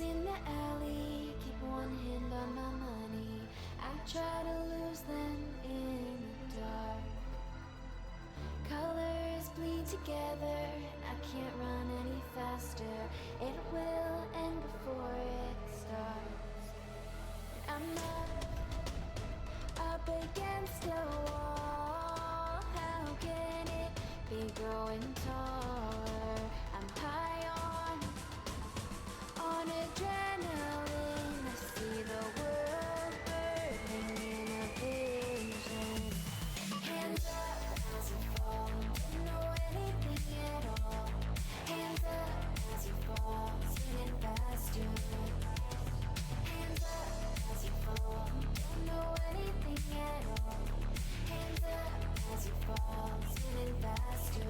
in the alley, keep one hand on my money. I try to lose them in the dark. Colors bleed together, I can't run any faster. It will end before it starts. I'm up against a wall. How can it be growing taller? I'm high on adrenaline. I see the world burning in a vision. Hands up as you fall, don't know anything at all. Hands up as you fall, spinning faster. Hands up as you fall, don't know anything at all. Hands up as you fall, spinning faster.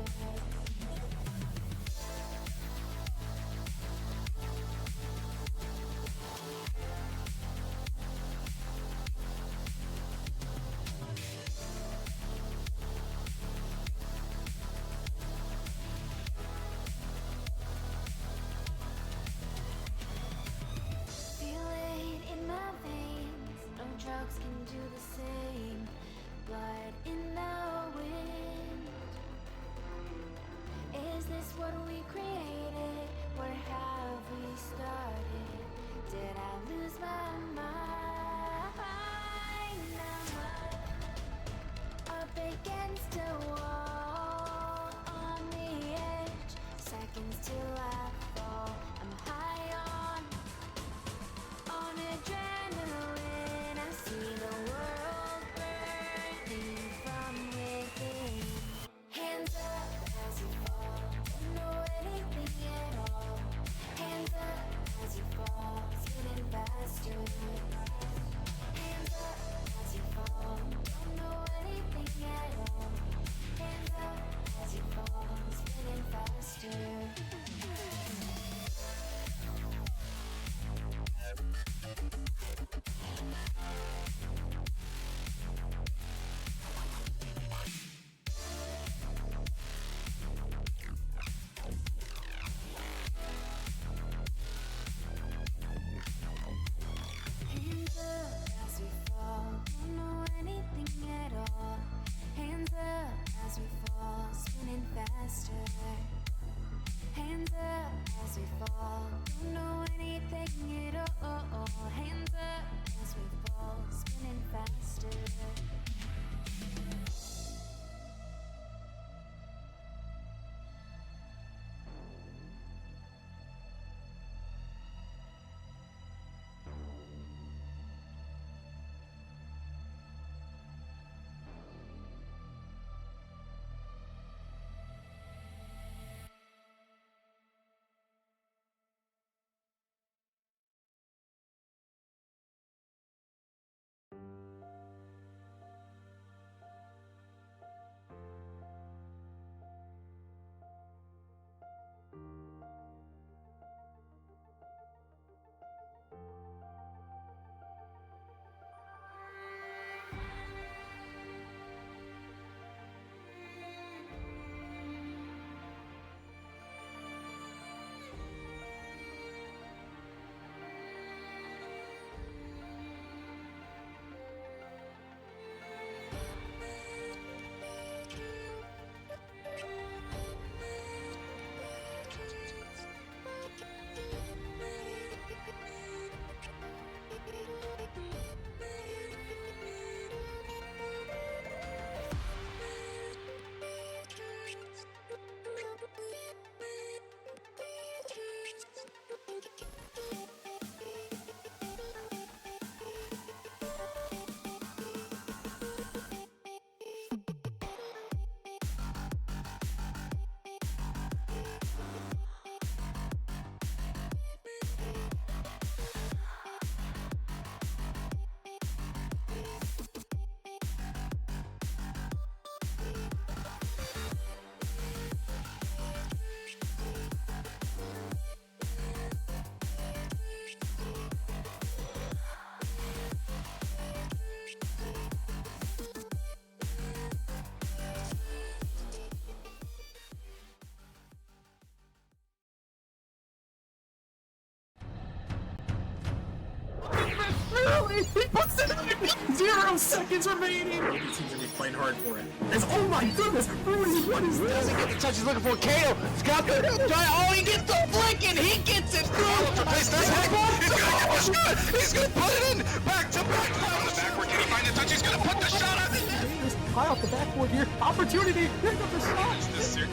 He puts it in! 0 seconds remaining! He seems to be playing hard for it. Oh my goodness! Rudy, what is this? Doesn't get the touch he's looking for. Kato, he's got the giant. Oh, he gets the flick and he gets it through. He's gonna give a shot. He's gonna put it in. Back to back. On the backward, can he find the touch? He's gonna put the shot on the net. High off the backboard here. Opportunity. Here comes the shot.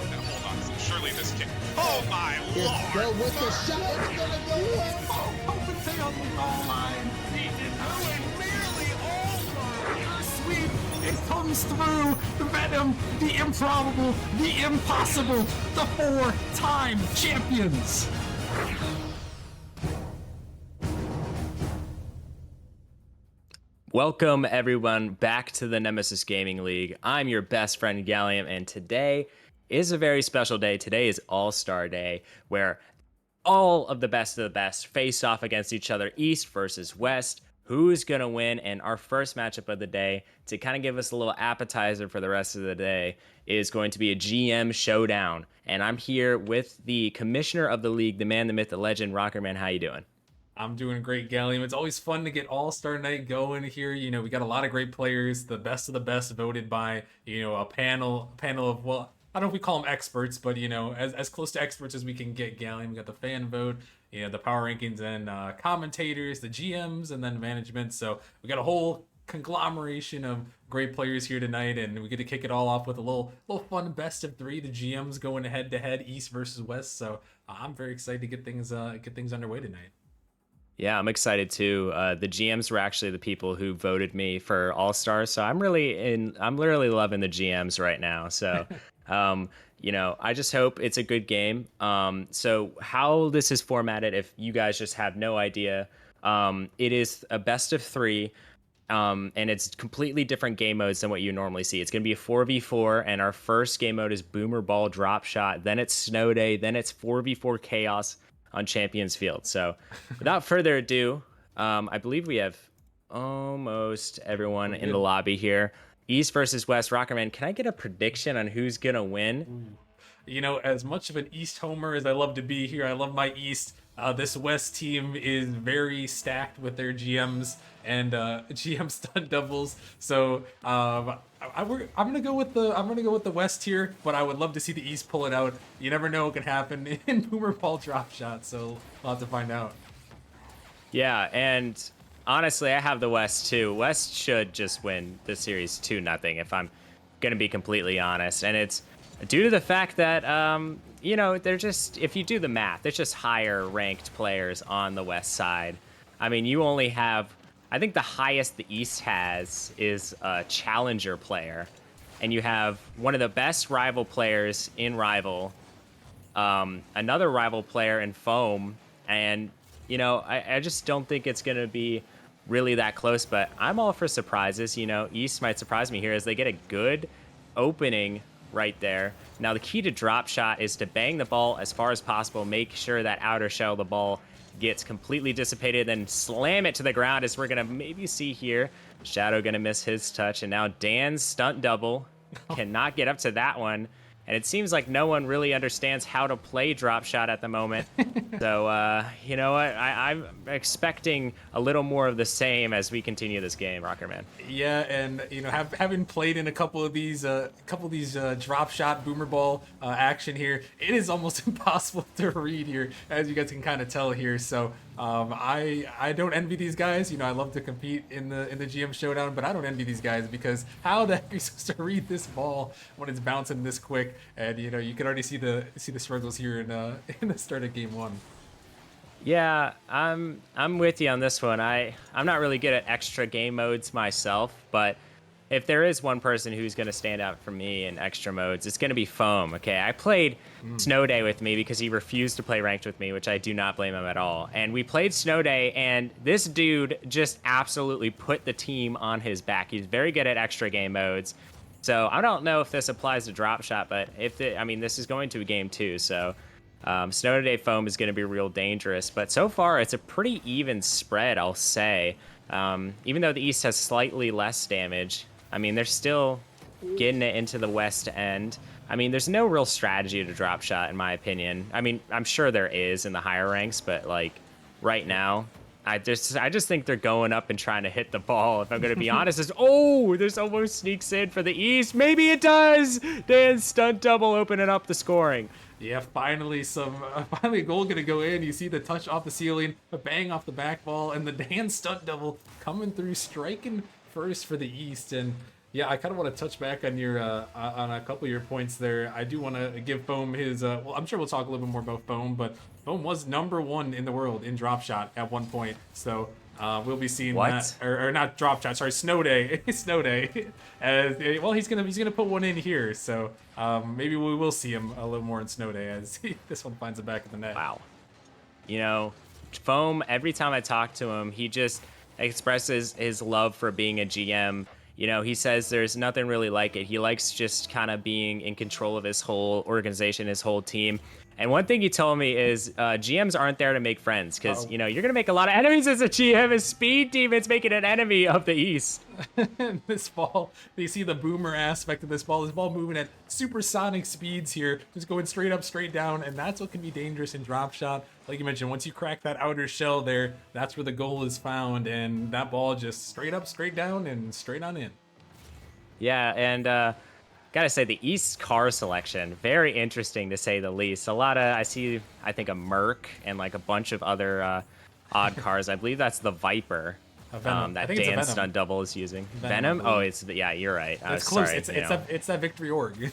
Hold on. Surely this kick. Oh my lord. Go with the shot. It's gonna go in. Stay on the goal line. He did nearly all sweep. It comes through. The Venom, the improbable, the impossible, the 4-time champions. Welcome everyone back to the Nemesis Gaming League. I'm your best friend Gallium, and today is a very special day. Today is All-Star Day, where all of the best face off against each other, East versus West. Who's gonna win? And our first matchup of the day, to kind of give us a little appetizer for the rest of the day, is going to be a GM showdown. And I'm here with the commissioner of the league, the man, the myth, the legend, Rockerman. How you doing? I'm doing great, Gallium. It's always fun to get All-Star Night going here. You know, we got a lot of great players, the best of the best, voted by, you know, a panel of, well, I don't know if we call them experts, but, you know, as close to experts as we can get, Gallium. We got the fan vote, you know, the power rankings and commentators, the GMs, and then management. So we got a whole conglomeration of great players here tonight, and we get to kick it all off with a little fun best of 3. The GMs going head to head, East versus West. So I'm very excited to get things underway tonight. Yeah, I'm excited too. The GMs were actually the people who voted me for All-Star, so I'm literally loving the GMs right now. So, you know, I just hope it's a good game. So how this is formatted, if you guys just have no idea, it is a best of 3. And it's completely different game modes than what you normally see. It's going to be a 4v4, and our first game mode is Boomer Ball Drop Shot, then it's Snow Day, then it's 4v4 Chaos on Champions Field. So without further ado, I believe we have almost everyone in the lobby here. East versus West. Rockerman, can I get a prediction on who's going to win? You know, as much of an East homer as I love to be here, I love my East. This West team is very stacked with their GMs and GM stunt doubles. So I'm gonna go with the West here, but I would love to see the East pull it out. You never know what can happen in Boomer Ball Drop Shot, so we'll have to find out. Yeah, and honestly, I have the West too. West should just win this series 2-0, if I'm gonna be completely honest, and it's due to the fact that you know, they're just, if you do the math, it's just higher ranked players on the West side. I mean, you only have, I think the highest the East has is a challenger player, and you have one of the best rival players in Rival, another rival player in Foam, and you know, I just don't think it's gonna be really that close, but I'm all for surprises. You know, East might surprise me here as they get a good opening right there. Now the key to drop shot is to bang the ball as far as possible, make sure that outer shell of the ball gets completely dissipated, then slam it to the ground, as we're gonna maybe see here. Shadow gonna miss his touch, and now Dan's stunt double cannot get up to that one. And it seems like no one really understands how to play drop shot at the moment. So, you know what? I'm expecting a little more of the same as we continue this game, Rockerman. Yeah, and you know, having played in a couple of these drop shot boomer ball action here, it is almost impossible to read here, as you guys can kind of tell here. So I don't envy these guys. You know, I love to compete in the GM showdown, but I don't envy these guys, because how the heck are you supposed to read this ball when it's bouncing this quick? And you know, you can already see the struggles here in the start of game 1. Yeah, I'm with you on this one. I'm not really good at extra game modes myself, but if there is one person who's going to stand out for me in extra modes, it's going to be Foam. Okay, I played Snow Day with me because he refused to play ranked with me, which I do not blame him at all. And we played Snow Day, and this dude just absolutely put the team on his back. He's very good at extra game modes. So I don't know if this applies to drop shot, but I mean, this is going to a game 2, so Snow Day Foam is going to be real dangerous. But so far, it's a pretty even spread, I'll say. Even though the East has slightly less damage, I mean, they're still getting it into the West end. I mean, there's no real strategy to drop shot, in my opinion. I mean, I'm sure there is in the higher ranks, but like right now, I just think they're going up and trying to hit the ball. If I'm going to be honest, this almost sneaks in for the East. Maybe it does. Dan's stunt double opening up the scoring. Yeah, finally finally a goal gonna go in. You see the touch off the ceiling, a bang off the back ball, and the Dan stunt double coming through, striking first for the East. And yeah, I kind of want to touch back on your on a couple of your points there. I do want to give Foam his. Well, I'm sure we'll talk a little bit more about Foam, but Foam was #1 in the world in drop shot at one point. So we'll be seeing What? that, or not drop shot. Sorry, snow day, snow day. Well, he's gonna put one in here. So maybe we will see him a little more in snow day as this one finds the back of the net. Wow. You know, Foam, every time I talk to him, he just expresses his love for being a GM. You know, he says there's nothing really like it. He likes just kind of being in control of his whole organization, his whole team. And one thing he told me is GMs aren't there to make friends because, you know, you're going to make a lot of enemies as a GM. His speed demon's making an enemy of the East. This ball, you see the boomer aspect of this ball. This ball moving at supersonic speeds here, just going straight up, straight down, and that's what can be dangerous in drop shot. Like you mentioned, once you crack that outer shell there, that's where the goal is found, and that ball just straight up, straight down, and straight on in. Yeah, and gotta say the East car selection, very interesting to say the least. A lot of, I think a Merc and like a bunch of other odd cars. I believe that's the Viper. Venom. I That think it's a Dan Venom. stunt double is using. Venom, Venom? Oh, yeah, you're right. It's close. Sorry, It's that victory org.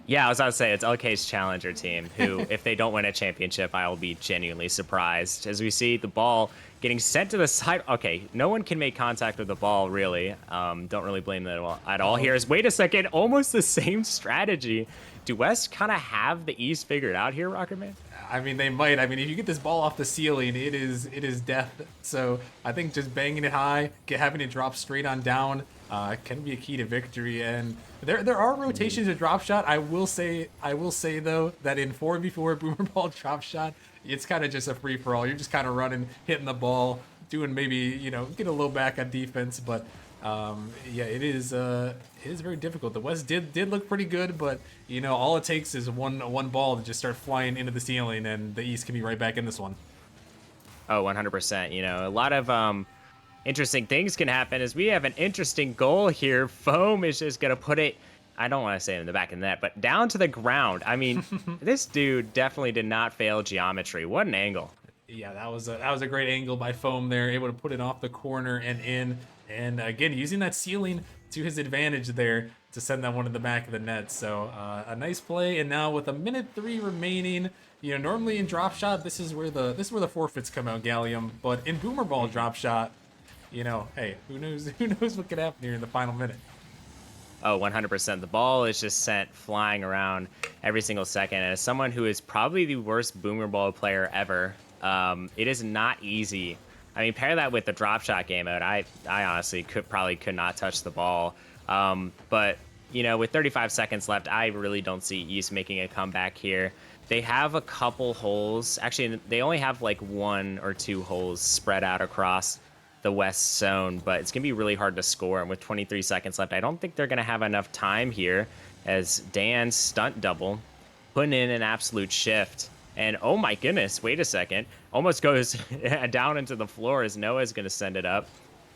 Yeah, I was about to say it's LK's challenger team, who, if they don't win a championship, I will be genuinely surprised. As we see the ball getting sent to the side. Okay, no one can make contact with the ball, really. Don't really blame them at all here. Wait a second, almost the same strategy. Do West kind of have the East figured out here, Rockerman? I mean, they might. I mean, if you get this ball off the ceiling, it is death. So I think just banging it high, having it drop straight on down, can be a key to victory. And there are rotations of drop shot. I will say though that in 4v4 boomer ball drop shot, it's kind of just a free for all. You're just kind of running, hitting the ball, doing maybe get a little back on defense, but. Yeah, it is very difficult. The West did look pretty good, but all it takes is one ball to just start flying into the ceiling, and the East can be right back in this one. Oh, 100%. A lot of interesting things can happen as we have an interesting goal here. Foam is just gonna put it, I don't want to say in the back of the net, but down to the ground. I mean, this dude definitely did not fail geometry. What an angle. Yeah, that was a great angle by Foam there, able to put it off the corner and in. And again, using that ceiling to his advantage there to send that one in the back of the net. So a nice play. And now with 1:03 remaining, normally in drop shot, this is where the forfeits come out, Gallium. But in boomer ball drop shot, hey, who knows what could happen here in the final minute. Oh, 100%. The ball is just sent flying around every single second. And as someone who is probably the worst boomer ball player ever, it is not easy. I mean, pair that with the drop shot game mode. I honestly could not touch the ball. But with 35 seconds left, I really don't see East making a comeback here. They have a couple holes. Actually, they only have like 1 or 2 holes spread out across the West zone, but it's gonna be really hard to score. And with 23 seconds left, I don't think they're gonna have enough time here. As Dan's stunt double, putting in an absolute shift. And oh my goodness, wait a second. Almost goes down into the floor as Noah's going to send it up.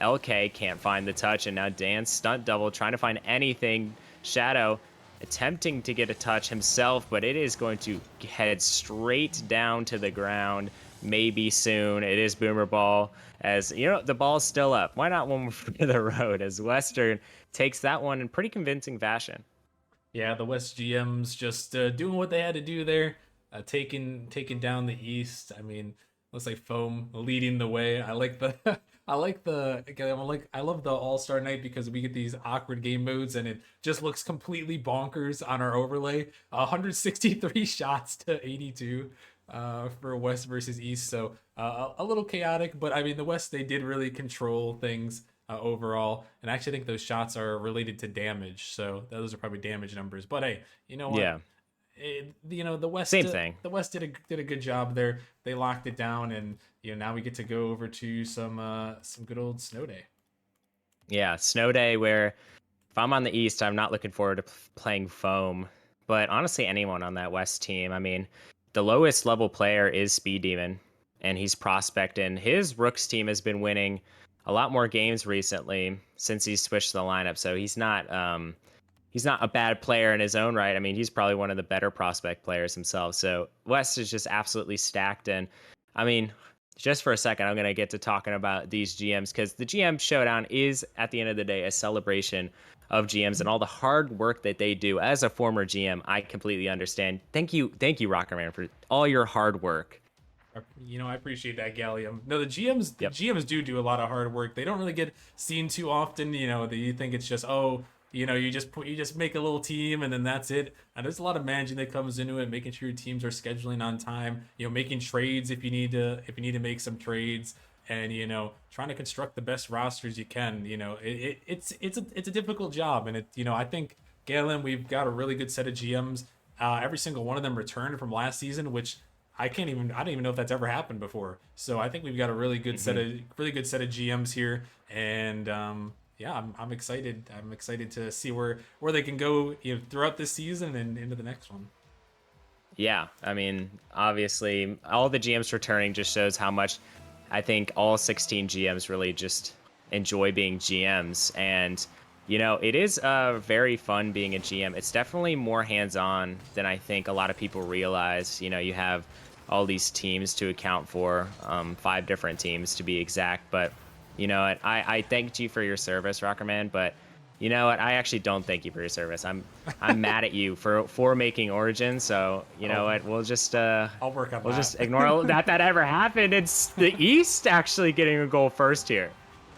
LK can't find the touch, and now Dan's stunt double trying to find anything. Shadow attempting to get a touch himself, but it is going to head straight down to the ground. Maybe soon. It is boomer ball. As the ball's still up. Why not one more for the road? As Western takes that one in pretty convincing fashion. Yeah, the West GMs just doing what they had to do there. Taking down the East. I mean, looks like Foam leading the way. I love the All-Star night because we get these awkward game modes and it just looks completely bonkers on our overlay. 163 shots to 82 for West versus East. So a little chaotic, but I mean, the West, they did really control things overall. And I actually think those shots are related to damage. So those are probably damage numbers. But hey, you know what? Yeah. The West Same thing. The West did a good job there. They locked it down, and now we get to go over to some good old snow day. Yeah, snow day. Where if I'm on the East, I'm not looking forward to playing Foam. But honestly, anyone on that West team. I mean, the lowest level player is Speed Demon, and he's prospecting. His Rooks team has been winning a lot more games recently since he's switched the lineup. So he's not a bad player in his own right. I mean, he's probably one of the better prospect players himself. So West is just absolutely stacked. And I mean, just for a second, I'm going to get to talking about these GMs because the GM showdown is, at the end of the day, a celebration of GMs and all the hard work that they do. As a former GM, I completely understand. Thank you, Rocket Man, for all your hard work. I appreciate that, Gallium. No, the GMs do a lot of hard work. They don't really get seen too often. You think it's just, you just make a little team and then that's it. And there's a lot of managing that comes into it, making sure your teams are scheduling on time. Making trades if you need to make some trades, and trying to construct the best rosters you can. It's a difficult job, and I think Galen, we've got a really good set of GMs. Every single one of them returned from last season, which I don't even know if that's ever happened before. So I think we've got a really good set of GMs here, and I'm excited. I'm excited to see where they can go throughout this season and into the next one. Yeah, I mean, obviously, all the GMs returning just shows how much I think all 16 GMs really just enjoy being GMs. And, it is very fun being a GM. It's definitely more hands-on than I think a lot of people realize. You have all these teams to account for, 5 different teams to be exact. But, I thanked you for your service, Rockerman, but you know what? I actually don't thank you for your service. I'm mad at you for making Origin. So what? We'll just I'll work on we'll that. just ignore that ever happened. It's the East actually getting a goal first here.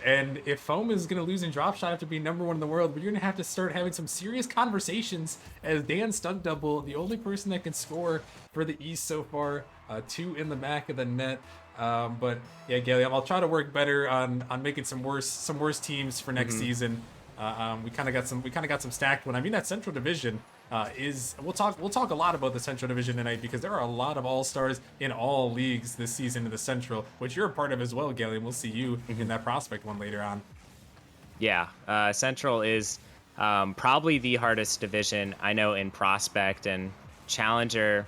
And if Foam is going to lose in drop shot after being number 1 in the world, but you're going to have to start having some serious conversations as Dan Stunt Double, the only person that can score for the East so far, 2 in the back of the net. But yeah, Gallium, I'll try to work better on making some worse teams for next season. We kind of got some stacked one. I mean, that Central Division we'll talk a lot about the Central Division tonight because there are a lot of all-stars in all leagues this season in the Central, which you're a part of as well, Gallium. We'll see you in that prospect one later on. Yeah, Central is probably the hardest division I know in prospect, and Challenger,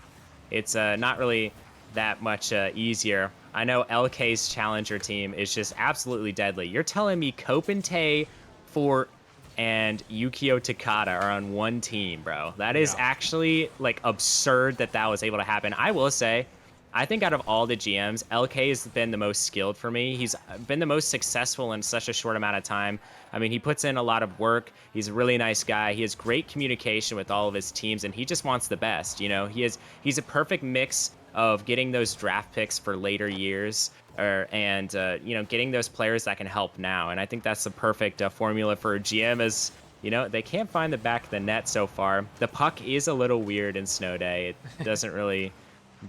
it's not really that much easier. I know LK's Challenger team is just absolutely deadly. You're telling me Kopente, Fort, and Yukio Takata are on one team, bro. That is actually like absurd that was able to happen. I will say, I think out of all the GMs, LK has been the most skilled for me. He's been the most successful in such a short amount of time. I mean, he puts in a lot of work. He's a really nice guy. He has great communication with all of his teams, and he just wants the best. He's a perfect mix of getting those draft picks for later years, and getting those players that can help now. And I think that's the perfect formula for a GM. As they can't find the back of the net so far. The puck is a little weird in Snow Day. It doesn't really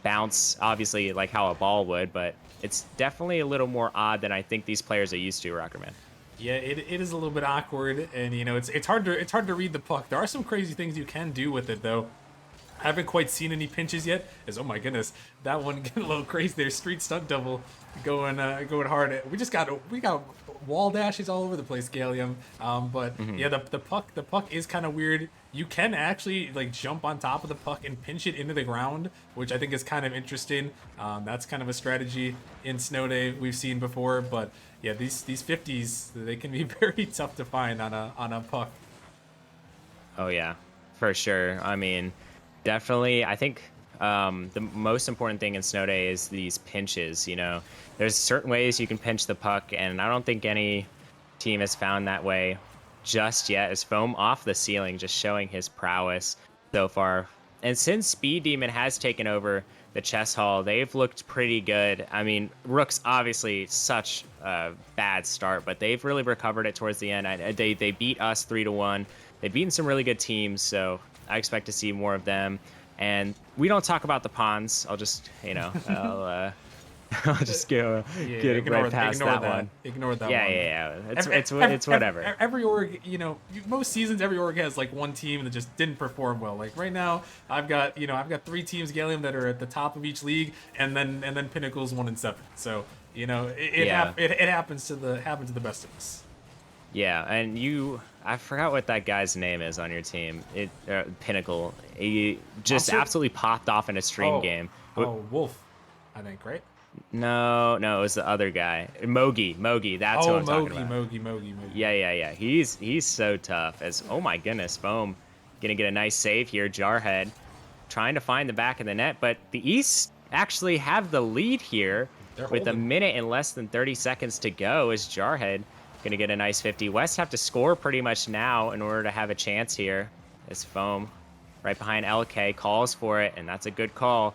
bounce, obviously, like how a ball would, but it's definitely a little more odd than I think these players are used to, Rockerman. Yeah, it is a little bit awkward, and it's hard to read the puck. There are some crazy things you can do with it though. I haven't quite seen any pinches yet. Oh my goodness, that one getting a little crazy there. Street Stunt Double going hard. We got wall dashes all over the place, Gallium. Yeah, the puck is kind of weird. You can actually like jump on top of the puck and pinch it into the ground, which I think is kind of interesting. That's kind of a strategy in Snow Day we've seen before. But yeah, these 50s, they can be very tough to find on a puck. Oh yeah, for sure. I mean, definitely, I think the most important thing in Snow Day is these pinches. There's certain ways you can pinch the puck, and I don't think any team has found that way just yet. Is Foam off the ceiling, just showing his prowess so far. And since Speed Demon has taken over the chess hall, they've looked pretty good. I mean, Rook's obviously such a bad start, but they've really recovered it towards the end. They beat us 3-1. They've beaten some really good teams, so I expect to see more of them. And we don't talk about the pawns. I'll just, I'll just get right past that one. Ignore that one. Yeah. It's whatever. Every org, most seasons, every org has like one team that just didn't perform well. Like right now, I've got 3 teams, Gallium, that are at the top of each league, and then Pinnacle's 1-7. So it happens to the best of us. Yeah, and I forgot what that guy's name is on your team. Pinnacle. He just absolutely popped off in a stream game. Oh, Wolf, I think, right? No, it was the other guy. Mogi. That's who Oh, I'm talking Mogi, about. Mogi. Yeah. He's so tough. As oh my goodness, Foam gonna get a nice save here. Jarhead trying to find the back of the net, but the East actually have the lead here They're with a holding. minute and less than 30 seconds to go. As Jarhead gonna get a nice 50. West have to score pretty much now in order to have a chance here. As Foam right behind LK calls for it, and that's a good call.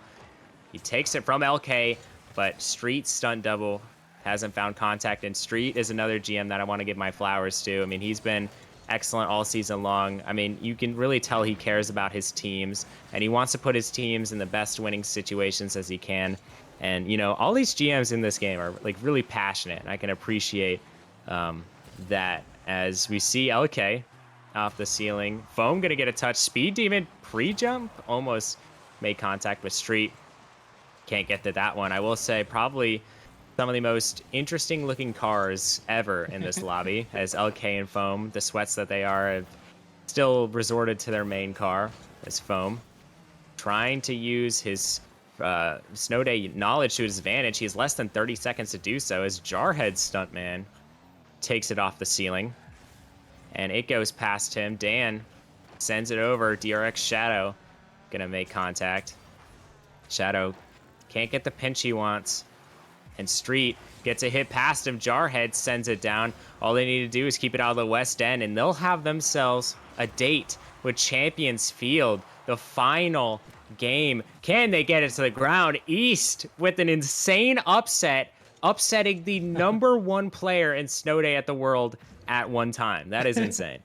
He takes it from LK, but Street stunt double hasn't found contact, and Street is another GM that I want to give my flowers to. I mean, he's been excellent all season long. I mean, you can really tell he cares about his teams, and he wants to put his teams in the best winning situations as he can. And, you know, all these GMs in this game are, like, really passionate, and I can appreciate that as we see LK off the ceiling. Foam going to get a touch. Speed Demon pre-jump almost made contact with Street. Can't get to that one. I will say probably some of the most interesting looking cars ever in this lobby as LK and Foam, the sweats that they are, have still resorted to their main car as Foam trying to use his Snow Day knowledge to his advantage. He has less than 30 seconds to do so as Jarhead Stuntman takes it off the ceiling and it goes past him. Dan sends it over. DRX Shadow gonna make contact. Shadow can't get the pinch he wants. And Street gets a hit past him. Jarhead sends it down. All they need to do is keep it out of the West End, and they'll have themselves a date with Champions Field, the final game. Can they get it to the ground? East with an insane upset, upsetting the number one player in Snow Day at the World at one time. That is insane.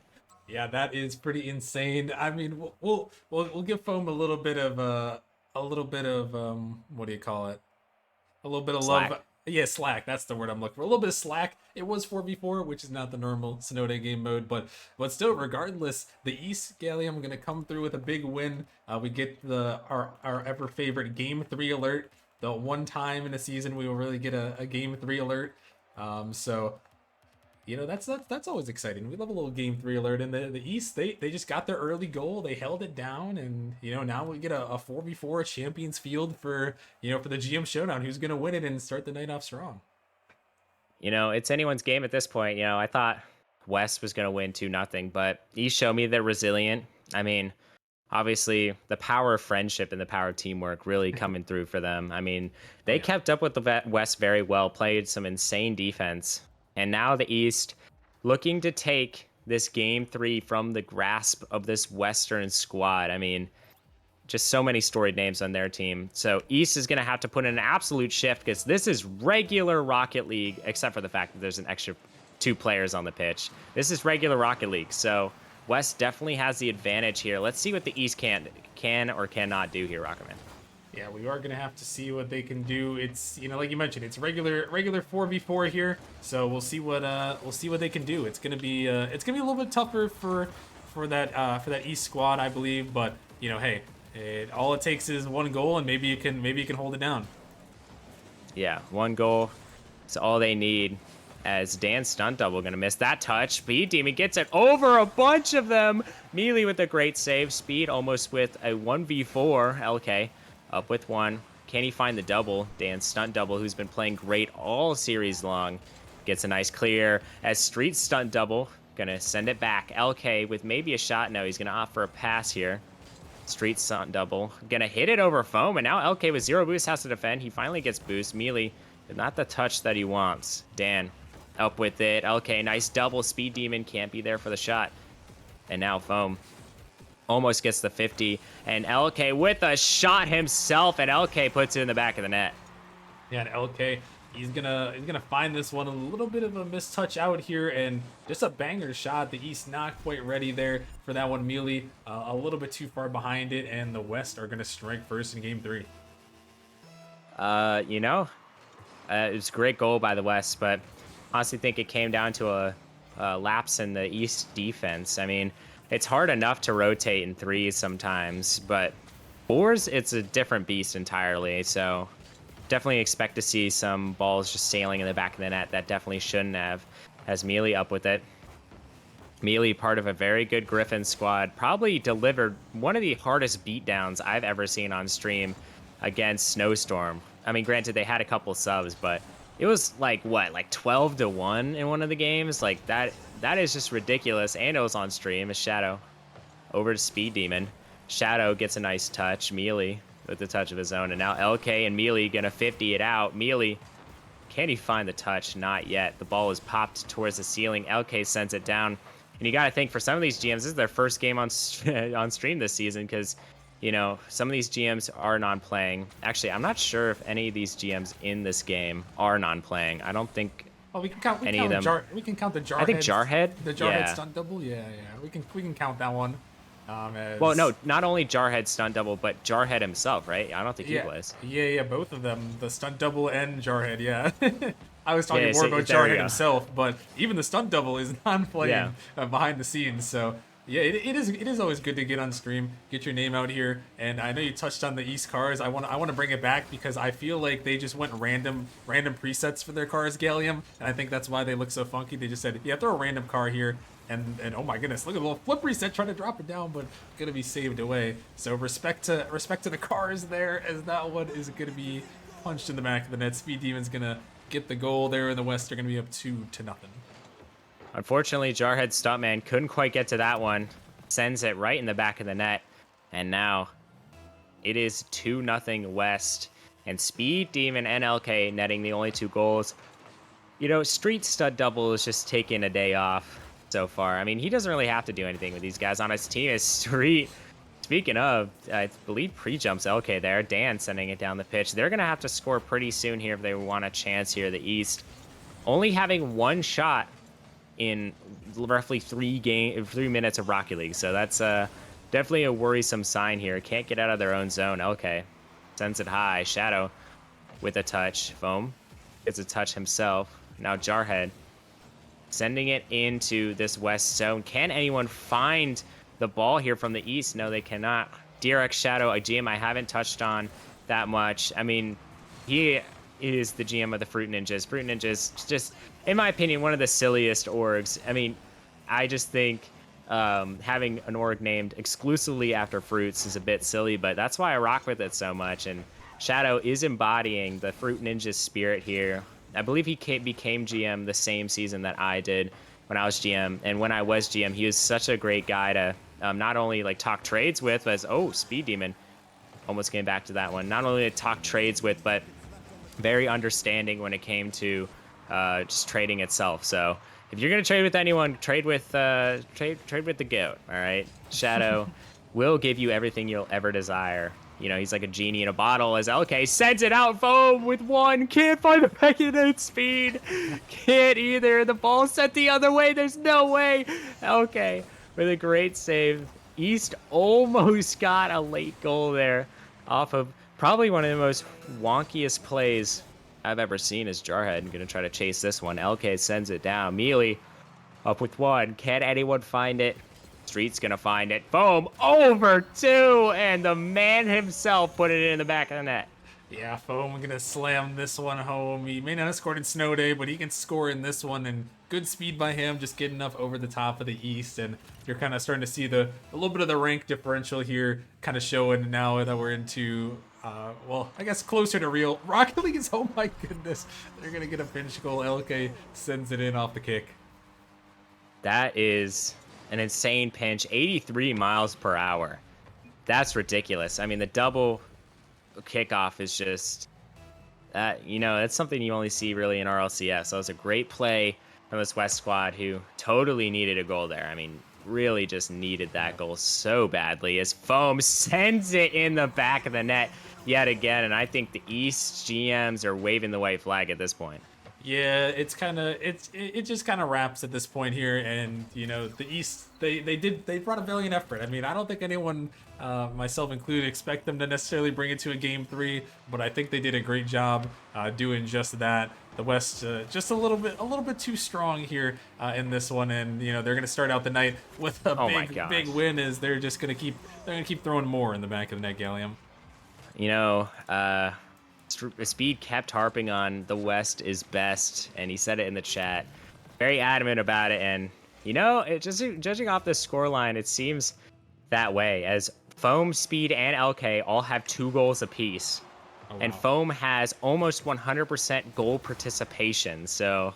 Yeah, that is pretty insane. I mean, we'll give Foam a little bit of what do you call it? A little bit of Slack. love. Yeah, slack. That's the word I'm looking for. A little bit of slack. It was 4v4, which is not the normal Snow Day game mode, but still, regardless, the East Gallium gonna come through with a big win. We get our ever favorite Game 3 alert. The one time in a season we will really get a Game 3 alert. So you know, that's always exciting. We love a little Game 3 alert. In the East, they just got their early goal. They held it down, and you know, now we get a 4v4 Champions Field for the GM Showdown. Who's gonna win it and start the night off strong? You know, it's anyone's game at this point. You know, I thought West was going to win 2-0, but East showed me they're resilient. I mean, obviously, the power of friendship and the power of teamwork really coming through for them. I mean, they kept up with the West very well, played some insane defense. And now the East looking to take this game 3 from the grasp of this Western squad. I mean, just so many storied names on their team. So East is going to have to put in an absolute shift because this is regular Rocket League, except for the fact that there's an extra 2 players on the pitch. This is regular Rocket League. So West definitely has the advantage here. Let's see what the East can or cannot do here, Rocketman. Yeah, we are gonna have to see what they can do. It's like you mentioned, it's regular 4v4 here. So we'll see what they can do. It's gonna be a little bit tougher for that East squad, I believe. But hey, all it takes is one goal, and maybe you can hold it down. Yeah, 1 goal is all they need. As Dan stunt double gonna miss that touch. Speed Demon gets it over a bunch of them. Melee with a great save. Speed almost with a 1v4. LK up with 1. Can he find the double? Dan stunt double, who's been playing great all series long, gets a nice clear. As Street stunt double gonna send it back. LK with maybe a shot. No, he's gonna opt for a pass here. Street stunt double gonna hit it over Foam, and now LK with 0 boost has to defend. He finally gets boost. Melee, but not the touch that he wants. Dan up with it. LK, nice double. Speed Demon can't be there for the shot. And now Foam almost gets the 50. And LK with a shot himself, and LK puts it in the back of the net. Yeah, and LK, he's gonna find this one. A little bit of a mistouch out here, and just a banger shot. The East not quite ready there for that one. Melee a little bit too far behind it, and the West are gonna strike first in game 3. It was a great goal by the West, but honestly think it came down to a lapse in the East defense. I mean, it's hard enough to rotate in 3s sometimes, but 4s, it's a different beast entirely. So definitely expect to see some balls just sailing in the back of the net that definitely shouldn't have. Has Melee up with it. Melee, part of a very good Griffin squad, probably delivered one of the hardest beatdowns I've ever seen on stream against Snowstorm. I mean, granted, they had a couple subs, but it was like, what, like 12-1 in one of the games? Like, that is just ridiculous. And it was on stream. As Shadow over to Speed Demon. Shadow gets a nice touch. Mealy with the touch of his own. And now LK and Mealy gonna 50 it out. Mealy, can he find the touch? Not yet. The ball is popped towards the ceiling. LK sends it down. And you got to think, for some of these GMs, this is their first game on on stream this season because, you know, some of these GMs are non-playing. Actually, I'm not sure if any of these GMs in this game are non-playing. I don't think Oh, we can count. any of them. We can count the Jarhead. I think Jarhead. The Jarhead Yeah. stunt double. Yeah. We can count that one. Well, no, not only Jarhead stunt double, but Jarhead himself, right? I don't think he plays. Yeah, both of them, the stunt double and Jarhead. Yeah. I was talking Yeah, more so about there we Jarhead go. himself, but even the stunt double is non-playing Yeah. behind the scenes. So yeah, it is always good to get on stream, get your name out here. And I know you touched on the East cars. I want to bring it back because I feel like they just went random presets for their cars, Gallium, and I think that's why they look so funky. They just said, yeah, throw a random car here. And oh my goodness, look at the little flip reset trying to drop it down, but gonna be saved away. So respect to the cars there, as that one is gonna be punched in the back of the net. Speed Demon's gonna get the goal there in the West. They're gonna be up 2-0. Unfortunately, Jarhead Stuntman couldn't quite get to that one. Sends it right in the back of the net. And now it is 2-0 West. And Speed Demon and LK netting the only 2 goals. You know, Street Stud Double is just taking a day off so far. I mean, he doesn't really have to do anything with these guys on his team. Is Street. Speaking of, I believe pre-jumps LK there. Dan sending it down the pitch. They're going to have to score pretty soon here if they want a chance here, the East. Only having 1 shot in roughly 3 minutes of Rocket League. So that's definitely a worrisome sign here. Can't get out of their own zone. LK sends it high. Shadow with a touch. Foam gets a touch himself. Now Jarhead sending it into this West zone. Can anyone find the ball here from the East? No, they cannot. DRX Shadow, a GM I haven't touched on that much. I mean, he is the GM of the Fruit Ninjas. Fruit Ninjas, just, in my opinion, one of the silliest orgs. I mean, I just think having an org named exclusively after fruits is a bit silly, but that's why I rock with it so much. And Shadow is embodying the Fruit Ninjas spirit here. I believe he became GM the same season that I did when I was GM. And when I was GM, he was such a great guy to not only like talk trades with, as Speed Demon almost came back to that one. Not only to talk trades with, but very understanding when it came to just trading itself. So if you're gonna trade with anyone, trade with the GOAT. All right, Shadow will give you everything you'll ever desire. You know, he's like a genie in a bottle. As LK sends it out, Foam with 1. Can't find the back of net. Speed can't either. The ball sent the other way. There's no way. LK with a great save. East almost got a late goal there off of probably one of the most wonkiest plays I've ever seen as Jarhead. Going to try to chase this one. LK sends it down. Mealy up with 1. Can anyone find it? Street's going to find it. Boom. Over 2. And the man himself put it in the back of the net. Yeah, Foam gonna slam this one home. He may not have scored in Snow Day, but he can score in this one, and good speed by him, just getting enough over the top of the East. And you're kind of starting to see a little bit of the rank differential here kind of showing now that we're into, well, I guess closer to real Rocket League. Oh my goodness, they're gonna get a pinch goal. LK sends it in off the kick. That is an insane pinch, 83 miles per hour. That's ridiculous. I mean, the double kickoff is just that, you know, that's something you only see really in RLCS. So it was a great play from this West squad who totally needed a goal there. I mean, really just needed that goal so badly as Foam sends it in the back of the net yet again. And I think the East GMs are waving the white flag at this point. Yeah, it just kind of wraps at this point here, and you know the East they brought a valiant effort. I mean, I don't think anyone, myself included, expect them to necessarily bring it to a game 3, but I think they did a great job doing just that. The West just a little bit too strong here in this one, and you know they're gonna start out the night with a big win, as they're gonna keep throwing more in the back of the net, Gallium. You know, Speed kept harping on the West is best, and he said it in the chat. Very adamant about it, and you know, judging off the scoreline, it seems that way, as Foam, Speed, and LK all have 2 goals apiece. And wow. Foam has almost 100% goal participation. So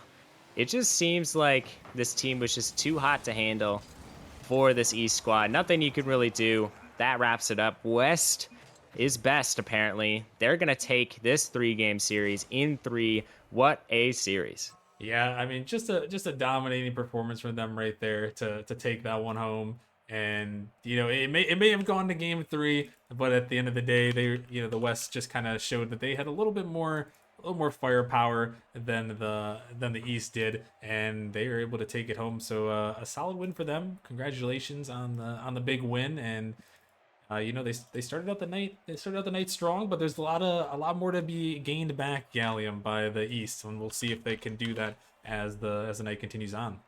it just seems like this team was just too hot to handle for this East squad. Nothing you could really do. That wraps it up. West is best, apparently. They're going to take this 3-game series in 3. What a series. Yeah, I mean, just a dominating performance from them right there to take that one home. And it may have gone to game 3, but at the end of the day, the West just kind of showed that they had a little more firepower than the East did, and they were able to take it home. So a solid win for them. Congratulations on the big win. And they started out the night strong, but there's a lot more to be gained back, Gallium, by the East, and we'll see if they can do that as the night continues on.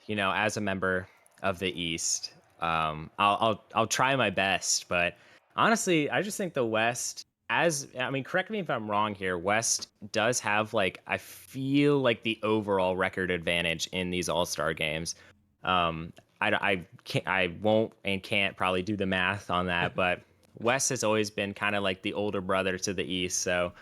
As a member of the East, I'll try my best, but honestly, I just think the West, correct me if I'm wrong here, West does have like I feel like the overall record advantage in these All-Star games. I can't, I won't and can't probably do the math on that, but West has always been kind of like the older brother to the East, so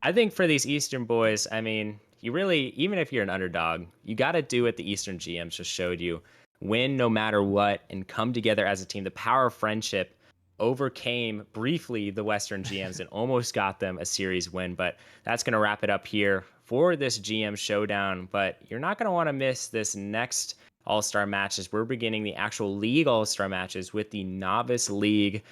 I think for these Eastern boys, I mean, you really, even if you're an underdog, you got to do what the Eastern GMs just showed you: win no matter what and come together as a team. The power of friendship overcame briefly the Western GMs and almost got them a series win. But that's going to wrap it up here for this GM showdown. But you're not going to want to miss this next All-Star matches. We're beginning the actual League All-Star matches with the Novice League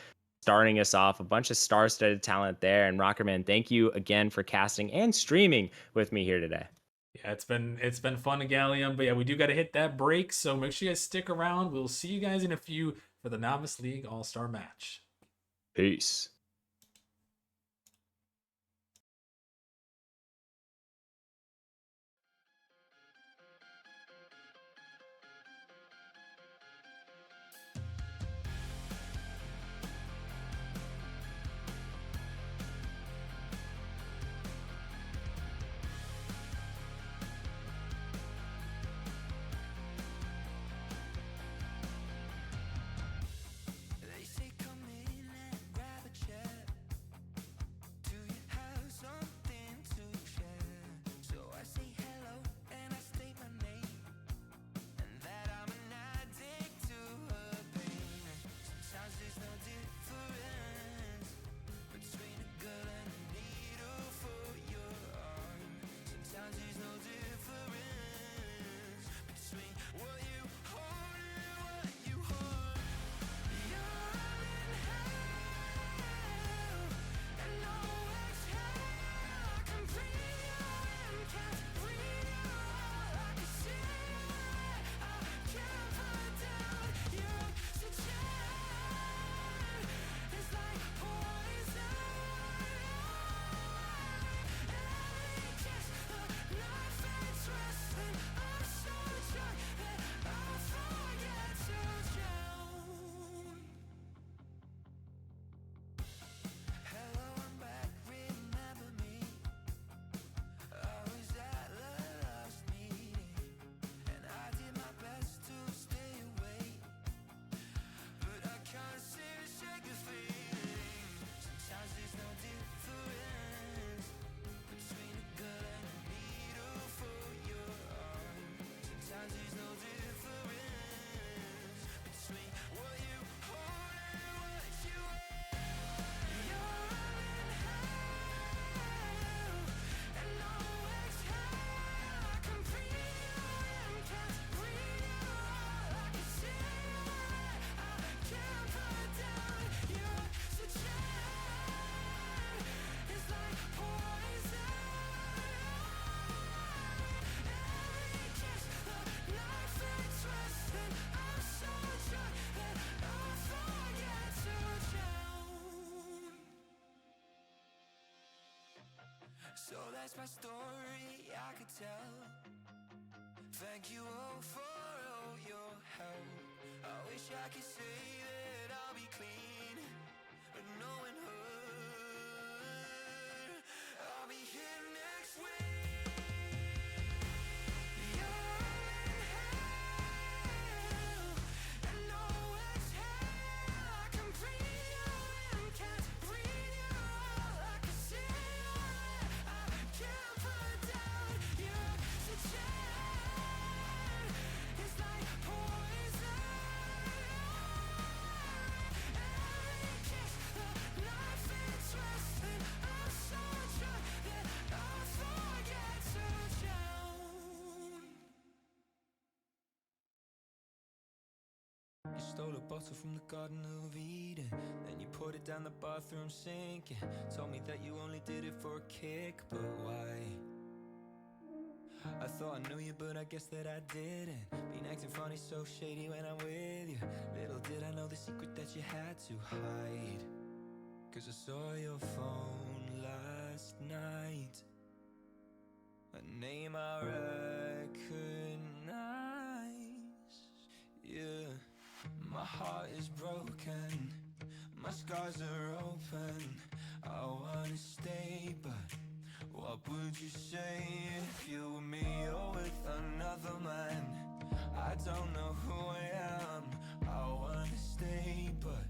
starting us off. A bunch of star-studded talent there. And Rockerman, thank you again for casting and streaming with me here today. Yeah, it's been fun, Gallium, but yeah, we do got to hit that break, so make sure you guys stick around. We'll see you guys in a few for the Novice League All-Star match. Peace. They say come in and grab a chair. Do you have something to share? So I say hello and I state my name, and that I'm an addict to her pain. Sometimes there's no difference between a girl and a needle for your arm. Sometimes there's no difference between what you hold and what you hold. You're in hell and no exhale. I can breathe you in, can't breathe you out. I can see you red, I can't put down your oxygen. It's like poison. Every kiss, the knife edge wrestling. I'm so drunk that I forget to drown. Hello, I'm back, remember me? I was at the last meeting, and I did my best to stay awake, but I can't seem to shake the feeling. Sometimes there's no difference between a girl and a needle for your arm. Sometimes there's no difference between what you hold and what you wear. You're in hell and no exhale. I can breathe you in, can't breathe you out. I can see you red, I can't put down your oxygen. It's like poison. Every kiss, the knife edge wrestling. I'm so drunk that I forget to drown. So that's my story I could tell. Thank you all for all your help. I wish I could say that I'll be clean, but knowing her, I'll be here next week. You're in hell and no exhale. I can breathe you in, can't breathe you out. I bottle from the Garden of Eden. Then you poured it down the bathroom sink and told me that you only did it for a kick. But why? I thought I knew you, but I guess that I didn't. Been acting funny, so shady when I'm with you. Little did I know the secret that you had to hide. Cause I saw your phone last night, a name I recognize. Yeah, my heart is broken, my scars are open. I wanna stay, but what would you say if you were me or with another man? I don't know who I am. I wanna stay, but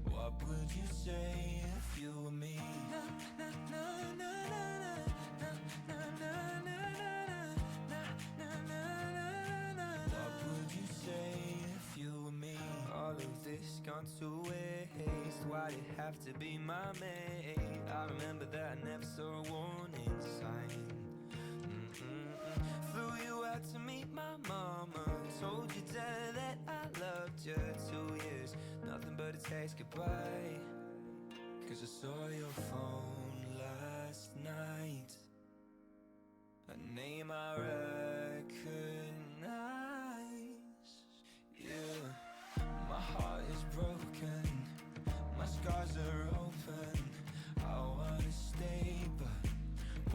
what would you say if you were me? What would you say if you were me? All of this gone to waste. Why'd it have to be my mate? I remember that I never saw a warning sign. Flew you out to meet my mama. Told you dad that I loved you. 2 years, nothing but a text goodbye. Cause I saw your phone last night, a name I recognize. Yeah, my heart is broken, my scars are open. I wanna stay, but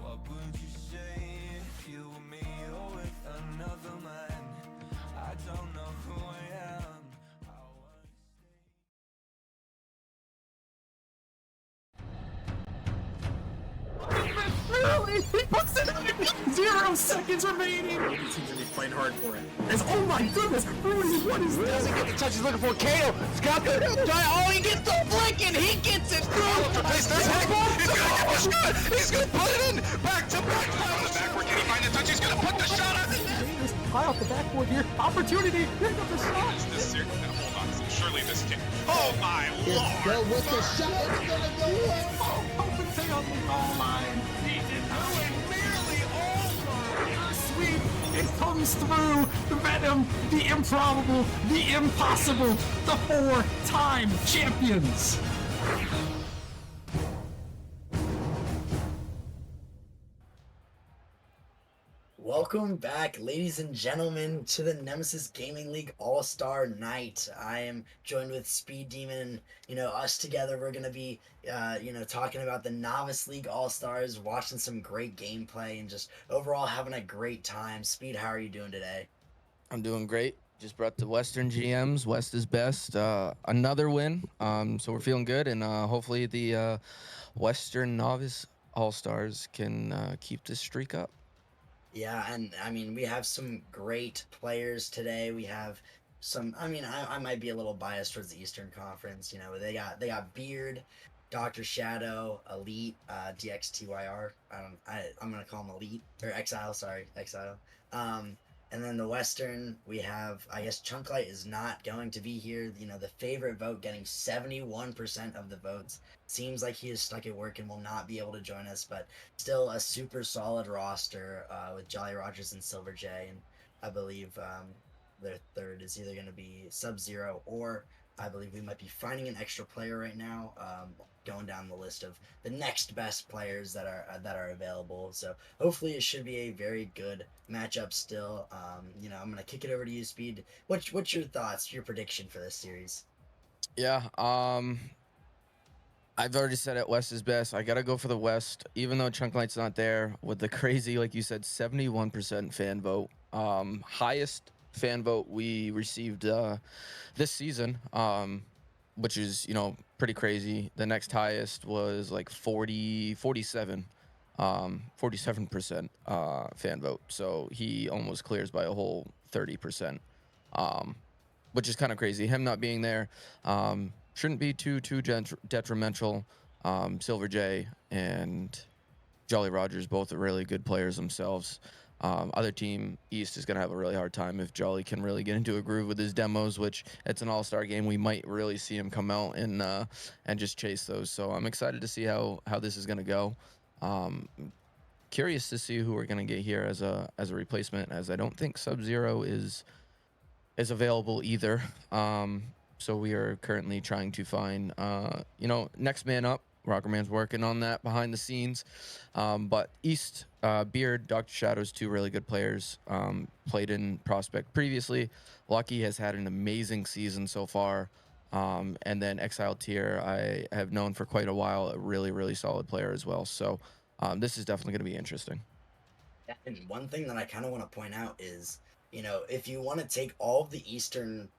what would you say if you were me or with another man? I don't know who I am. I wanna He puts it in 0 seconds remaining. He seems to be playing hard for it. Oh my goodness, what is this? Doesn't get the touch he's looking for. Kato, Scott, oh, he gets the flick and he gets it through. He's gonna give a shot. He's gonna put it in. Back to back. On the backward, can he find the touch? He's gonna put the shot on the net. High off the backboard here. Opportunity. Pick up the shot. Hold on. Surely this can. Oh my lord. Go with the shot. It's gonna go in. Open day on the goal line. He did not win. Nearly all. Sweep. It comes through. The Venom, the improbable, the impossible, the 4-time champions. Welcome back, ladies and gentlemen, to the Nemesis Gaming League All-Star Night. I am joined with Speed Demon. Us together, we're going to be, talking about the Novice League All-Stars, watching some great gameplay, and just overall having a great time. Speed, how are you doing today? I'm doing great. Just brought the Western GMs. West is best. Another win. So we're feeling good, and hopefully the Western Novice All-Stars can keep this streak up. Yeah, and I mean, we have some great players today. We have some, I might be a little biased towards the Eastern Conference. They got Beard, Dr. Shadow, Elite, DXTYR. I'm gonna call him Elite or Exile. Sorry, Exile. And then the Western, we have, I guess Chunklight is not going to be here. The favorite vote getting 71% of the votes. Seems like he is stuck at work and will not be able to join us, but still a super solid roster with Jolly Rogers and Silver J. And I believe their third is either going to be Sub-Zero, or I believe we might be finding an extra player right now, going down the list of the next best players that are available. So hopefully it should be a very good matchup still. I'm gonna kick it over to you, Speed. What's your thoughts, your prediction for this series? Yeah, I've already said it. West is best. I gotta go for the West, even though Chunklight's not there. With the crazy, like you said, 71% fan vote, highest fan vote we received this season, which is pretty crazy. The next highest was like 47% fan vote. So he almost clears by a whole 30%, which is kind of crazy. Him not being there shouldn't be too detrimental. Silver J and Jolly Rogers both are really good players themselves. Other team East is going to have a really hard time if Jolly can really get into a groove with his demos, which it's an all-star game. We might really see him come out and just chase those. So I'm excited to see how this is going to go. Curious to see who we're going to get here as a replacement, as I don't think Sub-Zero is available either. So we are currently trying to find, next man up. Rocker Man's working on that behind the scenes. But East, Beard, Dr. Shadow's two really good players. Played in Prospect previously. Lucky has had an amazing season so far. And then Exile Tier, I have known for quite a while, a really, really solid player as well. So this is definitely going to be interesting. And one thing that I kind of want to point out is, if you want to take all of the Eastern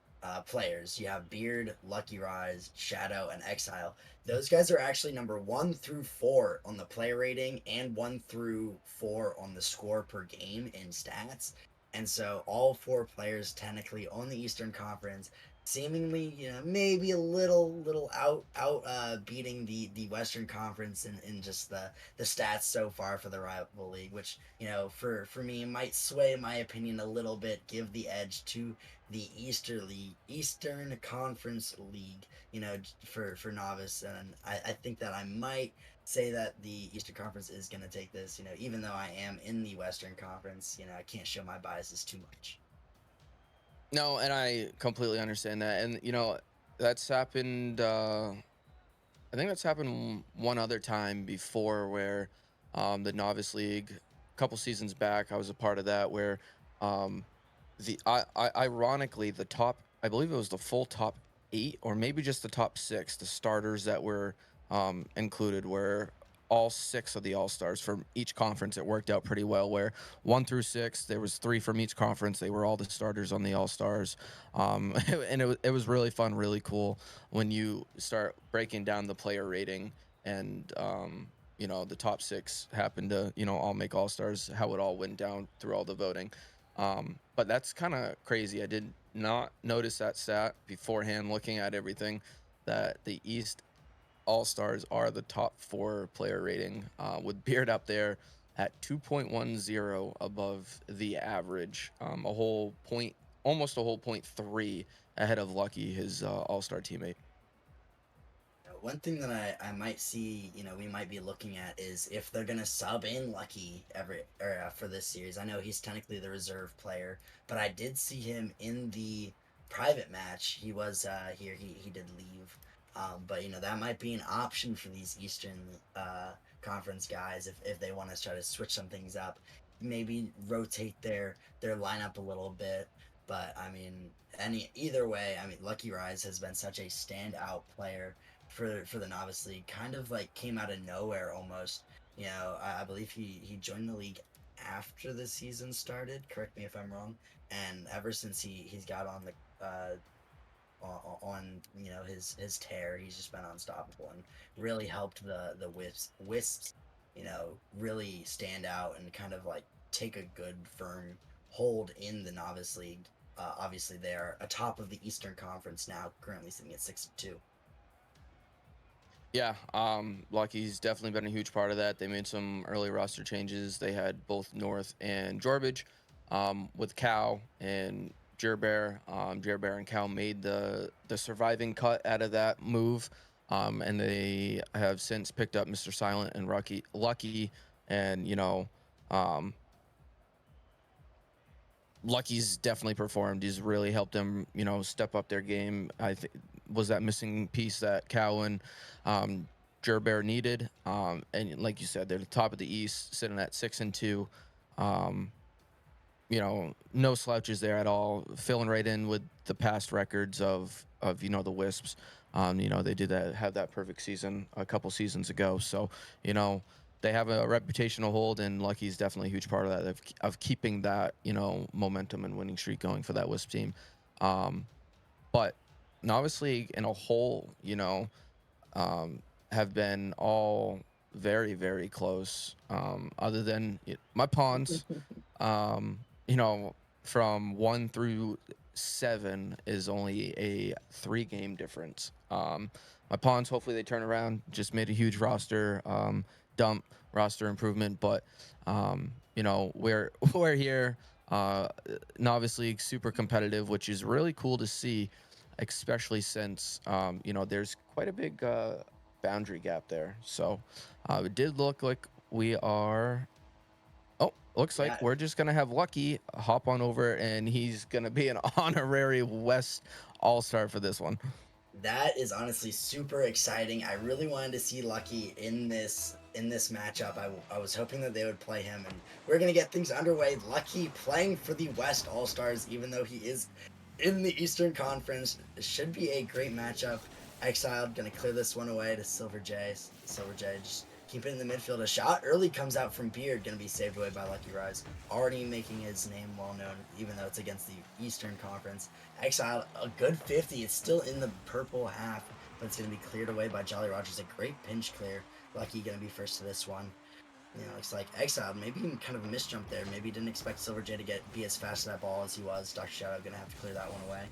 players, you have Beard, Lucky Rise, Shadow, and Exile. Those guys are actually number 1 through 4 on the player rating and 1 through 4 on the score per game in stats. And so all 4 players technically on the Eastern Conference, seemingly, maybe a little out beating the Western Conference in just the stats so far for the rival league, which for me might sway my opinion a little bit, give the edge to the Eastern Conference League, for novice, and I think that I might say that the Eastern Conference is going to take this, even though I am in the Western Conference, I can't show my biases too much. No, and I completely understand that. And, that's happened. I think that's happened one other time before where the Novice League, a couple seasons back, I was a part of that where um, ironically, the top, I believe it was the full top 8 or maybe just the top 6, the starters that were included were all 6 of the all-stars from each conference. It worked out pretty well where 1 through 6 there was 3 from each conference. They were all the starters on the all-stars. And it was really fun, really cool when you start breaking down the player rating and the top 6 happened to all make all-stars, how it all went down through all the voting. But that's kind of crazy. I did not notice that stat beforehand looking at everything, that the East All Stars are the top 4 player rating, with Beard up there at 2.10 above the average, a whole point, almost a whole point 3 ahead of Lucky, his All Star teammate. One thing that I might see, we might be looking at is if they're gonna sub in Lucky for this series. I know he's technically the reserve player, but I did see him in the private match. He was here. He did leave, but that might be an option for these Eastern Conference guys if they want to try to switch some things up, maybe rotate their lineup a little bit. But I mean, either way, I mean, Lucky Rise has been such a standout player for the novice league, kind of like came out of nowhere almost. I believe he joined the league after the season started. Correct me if I'm wrong. And ever since he's got on the on his tear, he's just been unstoppable and really helped the wisps, really stand out and kind of like take a good firm hold in the novice league. Obviously, they are atop of the Eastern Conference now, currently sitting at 6-2. Yeah, Lucky's definitely been a huge part of that. They made some early roster changes. They had both North and Jorbage, with Cal and Jerbear. Jerbear and Cal made the surviving cut out of that move, and they have since picked up Mr. Silent and Lucky, and um, Lucky's definitely performed. He's really helped them, step up their game. I think was that missing piece that Cal and Jerbear needed. And like you said, they're the top of the East, sitting at 6-2. Um, no slouches there at all. Filling right in with the past records of the Wisps. They did have that perfect season a couple seasons ago. So they have a reputational hold, and Lucky's definitely a huge part of that of keeping that momentum and winning streak going for that Wisp team. Um, but Novice League in a whole, um, have been all very, very close. Other than my pawns, um, you know, from 1 through 7 is only a 3 game difference. My pawns, hopefully they turn around. Just made a huge roster dump, roster improvement, but we're here. Novice League super competitive, which is really cool to see, especially since there's quite a big boundary gap there. So it did look like we are. Oh, looks Yeah, like we're just gonna have Lucky hop on over, and he's gonna be an honorary West All-Star for this one. that is honestly super exciting. I really wanted to see Lucky in this matchup. I was hoping that they would play him, and we're gonna get things underway. Lucky playing for the West All Stars, even though he is in the Eastern Conference. It should be a great matchup. Exiled gonna clear this one away to Silver J. Silver J just keep it in the midfield. A shot early comes out from Beard, gonna be saved away by Lucky Rise. Already making his name well known, even though it's against the Eastern Conference. Exiled a good 50. It's still in the purple half, but it's gonna be cleared away by Jolly Rogers. A great pinch clear. Lucky gonna be first to this one. You know, it's like Exiled, maybe kind of a misjump there. Maybe didn't expect Silver J to be as fast at that ball as he was. Dr. Shadow gonna have to clear that one away.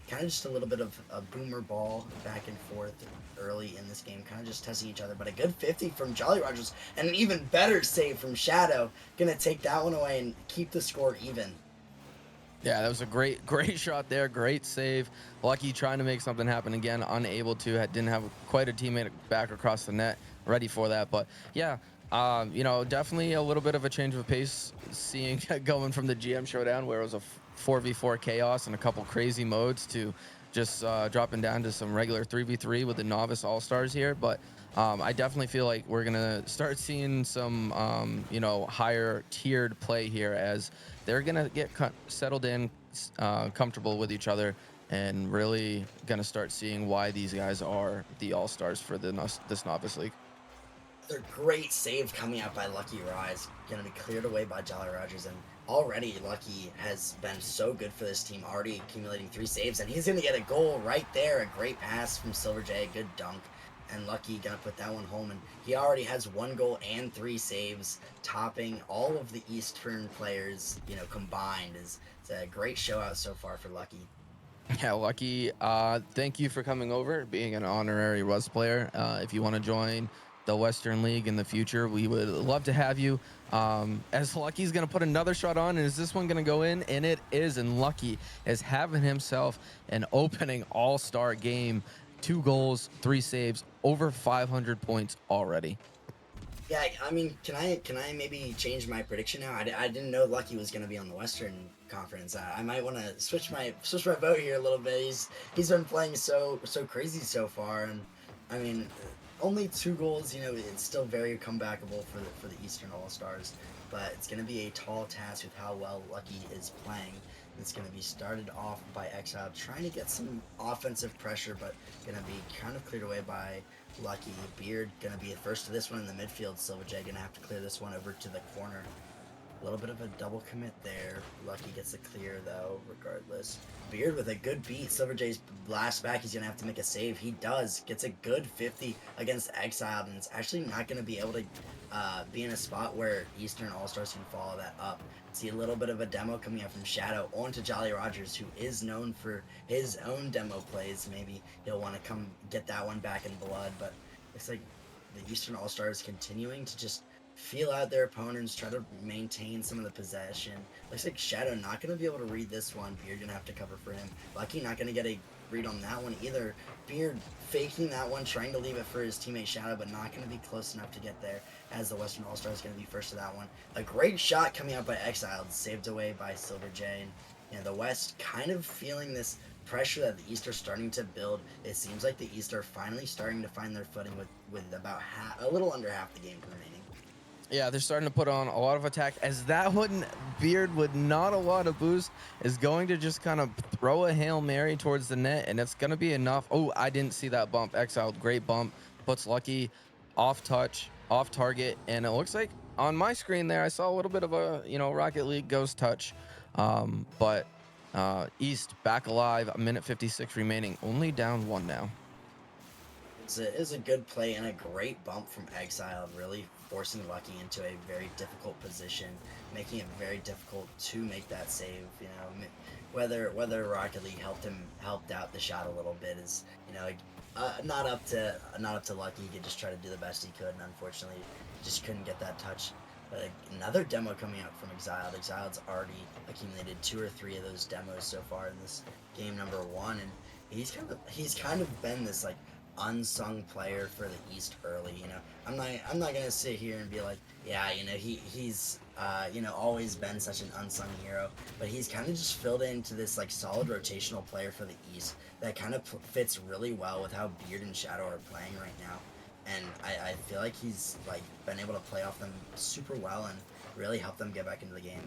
Kind of just a little bit of a boomer ball back and forth early in this game, kind of just testing each other. But a good 50 from Jolly Rogers, and an even better save from Shadow. Gonna take that one away and keep the score even. Yeah, that was a great shot there. Great save. Lucky trying to make something happen again, unable to. Didn't have quite a teammate back across the net ready for that. But yeah, definitely a little bit of a change of pace seeing going from the GM showdown where it was a 4v4 chaos and a couple crazy modes to just dropping down to some regular 3v3 with the novice all-stars here. But I definitely feel like we're gonna start seeing some higher tiered play here as they're gonna get settled in, comfortable with each other, and really gonna start seeing why these guys are the all-stars for this novice league. Another great save coming out by Lucky Rise. Going to be cleared away by Jolly Rogers. And already Lucky has been so good for this team, already accumulating 3 saves. And he's going to get a goal right there. A great pass from Silver J, a good dunk. And Lucky going to put that one home. And he already has 1 goal and 3 saves, topping all of the Eastern players, combined. It's a great show out so far for Lucky. Yeah, Lucky, thank you for coming over, being an honorary Rust player. If you want to join the Western League in the future, we would love to have you. As Lucky's going to put another shot on, and is this one going to go in? And it is, and Lucky is having himself an opening all-star game. 2 goals, 3 saves, over 500 points already. Yeah, I mean, can I maybe change my prediction now? I didn't know Lucky was going to be on the Western Conference. I might want to switch my vote here a little bit. He's been playing so crazy so far, and I mean, only 2 goals. It's still very comebackable for the Eastern All Stars, but it's going to be a tall task with how well Lucky is playing. It's going to be started off by Exile, trying to get some offensive pressure, but going to be kind of cleared away by Lucky. Beard going to be the first to this one in the midfield. Silver J going to have to clear this one over to the corner. A little bit of a double commit there. Lucky gets the clear, though, regardless. Beard with a good beat. Silver J's blast back. He's going to have to make a save. He does. Gets a good 50 against Exiled, and it's actually not going to be able to be in a spot where Eastern All-Stars can follow that up. See a little bit of a demo coming out from Shadow onto Jolly Rogers, who is known for his own demo plays. Maybe he'll want to come get that one back in blood, but it's like the Eastern All-Stars continuing to just feel out their opponents, try to maintain some of the possession. Looks like Shadow not going to be able to read this one. Beard going to have to cover for him. Lucky not going to get a read on that one either. Beard faking that one, trying to leave it for his teammate Shadow, but not going to be close enough to get there, as the Western All-Star is going to be first to that one. A great shot coming out by Exiled, saved away by Silver J. And the West kind of feeling this pressure that the East are starting to build. It seems like the East are finally starting to find their footing with about a little under half the game remaining. Yeah, they're starting to put on a lot of attack, as that one, Beard with not a lot of boost is going to just kind of throw a Hail Mary towards the net, and it's going to be enough. Oh, I didn't see that bump. Exiled, great bump, puts Lucky off touch, off target, and it looks like on my screen there I saw a little bit of a Rocket League ghost touch, but East back alive, a minute 56 remaining, only down 1 now. It was a good play and a great bump from Exile, really forcing Lucky into a very difficult position, making it very difficult to make that save. Whether Rocket League helped out the shot a little bit is not up to Lucky. He could just try to do the best he could, and unfortunately, just couldn't get that touch. But another demo coming out from Exiled. Exiled's already accumulated 2 or 3 of those demos so far in this game number 1, and he's kind of been this like unsung player for the East early. I'm not gonna sit here and be like, yeah, he's always been such an unsung hero, but he's kind of just filled into this like solid rotational player for the East that kind of fits really well with how Beard and Shadow are playing right now. And I feel like he's like been able to play off them super well and really help them get back into the game.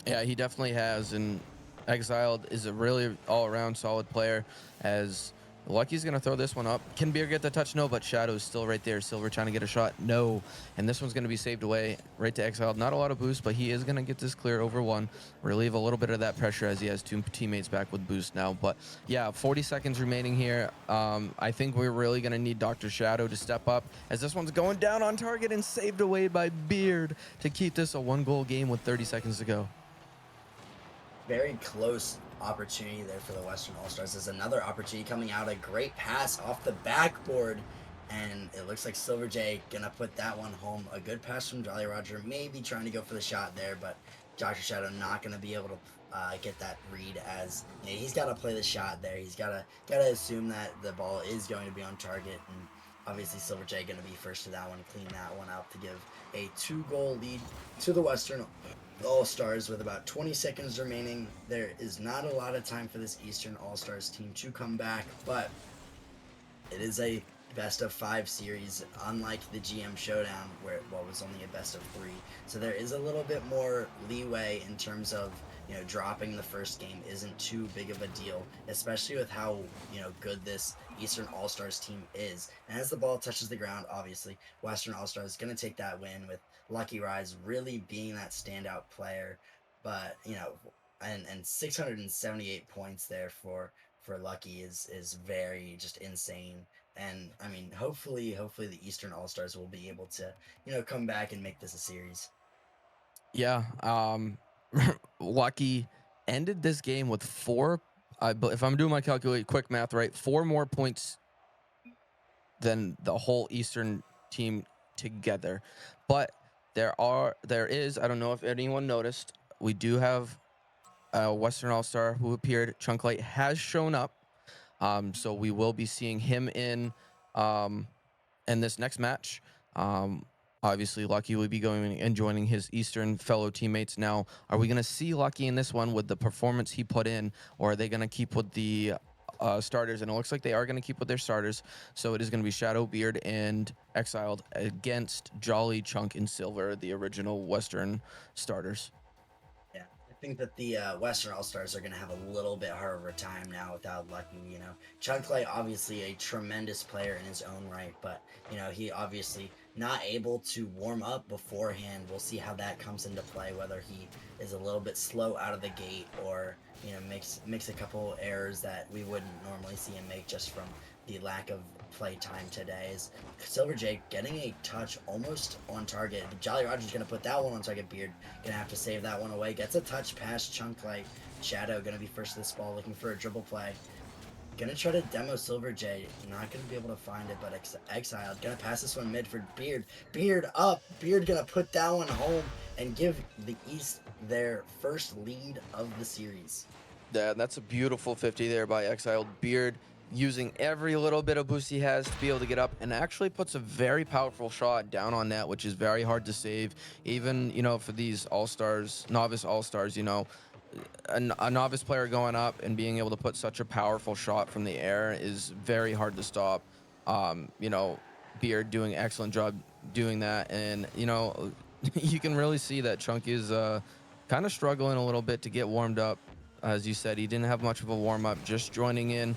Yeah, he definitely has. And Exiled is a really all-around solid player. As Lucky's gonna throw this one up. Can Beer get the touch? No, but Shadow's still right there. Silver trying to get a shot. No. And this one's gonna be saved away right to Exiled. Not a lot of boost, but he is gonna get this clear over one. Relieve a little bit of that pressure as he has two teammates back with boost now. But yeah, 40 seconds remaining here. I think we're really gonna need Dr. Shadow to step up as this one's going down on target and saved away by Beard to keep this a 1-goal game with 30 seconds to go. Very close opportunity there for the Western All-Stars. There's another opportunity coming out, a great pass off the backboard, and it looks like Silver J gonna put that one home. A good pass from Jolly Roger, maybe trying to go for the shot there, but Dr. Shadow not gonna be able to get that read, as he's got to play the shot there. He's gotta assume that the ball is going to be on target, and obviously Silver J gonna be first to that one, clean that one up to give a 2-goal lead to the Western All-Stars with about 20 seconds remaining. There is not a lot of time for this Eastern All-Stars team to come back, but it is a best of 5 series, unlike the GM Showdown where it was only a best of 3. So there is a little bit more leeway in terms of dropping the first game isn't too big of a deal, especially with how good this Eastern All-Stars team is. And as the ball touches the ground, obviously Western All-Stars is going to take that win, with Lucky Rise really being that standout player. But and 678 points there for Lucky is very just insane. And I mean, hopefully the Eastern All-Stars will be able to come back and make this a series. Yeah, Lucky ended this game with 4. But if I'm doing my quick math right, 4 more points than the whole Eastern team together. But there is, I don't know if anyone noticed, we do have a Western All-Star who appeared. Chunklight has shown up. So we will be seeing him um, in this next match. Um, Obviously, Lucky will be going and joining his Eastern fellow teammates. Now, are we going to see Lucky in this one with the performance he put in, or are they going to keep with the starters? And it looks like they are going to keep with their starters. So it is going to be Shadow, Beard, and Exiled against Jolly, Chunk, and Silver, the original Western starters. Yeah, I think that the Western All Stars are going to have a little bit harder of a time now without Lucky. Chunklight obviously a tremendous player in his own right, but he obviously not able to warm up beforehand. We'll see how that comes into play, whether he is a little bit slow out of the gate, or makes a couple errors that we wouldn't normally see him make just from the lack of play time today. Is Silver Jake getting a touch almost on target? Jolly Roger's gonna put that one on target. Beard gonna have to save that one away. Gets a touch past Chunklight. Shadow gonna be first to this ball, looking for a dribble play. Gonna try to demo Silver J. Not gonna be able to find it, but Exiled. Gonna pass this one mid for Beard. Beard up. Beard gonna put that one home and give the East their first lead of the series. Yeah, that's a beautiful 50 there by Exiled. Beard using every little bit of boost he has to be able to get up, and actually puts a very powerful shot down on net, which is very hard to save. Even, for these all-stars, novice all-stars, a novice player going up and being able to put such a powerful shot from the air is very hard to stop. Beard doing an excellent job doing that. And, you can really see that Chunk is kind of struggling a little bit to get warmed up. As you said, he didn't have much of a warm-up, just joining in,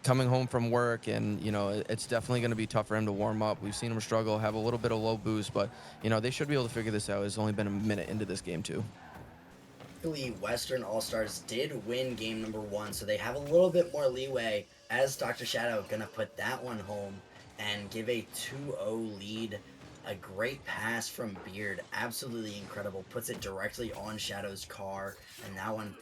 coming home from work, and it's definitely going to be tough for him to warm up. We've seen him struggle, have a little bit of low boost, but they should be able to figure this out. It's only been a minute into this game too. Luckily, Western All-Stars did win game number 1, so they have a little bit more leeway, as Dr. Shadow gonna put that one home and give a 2-0 lead. A great pass from Beard, absolutely incredible, puts it directly on Shadow's car, and that one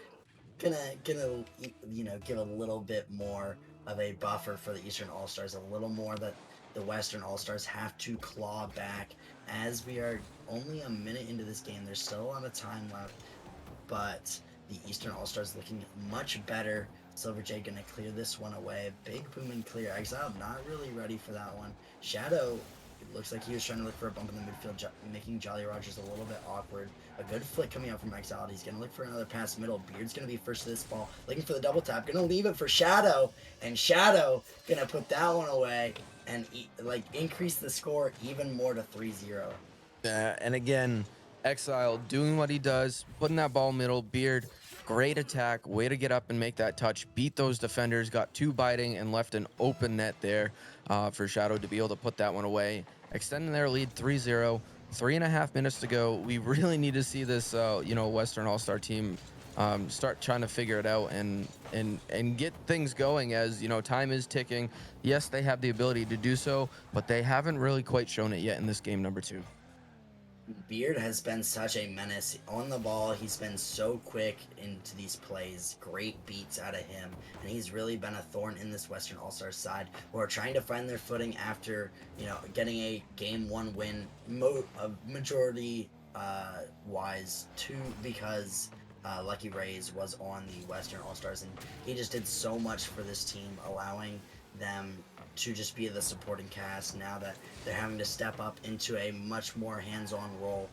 gonna give a little bit more of a buffer for the Eastern All-Stars, a little more that the Western All-Stars have to claw back. As we are only a minute into this game, there's still a lot of time left, but the Eastern All-Stars looking much better Silver J gonna clear this one away. Big booming clear. Exile not really ready for that one. Shadow, it looks like he was trying to look for a bump in the midfield, making Jolly Rogers a little bit awkward. A good flick coming out from Exile. He's gonna look for another pass middle. Beard's gonna be first to this ball, looking for the double tap. Gonna leave it for Shadow, and Shadow gonna put that one away and increase the score even more to 3-0. And again, Exile doing what he does, putting that ball middle. Beard, great attack, way to get up and make that touch, beat those defenders, got 2 biting and left an open net there for Shadow to be able to put that one away, extending their lead 3-0. 3.5 minutes to go. We really need to see this, Western All-Star team start trying to figure it out and get things going, as time is ticking. Yes, they have the ability to do so, but they haven't really quite shown it yet in this game number 2. Beard has been such a menace on the ball. He's been so quick into these plays. Great beats out of him, and he's really been a thorn in this Western All-Stars side, who are trying to find their footing after getting a game 1 win, majority wise, too, because Lucky Rays was on the Western All-Stars, and he just did so much for this team, allowing them to just be the supporting cast. Now that they're having to step up into a much more hands-on role,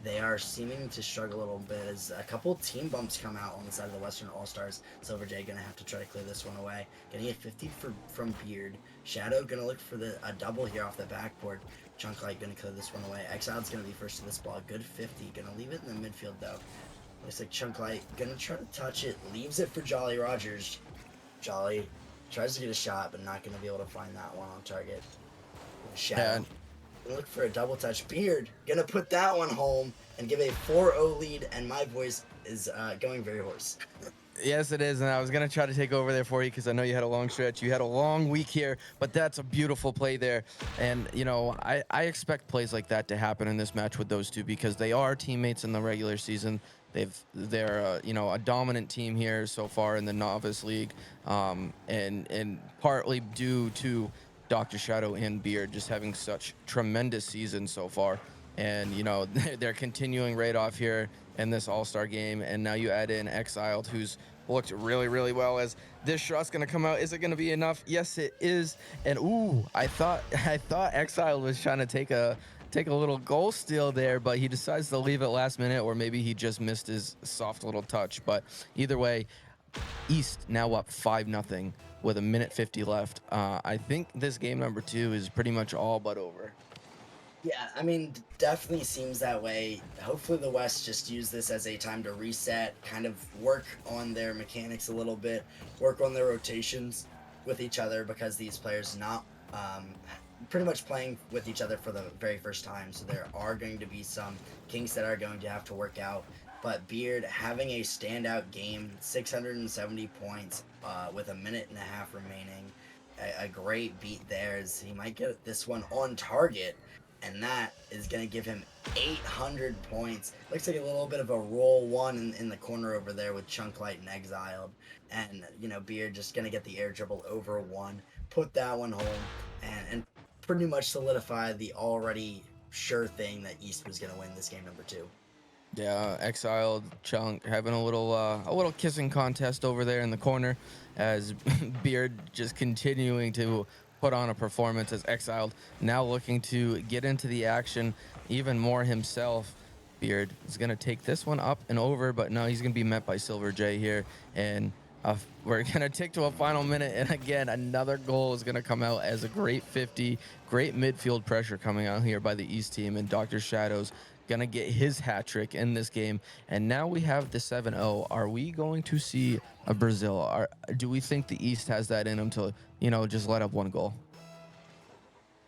they are seeming to struggle a little bit as a couple team bumps come out on the side of the Western All-Stars. Silver J gonna have to try to clear this one away. Getting a 50 from Beard. Shadow gonna look for a double here off the backboard. Chunk Light gonna clear this one away. Exile's gonna be first to this ball. Good 50. Gonna leave it in the midfield though. Looks like Chunk Light gonna try to touch it. Leaves it for Jolly Rogers. Jolly tries to get a shot, but not going to be able to find that one on target. Shadow. Look for a double touch. Beard going to put that one home and give a 4-0 lead, and my voice is going very hoarse. Yes, it is, and I was going to try to take over there for you because I know you had a long stretch. You had a long week here, but that's a beautiful play there. And, I expect plays like that to happen in this match with those two because they are teammates in the regular season. They're a dominant team here so far in the novice league, and partly due to Dr. Shadow and Beard just having such tremendous seasons so far. And they're continuing right off here in this All-Star game, and now you add in Exiled, who's looked really, really well. As this shot's gonna come out, is it gonna be enough? Yes, it is. And ooh, I thought Exiled was trying to take a little goal steal there, but he decides to leave it last minute, or maybe he just missed his soft little touch. But either way, East now up 5-0 with a minute 50 left. I think this game number 2 is pretty much all but over. Yeah, I mean, definitely seems that way. Hopefully the West just use this as a time to reset, kind of work on their mechanics a little bit, work on their rotations with each other, because these players not pretty much playing with each other for the very first time. So there are going to be some kinks that are going to have to work out. But Beard having a standout game, 670 points with a minute and a half remaining. A great beat there, as he might get this one on target, and that is going to give him 800 points. Looks like a little bit of a roll one in the corner over there with Chunk Light and Exiled. And, Beard just going to get the air dribble over one, put that one home, and pretty much solidify the already sure thing that East was going to win this game number 2. Yeah, Exiled, Chunk having a little kissing contest over there in the corner, as Beard just continuing to put on a performance, as Exiled now looking to get into the action even more himself. Beard is going to take this one up and over, but no, he's going to be met by Silver J here, and we're going to tick to a final minute, and again, another goal is going to come out as a great 50, great midfield pressure coming out here by the East team, and Dr. Shadows gonna get his hat trick in this game. And now we have the 7-0. Are we going to see a Brazil? Do we think the East has that in them to, just let up one goal?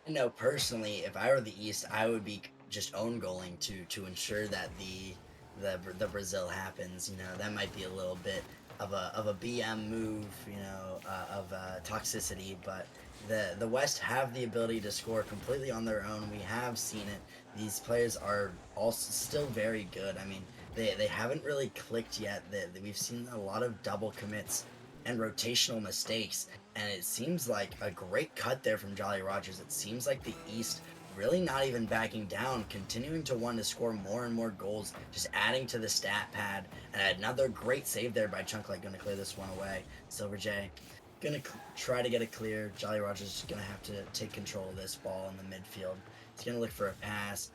I know personally, if I were the East, I would be just own goaling to ensure that the Brazil happens. That might be a little bit of a BM move, of toxicity, but the West have the ability to score completely on their own. We have seen it. These players are also still very good. I mean, they haven't really clicked yet. We've seen a lot of double commits and rotational mistakes, and it seems like a great cut there from Jolly Rogers. It seems like the East really not even backing down, continuing to want to score more and more goals, just adding to the stat pad. And another great save there by Chunklight, going to clear this one away. Silver J going to try to get it clear. Jolly Roger's going to have to take control of this ball in the midfield. He's going to look for a pass.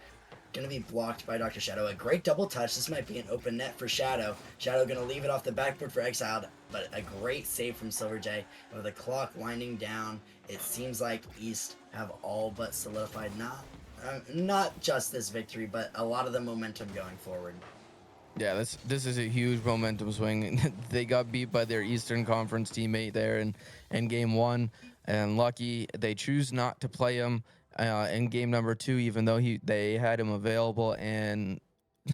Going to be blocked by Dr. Shadow. A great double touch. This might be an open net for Shadow. Shadow going to leave it off the backboard for Exiled, but a great save from Silver J. And with the clock winding down, it seems like East have all but solidified not just this victory, but a lot of the momentum going forward. Yeah, this is a huge momentum swing. They got beat by their Eastern Conference teammate there in game one, and lucky they choose not to play him in game number two, even though they had him available, and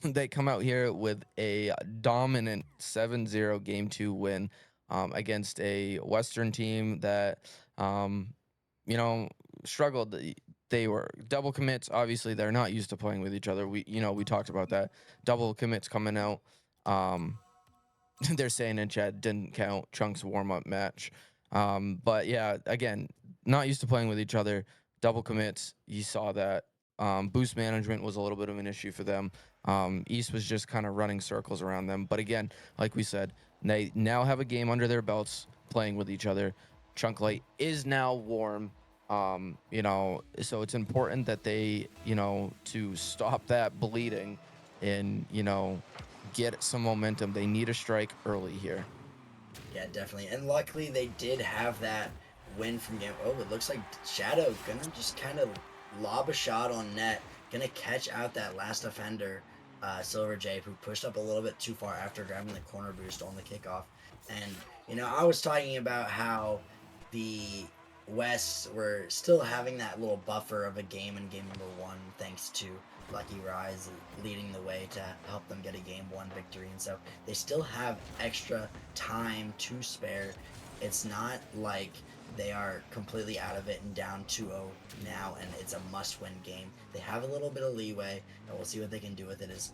they come out here with a dominant 7-0 game two win against a Western team that you know struggled. They were double commits. Obviously, they're not used to playing with each other. We talked about that. Double commits coming out. Um, they're saying in chat didn't count Chunk's warm up match. But yeah, again, not used to playing with each other. Double commits. You saw that. Boost management was a little bit of an issue for them. East was just kind of running circles around them. But again, like we said, they now have a game under their belts playing with each other. Chunk Light is now warm. So it's important that they, to stop that bleeding and, get some momentum. They need a strike early here. Yeah, definitely. And luckily they did have that win from game. Oh, it looks like Shadow gonna just kind of lob a shot on net, gonna catch out that last offender, Silver J, who pushed up a little bit too far after grabbing the corner boost on the kickoff. And I was talking about how the West were still having that little buffer of a game in game number one, thanks to Lucky Rise leading the way to help them get a game one victory. And so they still have extra time to spare. It's not like they are completely out of it and down 2-0 now, and it's a must-win game. They have a little bit of leeway, and we'll see what they can do with it. As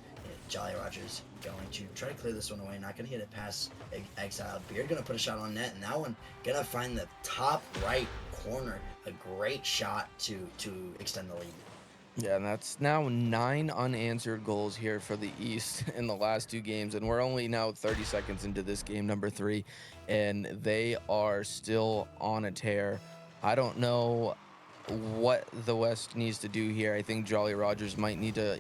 Jolly Rogers going to try to clear this one away, not going to get it past Exiled. Beard going to put a shot on net, and that one going to find the top right corner. A great shot to extend the lead. Yeah, and that's now 9 unanswered goals here for the East in the last 2 games, and we're only now 30 seconds into this game number 3, and they are still on a tear. I don't know what the West needs to do here. I think Jolly Rogers might need to,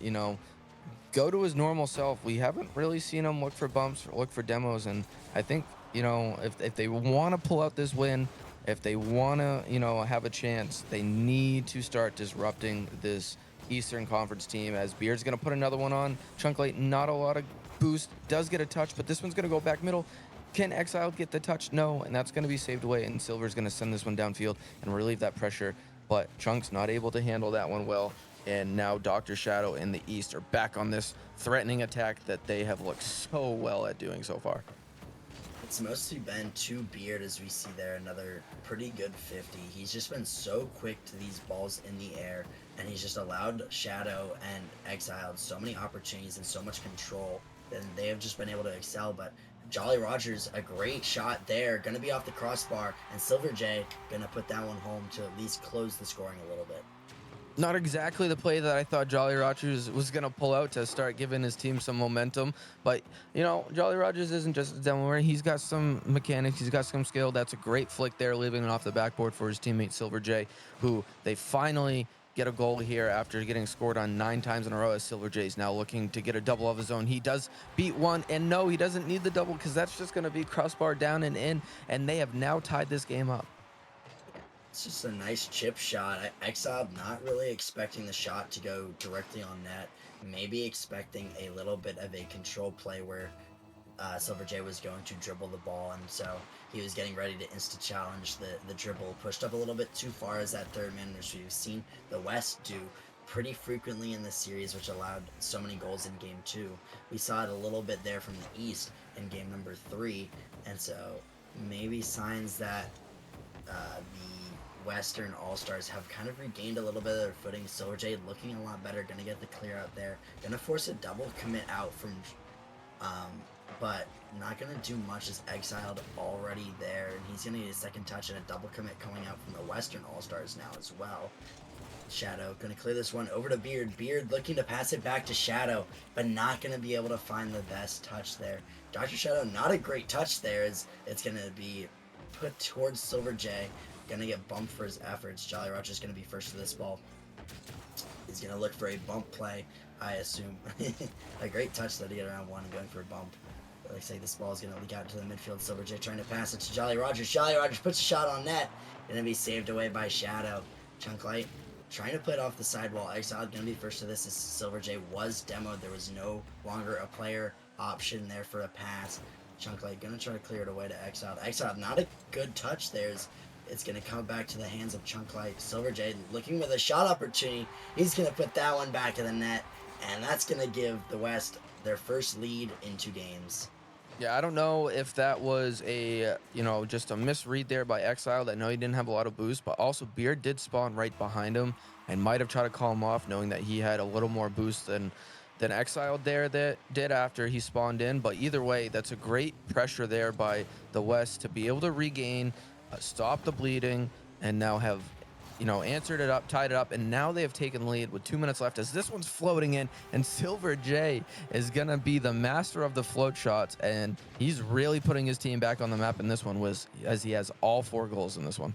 go to his normal self. We haven't really seen him look for bumps, look for demos, and I think, if they want to pull out this win, if they want to, have a chance, they need to start disrupting this Eastern Conference team, as Beard's going to put another one on. Chunklate, not a lot of boost, does get a touch, but this one's going to go back middle. Can Exile get the touch? No, and that's going to be saved away, and Silver's going to send this one downfield and relieve that pressure, but Chunk's not able to handle that one well, and now Dr. Shadow and the East are back on this threatening attack that they have looked so well at doing so far. It's mostly been to Beard, as we see there, another pretty good 50. He's just been so quick to these balls in the air, and he's just allowed Shadow and Exiled so many opportunities and so much control, and they have just been able to excel. But Jolly Rogers, a great shot there, going to be off the crossbar, and Silver J going to put that one home to at least close the scoring a little bit. Not exactly the play that I thought Jolly Rogers was going to pull out to start giving his team some momentum. But, Jolly Rogers isn't just a demo runner. He's got some mechanics. He's got some skill. That's a great flick there, leaving it off the backboard for his teammate Silver J, who they finally get a goal here after getting scored on 9 times in a row, as Silver J is now looking to get a double of his own. He does beat one, and no, he doesn't need the double, because that's just going to be crossbar down and in, and they have now tied this game up. It's just a nice chip shot. Exile not really expecting the shot to go directly on net. Maybe expecting a little bit of a control play where Silver J was going to dribble the ball, and so he was getting ready to insta-challenge the dribble. Pushed up a little bit too far as that third man, which we've seen the West do pretty frequently in this series, which allowed so many goals in game 2. We saw it a little bit there from the East in game number 3, and so maybe signs that the Western All-Stars have kind of regained a little bit of their footing. Silver J looking a lot better, gonna get the clear out there, gonna force a double commit out from but not gonna do much, as Exiled already there, and he's gonna need a second touch and a double commit coming out from the Western All-Stars now as well. Shadow gonna clear this one over to Beard. Beard looking to pass it back to Shadow, but not gonna be able to find the best touch there. Dr. Shadow, not a great touch there, as it's gonna be put towards Silver J. Gonna get bumped for his efforts. Jolly Roger's gonna be first to this ball. He's gonna look for a bump play, I assume. A great touch though to get around one and going for a bump. Like I say, this ball is gonna leak out to the midfield. Silver J trying to pass it to Jolly Rogers. Jolly Rogers puts a shot on net. Gonna be saved away by Shadow. Chunk Light trying to put off the sidewall. Exile gonna be first to this as Silver J was demoed. There was no longer a player option there for a pass. Chunk Light gonna try to clear it away to Exile. Exile, not a good touch there. It's gonna come back to the hands of Chunk Light. Silver J looking with a shot opportunity. He's gonna put that one back in the net, and that's gonna give the West their first lead in 2 games. Yeah, I don't know if that was a, just a misread there by Exile. I know he didn't have a lot of boost, but also Beard did spawn right behind him and might have tried to call him off, knowing that he had a little more boost than Exile there that did after he spawned in. But either way, that's a great pressure there by the West to be able to regain, stop the bleeding, and now have answered it up, tied it up, and now they have taken lead with 2 minutes left as this one's floating in, and Silver J is gonna be the master of the float shots, and he's really putting his team back on the map in this one, as he has all 4 goals in this one.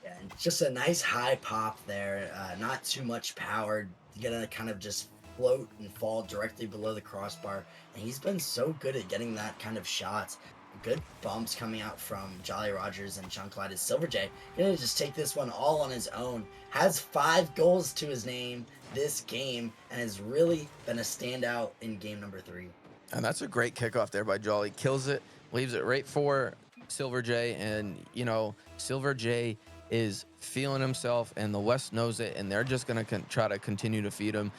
Yeah, and just a nice high pop there. Not too much power. You're gonna kind of just float and fall directly below the crossbar. And he's been so good at getting that kind of shots. Good bumps coming out from Jolly Rogers and Chunk Light. Is Silver J gonna just take this one all on his own? Has 5 goals to his name this game, and has really been a standout in game number 3. And that's a great kickoff there by Jolly. Kills it, leaves it right for Silver J, and Silver J is feeling himself, and the West knows it, and they're just gonna try to continue to feed him.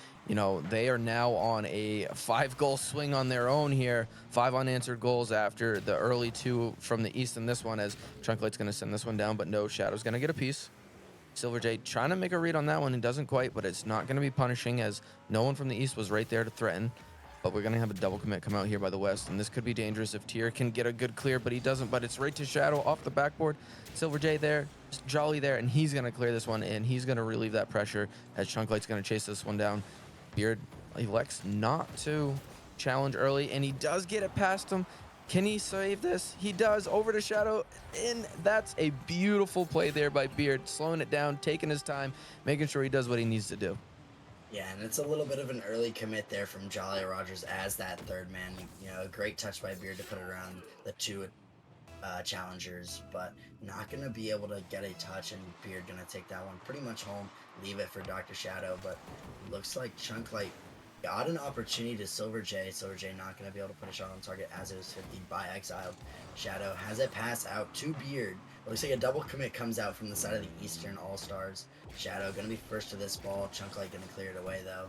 They are now on a 5-goal swing on their own here. 5 unanswered goals after the early 2 from the East in this one, as Chunklight's gonna send this one down, but no, Shadow's gonna get a piece. Silver J trying to make a read on that one, and doesn't quite, but it's not gonna be punishing, as no one from the East was right there to threaten. But we're going to have a double commit come out here by the West, and this could be dangerous if Tier can get a good clear, but he doesn't. But it's right to Shadow off the backboard. Silver J there, Jolly there, and he's going to clear this one, and he's going to relieve that pressure as Chunklight's going to chase this one down. Beard elects not to challenge early, and he does get it past him. Can he save this? He does, over to Shadow, and that's a beautiful play there by Beard, slowing it down, taking his time, making sure he does what he needs to do. Yeah, and it's a little bit of an early commit there from Jolly Rogers as that third man. A great touch by Beard to put it around the 2 challengers, but not going to be able to get a touch, and Beard going to take that one pretty much home, leave it for Dr. Shadow, but looks like Chunk Light got an opportunity to Silver J. Silver J not going to be able to put a shot on target as it is 50 by Exiled. Shadow has it pass out to Beard. Looks like a double commit comes out from the side of the Eastern All-Stars. Shadow gonna be first to this ball. Chunk Light gonna clear it away though.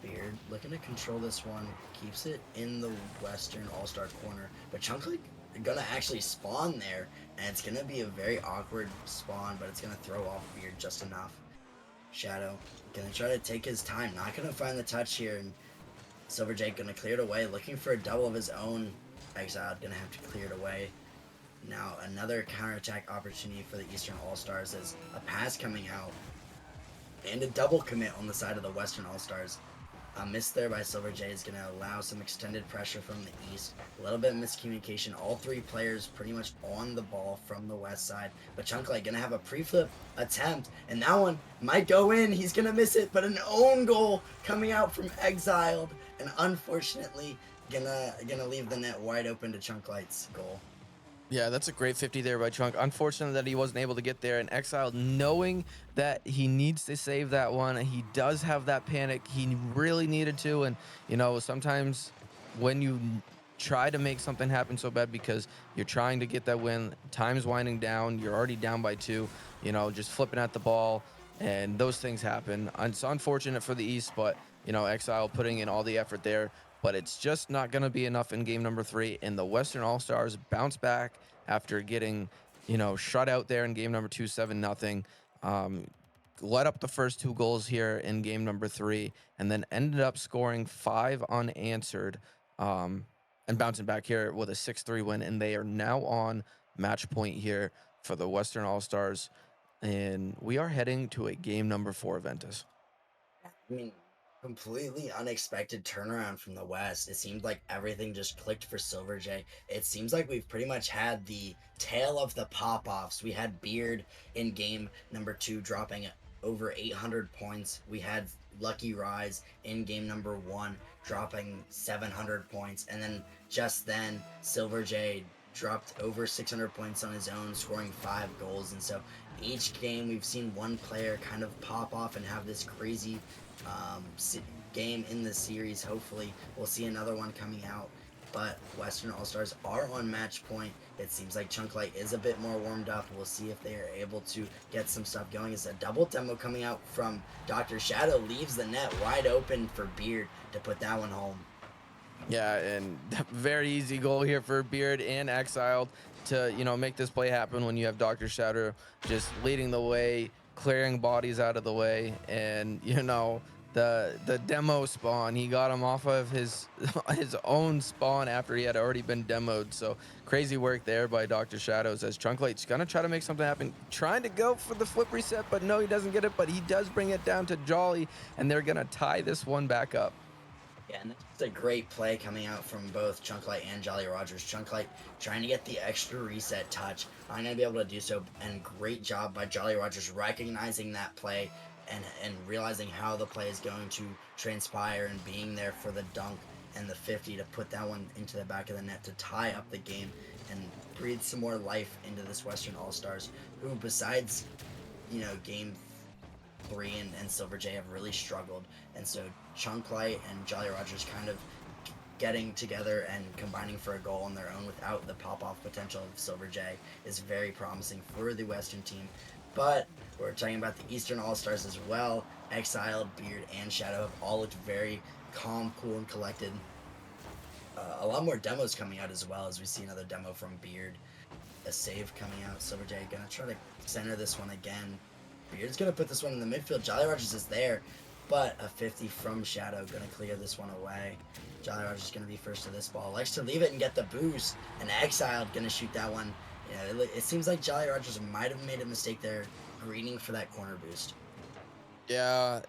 Beard looking to control this one. Keeps it in the Western All-Star corner. But Chunk Light gonna actually spawn there. And it's gonna be a very awkward spawn, but it's gonna throw off Beard just enough. Shadow gonna try to take his time. Not gonna find the touch here. And Silver J gonna clear it away. Looking for a double of his own. Exiled gonna have to clear it away. Now another counterattack opportunity for the Eastern All-Stars as a pass coming out and a double commit on the side of the Western All-Stars. A miss there by Silver J is going to allow some extended pressure from the East. A little bit of miscommunication. All 3 players pretty much on the ball from the West side. But Chunk Light going to have a pre-flip attempt, and that one might go in. He's going to miss it, but an own goal coming out from Exiled, and unfortunately gonna leave the net wide open to Chunk Light's goal. Yeah, that's a great 50 there by Chunk. Unfortunate that he wasn't able to get there, and Exiled, knowing that he needs to save that one, he does have that panic. He really needed to, and sometimes when you try to make something happen so bad because you're trying to get that win, time's winding down, you're already down by 2, just flipping at the ball, and those things happen. It's unfortunate for the East, but Exile putting in all the effort there. But it's just not going to be enough in game number 3. And the Western All-Stars bounce back after getting, shut out there in game number 2, 7-0. Let up the first 2 goals here in game number 3, and then ended up scoring 5 unanswered, and bouncing back here with a 6-3 win. And they are now on match point here for the Western All-Stars. and we are heading to a game number 4, Ventus. I mean, completely unexpected turnaround from the West. It seemed like everything just clicked for Silver J. It seems like we've pretty much had the tail of the pop offs. We had Beard in game number 2 dropping over 800 points. We had Lucky Rise in game number 1 dropping 700 points. And then just then, Silver J dropped over 600 points on his own, scoring 5 goals. And so each game, we've seen one player kind of pop off and have this crazy um, game in the series. Hopefully, we'll see another one coming out. But Western All Stars are on match point. It seems like Chunk Light is a bit more warmed up. We'll see if they are able to get some stuff going. It's a double demo coming out from Dr. Shadow, leaves the net wide open for Beard to put that one home. Yeah, and very easy goal here for Beard and Exiled to, make this play happen when you have Dr. Shadow just leading the way, clearing bodies out of the way, and the demo spawn, he got him off of his his own spawn after he had already been demoed. So crazy work there by Dr. Shadows as Chunklight's gonna try to make something happen, trying to go for the flip reset, but no, he doesn't get it, but he does bring it down to Jolly, and they're gonna tie this one back up. Yeah, and that's a great play coming out from both Chunklight and Jolly Rogers. Chunklight trying to get the extra reset touch. I'm going to be able to do so, and great job by Jolly Rogers recognizing that play and realizing how the play is going to transpire and being there for the dunk and the 50 to put that one into the back of the net to tie up the game and breathe some more life into this Western All-Stars, who besides, game 3 and Silver J have really struggled. And so Chunklight and Jolly Rogers kind of getting together and combining for a goal on their own without the pop-off potential of Silver J is very promising for the Western team. But we're talking about the Eastern All-Stars as well. Exiled, Beard, and Shadow have all looked very calm, cool, and collected. A lot more demos coming out as well, as we see another demo from Beard. A save coming out. Silver J gonna try to center this one again. Beard's gonna put this one in the midfield. Jolly Rogers is there, but a 50 from Shadow gonna clear this one away. Jolly Rogers gonna be first to this ball. Likes to leave it and get the boost. And Exiled gonna shoot that one. It seems like Jolly Rogers might have made a mistake there, greeting for that corner boost. Yeah,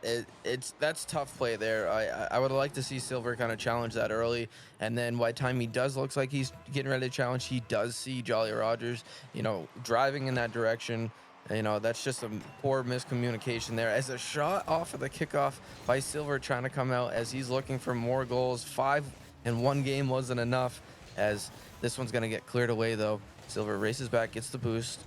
that's tough play there. I would like to see Silver kind of challenge that early, and then by the time he does, looks like he's getting ready to challenge. He does see Jolly Rogers, driving in that direction. That's just a poor miscommunication there. As a shot off of the kickoff by Silver trying to come out as he's looking for more goals. 5 in one game wasn't enough. As this one's gonna get cleared away though. Silver races back, gets the boost,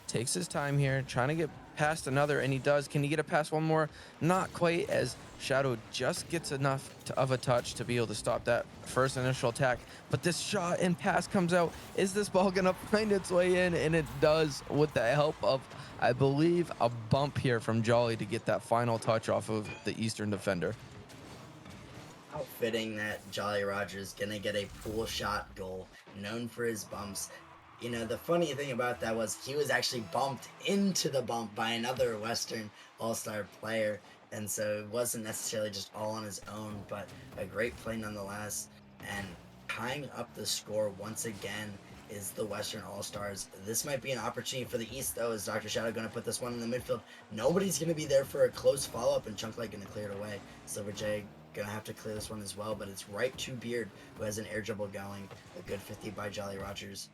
takes his time here, trying to get past another, and he does. Can he get it past one more? Not quite, as Shadow just gets enough of a touch to be able to stop that first initial attack. But this shot and pass comes out. Is this ball gonna find its way in? And it does, with the help of, I believe, a bump here from Jolly to get that final touch off of the Eastern defender. How fitting that Jolly Rogers gonna get a pool shot goal, known for his bumps. The funny thing about that was he was actually bumped into the bump by another Western All-Star player, and so it wasn't necessarily just all on his own, but a great play nonetheless. And tying up the score once again is the Western All-Stars. This might be an opportunity for the East, though. Is Dr. Shadow going to put this one in the midfield? Nobody's going to be there for a close follow-up, and Chunklight going to clear it away. Silver J going to have to clear this one as well, but it's right to Beard, who has an air dribble going. A good 50 by Jolly Rogers.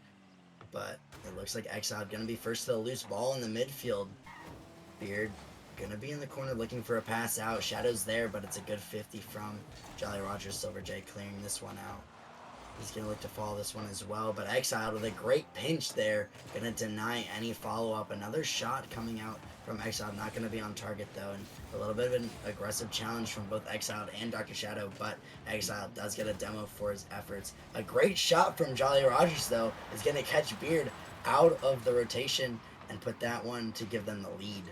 But it looks like Exiled going to be first to the loose ball in the midfield. Beard going to be in the corner looking for a pass out. Shadow's there, but it's a good 50 from Jolly Rogers. Silver J clearing this one out. He's going to look to follow this one as well. But Exiled with a great pinch there. Going to deny any follow-up. Another shot coming out from Exiled. Not going to be on target, though. And a little bit of an aggressive challenge from both Exiled and Dr. Shadow. But Exiled does get a demo for his efforts. A great shot from Jolly Rogers, though, is going to catch Beard out of the rotation and put that one to give them the lead.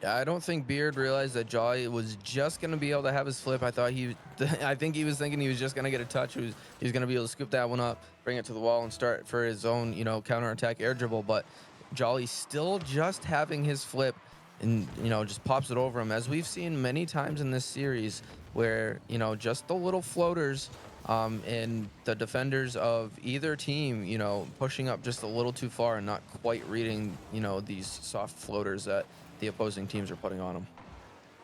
Yeah, I don't think Beard realized that Jolly was just going to be able to have his flip. I think he was thinking he was just going to get a touch. He was going to be able to scoop that one up, bring it to the wall, and start for his own, counterattack air dribble. But Jolly still just having his flip and, just pops it over him, as we've seen many times in this series where, just the little floaters And the defenders of either team, pushing up just a little too far and not quite reading, these soft floaters that the opposing teams are putting on them.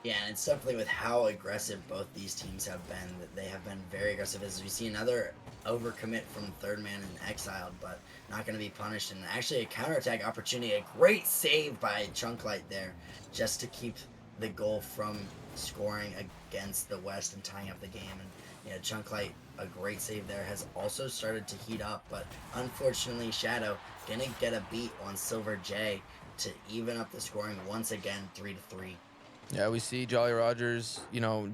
Yeah, and it's definitely with how aggressive both these teams have been that they have been very aggressive. As we see another overcommit from third man and exiled, but not going to be punished. And actually, a counterattack opportunity, a great save by Chunklight there, just to keep the goal from scoring against the West and tying up the game. And Chunklight, a great save there, has also started to heat up, but unfortunately, Shadow gonna get a beat on Silver J to even up the scoring once again, 3-3. Yeah, we see Jolly Rogers,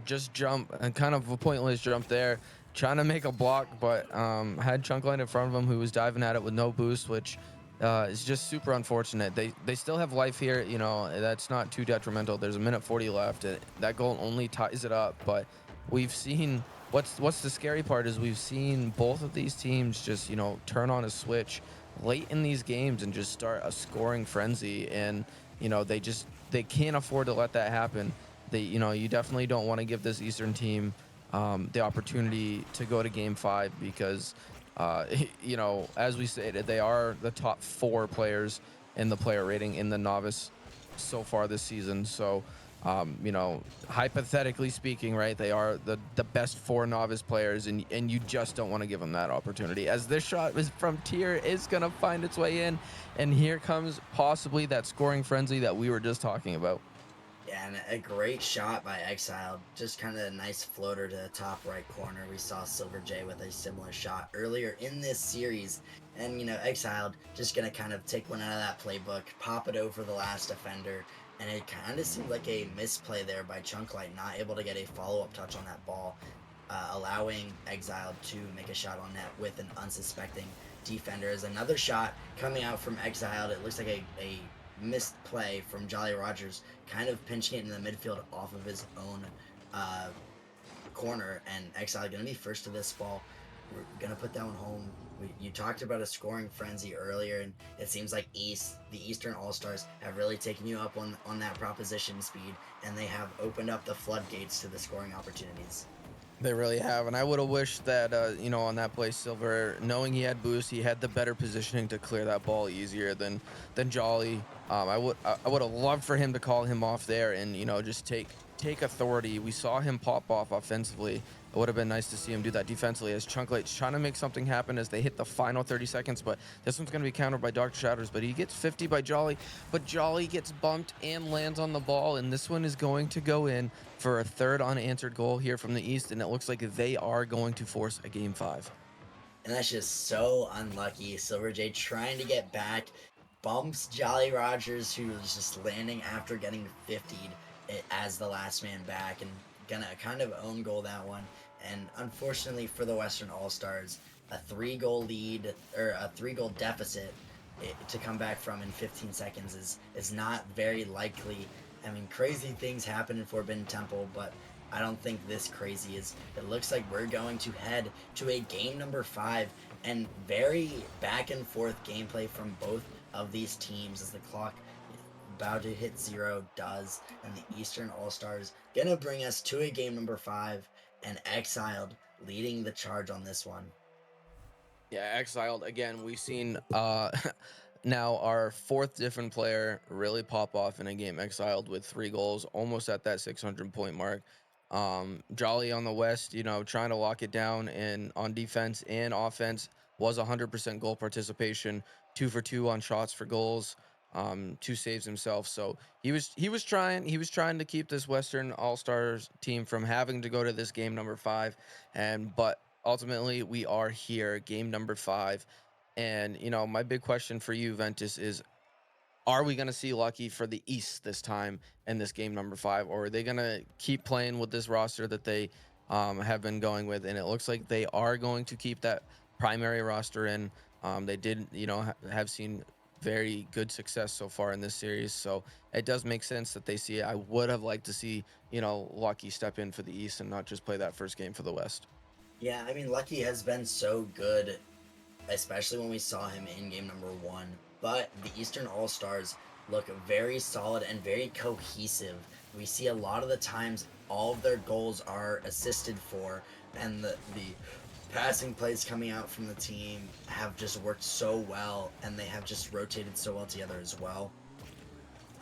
just jump and kind of a pointless jump there, trying to make a block, but had Chunkline in front of him who was diving at it with no boost, which is just super unfortunate. They still have life here, that's not too detrimental. There's a minute 40 left. And that goal only ties it up, but we've seen what's the scary part is we've seen both of these teams just, turn on a switch late in these games and just start a scoring frenzy and they can't afford to let that happen. You definitely don't want to give this Eastern team the opportunity to go to Game 5 because, as we stated, they are the top 4 players in the player rating in the novice so far this season. So, hypothetically speaking, right, they are the best 4 novice players, and you just don't want to give them that opportunity. As this shot is from Tier is gonna find its way in, and here comes possibly that scoring frenzy that we were just talking about. Yeah, and a great shot by Exiled. Just kind of a nice floater to the top right corner. We saw Silver J with a similar shot earlier in this series. And, Exiled just going to kind of take one out of that playbook, pop it over the last defender. And it kind of seemed like a misplay there by Chunklight, not able to get a follow-up touch on that ball, allowing Exiled to make a shot on net with an unsuspecting defender. As another shot coming out from Exiled, it looks like a missed play from Jolly Rogers, kind of pinching it in the midfield off of his own uh, corner, and Exile going to be first to this ball. We're going to put that one home. You talked about a scoring frenzy earlier, and it seems like the Eastern All-Stars have really taken you up on that proposition speed, and they have opened up the floodgates to the scoring opportunities. They really have, and I would have wished that on that play, Silver, knowing he had boost, he had the better positioning to clear that ball easier than Jolly. I would have loved for him to call him off there and just take authority. We saw him pop off offensively. It would have been nice to see him do that defensively as Chunklate's trying to make something happen as they hit the final 30 seconds, but this one's going to be countered by Dr. Shatters, but he gets 50 by Jolly, but Jolly gets bumped and lands on the ball, and this one is going to go in for a third unanswered goal here from the East, and it looks like they are going to force a Game 5. And that's just so unlucky. Silver J trying to get back, bumps Jolly Rogers, who was just landing after getting 50'd as the last man back, and gonna kind of own goal that one. And unfortunately for the Western All-Stars, a 3-goal lead, or a 3-goal deficit to come back from in 15 seconds is not very likely. I mean, crazy things happen in Forbidden Temple, but I don't think this crazy. It looks like we're going to head to a game number 5, and very back and forth gameplay from both of these teams as the clock about to hit 0 does, and the Eastern All-Stars gonna bring us to a game number 5, and Exiled leading the charge on this one. Yeah, Exiled again. We've seen now our 4th different player really pop off in a game. Exiled with 3 goals, almost at that 600 point mark. Jolly on the West, trying to lock it down and on defense and offense was 100% goal participation, 2 for 2 on shots for goals, 2 saves himself. So he was trying to keep this Western All Stars team from having to go to this game number 5, but ultimately we are here, game number 5. And my big question for you, Ventus, is are we going to see Lucky for the East this time in this game number 5, or are they going to keep playing with this roster that they have been going with? And it looks like they are going to keep that primary roster in. They did have seen very good success so far in this series, so it does make sense that they see it. I would have liked to see Lucky step in for the East and not just play that first game for the West. Yeah, I mean, Lucky has been so good, especially when we saw him in game number 1. But the Eastern All-Stars look very solid and very cohesive. We see a lot of the times all of their goals are assisted for, and the passing plays coming out from the team have just worked so well, and they have just rotated so well together as well.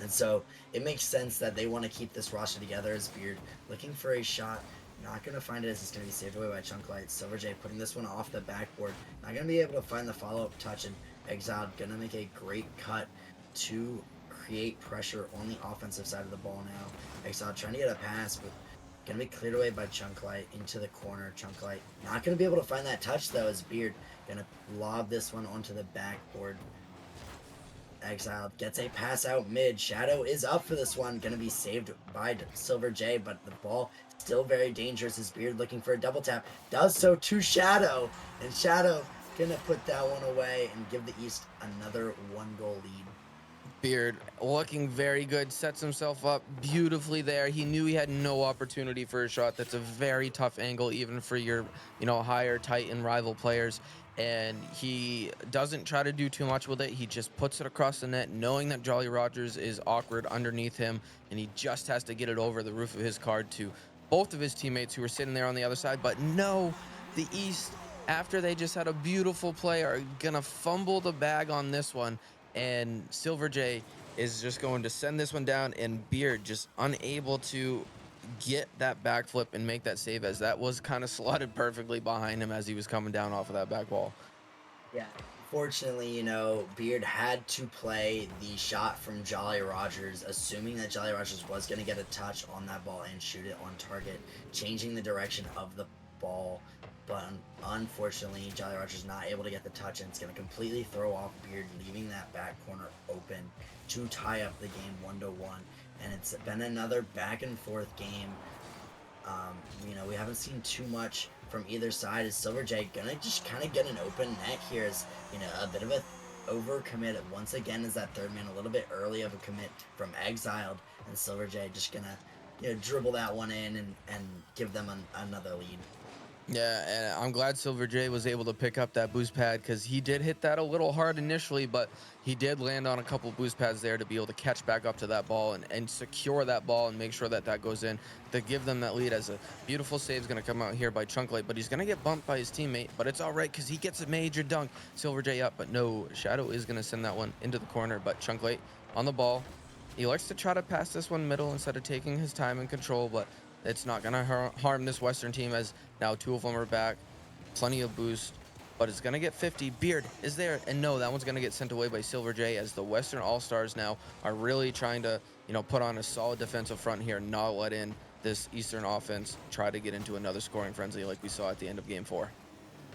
And so it makes sense that they want to keep this roster together as Beard looking for a shot. Not going to find it as it's going to be saved away by Chunklight. Silver J putting this one off the backboard. Not going to be able to find the follow-up touch, and Exiled going to make a great cut to create pressure on the offensive side of the ball now. Exiled trying to get a pass, but going to be cleared away by Chunklight into the corner. Chunklight not going to be able to find that touch, though, as Beard going to lob this one onto the backboard. Exiled gets a pass out mid. Shadow is up for this one. Going to be saved by Silver J, but the ball still very dangerous as Beard looking for a double tap. Does so to Shadow, and Shadow going to put that one away and give the East another 1-goal lead. Beard looking very good, sets himself up beautifully there. He knew he had no opportunity for a shot. That's a very tough angle, even for your, higher Titan rival players. And he doesn't try to do too much with it. He just puts it across the net, knowing that Jolly Rogers is awkward underneath him, and he just has to get it over the roof of his card to both of his teammates who were sitting there on the other side. But no, the East, after they just had a beautiful play, are gonna fumble the bag on this one, and Silver J is just going to send this one down, and Beard just unable to get that backflip and make that save, as that was kind of slotted perfectly behind him as he was coming down off of that back wall. Yeah. Fortunately, Beard had to play the shot from Jolly Rogers, assuming that Jolly Rogers was going to get a touch on that ball and shoot it on target, changing the direction of the ball. But unfortunately, Jolly Rogers not able to get the touch, and it's going to completely throw off Beard, leaving that back corner open to tie up the game 1-1. And it's been another back and forth game. We haven't seen too much from either side. Is Silver J gonna just kind of get an open net here? Is a bit of a overcommit once again? Is that third man a little bit early of a commit from Exiled, and Silver J just gonna dribble that one in and give them another lead. Yeah, and I'm glad Silver J was able to pick up that boost pad, because he did hit that a little hard initially, but he did land on a couple boost pads there to be able to catch back up to that ball and secure that ball and make sure that that goes in to give them that lead. As a beautiful save is going to come out here by Chunklight, but he's going to get bumped by his teammate, but it's all right because he gets a major dunk. Silver J up, but no, Shadow is going to send that one into the corner, but Chunklight on the ball. He likes to try to pass this one middle instead of taking his time and control, but it's not going to harm this Western team, as now two of them are back. Plenty of boost, but it's going to get 50. Beard is there, and no, that one's going to get sent away by Silver J, as the Western All-Stars now are really trying to, put on a solid defensive front here and not let in this Eastern offense try to get into another scoring frenzy like we saw at the end of Game 4.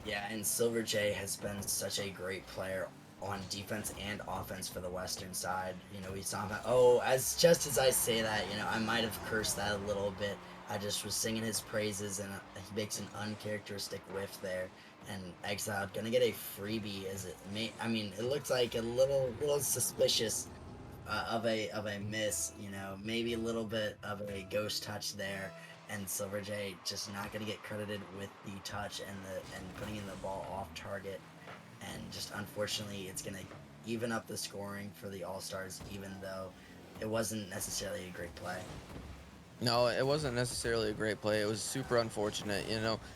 Yeah, and Silver J has been such a great player on defense and offense for the Western side. We saw him. As I say that, I might have cursed that a little bit. I just was singing his praises, and he makes an uncharacteristic whiff there. And Exiled gonna get a freebie, as it may. I mean, it looks like a little suspicious of a miss. Maybe a little bit of a ghost touch there. And Silver J just not gonna get credited with the touch and putting in the ball off target. And just unfortunately, it's gonna even up the scoring for the All-Stars, even though it wasn't necessarily a great play. No, it wasn't necessarily a great play. It was super unfortunate,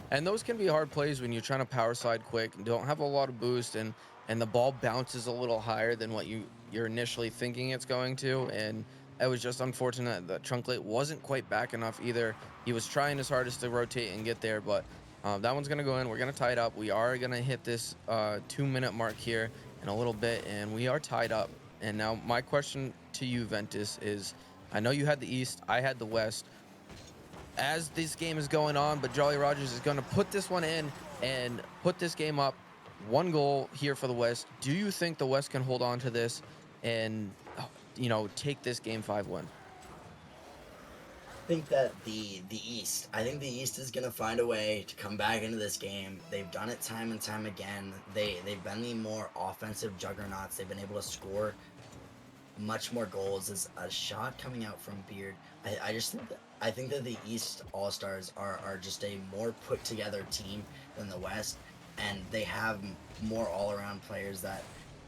and those can be hard plays when you're trying to power slide quick and don't have a lot of boost, and the ball bounces a little higher than what you're initially thinking it's going to. And it was just unfortunate that Trunklet wasn't quite back enough either. He was trying his hardest to rotate and get there, but that one's gonna go in. We're gonna tie it up. We are gonna hit this 2-minute mark here in a little bit, and we are tied up. And now my question to you, Ventus, is, I know you had the East, I had the West. As this game is going on, but Jolly Rogers is going to put this one in and put this game up 1 goal here for the West. Do you think the West can hold on to this and, take this Game 5 win? I think that the East. I think the East is gonna find a way to come back into this game. They've done it time and time again. They've been the more offensive juggernauts. They've been able to score much more goals. As a shot coming out from Beard. I think that the East All-Stars are just a more put together team than the West, and they have more all-around players that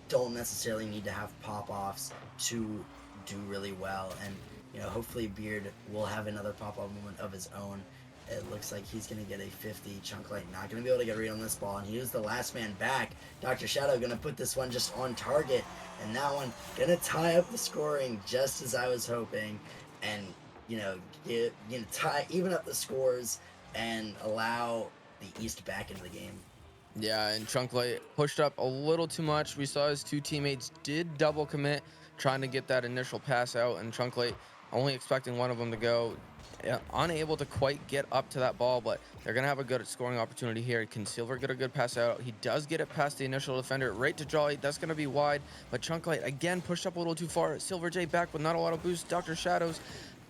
don't necessarily need to have pop-offs to do really well. And hopefully Beard will have another pop-off moment of his own It looks like he's going to get a 50. Chunk Light not going to be able to get a read on this ball, and he was the last man back. Dr. Shadow going to put this one just on target, and that one going to tie up the scoring just as I was hoping, and, even up the scores and allow the East back into the game. Yeah, and Chunklight pushed up a little too much. We saw his two teammates did double commit, trying to get that initial pass out, and Chunklight only expecting one of them to go, unable to quite get up to that ball, but they're going to have a good scoring opportunity here. Can Silver get a good pass out? He does get it past the initial defender, right to Jolly. That's going to be wide, but Chunklight again pushed up a little too far. Silver J back with not a lot of boost. Dr. Shadows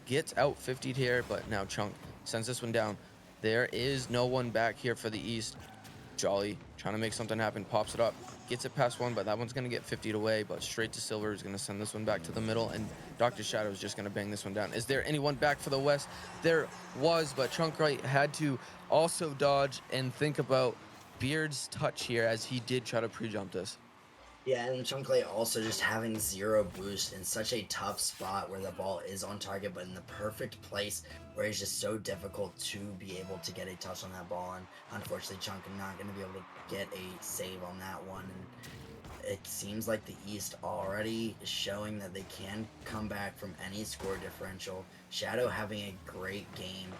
gets out 50'd here, but now Chunk sends this one down. There is no one back here for the East. Jolly trying to make something happen, pops it up, gets it past one, but that one's going to get 50'd away, but straight to Silver is going to send this one back to the middle, and Dr. Shadow is just going to bang this one down. Is there anyone back for the West? There was, but Chunkright had to also dodge and think about Beard's touch here as he did try to pre-jump this. Yeah, and Chunkley also just having 0 boost in such a tough spot where the ball is on target, but in the perfect place where it's just so difficult to be able to get a touch on that ball. And unfortunately, Chunk not going to be able to get a save on that one. And it seems like the East already is showing that they can come back from any score differential. Shadow having a great game.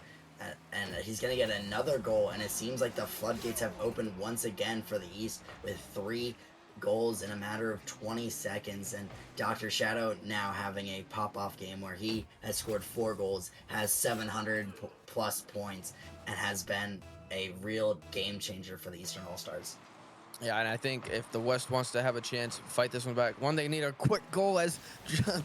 And he's going to get another goal, and it seems like the floodgates have opened once again for the East with 3 goals in a matter of 20 seconds, and Dr. Shadow now having a pop-off game where he has scored 4 goals, has 700 plus points, and has been a real game changer for the Eastern All-Stars. Yeah, and I think if the West wants to have a chance, fight this one back. One, they need a quick goal, as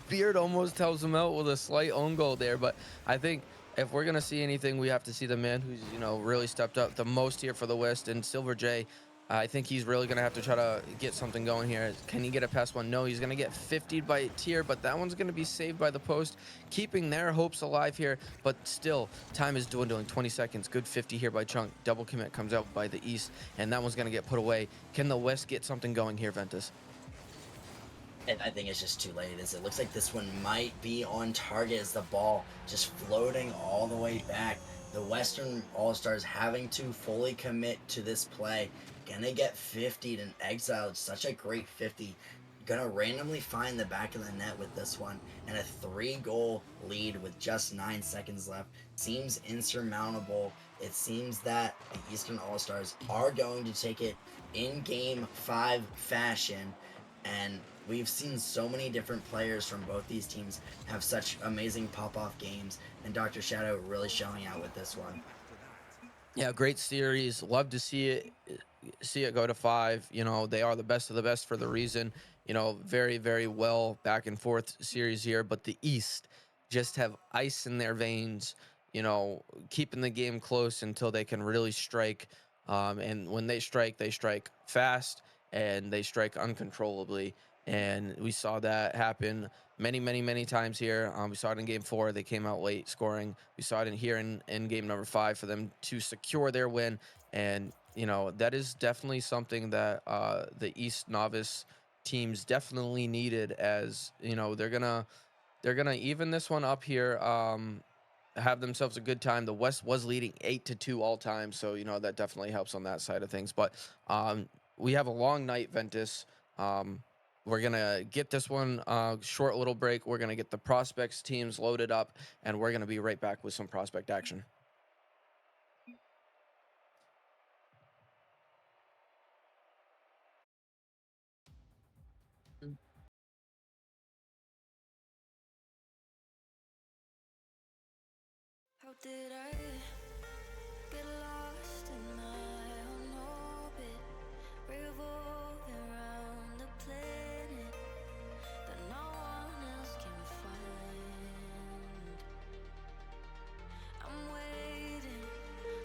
Beard almost helps him out with a slight own goal there. But I think if we're gonna see anything, we have to see the man who's really stepped up the most here for the West, and Silver J. I think he's really gonna have to try to get something going here. Can he get a past one? No, he's gonna get 50'd by Tier, but that one's gonna be saved by the post, keeping their hopes alive here. But still, time is dwindling. 20 seconds. Good 50 here by Chunk. Double commit comes out by the East, and that one's gonna get put away. Can the West get something going here, Ventus? And I think it's just too late, as it looks like this one might be on target as the ball just floating all the way back. The Western All-Stars having to fully commit to this play. Gonna get 50'd and exiled. Such a great 50. Gonna randomly find the back of the net with this one. And a 3-goal lead with just 9 seconds left seems insurmountable. It seems that the Eastern All-Stars are going to take it in Game 5 fashion. And we've seen so many different players from both these teams have such amazing pop-off games, and Dr. Shadow really showing out with this one. Yeah, great series. Love to see it go to 5. They are the best of the best for the reason. Very, very well back and forth series here, but the East just have ice in their veins, keeping the game close until they can really strike. And when they strike fast, and they strike uncontrollably. And we saw that happen many, many, many times here. We saw it in Game 4. They came out late scoring. We saw it in Game number 5 for them to secure their win. And that is definitely something that the East novice teams definitely needed, as they're gonna even this one up here. Have themselves a good time. The West was leading 8-2 all time, so that definitely helps on that side of things. But we have a long night, Ventus. We're gonna get this one short little break. We're gonna get the prospects teams loaded up, and we're gonna be right back with some prospect action. How did I get lost in my own orbit, revolving around the planet that no one else can find? I'm waiting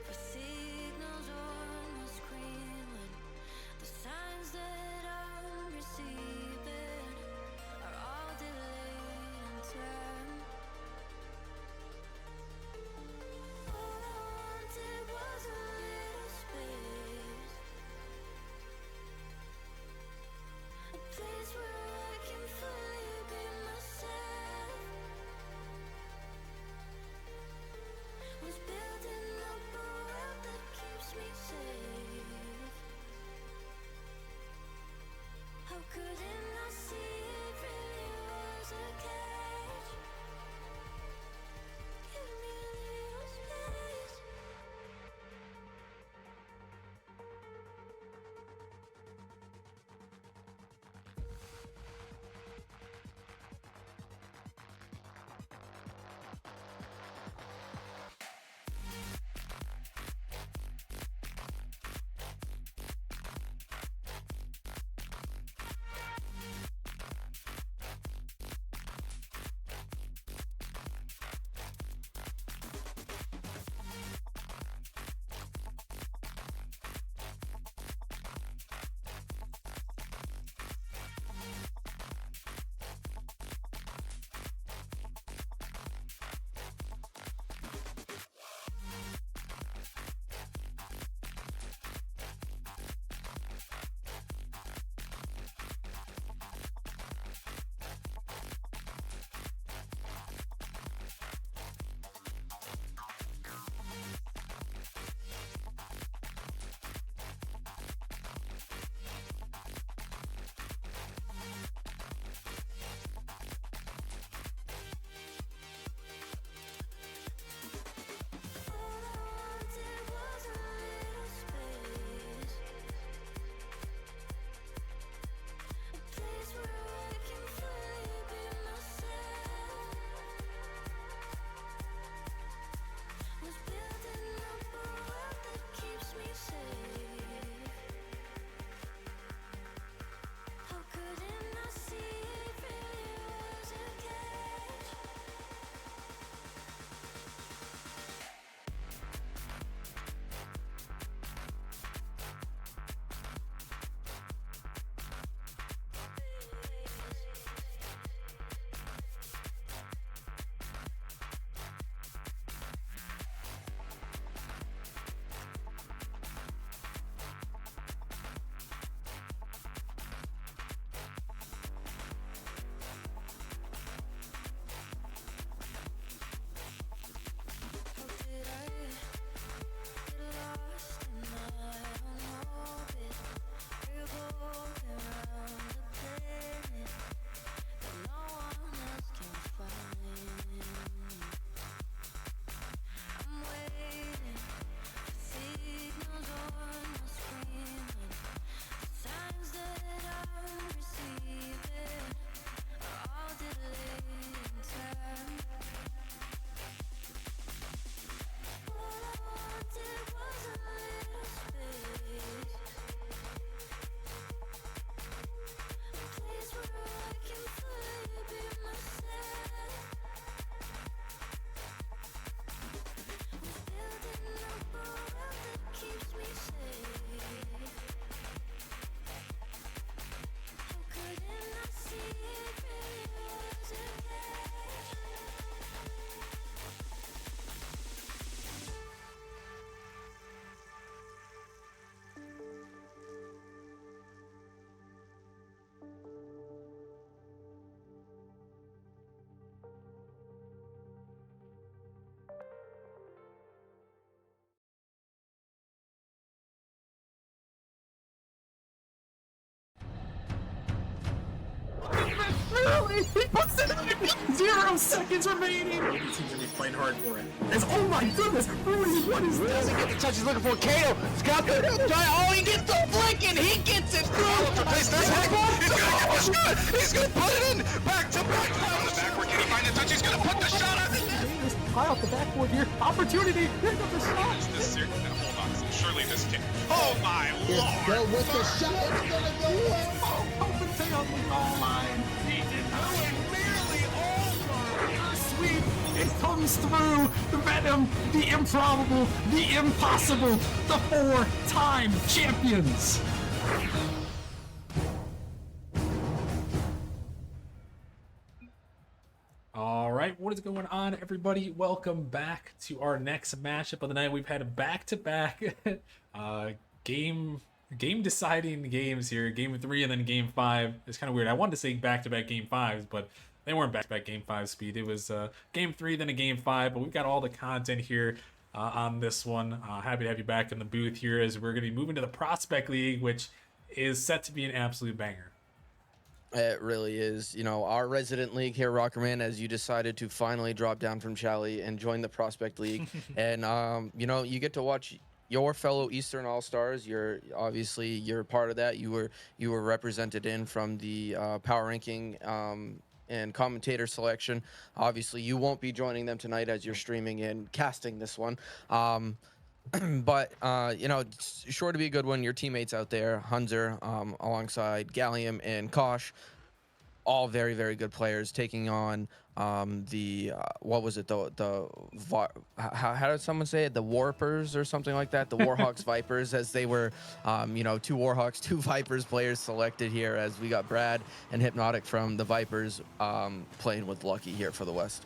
for signals on my screen, when the signs that I'm receiving are all delayed in time. All I Shelly, he puts it in! 0 seconds remaining! He seems to be playing hard for it. Oh my goodness, Rudy, what is this? Doesn't get the touch he's looking for. Kato, got the giant. Oh, he gets the flick and he gets it through. Place this heck. He's gonna get the shot. He's gonna put it in. Back to back. On the backward. Can he find the touch? He's gonna put the shot on the net. High off the backboard here. Opportunity. Here comes the shot. Hold on. Surely this kid. Oh my It's lord. still with the shot. It's gonna go in. Oh, Copenhagen on the goal line. He did not Nearly all. sweep. It comes through. The venom, the improbable, the impossible. The 4-time champions. All right, what is going on, everybody? Welcome back to our next matchup of the night. We've had a back-to-back game deciding games here. Game 3 and then game 5. It's kind of weird. I wanted to say back-to-back game 5s, but they weren't back-to-back game 5 speed. It was game 3 then a game 5. But we've got all the content here on this one. Happy to have you back in the booth here as we're going to be moving to the Prospect League, which is set to be an absolute banger. It really is. You know, our resident league here, Rockerman, as you decided to finally drop down from Chally and join the Prospect League. And, you know, you get to watch your fellow Eastern All-Stars. You're part of that. You were represented in from the power ranking and commentator selection. Obviously, you won't be joining them tonight as you're streaming and casting this one. But you know, it's sure to be a good one. Your teammates out there, Hunzer, alongside Gallium and Kosh, all very, very good players, taking on what was it? How did someone say it? The Warpers or something like that. The Warhawks Vipers, as they were, you know, 2 Warhawks, 2 Vipers players selected here, as we got Brad and Hypnotic from the Vipers playing with Lucky here for the West.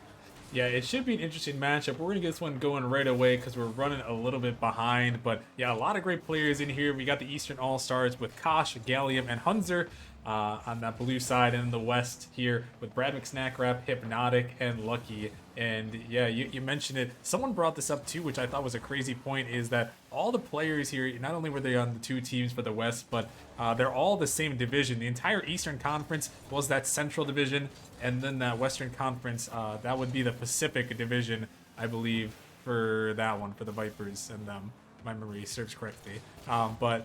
Yeah, it should be an interesting matchup. We're going to get this one going right away because we're running a little bit behind. But yeah, a lot of great players in here. We got the Eastern All-Stars with Kosh, Gallium, and Hunzer on that blue side. And in the West here with Brad McSnackrap, Hypnotic, and Lucky. And yeah, you mentioned it. Someone brought this up too, which I thought was a crazy point, is that all the players here, not only were they on the 2 teams for the West, but they're all the same division. The entire Eastern Conference was that Central Division, and then that Western Conference, that would be the Pacific Division, I believe, for that one, for the Vipers, and my memory serves correctly. But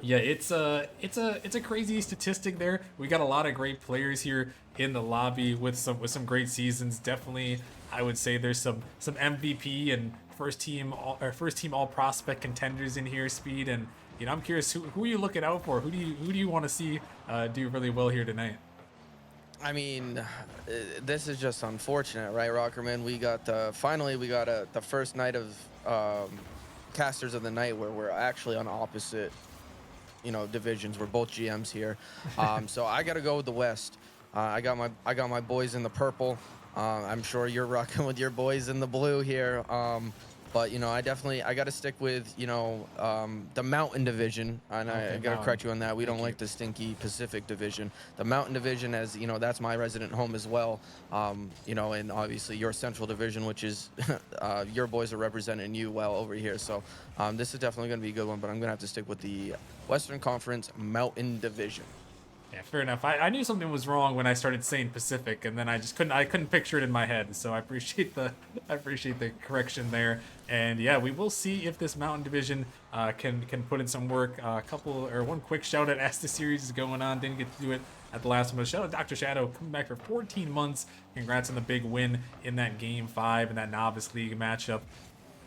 yeah, it's a crazy statistic there. We got a lot of great players here in the lobby with some great seasons. Definitely, I would say there's some MVP and first team all prospect contenders in here, Speed. And you know, I'm curious, who are you looking out for? Who do you want to see do really well here tonight? I mean, this is just unfortunate, right, Rockerman? We got the first night of casters of the night where we're actually on opposite, you know, divisions. We're both GMs here, so I got to go with the West. I got my boys in the purple. I'm sure you're rocking with your boys in the blue here. But you know, I got to stick with, you know, the Mountain Division, and Okay, I got to correct you on that. We don't like the stinky Pacific Division. The Mountain Division, as you know, that's my resident home as well. You know, and obviously your Central Division, which is your boys are representing you well over here. So this is definitely going to be a good one. But I'm going to have to stick with the Western Conference Mountain Division. Yeah, fair enough. I knew something was wrong when I started saying Pacific, and then I couldn't picture it in my head. So I appreciate the correction there. And yeah, we will see if this Mountain Division can put in some work. One quick shout out as the series is going on. Didn't get to do it at the last one, but shout out Dr. Shadow coming back for 14 months. Congrats on the big win in that Game 5 in that Novice League matchup,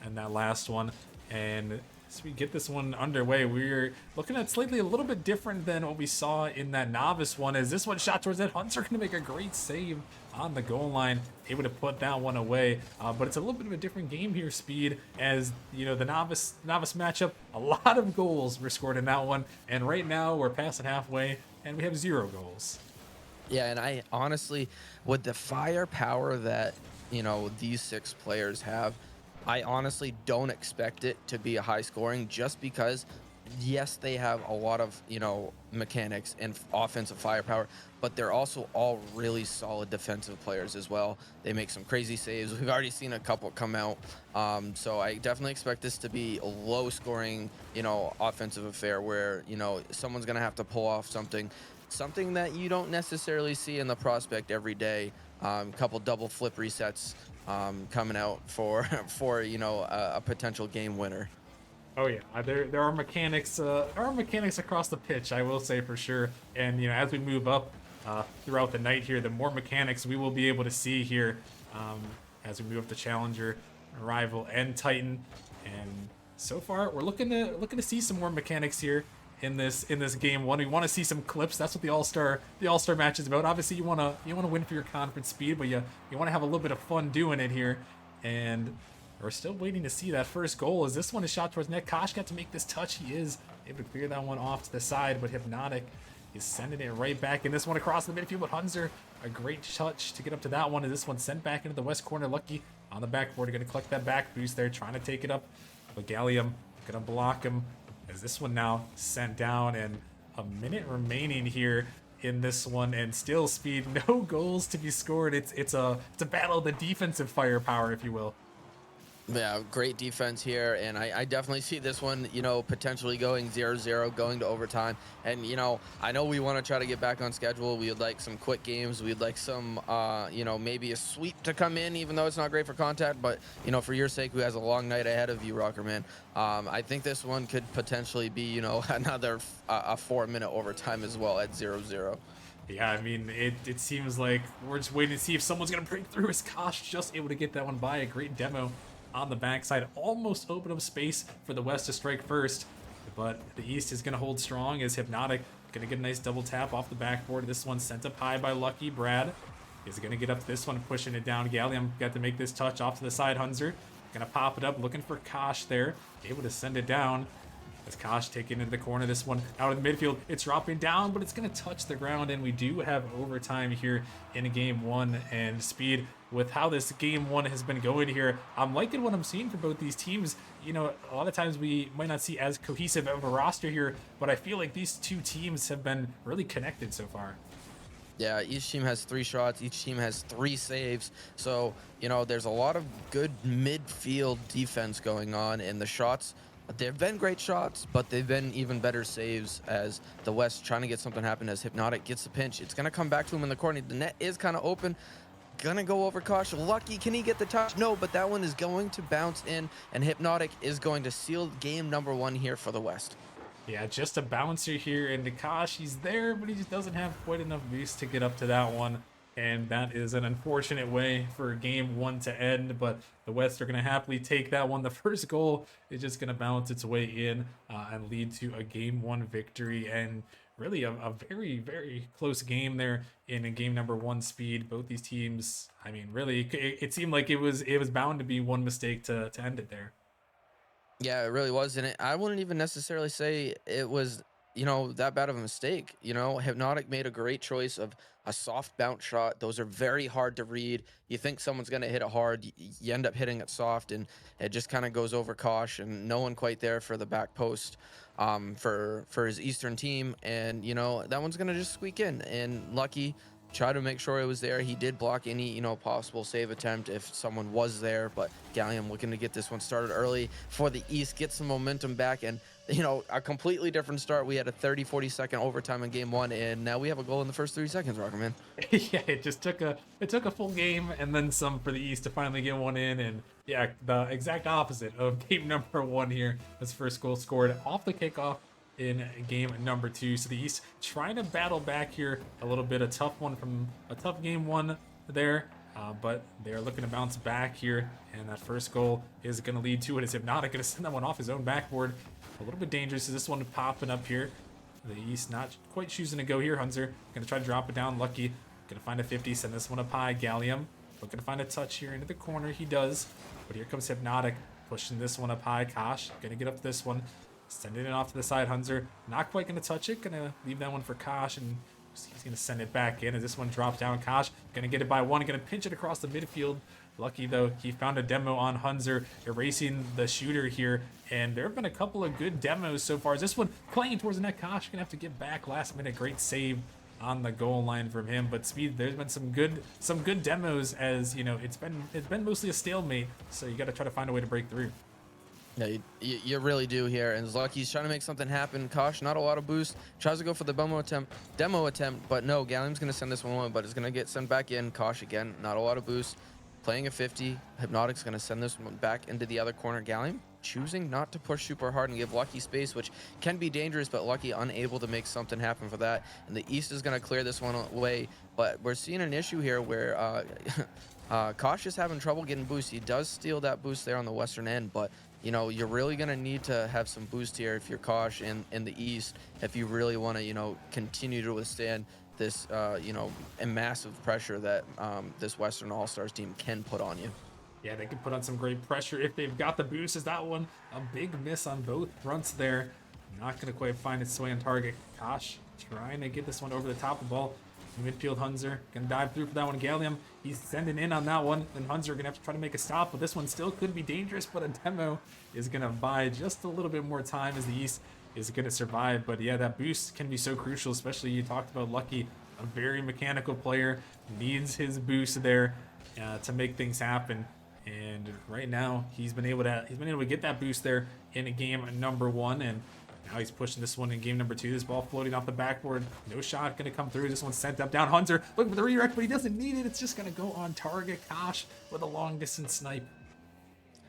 and that last one. And as we get this one underway, we're looking at slightly a little bit different than what we saw in that novice one. As this one shot towards that, Hunter going to make a great save on the goal line, able to put that one away. But it's a little bit of a different game here, Speed, as you know, the novice matchup, a lot of goals were scored in that one, and right now we're passing halfway and we have 0 goals. Yeah, and I honestly, with the firepower that, you know, these 6 players have, I honestly don't expect it to be a high scoring, just because, yes, they have a lot of, you know, mechanics and offensive firepower, but they're also all really solid defensive players as well. They make some crazy saves. We've already seen a couple come out. So I definitely expect this to be a low scoring, you know, offensive affair where, you know, someone's going to have to pull off something something that you don't necessarily see in the prospect every day. Couple double flip resets coming out for for a potential game winner. Oh yeah, there are mechanics. There are mechanics across the pitch, I will say for sure. And as we move up throughout the night here, the more mechanics we will be able to see here as we move up to Challenger, Rival, and Titan. And so far, we're looking to see some more mechanics here in this game one. We want to see some clips. That's what the All-Star match is about. Obviously, you want to win for your conference speed, but you want to have a little bit of fun doing it here. And we're still waiting to see that first goal. As this one is shot towards net, Kosh got to make this touch. He is able to clear that one off to the side, but Hypnotic is sending it right back. And this one across the midfield with Hunzer. A great touch to get up to that one. And this one sent back into the west corner. Lucky on the backboard. Going to collect that back boost there, trying to take it up. But Gallium going to block him. As this one now sent down, and a minute remaining here in this one, and still Speed, no goals to be scored. It's a battle of the defensive firepower, if you will. Yeah, great defense here, and I definitely see this one, potentially going 0-0, going to overtime. And, I know we want to try to get back on schedule. We would like some quick games. We'd like some, maybe a sweep to come in, even though it's not great for contact. But, for your sake, who has a long night ahead of you, Rockerman, I think this one could potentially be, another a 4-minute overtime as well at 0-0. Yeah, I mean, it seems like we're just waiting to see if someone's going to break through. As Kosh just able to get that one by. A great demo on the backside, almost open up space for the West to strike first, but the East is going to hold strong as Hypnotic going to get a nice double tap off the backboard. This one sent up high by Lucky. Brad is going to get up to this one, pushing it down. Gallium got to make this touch off to the side. Hunzer going to pop it up, looking for Kosh there, able to send it down. As Kosh taking into the corner, this one out of the midfield, it's dropping down, but it's going to touch the ground, and we do have overtime here in game one. And Speed, with how this game one has been going here, I'm liking what I'm seeing for both these teams. A lot of times we might not see as cohesive of a roster here, but I feel like these two teams have been really connected so far. Yeah, each team has 3 shots. Each team has 3 saves. So, there's a lot of good midfield defense going on, and the shots, they've been great shots, but they've been even better saves as the West trying to get something happen as Hypnotic gets the pinch. It's going to come back to him in the corner. The net is kind of open. Gonna go over Kosh. Lucky, can he get the touch? No, but that one is going to bounce in, and Hypnotic is going to seal game number 1 here for the West. Yeah, just a bouncer here, and Kosh, he's there, but he just doesn't have quite enough boost to get up to that one. And that is an unfortunate way for game 1 to end, but the West are going to happily take that one. The first goal is just going to bounce its way in and lead to a game 1 victory, and really a very, very close game there in game number 1. Speed. Both these teams, I mean, really, it seemed like it was bound to be one mistake to end it there. Yeah, it really was, and I wouldn't even necessarily say it was that bad of a mistake. Hypnotic made a great choice of a soft bounce shot. Those are very hard to read. You think someone's going to hit it hard, you end up hitting it soft, and it just kind of goes over Kosh, and no one quite there for the back post for his Eastern team. And that one's going to just squeak in, and Lucky tried to make sure it was there. He did block any possible save attempt if someone was there, but Gallium looking to get this one started early for the East, get some momentum back, and a completely different start. We had a 30-40 second overtime in game 1, and now we have a goal in the first 3 seconds, Rockerman. Yeah, it took a full game and then some for the East to finally get one in. And yeah, the exact opposite of game number 1 here. This first goal scored off the kickoff in game number 2. So the East trying to battle back here a little bit. A tough one from a tough game 1 there. But they're looking to bounce back here, and that first goal is going to lead to it. As Hypnotic going to send that one off his own backboard. A little bit dangerous. Is this one popping up here? The East not quite choosing to go here. Hunzer going to try to drop it down. Lucky going to find a 50. Send this one up high. Gallium looking to find a touch here into the corner. He does. But here comes Hypnotic pushing this one up high. Kosh going to get up to this one. Sending it off to the side. Hunzer not quite going to touch it. Going to leave that one for Kosh, and he's going to send it back in. As this one drops down, Kosh going to get it by 1. Going to pinch it across the midfield. Lucky, though, he found a demo on Hunzer, erasing the shooter here. And there have been a couple of good demos so far. As this one playing towards the net, Kosh going to have to get back last minute. Great save on the goal line from him. But Speed, there's been some good demos, as it's been mostly a stalemate. So you got to try to find a way to break through. Yeah, you really do here. And Lucky's trying to make something happen. Kosh, not a lot of boost. Tries to go for the demo attempt, but no, Gallium's going to send this one away, but it's going to get sent back in. Kosh again, not a lot of boost. Playing a 50. Hypnotic's going to send this one back into the other corner. Gallium choosing not to push super hard and give Lucky space, which can be dangerous, but Lucky unable to make something happen for that. And the East is going to clear this one away, but we're seeing an issue here where Kosh is having trouble getting boost. He does steal that boost there on the western end, but you know, you're really going to need to have some boost here if you're Kosh in the East, if you really want to, you know, continue to withstand this, you know, massive pressure that this Western All-Stars team can put on you. Yeah, they can put on some great pressure if they've got the boost. Is that one a big miss on both fronts there? Not going to quite find its way on target. Kosh trying to get this one over the top of the ball. Midfield Hunzer gonna dive through for that one. Gallium, he's sending in on that one. And Hunzer gonna have to try to make a stop, but this one still could be dangerous. But a demo is gonna buy just a little bit more time as the East is gonna survive. But yeah, that boost can be so crucial, especially you talked about Lucky, a very mechanical player, needs his boost there to make things happen. And right now he's been able to get that boost there in a game number 1, and now he's pushing this one in game number 2. This ball floating off the backboard. No shot going to come through. This one's sent up down. Hunter looking for the redirect, but he doesn't need it. It's just going to go on target. Kosh with a long distance snipe.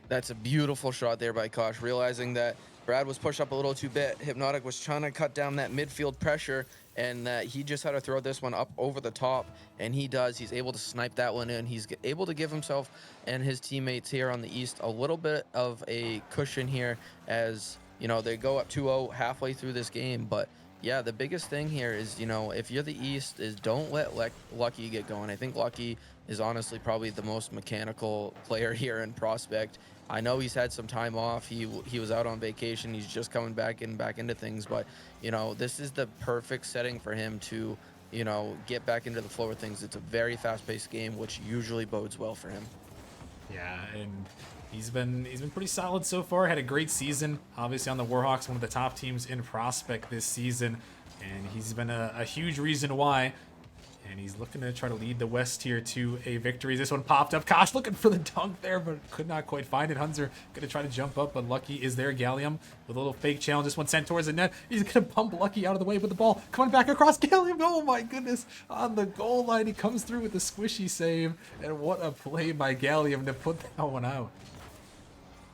That's a beautiful shot there by Kosh, realizing that Brad was pushed up a little too bit. Hypnotic was trying to cut down that midfield pressure, and that he just had to throw this one up over the top, and he does. He's able to snipe that one in. He's able to give himself and his teammates here on the East a little bit of a cushion here as, you know, they go up 2-0 halfway through this game. But yeah, the biggest thing here is, you know, if you're the East, is don't let Lucky get going. I think Lucky is honestly probably the most mechanical player here in Prospect. I know he's had some time off. He was out on vacation. He's just coming back into things. But, you know, this is the perfect setting for him to, you know, get back into the flow of things. It's a very fast-paced game, which usually bodes well for him. Yeah, and he's been pretty solid so far. Had a great season. Obviously on the Warhawks, one of the top teams in Prospect this season, and he's been a huge reason why. And he's looking to try to lead the West here to a victory. This one popped up. Kosh looking for the dunk there, but could not quite find it. Hunzer going to try to jump up, but Lucky is there. Gallium with a little fake challenge. This one sent towards the net. He's going to bump Lucky out of the way with the ball coming back across. Gallium, oh my goodness, on the goal line. He comes through with a squishy save, and what a play by Gallium to put that one out.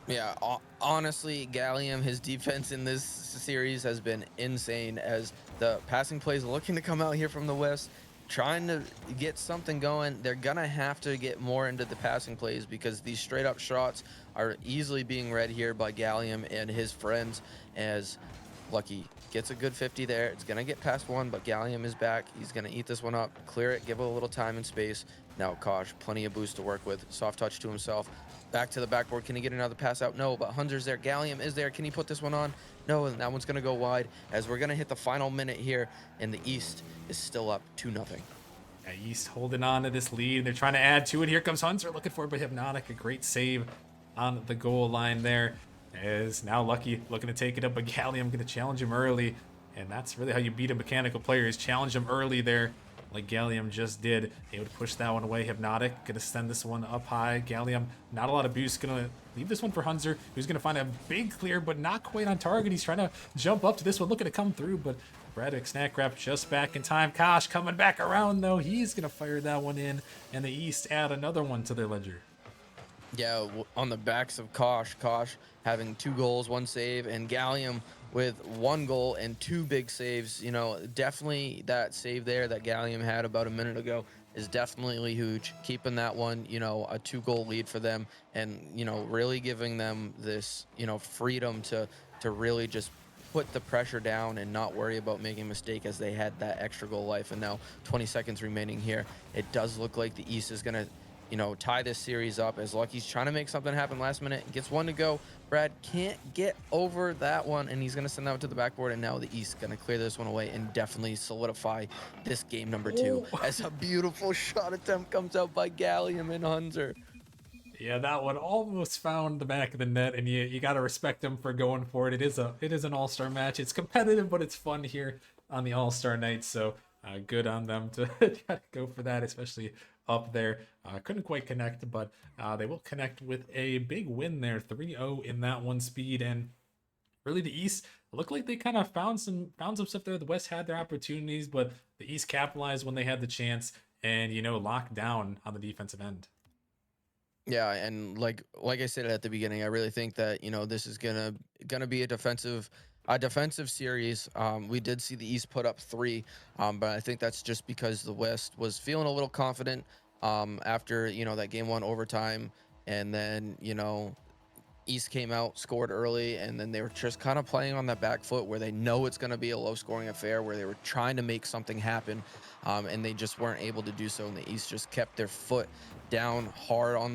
Yeah, honestly, Gallium, his defense in this series has been insane as the passing plays looking to come out here from the West, trying to get something going. They're gonna have to get more into the passing plays because these straight up shots are easily being read here by Gallium and his friends as Lucky gets a good 50 there. It's gonna get past one, but Gallium is back. He's gonna eat this one up, clear it, give it a little time and space. Now Kosh, plenty of boost to work with. Soft touch to himself. Back to the backboard. Can he get another pass out? No, but Hunter's there. Gallium is there. Can he put this one on? No, and that one's going to go wide as we're going to hit the final minute here, and the East is still up 2-0. Yeah, East holding on to this lead. They're trying to add to it. Here comes Hunter looking for it, but Hypnotic, a great save on the goal line there. As now Lucky looking to take it up, but Gallium going to challenge him early. And that's really how you beat a mechanical player, is challenge him early there, like Gallium just did. Able to push that one away. Hypnotic gonna send this one up high. Gallium, not a lot of boost, gonna leave this one for Hunzer, who's gonna find a big clear, but not quite on target. He's trying to jump up to this one, looking to come through, but Braddock snack wrap just back in time. Kosh coming back around though. He's gonna fire that one in, and the East add another one to their ledger. Yeah, on the backs of Kosh having 2 goals, 1 save, and Gallium with 1 goal and 2 big saves. You know, definitely that save there that Gallium had about a minute ago is definitely huge. Keeping that one, you know, a 2-goal lead for them, and, you know, really giving them this, you know, freedom to really just put the pressure down and not worry about making a mistake as they had that extra goal life. And now 20 seconds remaining here. It does look like the East is going to, you know, tie this series up as Lucky's trying to make something happen last minute. Gets 1 to go. Brad can't get over that one, and he's going to send that one to the backboard, and now the East going to clear this one away and definitely solidify this game number 2 as a beautiful shot attempt comes out by Gallium and Hunter. Yeah, that one almost found the back of the net, and you got to respect him for going for it. It is an all-star match. It's competitive, but it's fun here on the all-star night, so good on them to try to go for that, especially up there. Couldn't quite connect, but they will connect with a big win there, 3-0 in that one speed. And really the East looked like they kind of found some stuff there. The West had their opportunities, but the East capitalized when they had the chance and, you know, locked down on the defensive end. Yeah, and like I said at the beginning, I really think that, you know, this is gonna be a defensive series. We did see the East put up 3, but I think that's just because the West was feeling a little confident after, you know, that game 1 overtime, and then, you know, East came out, scored early, and then they were just kind of playing on that back foot where they know it's going to be a low-scoring affair, where they were trying to make something happen, and they just weren't able to do so. And the East just kept their foot down hard on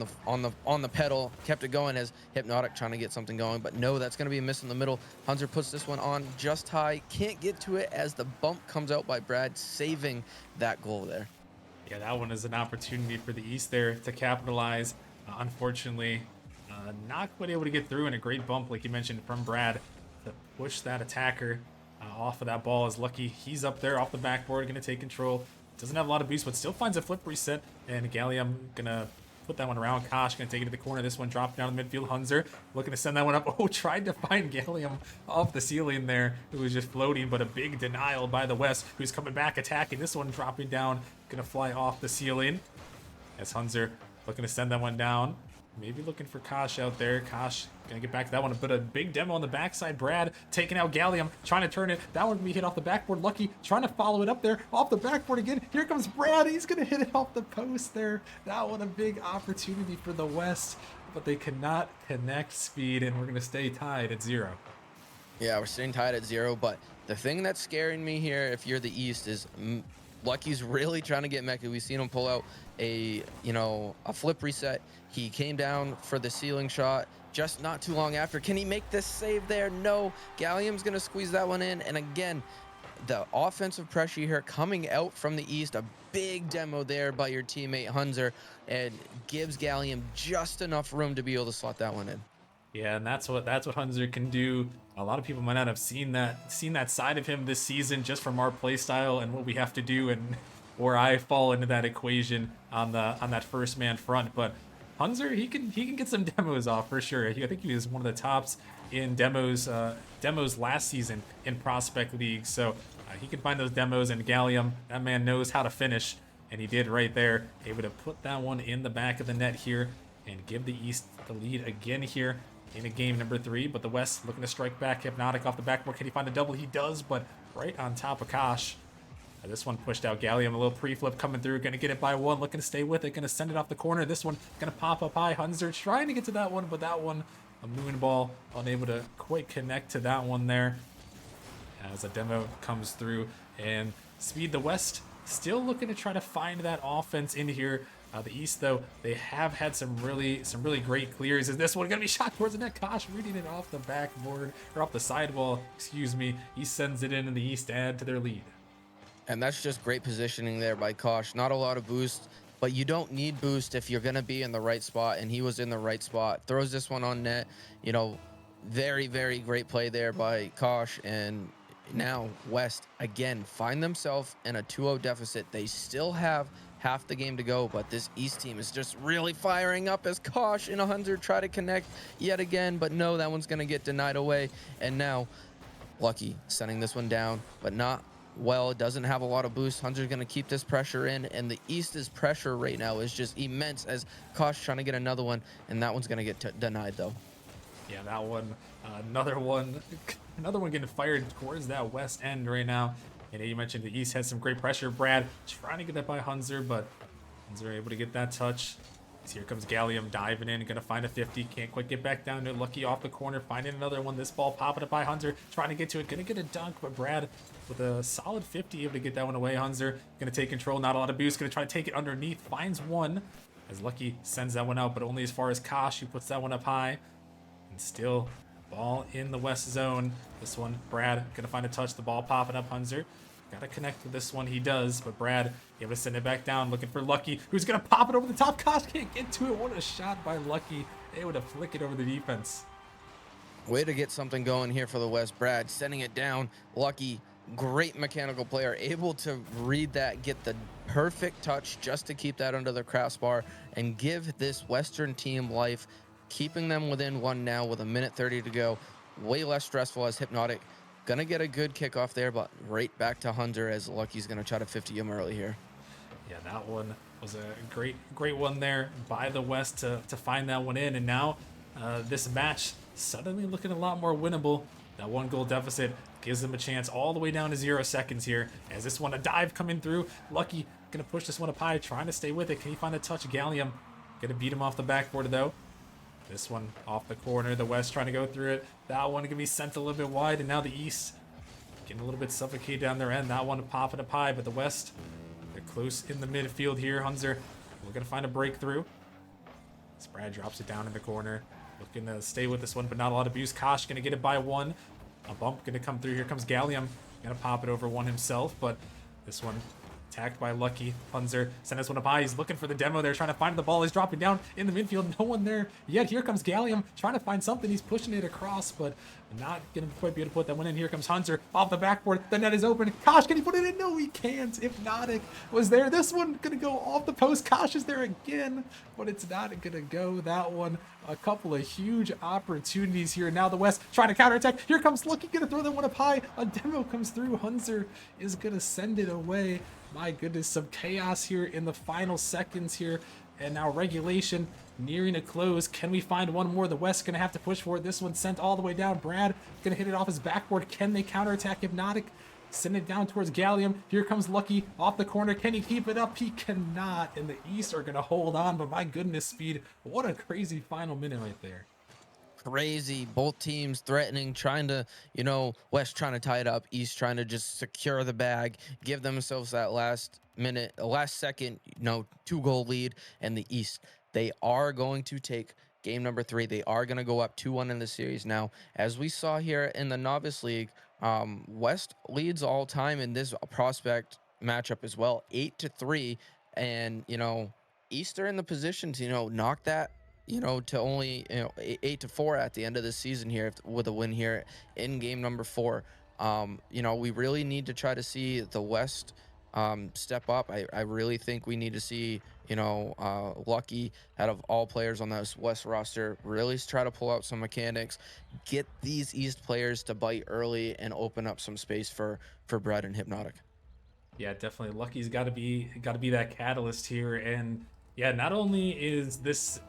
the pedal, kept it going as Hypnotic trying to get something going. But no, that's going to be a miss in the middle. Hunter puts this one on just high, can't get to it as the bump comes out by Brad, saving that goal there. Yeah, that one is an opportunity for the East there to capitalize. Unfortunately, not quite able to get through, and a great bump, like you mentioned, from Brad to push that attacker off of that ball. Is lucky he's up there off the backboard, going to take control. Doesn't have a lot of boost, but still finds a flip reset, and Gallium going to put that one around. Kosh going to take it to the corner. This one dropped down the midfield. Hunzer looking to send that one up. Oh, tried to find Gallium off the ceiling there, who was just floating, but a big denial by the West, who's coming back attacking. This one dropping down, going to fly off the ceiling as Hunzer looking to send that one down. Maybe looking for Kosh out there. Kosh gonna get back to that one, but a big demo on the backside. Brad taking out Gallium, trying to turn it. That one can be hit off the backboard. Lucky trying to follow it up there, off the backboard again. Here comes Brad. He's gonna hit it off the post there. That one a big opportunity for the West, but they cannot connect speed, and we're gonna stay tied at 0. Yeah, we're staying tied at 0, but the thing that's scaring me here, if you're the East, is Lucky's really trying to get Mecca. We've seen him pull out a flip reset. He came down for the ceiling shot just not too long after. Can he make this save there? No. Gallium's going to squeeze that one in. And again, the offensive pressure here coming out from the East, a big demo there by your teammate Hunzer, and gives Gallium just enough room to be able to slot that one in. Yeah, and that's what Hunzer can do. A lot of people might not have seen that side of him this season just from our play style and what we have to do, and where I fall into that equation on that first man front. But Hunzer, he can get some demos off for sure. I think he was one of the tops in demos last season in Prospect League. So he can find those demos, and Gallium, that man knows how to finish, and he did right there. Able to put that one in the back of the net here and give the East the lead again here in a game number 3. But the West looking to strike back. Hypnotic off the backboard. Can he find the double? He does, but right on top of Kosh. This one pushed out. Gallium, a little pre-flip coming through. Going to get it by 1. Looking to stay with it. Going to send it off the corner. This one going to pop up high. Hunzer trying to get to that one, but that one, a moon ball, unable to quite connect to that one there. As a demo comes through. And speed, the West still looking to try to find that offense in here. The East, though, they have had some really great clears. Is this one going to be shot towards the net? Kosh reading it off the backboard, or off the sidewall, excuse me. He sends it in, and the East add to their lead. And that's just great positioning there by Kosh. Not a lot of boost, but you don't need boost if you're going to be in the right spot, and he was in the right spot. Throws this one on net. You know, very, very great play there by Kosh. And now West, again, find themselves in a 2-0 deficit. They still have half the game to go, but this East team is just really firing up as Kosh and 100 try to connect yet again, but no, that one's going to get denied away. And now Lucky sending this one down, but not well. It doesn't have a lot of boost. Hunter's going to keep this pressure in, and the East's pressure right now is just immense as Kosh trying to get another one, and that one's going to get denied though. Yeah, that one, another one getting fired towards that West end right now. And you mentioned the East has some great pressure. Brad trying to get that by Hunzer, but Hunzer able to get that touch. Here comes Gallium diving in, gonna find a 50. Can't quite get back down to Lucky off the corner, finding another one. This ball popping up by Hunzer, trying to get to it, gonna get a dunk, but Brad with a solid 50 able to get that one away. Hunzer gonna take control, not a lot of boost, gonna try to take it underneath, finds one as Lucky sends that one out, but only as far as Kosh, who puts that one up high. And still ball in the West zone. This one, Brad gonna find a touch, the ball popping up. Hunzer gotta connect with this one, he does, but Brad able to send it back down, looking for Lucky, who's gonna pop it over the top. Kosh can't get to it. What a shot by Lucky. Able to flick it over the defense. Way to get something going here for the West. Brad sending it down. Lucky great mechanical player, able to read that, get the perfect touch just to keep that under the crossbar and give this Western team life, keeping them within one now with a minute 30 to go. Way less stressful as Hypnotic. Gonna get a good kickoff there, but right back to Hunter as Lucky's gonna try to 50 him early here. Yeah, that one was a great one there by the West to find that one in. And now this match suddenly looking a lot more winnable. That 1-goal deficit gives them a chance all the way down to 0 seconds here. As this one, a dive coming through. Lucky gonna push this one up high, trying to stay with it. Can he find a touch? Gallium gonna beat him off the backboard though. This one off the corner. The West trying to go through it. That one gonna be sent a little bit wide, and now the East getting a little bit suffocated down their end. That one popping up high, but the West, they're close in the midfield here. Hunzer, we're gonna find a breakthrough. Brad drops it down in the corner. Looking to stay with this one, but not a lot of abuse. Kosh gonna get it by 1. A bump gonna come through. Here comes Gallium. Gonna pop it over 1 himself, but this one attacked by Lucky. Hunzer sent this one up high. He's looking for the demo there, trying to find the ball. He's dropping down in the midfield. No one there yet. Here comes Gallium trying to find something. He's pushing it across, but not gonna quite be able to put that one in. Here comes Hunter off the backboard. The net is open. Kosh, can he put it in? No, he can't. Hypnotic was there. This one gonna go off the post. Kosh is there again, but it's not gonna go. That one, a couple of huge opportunities here. Now the West trying to counterattack. Here comes Lucky, gonna throw that one up high. A demo comes through. Hunter is gonna send it away. My goodness, some chaos here in the final seconds here. And now regulation nearing a close. Can we find one more? The West gonna have to push for it. This one sent all the way down. Brad gonna hit it off his backboard. Can they counterattack? Hypnotic send it down towards Gallium. Here comes Lucky off the corner. Can he keep it up? He cannot. And the East are gonna hold on, but my goodness, Speed, what a crazy final minute right there. Crazy. Both teams threatening, trying to, West trying to tie it up, East trying to just secure the bag, give themselves that last minute, last second, 2-goal lead. And the East, they are going to take game number 3. They are going to go up 2-1 in the series. Now, as we saw here in the Novice League, West leads all time in this prospect matchup as well, 8-3. And, East are in the position to, knock that to only 8-4 at the end of the season here with a win here in game number 4. We really need to try to see the West step up. I really think we need to see Lucky, out of all players on this West roster, really try to pull out some mechanics, get these East players to bite early and open up some space for Brad and Hypnotic. Yeah, definitely. Lucky's got to be that catalyst here. And yeah, not only is this,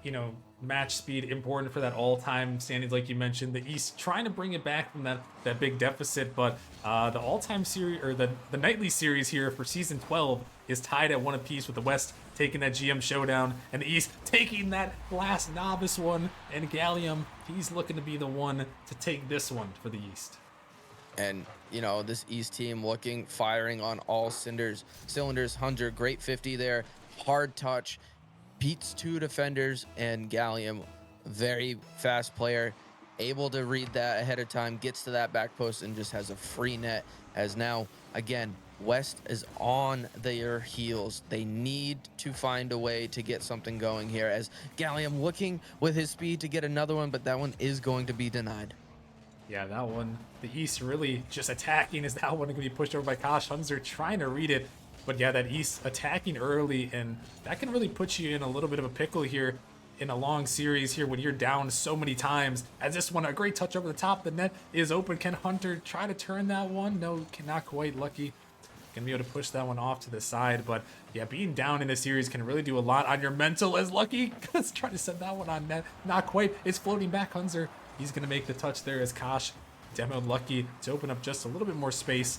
match speed important for that all-time standings, like you mentioned, the East trying to bring it back from that big deficit, but the all-time series, or the nightly series here for season 12 is tied at 1 apiece, with the West taking that GM showdown and the East taking that last novice one. And Gallium, he's looking to be the one to take this one for the East. And this East team firing on all cylinders. Hunter, great 50 there, hard touch, beats 2 defenders, and Gallium, very fast player, able to read that ahead of time, gets to that back post and just has a free net. As now, again, West is on their heels. They need to find a way to get something going here, as Gallium looking with his speed to get another one, but that one is going to be denied. Yeah, that one, the East really just attacking. Is that one going to be pushed over by Kosh? Hunter trying to read it. But yeah, that East attacking early, and that can really put you in a little bit of a pickle here in a long series here when you're down so many times. As this one, a great touch over the top. The net is open. Can Hunter try to turn that one? No, not quite. Lucky gonna be able to push that one off to the side. But yeah, being down in a series can really do a lot on your mental, as Lucky let's try to send that one on net. Not quite. It's floating back. Hunter, he's gonna make the touch there as Kosh demoed Lucky to open up just a little bit more space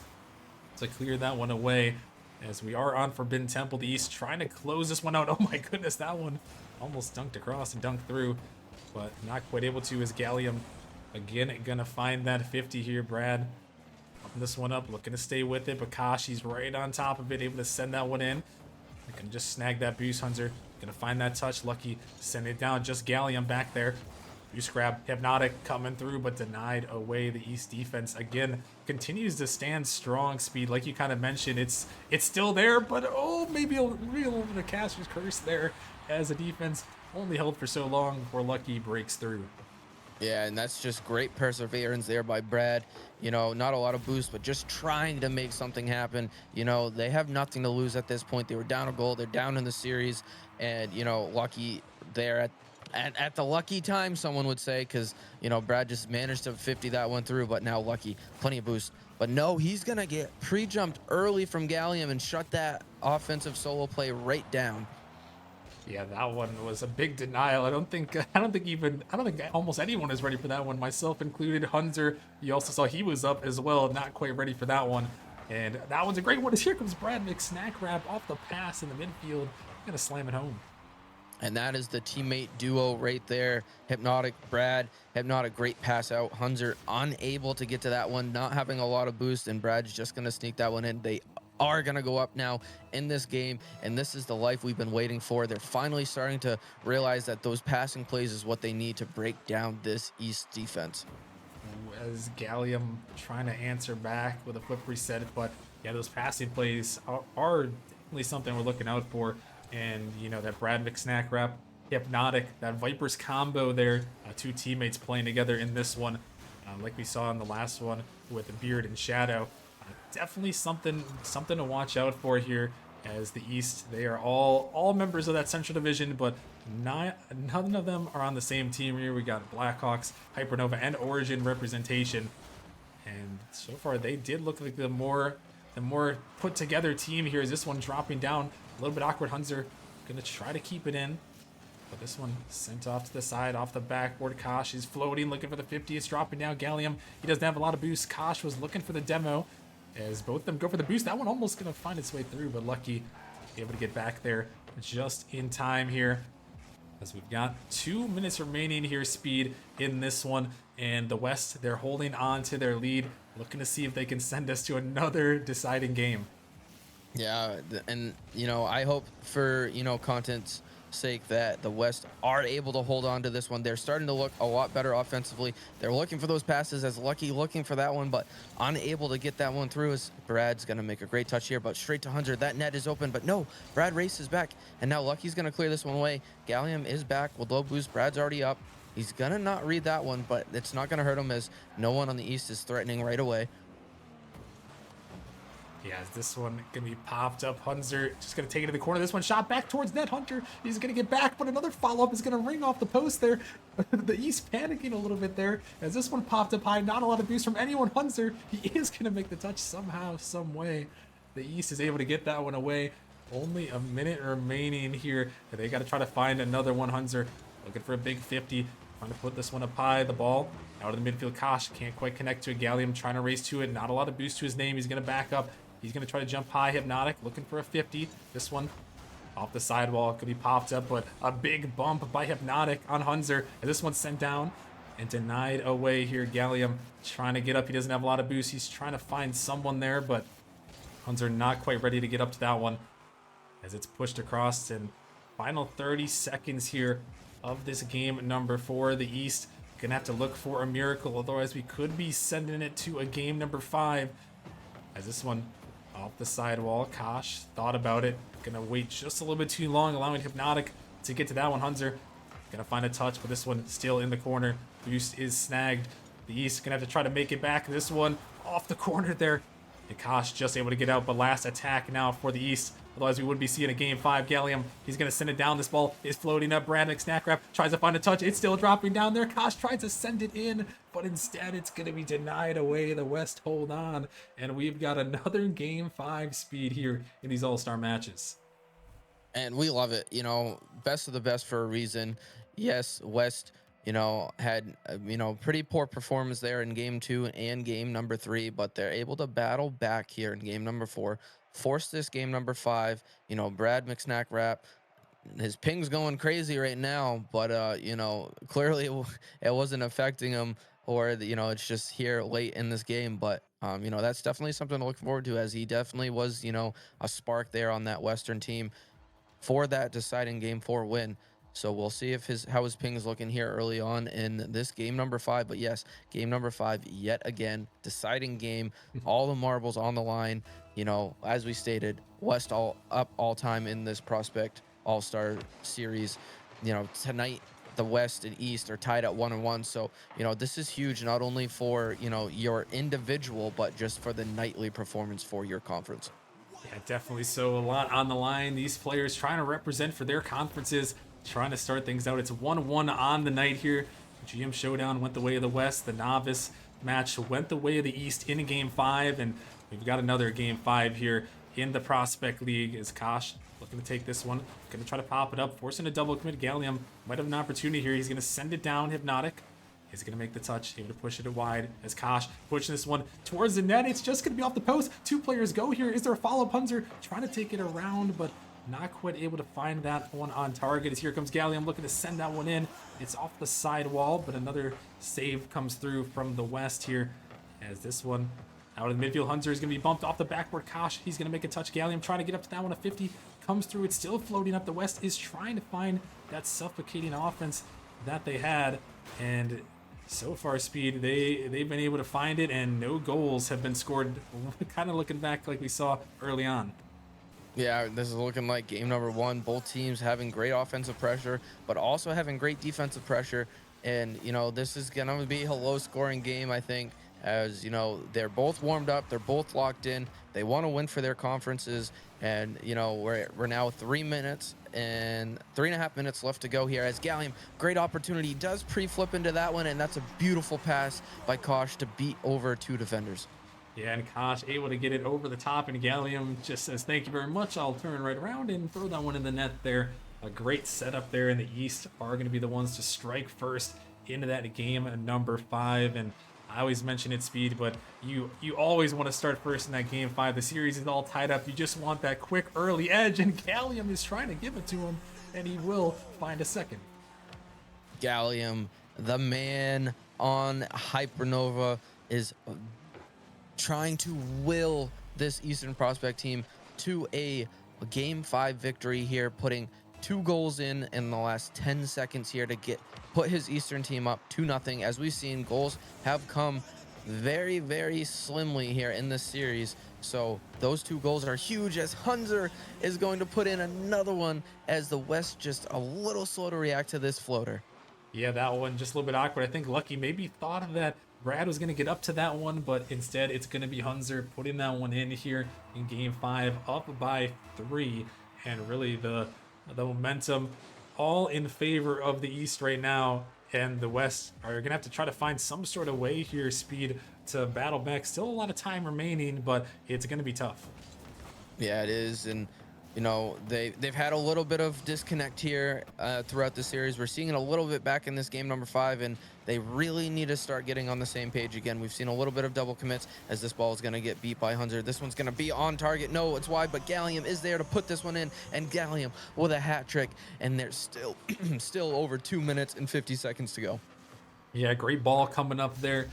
to clear that one away. As we are on Forbidden Temple, the East trying to close this one out. Oh my goodness, that one almost dunked across and dunked through, but not quite able to, as Gallium again gonna find that 50 here. Brad pumping this one up, looking to stay with it, but Kashi's right on top of it, able to send that one in. I can just snag that boost. Hunter gonna find that touch. Lucky send it down. Just Gallium back there. Boost grab. Hypnotic coming through, but denied away. The East defense again continues to stand strong. Speed, like you kind of mentioned, it's still there, but maybe a real bit of a caster's curse there, as the defense only held for so long before Lucky breaks through. Yeah, and that's just great perseverance there by Brad. Not a lot of boost, but just trying to make something happen. They have nothing to lose at this point. They were down a goal, they're down in the series, and lucky there at the lucky time, someone would say, because Brad just managed to 50 that one through, but now lucky, plenty of boost. But no, he's gonna get pre-jumped early from Gallium and shut that offensive solo play right down. Yeah, that one was a big denial. I don't think almost anyone is ready for that one, myself included. Hunter, you also saw he was up as well, not quite ready for that one. And that one's a great one. Here comes Brad snack wrap off the pass in the midfield, gonna slam it home. And that is the teammate duo right there. Hypnotic Brad, Hypnotic great pass out. Hunter unable to get to that one, not having a lot of boost, and Brad's just gonna sneak that one in. They are gonna go up now in this game, and this is the life we've been waiting for. They're finally starting to realize that those passing plays is what they need to break down this East defense. As Gallium trying to answer back with a flip reset, but yeah, those passing plays are definitely something we're looking out for. And that Brad McSnack wrap, Hypnotic, that Vipers combo there, two teammates playing together in this one, like we saw in the last one with Beard and Shadow. Definitely something to watch out for here. As the East, they are all members of that Central Division, but none of them are on the same team here. We got Blackhawks, Hypernova, and Origin representation, and so far they did look like the more put together team here. Is this one dropping down a little bit awkward? Hunter gonna try to keep it in, but this one sent off to the side, off the backboard. Kosh is floating, looking for the 50. It's dropping down. Gallium, he doesn't have a lot of boost. Kosh was looking for the demo, as both of them go for the boost. That one almost gonna find its way through, but lucky able to get back there just in time here. As we've got 2 minutes remaining here, Speed, in this one, and the West, they're holding on to their lead, looking to see if they can send us to another deciding game. Yeah, and I hope for content's sake that the West are able to hold on to this one. They're starting to look a lot better offensively. They're looking for those passes, as Lucky looking for that one, but unable to get that one through. As Brad's gonna make a great touch here, but straight to Hunter. That net is open, but no, Brad races back, and now Lucky's gonna clear this one away. Gallium is back with low boost. Brad's already up. He's gonna not read that one, but it's not gonna hurt him, as no one on the East is threatening right away. Yeah, is this one gonna be popped up? Hunter just gonna take it to the corner. This one shot back towards net. Hunter, he's gonna get back, but another follow-up is gonna ring off the post there. The East panicking a little bit there as this one popped up high. Not a lot of boost from anyone. Hunter, he is gonna make the touch somehow, some way. The East is able to get that one away. Only a minute remaining here. They got to try to find another one. Hunter looking for a big 50. Trying to put this one up high. The ball out of the midfield. Kosh can't quite connect to it. Gallium trying to race to it. Not a lot of boost to his name. He's gonna back up. He's going to try to jump high. Hypnotic looking for a 50. This one off the sidewall. Could be popped up, but a big bump by Hypnotic on Hunter. And this one's sent down and denied away here. Gallium trying to get up. He doesn't have a lot of boost. He's trying to find someone there, but Hunter not quite ready to get up to that one as it's pushed across. And final 30 seconds here of this game number 4. The East going to have to look for a miracle. Otherwise, we could be sending it to a game number 5 as this one off the sidewall. Kosh thought about it. Gonna wait just a little bit too long, allowing Hypnotic to get to that one. Hunter gonna find a touch, but this one still in the corner. Boost is snagged. The East gonna have to try to make it back. This one off the corner there. And Kosh just able to get out, but last attack now for the East. Otherwise, we would be seeing a game 5. Gallium, he's going to send it down. This ball is floating up. Brandon snack wrap tries to find a touch. It's still dropping down there. Kosh tries to send it in, but instead it's going to be denied away. The West hold on, and we've got another game 5 Speed here in these all-star matches. And we love it. Best of the best for a reason. Yes, West, had, pretty poor performance there in game 2 and game number 3, but they're able to battle back here in game number 4, force this game number 5. Brad McSnack Rap, his ping's going crazy right now, but, clearly it wasn't affecting him, or, it's just here late in this game. But, that's definitely something to look forward to, as he definitely was, a spark there on that Western team for that deciding game 4 win. So we'll see if how his ping is looking here early on in this game number 5. But yes, game number 5 yet again, deciding game, all the marbles on the line. As we stated, West all time in this prospect all-star series. Tonight the West and East are tied at 1-1. So, this is huge, not only for, your individual, but just for the nightly performance for your conference. Yeah, definitely. So a lot on the line. These players trying to represent for their conferences, trying to start things out. It's 1-1 on the night here. GM Showdown went the way of the West. The novice match went the way of the East in Game 5, and we've got another Game 5 here in the Prospect League. Is Kosh looking to take this one? Going to try to pop it up, forcing a double commit. Gallium might have an opportunity here. He's going to send it down. Hypnotic is going to make the touch, able to push it wide as Kosh pushing this one towards the net. It's just going to be off the post. Two players go here. Is there a follow-up? Hunter trying to take it around, but not quite able to find that one on target. As here comes Gallium looking to send that one in. It's off the side wall, but another save comes through from the West here. As this one out of the midfield, Hunter is going to be bumped off the backboard. Kosh, he's going to make a touch. Gallium trying to get up to that one. A 50 comes through. It's still floating up. The West is trying to find that suffocating offense that they had, and so far, Speed, they've been able to find it, and no goals have been scored. Kind of looking back like we saw early on. Yeah, this is looking like game number 1. Both teams having great offensive pressure, but also having great defensive pressure. And, this is going to be a low-scoring game, I think, as, they're both warmed up. They're both locked in. They want to win for their conferences. And, we're now 3 minutes and 3.5 minutes left to go here as Gallium, great opportunity, does pre-flip into that one, and that's a beautiful pass by Kosh to beat over 2 defenders. Yeah, and Kosh able to get it over the top, and Gallium just says, thank you very much. I'll turn right around and throw that one in the net there. A great setup there, in the East are going to be the ones to strike first into that game number 5. And I always mention it, Speed, but you always want to start first in that Game 5. The series is all tied up. You just want that quick early edge, and Gallium is trying to give it to him, and he will find a second. Gallium, the man on Hypernova, is trying to will this Eastern Prospect team to a Game 5 victory here, putting 2 goals in the last 10 seconds here to put his Eastern team up 2-0. As we've seen, goals have come very, very slimly here in this series. So those 2 goals are huge, as Hunter is going to put in another one, as the West just a little slow to react to this floater. Yeah, that one just a little bit awkward. I think Lucky maybe thought that Brad was going to get up to that one, but instead it's going to be Hunter putting that one in here in Game 5, up by 3. And really the momentum all in favor of the East right now, and the West are going to have to try to find some sort of way here, Speed, to battle back. Still a lot of time remaining, but it's going to be tough. Yeah, it is. And they've had a little bit of disconnect here throughout the series. We're seeing it a little bit back in this game number 5, and they really need to start getting on the same page again. We've seen a little bit of double commits, as this ball is going to get beat by Hunter. This one's going to be on target. No, it's wide, but Gallium is there to put this one in, and Gallium with a hat trick, and there's still over 2 minutes and 50 seconds to go. Yeah, great ball coming up there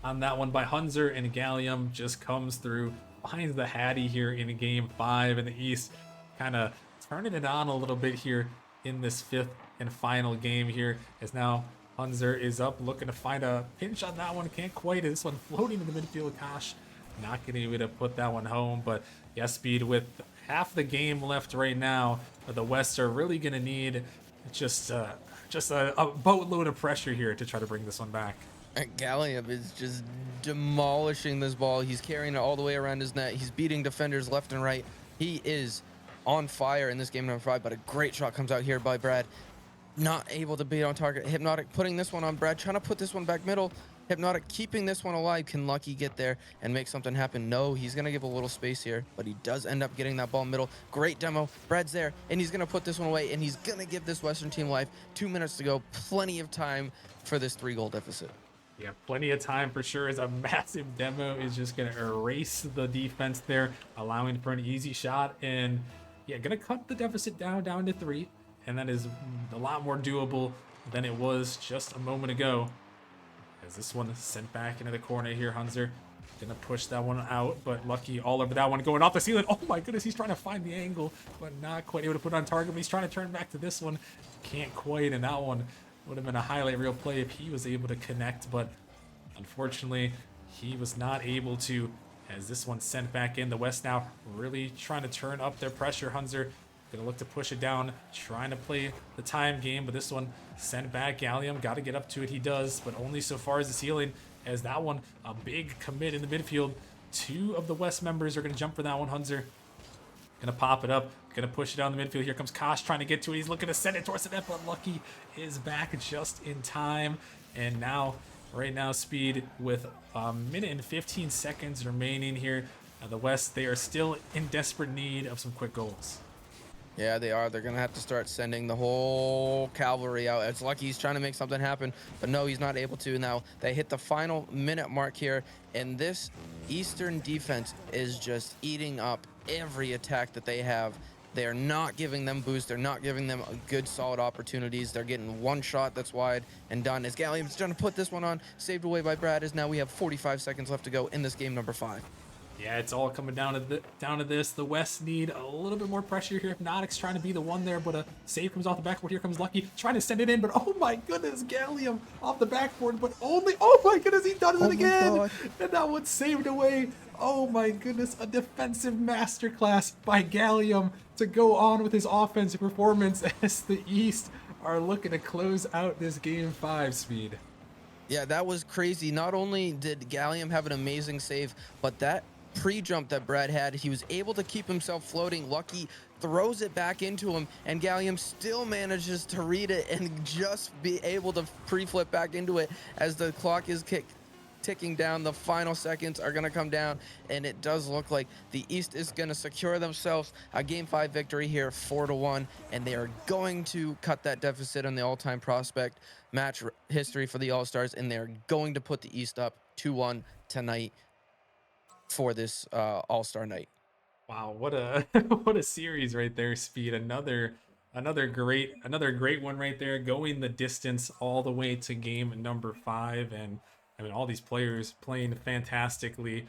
on that one by Hunter, and Gallium just comes through, finds the Hattie here in Game 5, in the East kind of turning it on a little bit here in this 5th and final game here, as now Hunter is up looking to find a pinch on that one. Can't quite. This one floating in the midfield. Kosh not getting able to put that one home. But yeah, Speed, with half the game left right now, the West are really going to need just a boatload of pressure here to try to bring this one back. And Gallium is just demolishing this ball. He's carrying it all the way around his net. He's beating defenders left and right. He is on fire in this game number 5, but a great shot comes out here by Brad. Not able to beat on target. Hypnotic putting this one on Brad, trying to put this one back middle. Hypnotic keeping this one alive. Can Lucky get there and make something happen? No, he's going to give a little space here, but he does end up getting that ball middle. Great demo. Brad's there, and he's going to put this one away, and he's going to give this Western team life. 2 minutes to go. Plenty of time for this 3-goal deficit. Yeah, plenty of time for sure, as a massive demo is just going to erase the defense there, allowing for an easy shot. And yeah, going to cut the deficit down to 3. And that is a lot more doable than it was just a moment ago. As this one is sent back into the corner here, Hunter going to push that one out, but Lucky all over that one, going off the ceiling. Oh my goodness, he's trying to find the angle, but not quite able to put it on target. But he's trying to turn back to this one. Can't quite, and that one would have been a highlight reel play if he was able to connect, but unfortunately he was not able to, as this one sent back in. The West now really trying to turn up their pressure. Hunter Gonna look to push it down, trying to play the time game, but this one sent back. Gallium got to get up to it. He does, but only so far as the ceiling. As that one, a big commit in the midfield. Two of the West members are gonna jump for that one. Hunzer gonna pop it up, gonna push it down the midfield. Here comes Kosh trying to get to it. He's looking to send it towards the net, but Lucky is back just in time. And now, right now, Speed with a minute and 15 seconds remaining here. The West, they are still in desperate need of some quick goals. Yeah, they are. They're going to have to start sending the whole cavalry out. It's lucky he's trying to make something happen, but no, he's not able to. Now, they hit the final minute mark here, and this Eastern defense is just eating up every attack that they have. They're not giving them boost. They're not giving them good, solid opportunities. They're getting one shot that's wide and done. As Gallium's trying to put this one on, saved away by Brad, as now we have 45 seconds left to go in this game number 5. Yeah, it's all coming down to this. The West need a little bit more pressure here. Hypnotic's trying to be the one there, but a save comes off the backboard. Here comes Lucky, trying to send it in, but oh my goodness, Gallium off the backboard, but only, oh my goodness, he does it again! And that one's saved away. Oh my goodness, a defensive masterclass by Gallium to go on with his offensive performance as the East are looking to close out this game 5, Speed. Yeah, that was crazy. Not only did Gallium have an amazing save, but that pre-jump that Brad had, he was able to keep himself floating. Lucky throws it back into him, and Gallium still manages to read it and just be able to pre-flip back into it as the clock is ticking down. The final seconds are going to come down, and it does look like the East is going to secure themselves a Game 5 victory here, 4-1, and they are going to cut that deficit on the all-time prospect match history for the All-Stars, and they're going to put the East up 2-1 tonight for this All-Star night. Wow, what a what a series right there, Speed. Another great one right there, going the distance all the way to game number 5. And I mean, all these players playing fantastically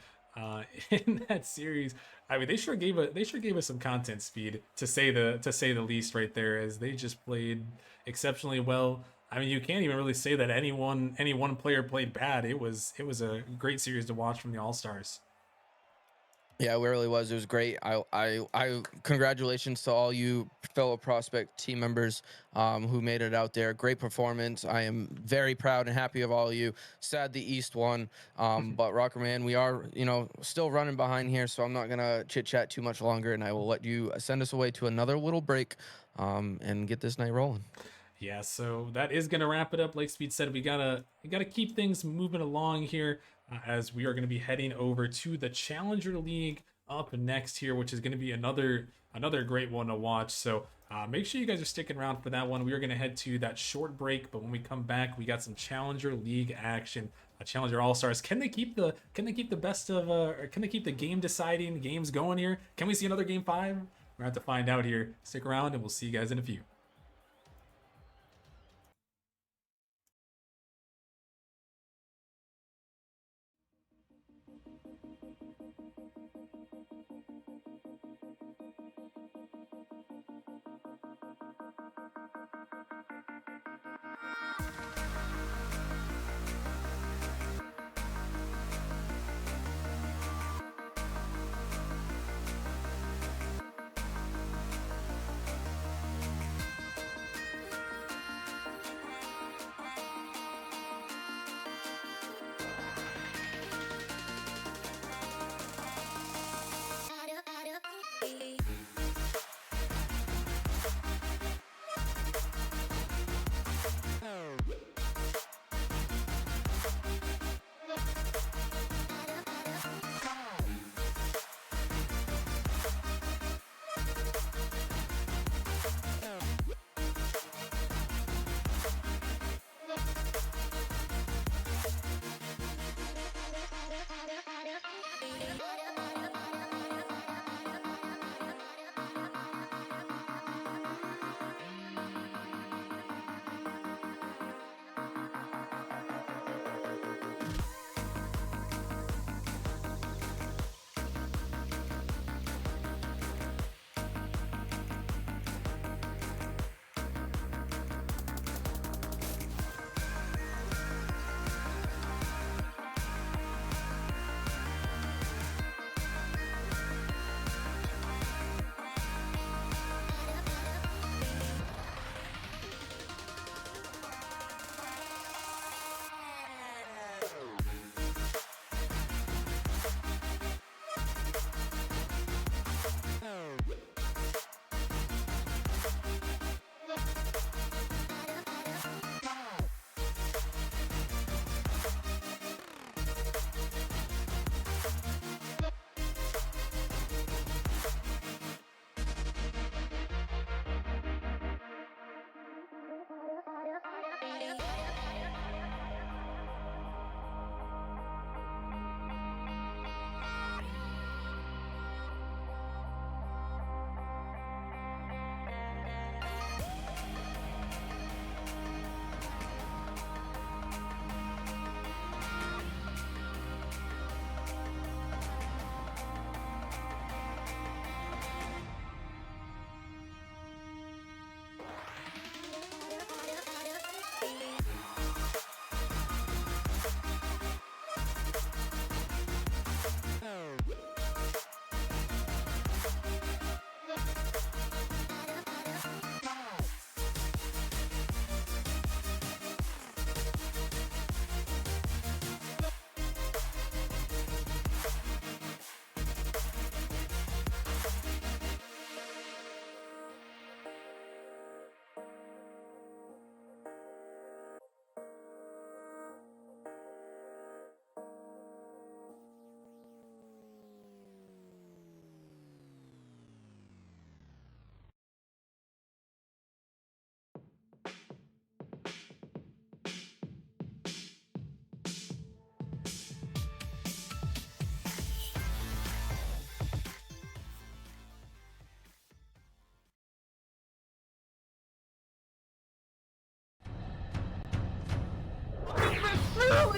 in that series. I mean, they sure gave us some content, Speed, to say the least right there, as they just played exceptionally well. I mean, you can't even really say that any one player played bad. It was a great series to watch from the All-Stars. Yeah, it really was. It was great. I congratulations to all you fellow prospect team members who made it out there. Great performance. I am very proud and happy of all of you. Sad the East won, but Rocker Man, we are still running behind here, so I'm not gonna chit chat too much longer, and I will let you send us away to another little break and get this night rolling. Yeah, so that is gonna wrap it up. Like Speed said, we gotta keep things moving along here, as we are gonna be heading over to the Challenger League up next here, which is gonna be another great one to watch. So make sure you guys are sticking around for that one. We are gonna head to that short break, but when we come back, we got some Challenger League action. Challenger All Stars. Can they keep the best of? Or can they keep the game deciding games going here? Can we see another game 5? We're gonna have to find out here. Stick around, and we'll see you guys in a few.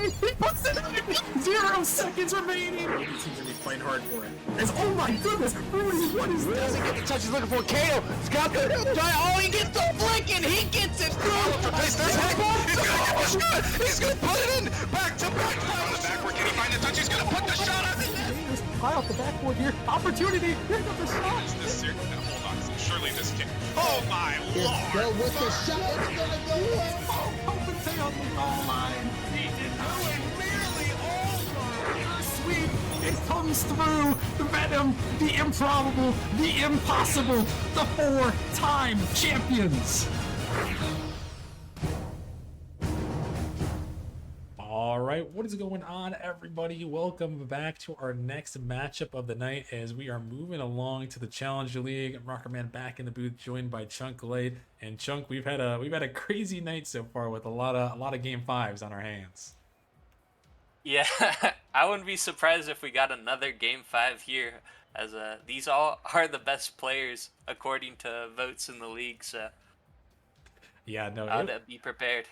He puts it in! 0 seconds remaining! He seems to be playing hard for it. Oh my goodness! Rudy, what is this? Doesn't get the touch he's looking for. Kato, Scott, oh, he gets the flick and he gets it through. Place this heck. He's gonna get the shot. He's gonna put it in. Back to back. On the backward. Can he find the touch? He's gonna put the shot on the net. High off the backboard here. Opportunity. Here comes the shot. Is this serious? Now, hold on. Surely this can't. Oh my It's lord. go with the shot. It's gonna go in. Copenhagen on the goal line. He did not win. Nearly over. Sweet. It comes through. The Venom, the improbable, the impossible, the 4-time champions. All right, what is going on, everybody? Welcome back to our next matchup of the night as we are moving along to the Challenger League. I'm Rockerman back in the booth, joined by Chunk Late. And Chunk, we've had a crazy night so far with a lot of game 5s on our hands. Yeah, I wouldn't be surprised if we got another game 5 here, as these all are the best players according to votes in the league. So Yeah, no, I'd be prepared.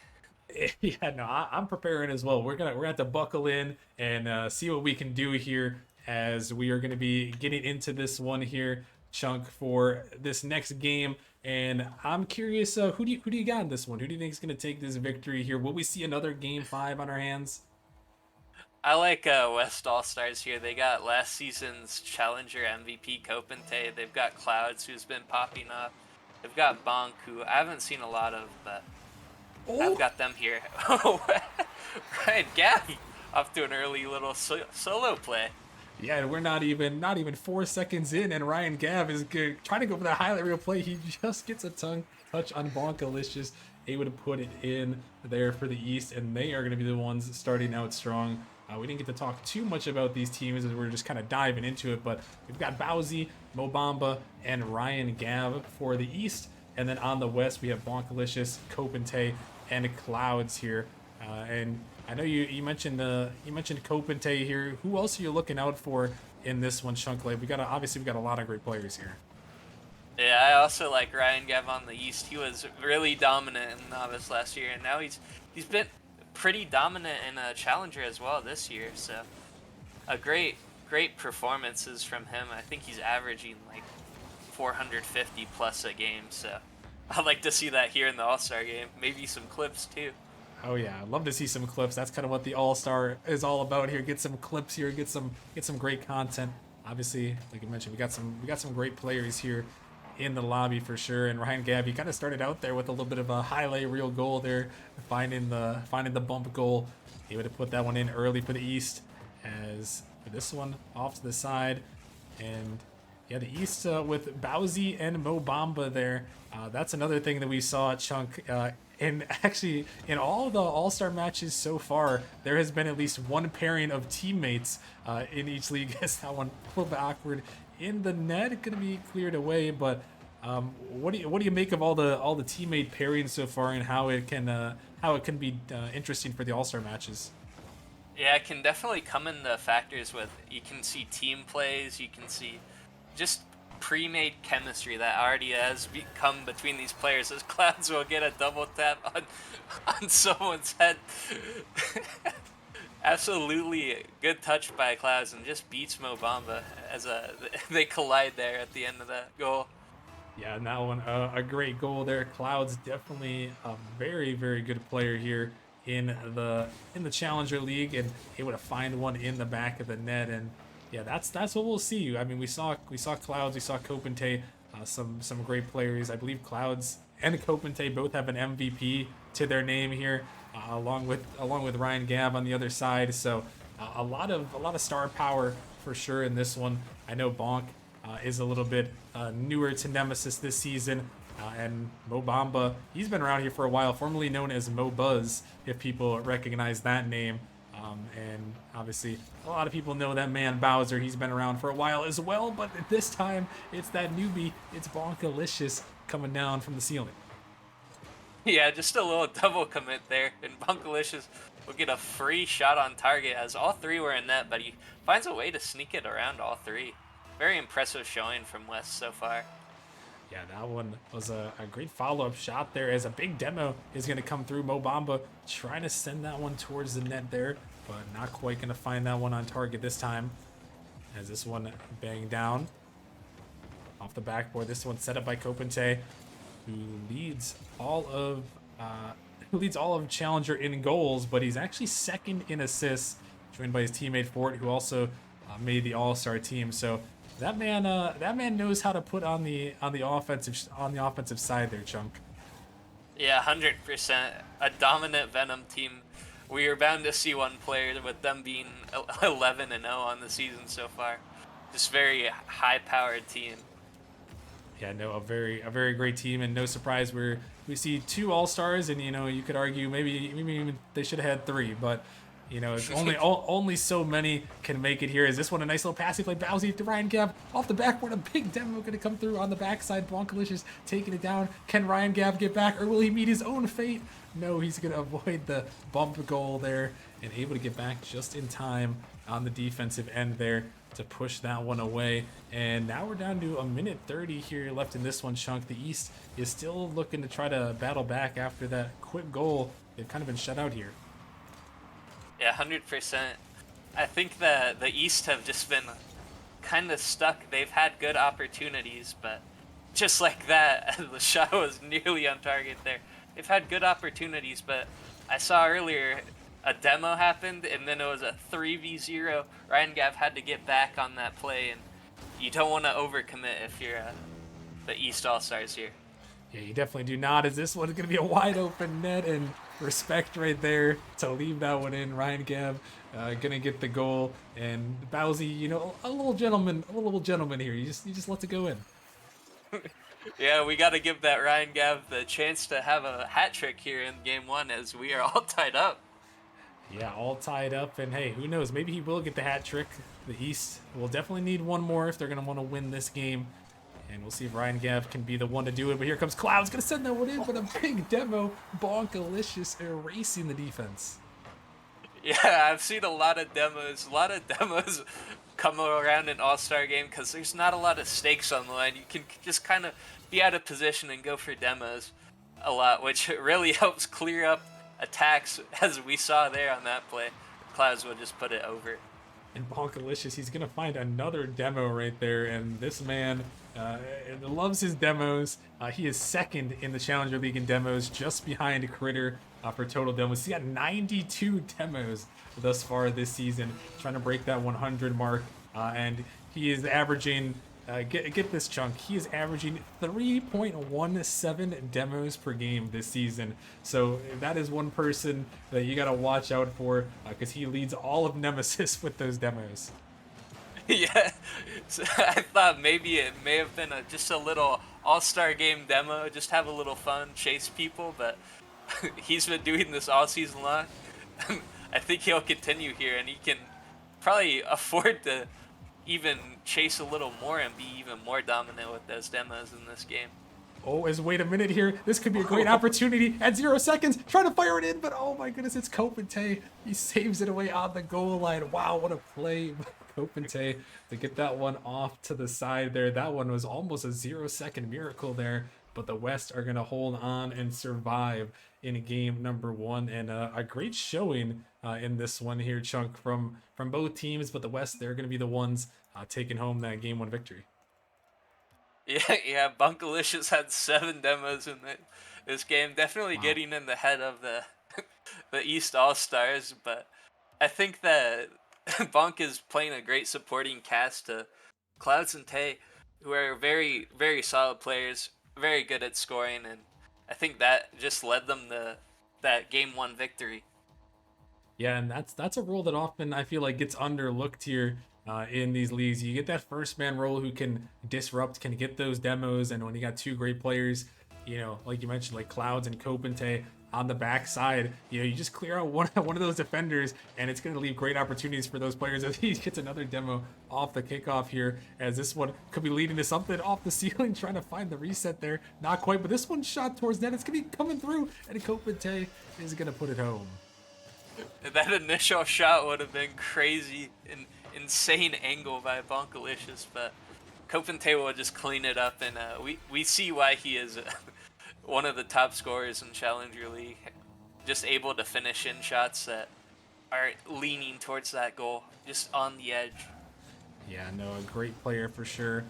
Yeah, no, I'm preparing as well. We're gonna have to buckle in and see what we can do here as we are gonna be getting into this one here, Chunk, for this next game. And I'm curious, who do you got in this one? Who do you think is gonna take this victory here? Will we see another game 5 on our hands? I like West All Stars here. They got last season's Challenger MVP Kopente. They've got Clouds, who's been popping up. They've got Bonk, who I haven't seen a lot of, but I've got them here. Oh, Ryan Gav off to an early little solo play. Yeah, and we're not even 4 seconds in, and Ryan Gav is trying to go for that highlight reel play. He just gets a tongue touch on Bonkalicious, able to put it in there for the East, and they are going to be the ones starting out strong. We didn't get to talk too much about these teams as we're just kind of diving into it, but we've got Bowsy, Mobamba, and Ryan Gav for the East. And then on the West, we have Bonkalicious, Kopente, and Clouds here. And I know you mentioned Kopente here. Who else are you looking out for in this one, Chunkley? We got a lot of great players here. Yeah, I also like Ryan Gav on the East. He was really dominant in Novice last year, and now he's been pretty dominant in a Challenger as well this year. So a great performances from him. I think he's averaging like 450 plus a game. So I'd like to see that here in the All-Star game. Maybe some clips too. Oh yeah, I'd love to see some clips. That's kind of what the All-Star is all about here. Get some clips here, get some great content. Obviously, like you mentioned, we got some great players here in the lobby for sure. And Ryan Gav, he kind of started out there with a little bit of a highlight reel goal there, finding the bump goal. He would have put that one in early for the East. As for this one off to the side, and yeah, the East with Bowsy and Mobamba there. That's another thing that we saw at Chunk. And actually, in all the All-Star matches so far, there has been at least one pairing of teammates in each league. Guess that one a little bit awkward in the net. Going to be cleared away, but what do you make of all the teammate pairings so far, and how it can be interesting for the All-Star matches? Yeah, it can definitely come in the factors with, you can see team plays, you can see just pre-made chemistry that already has become between these players, as Clouds will get a double tap on someone's head. Absolutely good touch by Clouds, and just beats Mobamba as they collide there at the end of that goal. Yeah, and that one, a great goal there. Clouds definitely a very, very good player here in the Challenger League, and able to find one in the back of the net. And yeah, that's what we'll see. I mean, we saw Clouds, we saw Kopente, some great players. I believe Clouds and Kopente both have an MVP to their name here, along with Ryan Gav on the other side. So a lot of star power for sure in this one. I know Bonk is a little bit newer to Nemesis this season. And Mobamba, he's been around here for a while, formerly known as Mo Buzz, if people recognize that name. And obviously, a lot of people know that man Bowser. He's been around for a while as well, but this time, it's that newbie. It's Bonkalicious coming down from the ceiling. Yeah, just a little double commit there, and Bonkalicious will get a free shot on target, as all three were in net, but he finds a way to sneak it around all three. Very impressive showing from West so far. Yeah, that one was a great follow-up shot there as a big demo is going to come through. Mo Bamba trying to send that one towards the net there, but not quite going to find that one on target this time. As this one banged down off the backboard. This one set up by Kopente, who leads all of Challenger in goals, but he's actually second in assists, joined by his teammate Fort, who also made the All-Star team. So that man knows how to put on the offensive side there, Chunk. Yeah, 100%. A dominant Venom team. We are bound to see one player with them being 11-0 on the season so far. Just very high-powered team. Yeah, no, a very great team, and no surprise we see 2 All-Stars, and you could argue maybe even they should have had 3, but it's only so many can make it here. Is this one a nice little pass? He played Bowsy to Ryan Gav off the backboard. A big demo going to come through on the backside. Bonkalicious taking it down. Can Ryan Gav get back, or will he meet his own fate? No, he's going to avoid the bump goal there and able to get back just in time on the defensive end there to push that one away. And now we're down to 1:30 here left in this one, Chunk. The East is still looking to try to battle back after that quick goal. They've kind of been shut out here. Yeah, 100%. I think that the East have just been kind of stuck. They've had good opportunities, but just like that, the shot was nearly on target there. They've had good opportunities, but I saw earlier a demo happened, and then it was a 3v0. Ryan Gav had to get back on that play, and you don't want to overcommit if you're the East All-Stars here. Yeah, you definitely do not, as this one is going to be a wide open net, and respect right there to leave that one in. Ryan Gav going to get the goal, and Bowsy, a little gentleman here. You just let it go in. Yeah, we got to give that Ryan Gav the chance to have a hat trick here in game 1 as we are all tied up. Yeah, all tied up, and hey, who knows? Maybe he will get the hat trick. The East will definitely need one more if they're going to want to win this game. And we'll see if Ryan Gav can be the one to do it. But here comes Cloud's going to send that one in, but a big demo. Bonkalicious erasing the defense. Yeah, I've seen a lot of demos come around an All-Star game because there's not a lot of stakes on the line. You can just kind of be out of position and go for demos a lot, which really helps clear up attacks, as we saw there on that play. Clouds would just put it over. And Bonkalicious, he's going to find another demo right there, and this man loves his demos. He is second in the Challenger League in demos, just behind Critter for total demos. He got 92 demos thus far this season, trying to break that 100 mark, and he is averaging, get this, Chunk, he is averaging 3.17 demos per game this season. So that is one person that you got to watch out for, because he leads all of Nemesis with those demos. Yeah, so I thought maybe it may have been just a little All-Star game demo, just have a little fun, chase people, but he's been doing this all season long. I think he'll continue here, and he can probably afford to even chase a little more and be even more dominant with those demos in this game. Oh, wait a minute here. This could be a great opportunity at 0 seconds. Trying to fire it in, but oh my goodness, it's Kopente. He saves it away on the goal line. Wow, what a play. Kopente to get that one off to the side there. That one was almost a 0-second miracle there, but the West are going to hold on and survive in game number 1, and a great showing in this one here, Chunk, from both teams, but the West, they're going to be the ones taking home that game 1 victory. Yeah, Bunkalicious had 7 demos in this game. Definitely Wow. getting in the head of the the East All-Stars, but I think that Bunk is playing a great supporting cast to Clouds and Tay, who are very, very solid players, very good at scoring, and I think that just led them to that game 1 victory. Yeah, and that's a role that often I feel like gets underlooked here in these leagues. You get that first man role who can disrupt, can get those demos, and when you got 2 great players, like you mentioned, like Clouds and Kopente on the backside, you just clear out one of those defenders, and it's going to leave great opportunities for those players. If he gets another demo off the kickoff here, as this one could be leading to something off the ceiling, trying to find the reset there. Not quite, but this one shot towards net. It's going to be coming through, and Kopente is going to put it home. That initial shot would have been crazy, an insane angle by Bonkalicious, but Copente will just clean it up, and we see why he is one of the top scorers in Challenger League. Just able to finish in shots that are leaning towards that goal, just on the edge. Yeah, no, a great player for sure.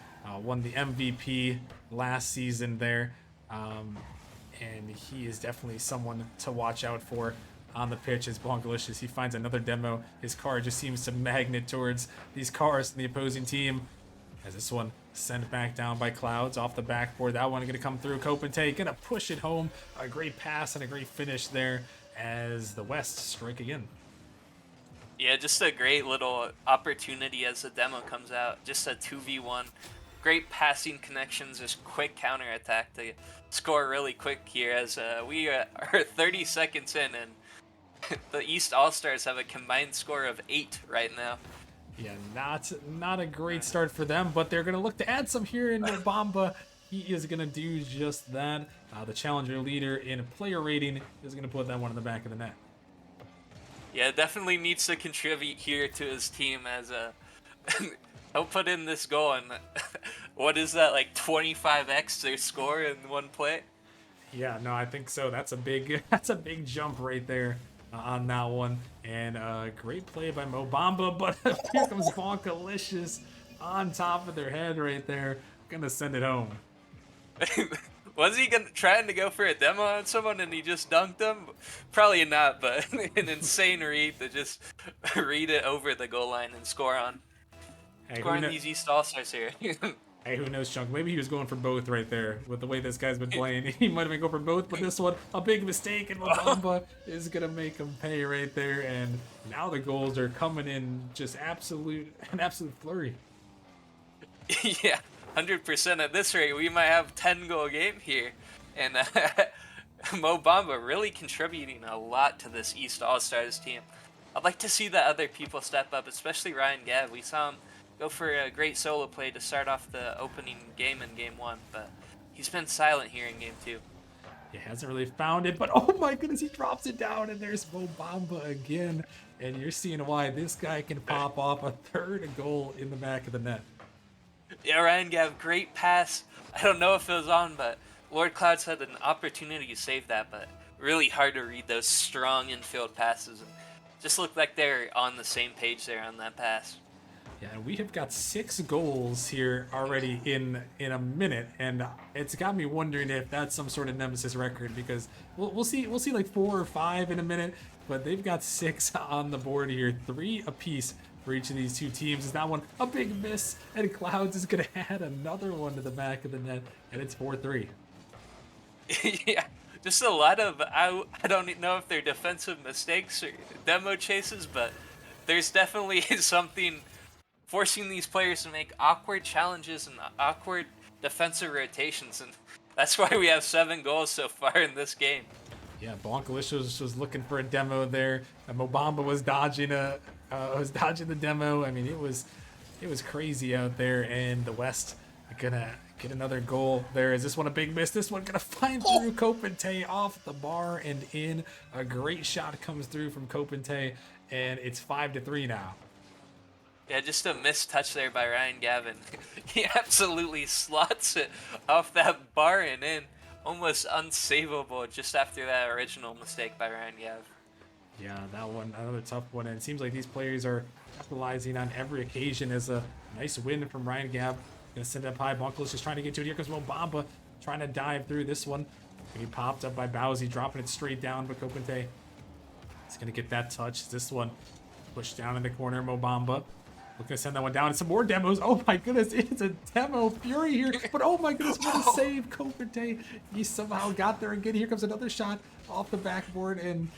Won the MVP last season there. And he is definitely someone to watch out for on the pitch as Bonkalicious. He finds another demo. His car just seems to magnet towards these cars in the opposing team. As this one sent back down by Clouds off the backboard. That one going to come through. Copente going to push it home. A great pass and a great finish there as the West strike again. Yeah, just a great little opportunity as the demo comes out. Just a 2v1. Great passing connections, just quick counterattack to score really quick here as we are 30 seconds in, and the East All-Stars have a combined score of 8 right now. Yeah, not a great start for them, but they're going to look to add some here in Mobamba. He is going to do just that. The challenger leader in player rating is going to put that one in the back of the net. Yeah, definitely needs to contribute here to his team as he'll put in this goal, and what is that, like 25x their score in one play? Yeah, no, I think so. That's a big jump right there on that one. And great play by Mobamba, but here comes Bonkalicious on top of their head right there. Gonna send it home. Was he trying to go for a demo on someone and he just dunked them? Probably not, but an insane read to just read it over the goal line and score on. Hey, Scoring these East All-Stars here. Hey, who knows, Chunk? Maybe he was going for both right there with the way this guy's been playing. He might have been going for both, but this one, a big mistake, and Mobamba is going to make him pay right there. And now the goals are coming in just an absolute flurry. Yeah, 100% at this rate. We might have 10-goal game here. And Mobamba really contributing a lot to this East All-Stars team. I'd like to see the other people step up, especially Ryan Gav. We saw him go for a great solo play to start off the opening game in Game 1, but he's been silent here in Game 2. He hasn't really found it, but oh my goodness, he drops it down, and there's Mobamba again. And you're seeing why this guy can pop off a third goal in the back of the net. Yeah, Ryan Gav, great pass. I don't know if it was on, but Lord Clouds had an opportunity to save that, but really hard to read those strong infield passes. Just looked like they're on the same page there on that pass. Yeah, and we have got 6 goals here already in a minute, and it's got me wondering if that's some sort of Nemesis record, because we'll see like 4 or 5 in a minute, but they've got 6 on the board here, 3 apiece for each of these two teams. Is that one a big miss, and Clouds is gonna add another one to the back of the net, and it's 4-3. Yeah, just a lot of I don't know if they're defensive mistakes or demo chases, but there's definitely something forcing these players to make awkward challenges and awkward defensive rotations, and that's why we have 7 goals so far in this game. Yeah, Bonkalicious was looking for a demo there. Mobamba was dodging the demo. I mean, it was crazy out there, and the West gonna get another goal there. Is this one a big miss? This one gonna find through Copente off the bar and in. A great shot comes through from Copente, and it's 5-3 now. Yeah, just a missed touch there by Ryan Gavin. He absolutely slots it off that bar and in. Almost unsavable just after that original mistake by Ryan Gav. Yeah, that one, another tough one. And it seems like these players are capitalizing on every occasion. As a nice win from Ryan Gav. Gonna send it up high. Bonkalicious just trying to get to it. Here comes Mobamba trying to dive through this one. He popped up by Bowsy, dropping it straight down, but Copente is gonna get that touch. This one pushed down in the corner. Mobamba looking to send that one down. And some more demos. Oh my goodness, it's a demo fury here. But oh my goodness, what a save, Copente. He somehow got there again. Here comes another shot off the backboard. And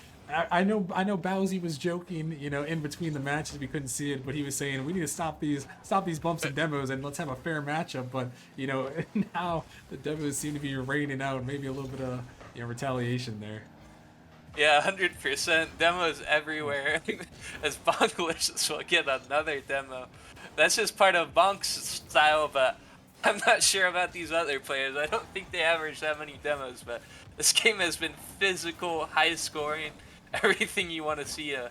I know Bowsy was joking, you know, in between the matches. We couldn't see it, but he was saying we need to stop these bumps and demos and let's have a fair matchup. But you know, now the demos seem to be raining out. Maybe a little bit of retaliation there. Yeah, 100%. Demos everywhere. As Bonkalicious will get another demo. That's just part of Bonk's style, but I'm not sure about these other players. I don't think they average that many demos, but this game has been physical, high scoring, everything you want to see in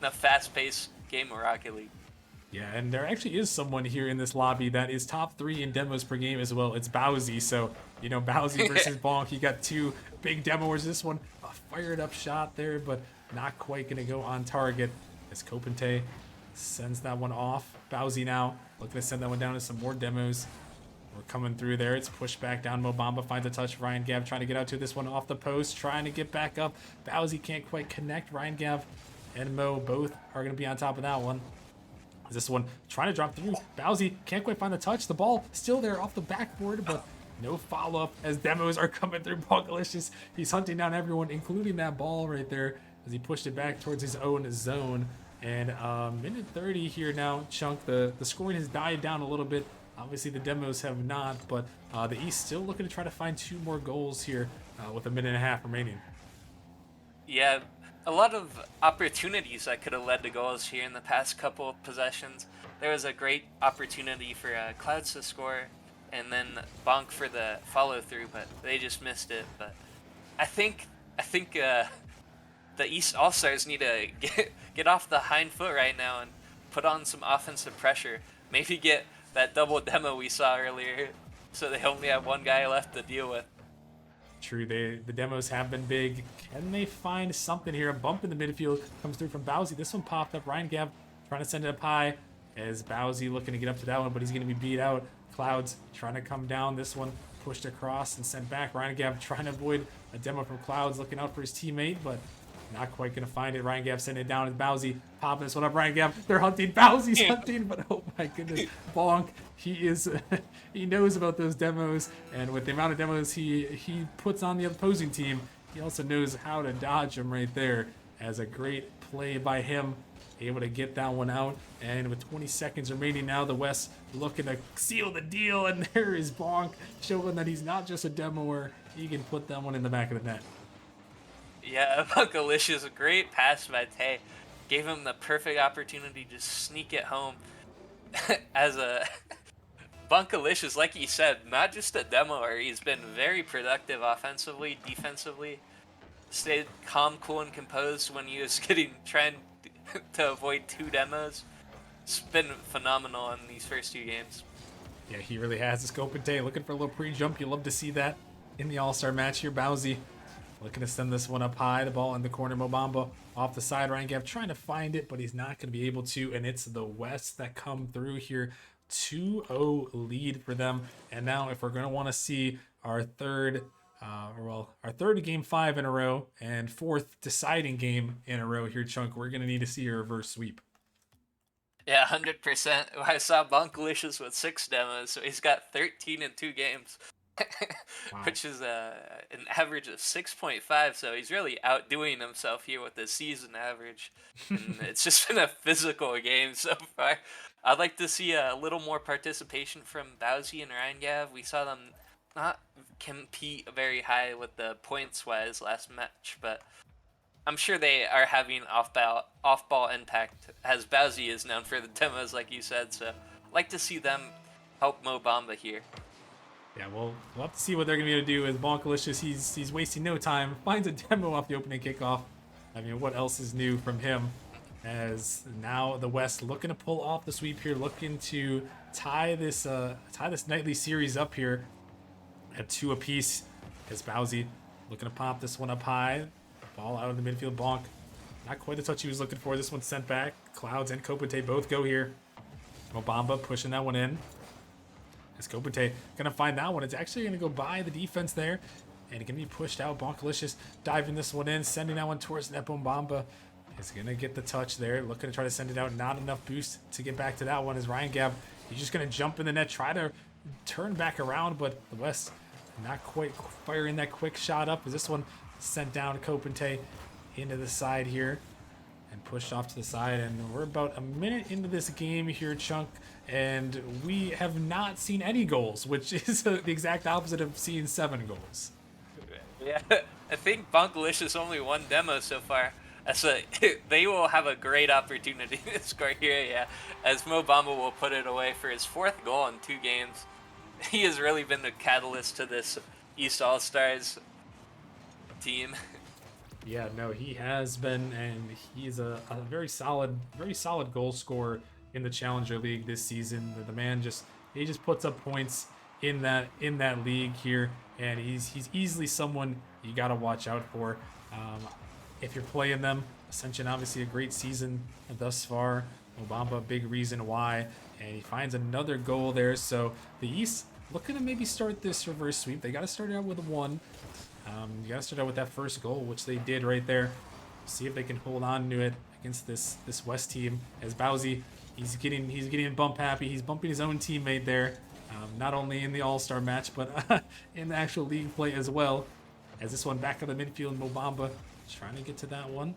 a fast-paced game of Rocket League. Yeah, and there actually is someone here in this lobby that is top 3 in demos per game as well. It's Bowsy. So, you know, Bowsy versus Bonk. He got 2 big demoers. This one, a fired up shot there, but not quite going to go on target as Kopente sends that one off. Bowsy now looking to send that one down to some more demos. We're coming through there. It's pushed back down. Mobamba finds a touch. Ryan Gav trying to get out to this one off the post, trying to get back up. Bowsy can't quite connect. Ryan Gav and Mo both are going to be on top of that one. This one trying to drop through. Bowsy can't quite find the touch. The ball still there off the backboard, but no follow-up as demos are coming through. Bonkalicious, he's hunting down everyone, including that ball right there as he pushed it back towards his own zone. And minute 30 here now, Chunk. The scoring has died down a little bit. Obviously, the demos have not, but the East still looking to try to find 2 more goals here with a minute and a half remaining. Yeah, a lot of opportunities that could have led to goals here in the past couple of possessions. There was a great opportunity for Clouds to score, and then Bonk for the follow-through, but they just missed it. But I think the East All-Stars need to get off the hind foot right now and put on some offensive pressure. Maybe get that double demo we saw earlier, so they only have one guy left to deal with. True, the demos have been big. Can they find something here? A bump in the midfield comes through from Bowsy. This one popped up. Ryan Gav trying to send it up high as Bowsy looking to get up to that one, but he's going to be beat out. Clouds trying to come down. This one pushed across and sent back. Ryan Gav trying to avoid a demo from Clouds, looking out for his teammate, but not quite going to find it. Ryan Gav sending it down as Bowsy popping this one up. Ryan Gav, they're hunting. Bowsy's hunting, but oh my goodness. Bonk, he knows about those demos, and with the amount of demos he puts on the opposing team, he also knows how to dodge them right there. As a great play by him, able to get that one out. And with 20 seconds remaining now, the West looking to seal the deal, and there is Bonk showing that he's not just a demoer. He can put that one in the back of the net. Yeah, Bunkalicious, a great pass by Tay. Gave him the perfect opportunity to sneak it home. As a Bunkalicious, like you said, not just a demoer, he's been very productive offensively, defensively. Stayed calm, cool, and composed when he was trying to avoid 2 demos. It's been phenomenal in these first 2 games. Yeah, he really has. The scope and Tay looking for a little pre-jump. You love to see that in the All-Star match here. Bowsy looking to send this one up high. The ball in the corner. Mobamba off the side. Ryan Gav trying to find it, but he's not going to be able to. And it's the West that come through here. 2-0 lead for them. And now if we're going to want to see our third game 5 in a row and 4th deciding game in a row here, Chunk, we're going to need to see a reverse sweep. Yeah, 100%. I saw Bunkalicious with 6 demos, so he's got 13 in 2 games. Wow. Which is an average of 6.5, so he's really outdoing himself here with the season average. And it's just been a physical game so far. I'd like to see a little more participation from Bowsy and Ryan Gav. We saw them not compete very high with the points-wise last match, but I'm sure they are having off-ball impact, as Bowsy is known for the demos, like you said, so I'd like to see them help Mobamba here. Yeah, we'll have to see what they're going to be able to do. As Bonkalicious, he's wasting no time. Finds a demo off the opening kickoff. I mean, what else is new from him? As now the West looking to pull off the sweep here, looking to tie this nightly series up here at 2 apiece. As Bowsy looking to pop this one up high. Ball out of the midfield. Bonk, not quite the touch he was looking for. This one sent back. Clouds and Kopente both go here. Mobamba pushing that one in. As Kopente gonna find that one. It's actually gonna go by the defense there, and it can be pushed out. Bonkalicious diving this one in, sending that one towards net. Mobamba is gonna get the touch there, looking to try to send it out. Not enough boost to get back to that one. As Ryan Gav, he's just gonna jump in the net, try to turn back around, but the West not quite firing that quick shot up. As this one sent down Kopente into the side here and pushed off to the side. And we're about a minute into this game here, Chunk, and we have not seen any goals, which is the exact opposite of seeing 7 goals. Yeah, I think Bunkalicious only 1 demo so far. So they will have a great opportunity to score here, yeah, as Mobamba will put it away for his 4th goal in 2 games. He has really been the catalyst to this East All-Stars team. Yeah, no, he has been, and he's a very solid goal scorer in the Challenger League this season. The man he just puts up points in that league here, and he's easily someone you got to watch out for if you're playing them. Ascension obviously a great season thus far. Mobamba, big reason why, and he finds another goal there. So the East looking to maybe start this reverse sweep. They got to start out with a 1. You got to start out with that first goal, which they did right there. See if they can hold on to it against this West team. As Bowsy, he's getting bump happy. He's bumping his own teammate there, not only in the All-Star match, but in the actual league play as well. As this one back in the midfield, Mobamba trying to get to that one.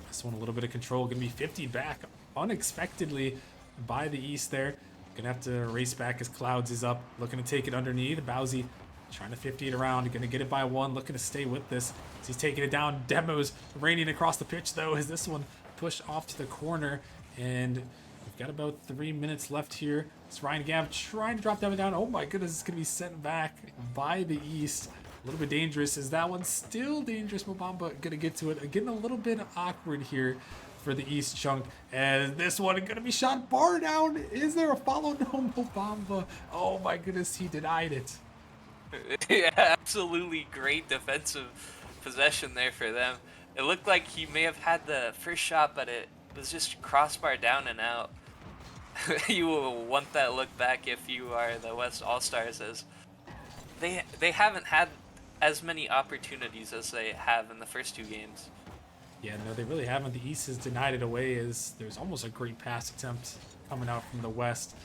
This one a little bit of control, gonna be 50 back unexpectedly by the East there. Gonna have to race back as Clouds is up, looking to take it underneath. Bowsy trying to 50 it around, gonna get it by 1, looking to stay with this. As he's taking it down. Demo's raining across the pitch though, as this one pushed off to the corner. And we've got about 3 minutes left here. It's Ryan Gav trying to drop that one down. Oh my goodness, it's gonna be sent back by the East. A little bit dangerous. Is that one still dangerous? Mobamba gonna get to it. Getting a little bit awkward here for the East chunk. And this one gonna be shot bar down. Is there a follow? No, Mobamba. Oh my goodness, he denied it. Yeah, absolutely great defensive possession there for them. It looked like he may have had the first shot, but it was just crossbar down and out. You will want that look back if you are the West All-Stars, as they haven't had as many opportunities as they have in the first 2 games. Yeah, no, they really haven't. The East has denied it away, as there's almost a great pass attempt coming out from the West.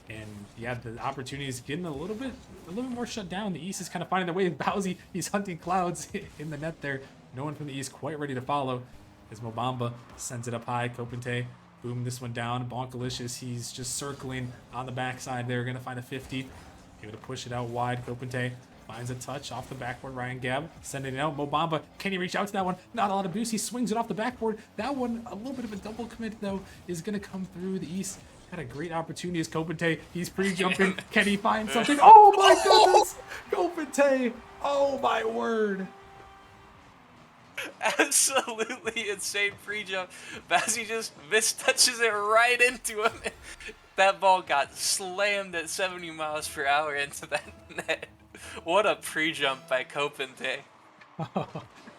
And yeah, the opportunity is getting a little bit more shut down. The East is kind of finding their way. Bowsy, he's hunting Clouds in the net there. No one from the East quite ready to follow. As Mobamba sends it up high. Kopente, boom, this one down. Bonkalicious, he's just circling on the backside there. Gonna find a 50. Able to push it out wide. Kopente finds a touch off the backboard. Ryan Gabb sending it out. Mobamba, can he reach out to that one? Not a lot of boost. He swings it off the backboard. That one, a little bit of a double commit though, is gonna come through. The East had a great opportunity as Kopente. He's pre-jumping. Can he find something? Oh my goodness! Kopente! Oh my word! Absolutely insane pre-jump. Bazzi just mistouches it right into him. That ball got slammed at 70 miles per hour into that net. What a pre-jump by Kopente.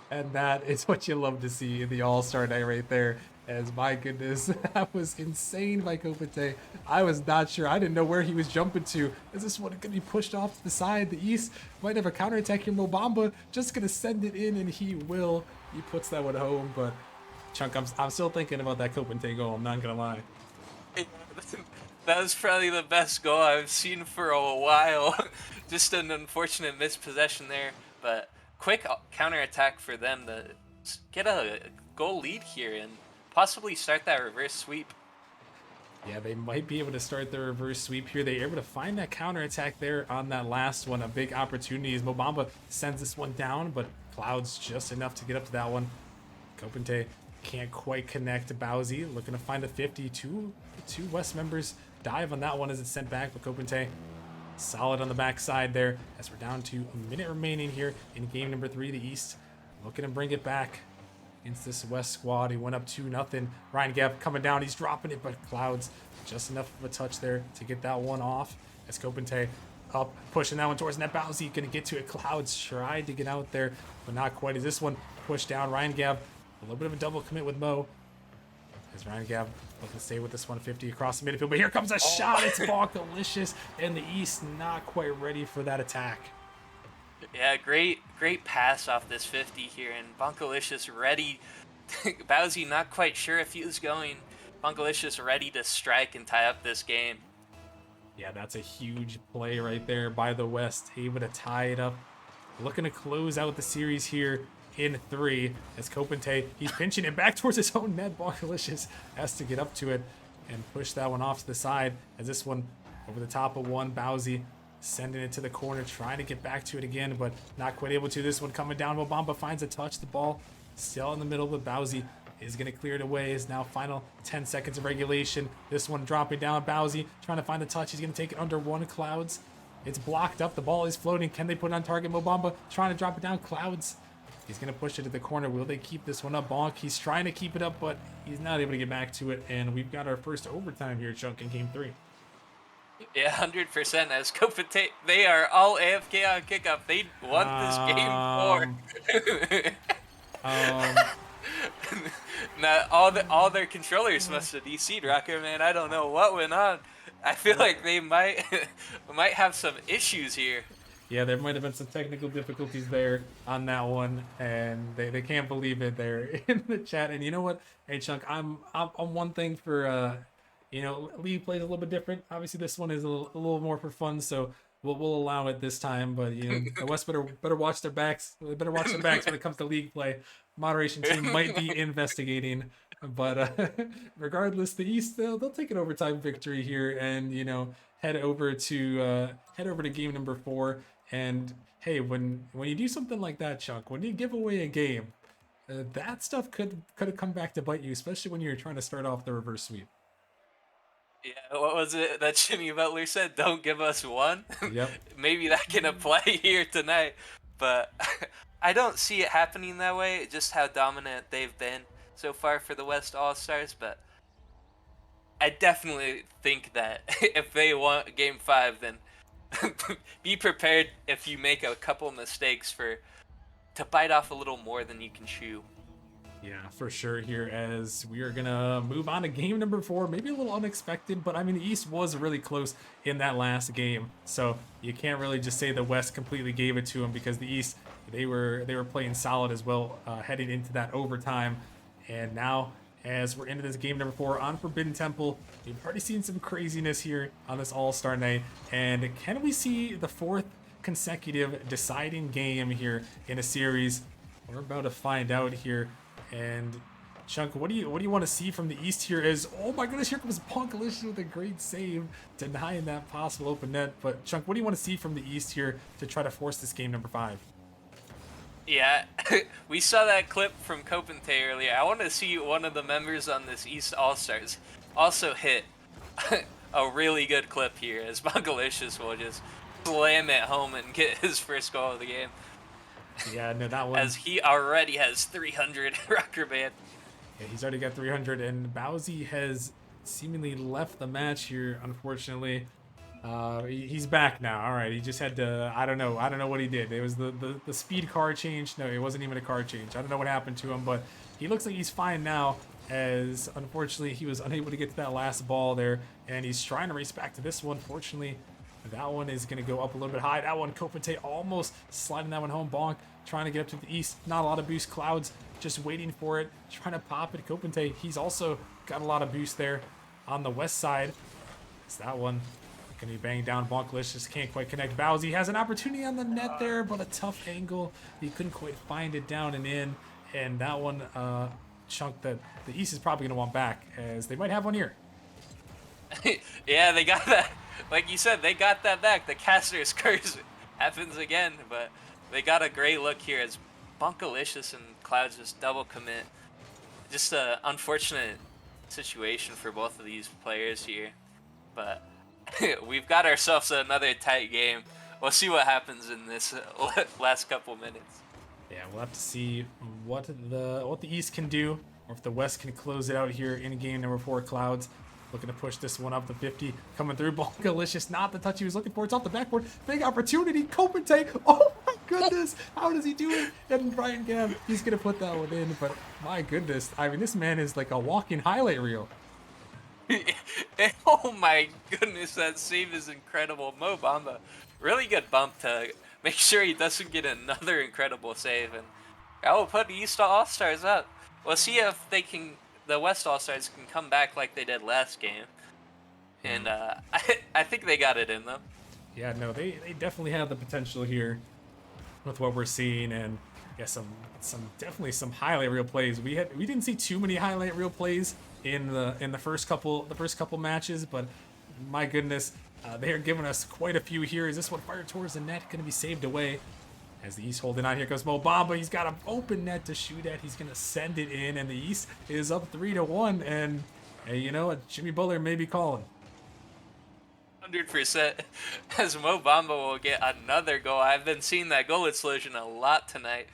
And that is what you love to see in the All-Star night right there. As my goodness, that was insane by Kopente. I was not sure. I didn't know where he was jumping to. Is this one going to be pushed off to the side? The East might have a counterattack here. Mobamba just going to send it in, and he will. He puts that one home, but Chunk, I'm still thinking about that Kopente goal. I'm not going to lie. That was probably the best goal I've seen for a while. Just an unfortunate mispossession there, but quick counterattack for them to get a goal lead here and possibly start that reverse sweep. Yeah, they might be able to start the reverse sweep here. They're able to find that counterattack there on that last one. A big opportunity as Mobamba sends this one down, but Clouds just enough to get up to that one. Kopente can't quite connect to Bowsy. Looking to find a 50. Two West members dive on that one as it's sent back, but Kopente solid on the backside there as we're down to a minute remaining here in game number 3. The East looking to bring it back against this West squad. He went up 2-0. Ryan Gabb coming down. He's dropping it, but Clouds just enough of a touch there to get that one off. As Kopente up, pushing that one towards net. Bowsy gonna get to it. Clouds tried to get out there, but not quite. As this one pushed down, Ryan Gabb, a little bit of a double commit with Mo. As Ryan Gabb looking to stay with this 150 across the midfield, but here comes a shot. It's Bonkalicious, and the East not quite ready for that attack. Yeah, great pass off this 50 here, and Bonkalicious ready. Bowsy not quite sure if he was going. Bonkalicious ready to strike and tie up this game. Yeah, that's a huge play right there by the West, able to tie it up. Looking to close out the series here in 3 as Kopente, he's pinching it back towards his own net. Bonkalicious has to get up to it and push that one off to the side as this one over the top of one. Bowsy sending it to the corner, trying to get back to it again, but not quite able to. This one coming down. Mobamba finds a touch. The ball still in the middle, but Bowsy is going to clear it away. Is now final 10 seconds of regulation. This one dropping down. Bowsy trying to find the touch. He's going to take it under one. Clouds. It's blocked up. The ball is floating. Can they put it on target? Mobamba trying to drop it down. Clouds He's going to push it to the corner. Will they keep this one up? Bonk, he's trying to keep it up, but he's not able to get back to it. And we've got our first overtime here, Chunk, in game 3. Yeah, 100%. As Kopenhagen, they are all AFK on kickoff. They want this game 4. Now all their controllers must have DC'd Rocker, man. I don't know what went on. I feel like they might might have some issues here. Yeah, there might have been some technical difficulties there on that one, and they can't believe it there in the chat. And you know what? Hey, Chunk, I'm one thing for League plays a little bit different. Obviously, this one is a little more for fun, so we'll allow it this time. But the West better watch their backs. They better watch their backs when it comes to League play. Moderation team might be investigating, but regardless, the East they'll take an overtime victory here, and head over to game number 4. And hey, when you do something like that, Chunk, when you give away a game, that stuff could have come back to bite you, especially when you're trying to start off the reverse sweep. Yeah, what was it that Jimmy Butler said? Don't give us one. Yep. Maybe that can apply here tonight, but I don't see it happening that way. Just how dominant they've been so far for the West All-Stars, but I definitely think that if they want Game 5, then be prepared if you make a couple mistakes to bite off a little more than you can chew. Yeah, for sure here, as we are going to move on to game number 4. Maybe a little unexpected, but I mean, the East was really close in that last game. So you can't really just say the West completely gave it to them, because the East, they were playing solid as well heading into that overtime. And now, as we're into this game number 4 on Forbidden Temple, we've already seen some craziness here on this All-Star night. And can we see the 4th consecutive deciding game here in a series? We're about to find out here. And Chunk, what do you want to see from the East here? As oh my goodness, here comes Punkalicious with a great save, denying that possible open net. But Chunk, what do you want to see from the East here to try to force this game number 5? Yeah, we saw that clip from Copenhagen earlier. I want to see one of the members on this East All-Stars also hit a really good clip here, as Punkalicious will just slam it home and get his first goal of the game. Yeah, no, that one. As he already has 300 Rocker Band. Yeah, he's already got 300, and Bowsy has seemingly left the match here, unfortunately. He's back now. All right, he just had to. I don't know what he did. It was the speed car change. No, it wasn't even a car change. I don't know what happened to him, but he looks like he's fine now. As unfortunately he was unable to get to that last ball there, and he's trying to race back to this one. Fortunately, that one is going to go up a little bit high. That one, Kopenhagen almost sliding that one home. Bonk trying to get up to the East. Not a lot of boost. Clouds just waiting for it, trying to pop it. Kopenhagen, he's also got a lot of boost there on the west side. It's that one. Gonna be banged down. Bonkless just can't quite connect. Bowsy has an opportunity on the net there, but a tough angle. He couldn't quite find it down and in. And that one, chunk that the East is probably gonna want back, as they might have one here. Yeah, they got that. Like you said, they got that back. The caster's curse happens again, but they got a great look here as Bunkalicious and Clouds just double commit. Just an unfortunate situation for both of these players here, but we've got ourselves another tight game. We'll see what happens in this last couple minutes. Yeah, we'll have to see what the East can do, or if the West can close it out here in game number 4. Clouds looking to push this one up to 50, coming through. Bonkalicious, not the touch he was looking for. It's off the backboard. Big opportunity. Copenhagen. Oh my goodness, how does he do it? And Brian Gabb, he's gonna put that one in. But my goodness, I mean, this man is like a walking highlight reel. Oh my goodness, that save is incredible. Mo Bamba, really good bump to make sure he doesn't get another incredible save, and I will put the East All-Stars up. We'll see if the West All-Stars can come back like they did last game, and I think they got it in them. Yeah, no, they definitely have the potential here with what we're seeing, and yeah, definitely some highlight reel plays. We didn't see too many highlight reel plays in the first couple matches, but my goodness, they are giving us quite a few here. Is this one fired towards the net, going to be saved away as the East holding on? Here comes Mo Bamba. He's got an open net to shoot at. He's going to send it in, and the East is up 3-1. And hey, you know what, Jimmy Butler may be calling. 100%. As Mo Bamba will get another goal. I've been seeing that goal explosion a lot tonight.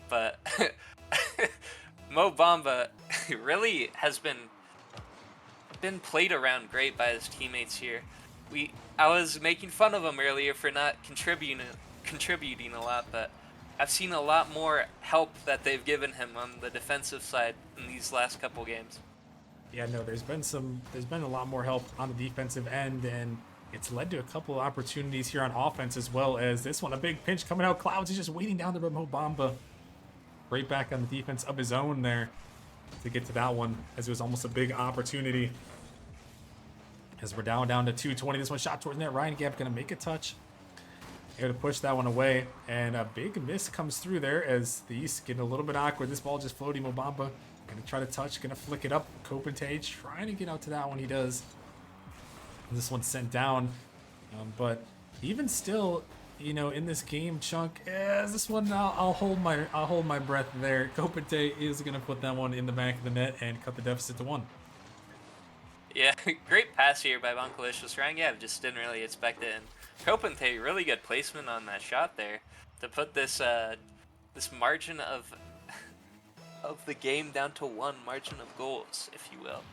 but Mo Bamba really has been played around great by his teammates here. I was making fun of him earlier for not contributing a lot, but I've seen a lot more help that they've given him on the defensive side in these last couple games. Yeah, no, there's been a lot more help on the defensive end, and it's led to a couple of opportunities here on offense as well. As this one, a big pinch coming out. Clouds is just waiting down the remote Bamba. Right back on the defense of his own there to get to that one, as it was almost a big opportunity. As we're down to 220. This one shot towards net. Ryan Gap gonna make a touch. Able to push that one away, and a big miss comes through there as the East getting a little bit awkward. This ball just floating. Mobamba gonna try to touch, gonna flick it up. Copentage trying to get out to that one. He does. This one's sent down, but even still, you know, in this game, Chunk, this one I'll hold my breath there. Copentage is gonna put that one in the back of the net and cut the deficit to 1. Yeah, great pass here by Vonkalicious. Rangav just didn't really expect it, and Copentage, really good placement on that shot there to put this this margin of the game down to 1 margin of goals, if you will.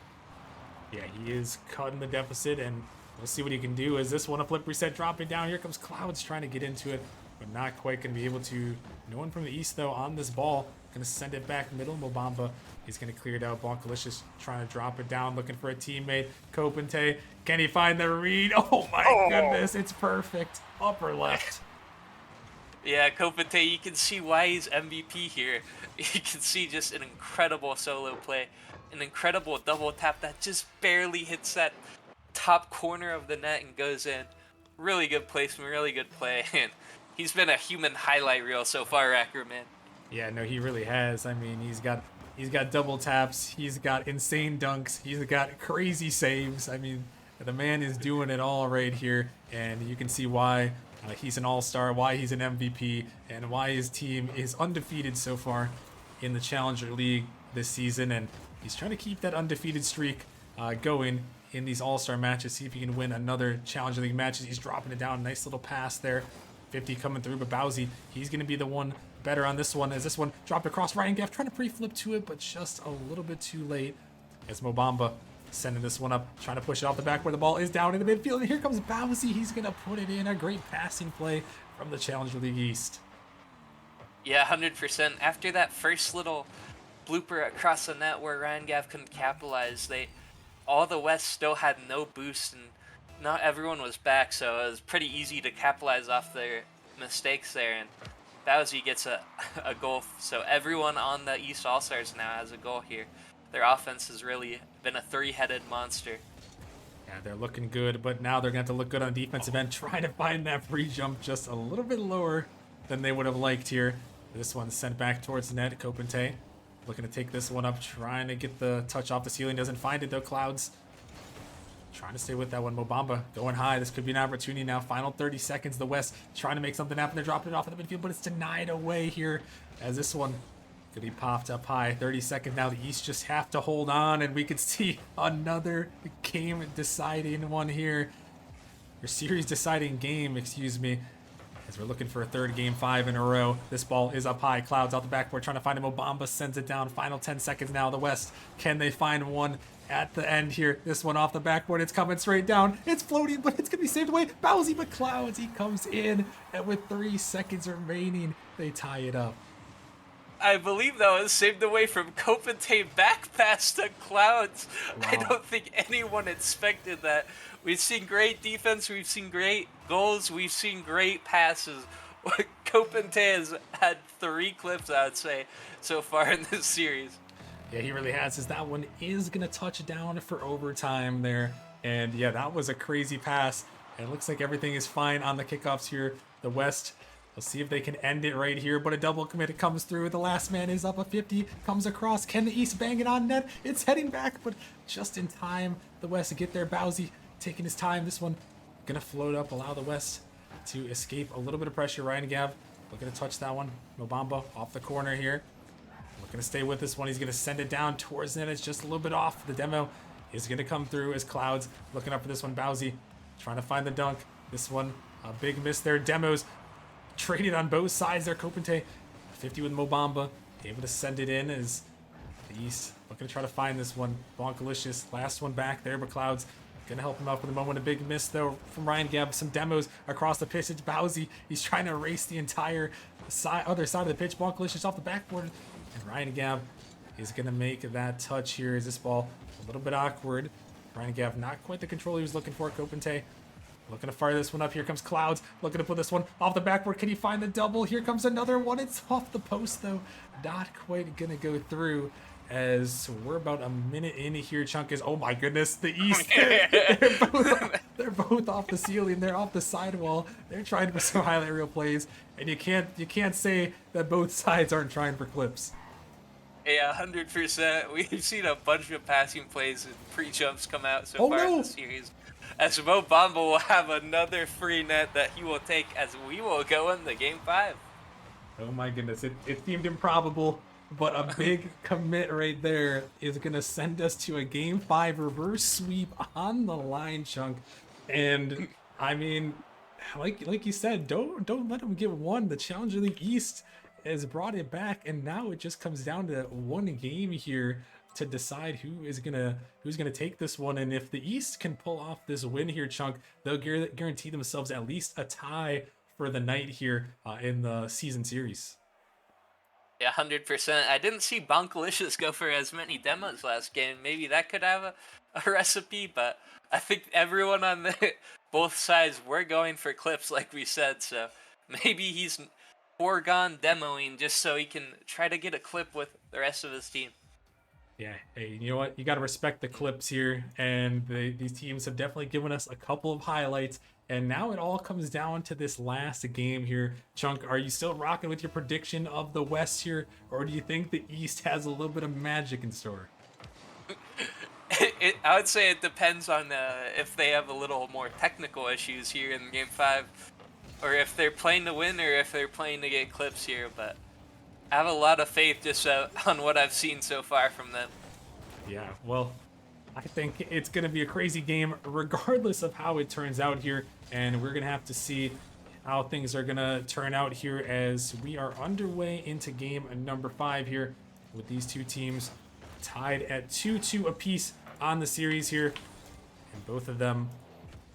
Yeah, he is cutting the deficit, and we'll see what he can do. Is this one a flip reset dropping down? Here comes Clouds trying to get into it, but not quite going to be able to. No one from the East, though, on this ball. Going to send it back middle. Mobamba, he's going to clear it out. Bonkalicious trying to drop it down, looking for a teammate. Copentage, can he find the read? Oh, my goodness, it's perfect. Upper left. Yeah, Copentage, you can see why he's MVP here. You can see just an incredible solo play, an incredible double tap that just barely hits that top corner of the net and goes in. Really good placement, really good play, and he's been a human highlight reel so far, Ackerman. Yeah, no, he really has. I mean, he's got double taps, he's got insane dunks, he's got crazy saves. I mean, the man is doing it all right here, and you can see why he's an all-star, why he's an MVP, and why his team is undefeated so far in the Challenger League this season. And he's trying to keep that undefeated streak going in these all-star matches, see if he can win another Challenger League matches. He's dropping it down, nice little pass there. 50 coming through, but Bowsy, he's going to be the one better on this one, as this one dropped across. Ryan Gaff trying to pre-flip to it, but just a little bit too late, as Mobamba sending this one up, trying to push it off the back where the ball is down in the midfield. And here comes Bowsy. He's going to put it in. A great passing play from the Challenger League East. Yeah, 100%. After that first little blooper across the net where Ryan Gav couldn't capitalize, all the West still had no boost, and not everyone was back, so it was pretty easy to capitalize off their mistakes there. And Bowsy gets a goal, so everyone on the East All-Stars now has a goal here. Their offense has really been a three-headed monster. Yeah, they're looking good, but now they're going to have to look good on the defensive end, trying to find that free jump just a little bit lower than they would have liked here. This one's sent back towards the net. Copentage looking to take this one up, trying to get the touch off the ceiling. Doesn't find it, though. Clouds trying to stay with that one. Mobamba going high. This could be an opportunity now. Final 30 seconds. The West trying to make something happen. They're dropping it off in the midfield, but it's denied away here, as this one could be popped up high. 30 seconds now. The East just have to hold on, and we could see another game-deciding one here. Or series-deciding game, excuse me, as we're looking for a third Game 5 in a row. This ball is up high. Clouds out the backboard trying to find him. Mobamba sends it down. Final 10 seconds now. The West, can they find one at the end here? This one off the backboard. It's coming straight down. It's floating, but it's going to be saved away. Bowsy, but Clouds, he comes in, and with 3 seconds remaining, they tie it up. I believe that was saved away from Copentage back past the Clouds. Wow. I don't think anyone expected that. We've seen great defense, we've seen great goals, we've seen great passes. Copentage has had 3 clips, I would say, so far in this series. Yeah, he really has, as that one is going to touch down for overtime there. And yeah, that was a crazy pass. And it looks like everything is fine on the kickoffs here. The West, let's see if they can end it right here, but a double commit comes through. The last man is up. A 50 comes across. Can the East bang it on net? It's heading back, but just in time. The West get there. Bowsy taking his time. This one gonna float up, allow the West to escape a little bit of pressure. Ryan Gav looking to touch that one. Mobamba off the corner here. Looking to stay with this one. He's gonna send it down towards the net. It's just a little bit off. The demo is gonna come through as Clouds looking up for this one. Bowsy trying to find the dunk. This one, a big miss there. Demos traded on both sides there. Copentage 50 with Mobamba, able to send it in as the East looking to try to find this one. Bonkalicious, last one back there, but Clouds gonna help him out for the moment. A big miss though from Ryan Gab. Some demos across the pitch. It's Bowsy. He's trying to erase the entire other side of the pitch. Bonkalicious off the backboard, and Ryan Gab is gonna make that touch here. Is this ball a little bit awkward? Ryan Gab not quite the control he was looking for. Kopente looking to fire this one up. Here comes Clouds, looking to put this one off the backboard. Can he find the double? Here comes another one. It's off the post though. Not quite gonna go through, as we're about a minute in here. Chunk is, oh my goodness, the East. They're both off the ceiling. They're off the sidewall. They're trying for some highlight reel plays, and you can't say that both sides aren't trying for clips. Yeah, 100%. We've seen a bunch of passing plays and pre-jumps come out so far in the series. As Mo Bamba will have another free net that he will take as we will go into Game 5. Oh my goodness, it seemed improbable, but a big commit right there is going to send us to a Game 5 reverse sweep on the line, Chunk. And, I mean, like you said, don't let them get one. The Challenger League East has brought it back, and now it just comes down to one game here to decide who's gonna take this one. And if the East can pull off this win here, Chunk, they'll guarantee themselves at least a tie for the night here in the season series. Yeah, 100%. I didn't see Bonkalicious go for as many demos last game. Maybe that could have a recipe, but I think everyone on both sides were going for clips, like we said. So maybe he's foregone demoing just so he can try to get a clip with the rest of his team. Yeah, hey, you know what? You got to respect the clips here, and these teams have definitely given us a couple of highlights, and now it all comes down to this last game here. Chunk, are you still rocking with your prediction of the West here, or do you think the East has a little bit of magic in store? I would say it depends on if they have a little more technical issues here in Game 5, or if they're playing to win, or if they're playing to get clips here, but I have a lot of faith just on what I've seen so far from them. Yeah, well, I think it's going to be a crazy game regardless of how it turns out here, and we're going to have to see how things are going to turn out here as we are underway into game number 5 here, with these two teams tied at 2-2 apiece on the series here, and both of them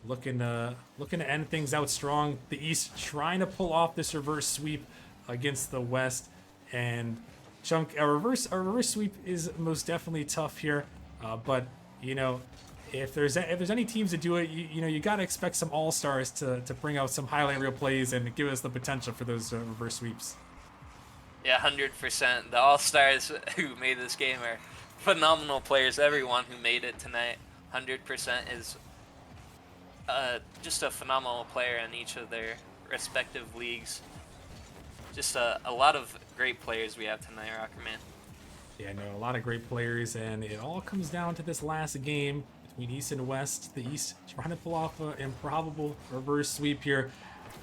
looking to end things out strong. The East trying to pull off this reverse sweep against the West, and Chunk, a reverse sweep is most definitely tough here, but you know, if there's any teams that do it, you got to expect some all-stars to bring out some highlight reel plays and give us the potential for those reverse sweeps. Yeah, 100%. The all-stars who made this game are phenomenal players. Everyone who made it tonight, 100% is just a phenomenal player in each of their respective leagues. Just a lot of great players we have tonight, Rockerman. Yeah, no, a lot of great players, and it all comes down to this last game between East and West. The East trying to pull off an improbable reverse sweep here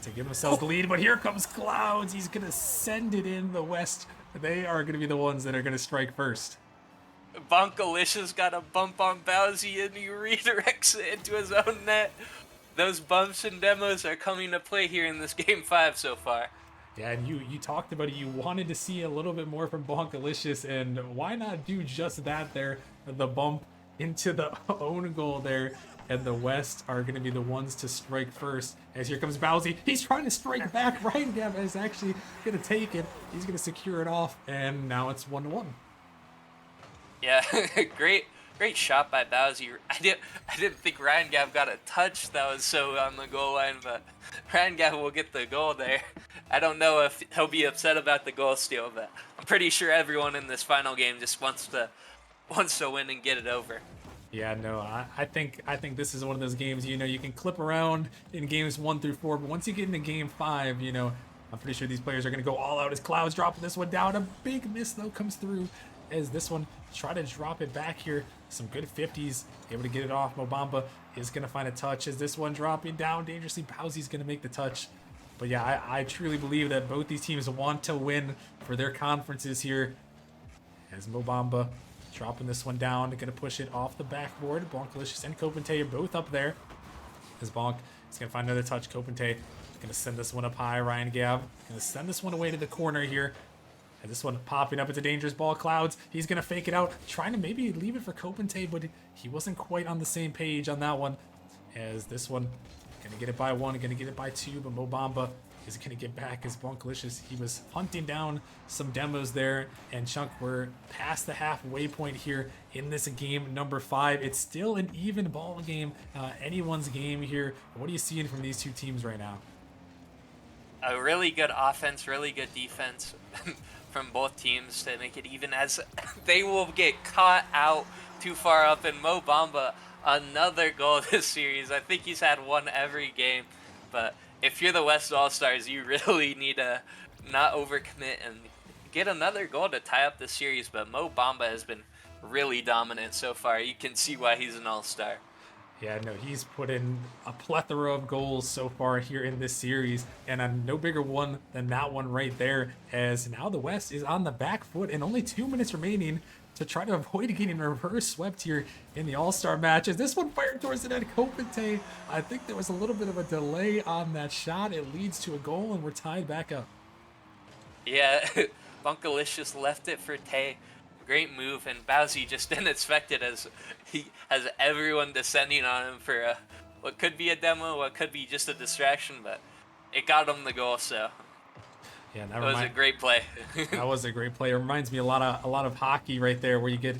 to give themselves the lead, but here comes Clouds. He's going to send it in. The West, they are going to be the ones that are going to strike first. Bonkalicious got a bump on Bowsy, and he redirects it into his own net. Those bumps and demos are coming to play here in this Game 5 so far. Yeah, and you talked about it. You wanted to see a little bit more from Bonkalicious, and why not do just that there? The bump into the own goal there, and the West are going to be the ones to strike first. As here comes Bowsy. He's trying to strike back. Ryan Gab is actually going to take it. He's going to secure it off, and now it's 1-1. Yeah, great shot by Bowsy. I didn't think Ryan Gab got a touch that was so on the goal line, but Ryan Gab will get the goal there. I don't know if he'll be upset about the goal steal, but I'm pretty sure everyone in this final game just wants to win and get it over. Yeah, no, I think this is one of those games, you can clip around in games 1 through 4, but once you get into game 5, I'm pretty sure these players are going to go all out as Clouds dropping this one down. A big miss, though, comes through as this one try to drop it back here. Some good 50s, able to get it off. Mobamba is going to find a touch as this one dropping down dangerously. Bowsy's going to make the touch. But yeah, I truly believe that both these teams want to win for their conferences here. As Mobamba dropping this one down, going to push it off the backboard. Bonkalicious and Kopente are both up there. As Bonk is going to find another touch. Kopente going to send this one up high. Ryan Gab going to send this one away to the corner here. As this one popping up, it's a dangerous ball. Clouds, he's going to fake it out, trying to maybe leave it for Copente, but he wasn't quite on the same page on that one. As this one, going to get it by 1, going to get it by 2, but Mobamba is going to get back as Bonkalicious. He was hunting down some demos there, and Chunk, we're past the halfway point here in this game number 5. It's still an even ball game, anyone's game here. What are you seeing from these two teams right now? A really good offense, really good defense from both teams to make it even, as they will get caught out too far up. And Mo Bamba, another goal this series. I think he's had one every game, but if you're the West All-Stars, you really need to not overcommit and get another goal to tie up the series. But Mo Bamba has been really dominant so far. You can see why he's an All-Star. Yeah, no, he's put in a plethora of goals so far here in this series, and a no bigger one than that one right there, as now the West is on the back foot and only 2 minutes remaining to try to avoid getting reverse swept here in the All-Star match. As this one fired towards the net, Copente, I think there was a little bit of a delay on that shot. It leads to a goal, and we're tied back up. Yeah, Bunkalicious left it for Tay. Great move, and Bowsy just didn't expect it, as he has everyone descending on him for what could be a demo, what could be just a distraction, but it got him the goal, so yeah, that was a great play. That was a great play. It reminds me a lot of hockey right there, where you get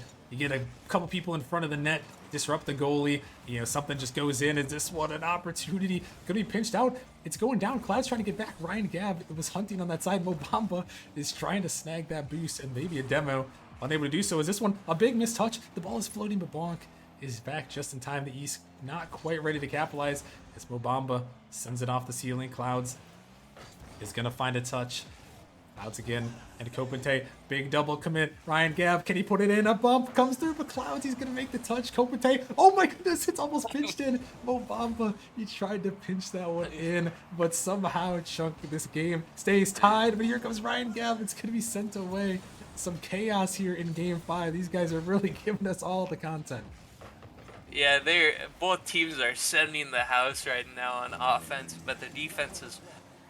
a couple people in front of the net, disrupt the goalie, something just goes in. Is this one an opportunity? Gonna be pinched out. It's going down. Cloud's trying to get back. Ryan Gabb was hunting on that side. Mobamba is trying to snag that boost, and maybe a demo. Unable to do so. Is this one a big missed touch? The ball is floating, but Bonk is back just in time. The East not quite ready to capitalize as Mobamba sends it off the ceiling. Clouds is going to find a touch. Clouds again, and Copente, big double commit. Ryan Gabb, can he put it in? A bump comes through, but Clouds, he's going to make the touch. Copente, oh my goodness, it's almost pinched in. Mobamba, he tried to pinch that one in, but somehow Chunk this game stays tied. But here comes Ryan Gabb, it's going to be sent away. Some chaos here in game 5. These guys are really giving us all the content. Yeah, both teams are sending the house right now on offense, but the defenses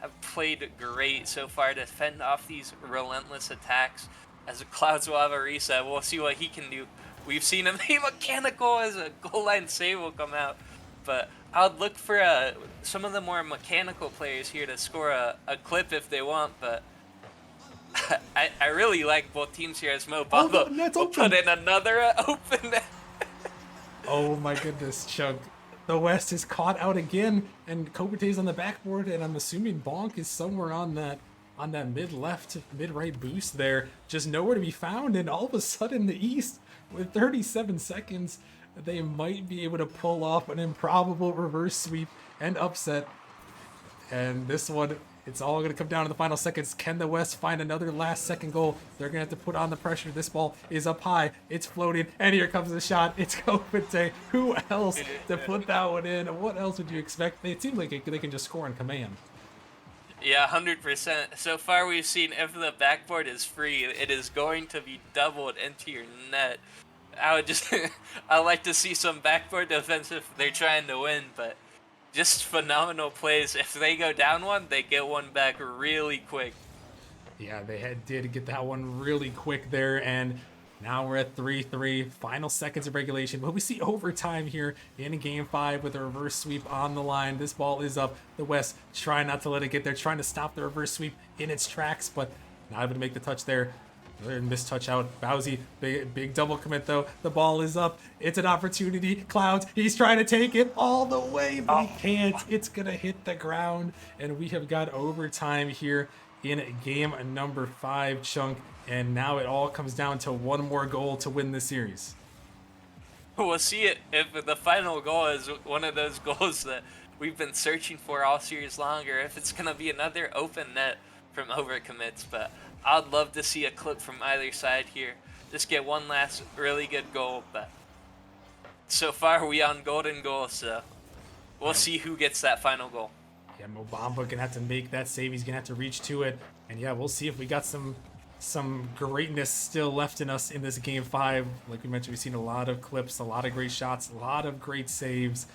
have played great so far to fend off these relentless attacks. As the Clouds will have a reset, we'll see what he can do. We've seen him be mechanical as a goal line save will come out, but I would look for some of the more mechanical players here to score a clip if they want, but I really like both teams here, as Mo Bamba will put in another open net. Oh my goodness, Chunk. The West is caught out again, and Kopente's on the backboard, and I'm assuming Bonk is somewhere on that mid-left, mid-right boost there, just nowhere to be found, and all of a sudden the East, with 37 seconds, they might be able to pull off an improbable reverse sweep and upset. And this one, it's all going to come down to the final seconds. Can the West find another last-second goal? They're going to have to put on the pressure. This ball is up high. It's floating, and here comes the shot. It's Kopente. Who else to put that one in? What else would you expect? It seems like they can just score on command. Yeah, 100%. So far, we've seen if the backboard is free, it is going to be doubled into your net. I like to see some backboard defense if they're trying to win, but just phenomenal plays. If they go down one, they get one back really quick. Yeah, they did get that one really quick there, and now we're at 3-3, final seconds of regulation. But we see overtime here in Game 5 with a reverse sweep on the line. This ball is up. The West trying not to let it get there, trying to stop the reverse sweep in its tracks, but not able to make the touch there. Another missed touch out. Bowsy, big double commit though. The ball is up. It's an opportunity. Clouds, he's trying to take it all the way, but he can't. It's going to hit the ground, and we have got overtime here in game number 5, Chunk, and now it all comes down to one more goal to win the series. We'll see it if the final goal is one of those goals that we've been searching for all series long, or if it's going to be another open net from overcommits, but I'd love to see a clip from either side here. Just get one last really good goal, but so far we on golden goal, so we'll see who gets that final goal. Yeah, Mobamba gonna have to make that save. He's gonna have to reach to it, and yeah, we'll see if we got some greatness still left in us in this game 5. Like we mentioned, we've seen a lot of clips, a lot of great shots, a lot of great saves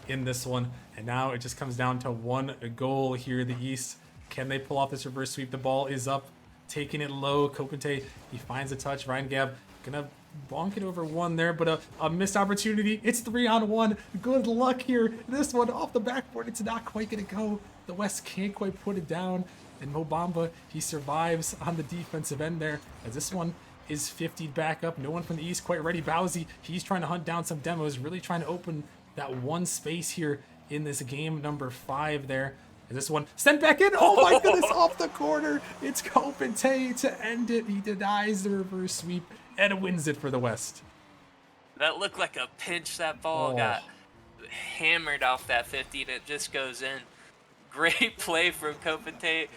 in this one, and now it just comes down to one goal here. The East, can they pull off this reverse sweep? The ball is up. taking it low. Kopente, he finds a touch. Ryan Gav gonna bonk it over one there, but a missed opportunity. It's 3-on-1. Good luck here. This one off the backboard. It's not quite gonna go. The West can't quite put it down. And Mobamba, he survives on the defensive end there, as this one is 50'd back up. No one from the East quite ready. Bowsy, he's trying to hunt down some demos, really trying to open that one space here in this game number 5 there. And this one sent back in. Oh my goodness, off the corner. It's Kopente to end it. He denies the reverse sweep and wins it for the West. That looked like a pinch. That ball got hammered off that 50 and it just goes in. Great play from Kopente.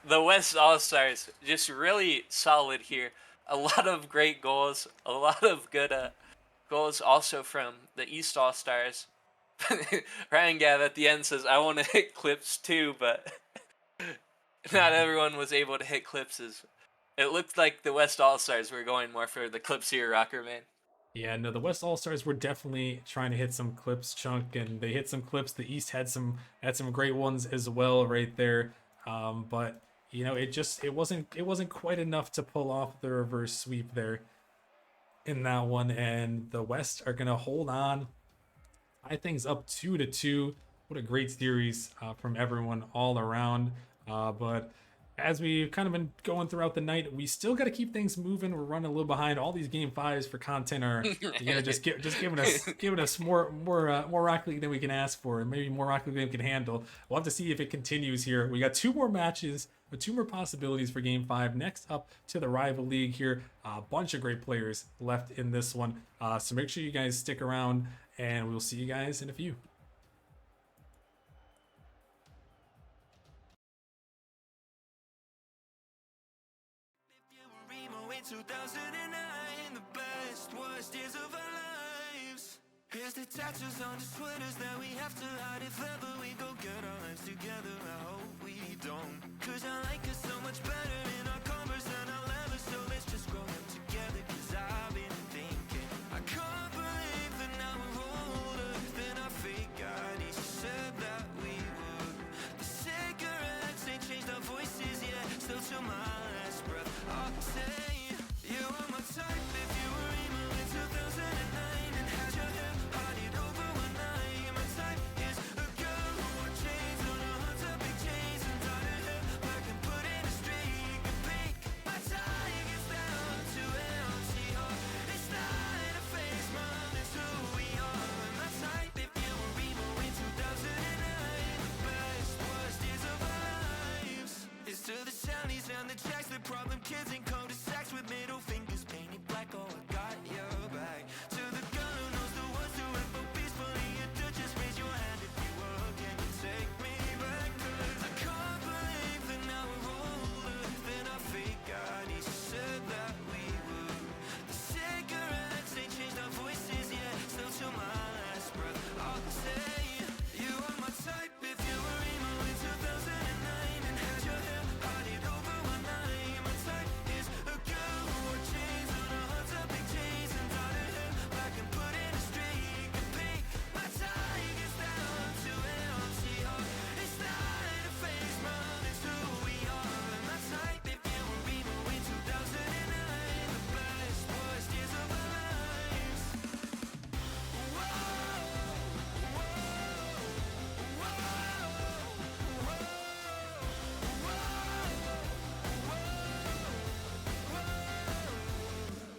The West All-Stars just really solid here. A lot of great goals. A lot of good goals also from the East All-Stars. Ryan Gav at the end says, I want to hit clips too, but not everyone was able to hit clips. It looked like the West All-Stars were going more for the clips here, Rocker Man. Yeah, no, the West All-Stars were definitely trying to hit some clips, Chunk, and they hit some clips. The East had some great ones as well right there. But you know, it wasn't quite enough to pull off the reverse sweep there in that one, and the West are gonna hold on. I things up 2-2. What a great series from everyone all around. But as we've kind of been going throughout the night, we still got to keep things moving. We're running a little behind. All these game 5s for content are, you know, just giving us more Rocket League than we can ask for, and maybe more Rocket League than we can handle. We'll have to see if it continues here. We got 2 more matches, with 2 more possibilities for game 5. Next up to the rival league here. A bunch of great players left in this one. So make sure you guys stick around, and we'll see you guys in a few. If you were emo in 2009, the best, worst years of our lives. Here's the tattoos on the sweaters that we have to hide. If ever we go get our lives together, I hope we don't. Cause I like us so much better in our Converse than our leather. So let's just grow up together, cause I've been thinking, I can't believe that now we're older than our fake IDs said that we would. The cigarettes ain't changed our voices yet, still till my last breath I'll say you are my type. If you were emo in 2009 and had your hair parted over one night, my type is a girl who wore chains on her hot topic chains and dyed her hair black and put in a streak of pink. My tie gets down to an empty heart. It's not a face, mom, it's who we are. My type, if you were emo in 2009, the best, worst years of our lives. It's to the soundies and the jacks, the problem kids in cul-de-sacs with middle fingers painted black. Oh, I got your back. To the girl who knows the words to it, but peacefully you do just raise your hand if you were. Can you take me back? Cause I can't believe that now we're older than our fake IDs said that we would. The cigarettes ain't changed our voices yet, still till my last breath I'll say you are my type. If you were emo in 2009 and had your hair parted over one night, my type is a girl who wore chains on her hot topic chains and dyed her hair black and put in a streak of pink. My tie gets down to an empty heart. It's not a face, mom, it's who we are. My type, if you were emo in 2009, the best, worst years of our lives.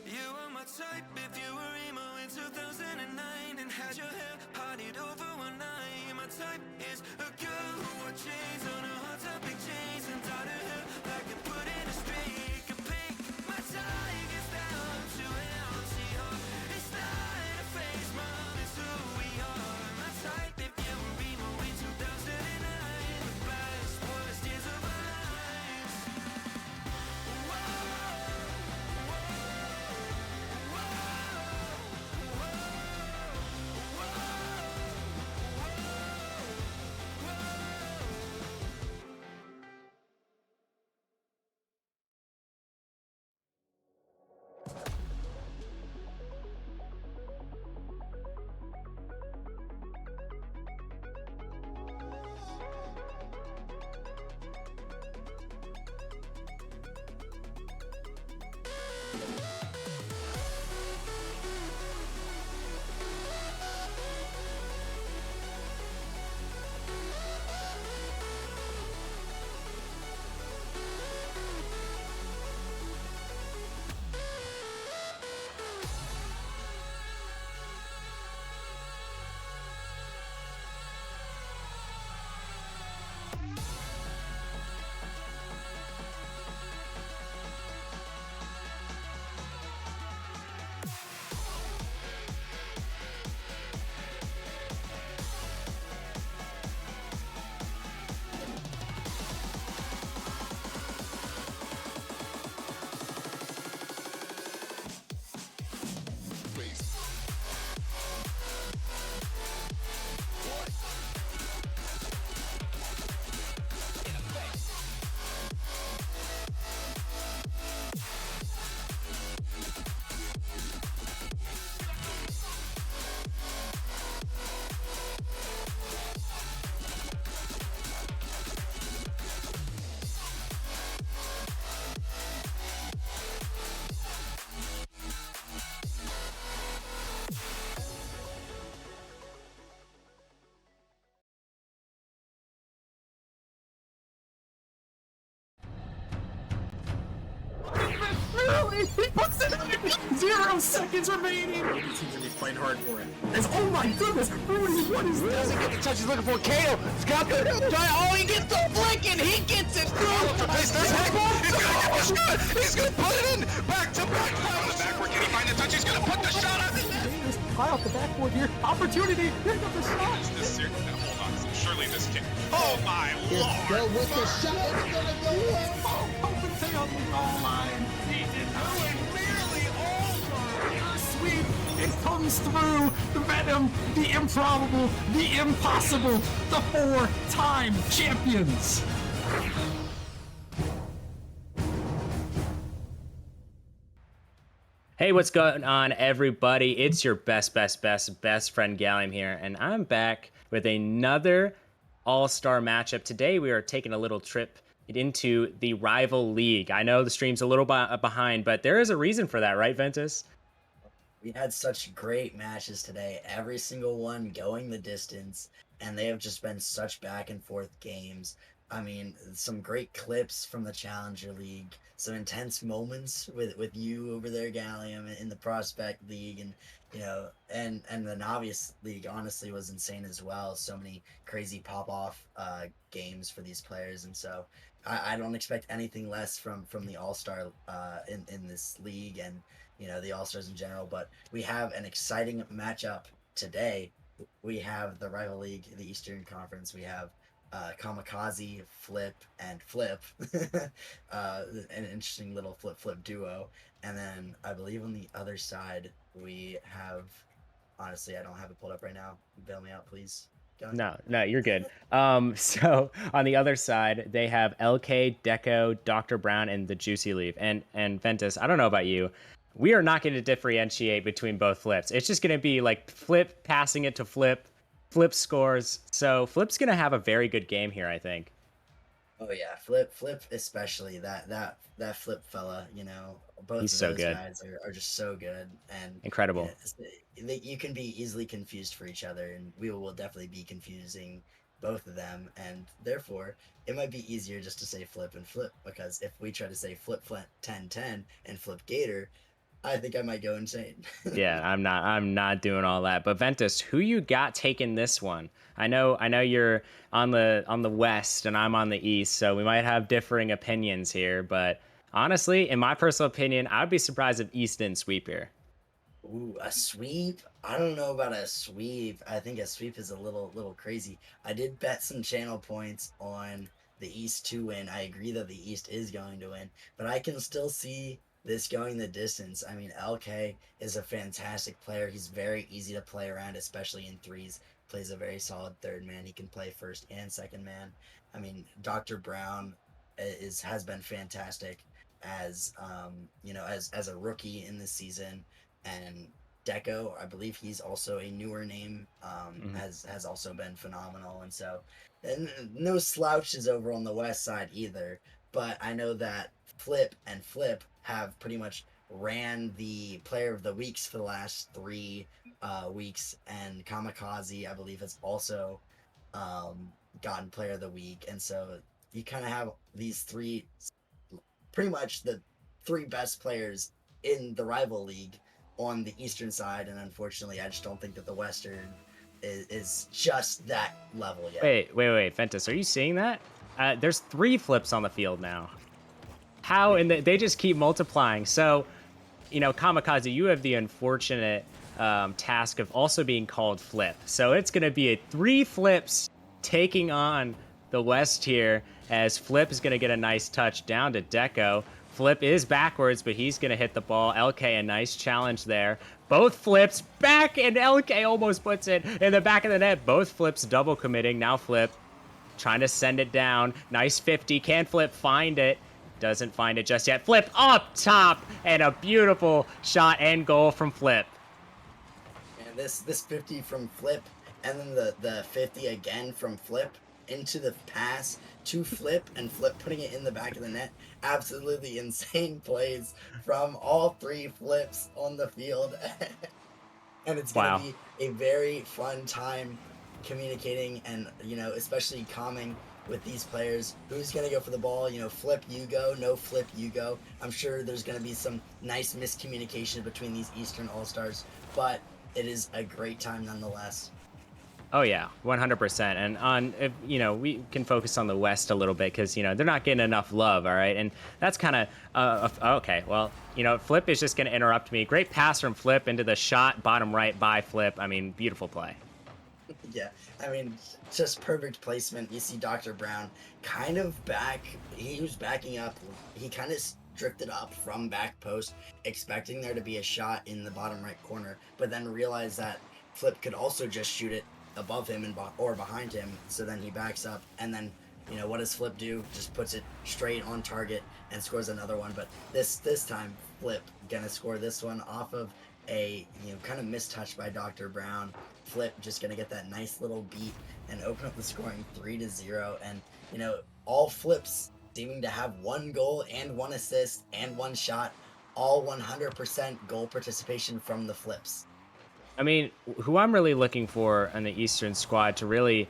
You are my type. If you were emo in 2009 and had your hair parted over one night, my type is a girl who wore chains on her hot topic chains and dyed her hair black and put in a streak of pink. My tie gets down to an empty heart. It's not a face, mom, it's who we are. My type, if you were emo in 2009, the best, worst years of our lives. He puts it in 0 seconds remaining. He seems to be playing hard for it. Oh my goodness, Rudy, what is this? Doesn't get the touch he's looking for. Kato, Scott the giant. Oh, he gets the flick and he gets it through. He's gonna get the shot. He's gonna put it in. Back to back. On the backward, can he find the touch? He's gonna put the shot on the net. High off the backboard here. Opportunity. Here comes the shot. Hold on. Surely this kick. Oh my It's lord. still with the shot. It's gonna go in. Oh, Copenhagen on the goal line. He did not Nearly over. sweep. It comes through. The venom, the improbable, the impossible. The 4-time champions. Hey, what's going on, everybody? It's your best friend Gallium here, and I'm back with another all-star matchup. Today, we are taking a little trip into the rival league. I know the stream's a little behind, but there is a reason for that, right, Ventus? We had such great matches today, every single one going the distance, and they have just been such back and forth games. I mean, some great clips from the Challenger League, some intense moments with you over there, Gallium, in the Prospect League, and and the Novice League honestly was insane as well. So many crazy pop off games for these players, and so I don't expect anything less from the All Star in this league and the All Stars in general. But we have an exciting matchup today. We have the rival league, the Eastern Conference. We have Kamikaze, Flip, and Flip. An interesting little flip duo. And then I believe on the other side we have. Honestly, I don't have it pulled up right now. Bail me out, please. Go ahead. No, you're good. So on the other side, they have LK, Deco, Dr. Brown, and the Juicy Leaf. And Ventus, I don't know about you. We are not going to differentiate between both flips. It's just going to be like Flip passing it to Flip, Flip scores. So Flip's going to have a very good game here, I think. Oh yeah, Flip, especially that Flip fella. Both He's of so those good. guys are just so good and Incredible. you can be easily confused for each other, and we will definitely be confusing both of them, and therefore it might be easier just to say Flip and Flip, because if we try to say Flip 10-10 and Flip Gator, I think I might go insane. Yeah, I'm not doing all that. But Ventus, who you got taking this one? I know you're on the west and I'm on the east, so we might have differing opinions here, but honestly, in my personal opinion, I'd be surprised if East didn't sweep here. Ooh, a sweep? I don't know about a sweep. I think a sweep is a little crazy. I did bet some channel points on the East to win. I agree that the East is going to win, but I can still see this going the distance. I mean, LK is a fantastic player. He's very easy to play around, especially in threes. Plays a very solid third man. He can play first and second man. I mean, Dr. Brown has been fantastic as as a rookie in this season, and Deco, I believe he's also a newer name, has also been phenomenal, and so and no slouches over on the west side either. But I know that Flip and Flip have pretty much ran the Player of the Weeks for the last 3 weeks, and Kamikaze, I believe, has also gotten Player of the Week, and so you kind of have these three, pretty much the three best players in the rival league on the Eastern side, and unfortunately, I just don't think that the Western is just that level yet. Wait, Ventus, are you seeing that? There's 3 flips on the field now. How? And they just keep multiplying. So, Kamikaze, you have the unfortunate task of also being called flip. So it's going to be a 3 flips taking on the West here, as Flip is going to get a nice touch down to Deco. Flip is backwards, but he's going to hit the ball. LK, a nice challenge there. Both flips back, and LK almost puts it in the back of the net. Both flips double committing. Now Flip trying to send it down. Nice 50. Can Flip find it? Doesn't find it just yet. Flip up top, and a beautiful shot and goal from Flip. And this 50 from Flip, and then the 50 again from Flip into the pass to Flip, and Flip putting it in the back of the net. Absolutely insane plays from all 3 flips on the field. And it's going Wow. to be a very fun time communicating and, especially calming with these players. Who's going to go for the ball? Flip, you go. No, Flip, you go. I'm sure there's going to be some nice miscommunication between these Eastern All-Stars, but it is a great time nonetheless. Oh yeah, 100%. And we can focus on the West a little bit because they're not getting enough love. All right, and that's kind of okay. Well, Flip is just going to interrupt me. Great pass from Flip into the shot, bottom right by Flip. I mean, beautiful play. Yeah, I mean, just perfect placement. You see Dr. Brown kind of back. He was backing up. He kind of drifted up from back post, expecting there to be a shot in the bottom right corner, but then realized that Flip could also just shoot it above him or behind him. So then he backs up, and then what does Flip do? Just puts it straight on target and scores another one. But this time, Flip gonna score this one off of a kind of mistouch by Dr. Brown. Flip just gonna get that nice little beat and open up the scoring 3-0. And all Flips seeming to have 1 goal and 1 assist and 1 shot, all 100% goal participation from the Flips. I mean, who I'm really looking for in the Eastern squad to really,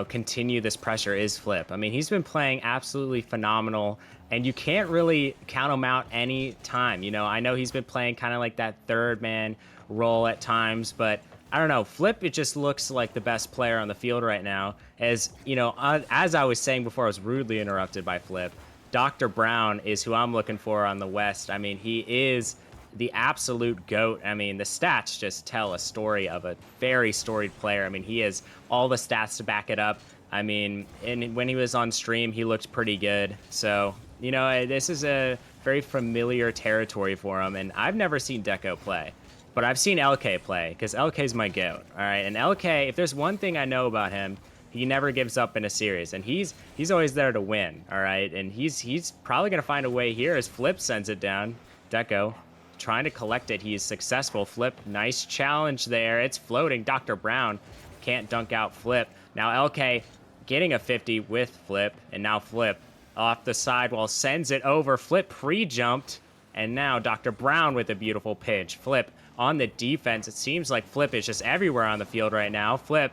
continue this pressure is Flip. I mean, he's been playing absolutely phenomenal, and you can't really count him out any time. I know he's been playing kind of like that third man role at times, but I don't know. Flip, it just looks like the best player on the field right now. As as I was saying before, I was rudely interrupted by Flip. Dr. Brown is who I'm looking for on the West. I mean, he is the absolute GOAT. I mean, the stats just tell a story of a very storied player. I mean, he has all the stats to back it up. I mean, and when he was on stream, he looked pretty good. So, this is a very familiar territory for him. And I've never seen Deco play, but I've seen LK play because LK's my GOAT. All right. And LK, if there's one thing I know about him, he never gives up in a series, and he's always there to win. All right. And he's probably going to find a way here as Flip sends it down. Deco trying to collect it. He is successful. Flip, nice challenge there. It's floating. Dr. Brown can't dunk out Flip. Now LK getting a 50 with Flip, and now Flip off the sidewall sends it over. Flip pre-jumped, and now Dr. Brown with a beautiful pitch. Flip on the defense. It seems like Flip is just everywhere on the field right now. Flip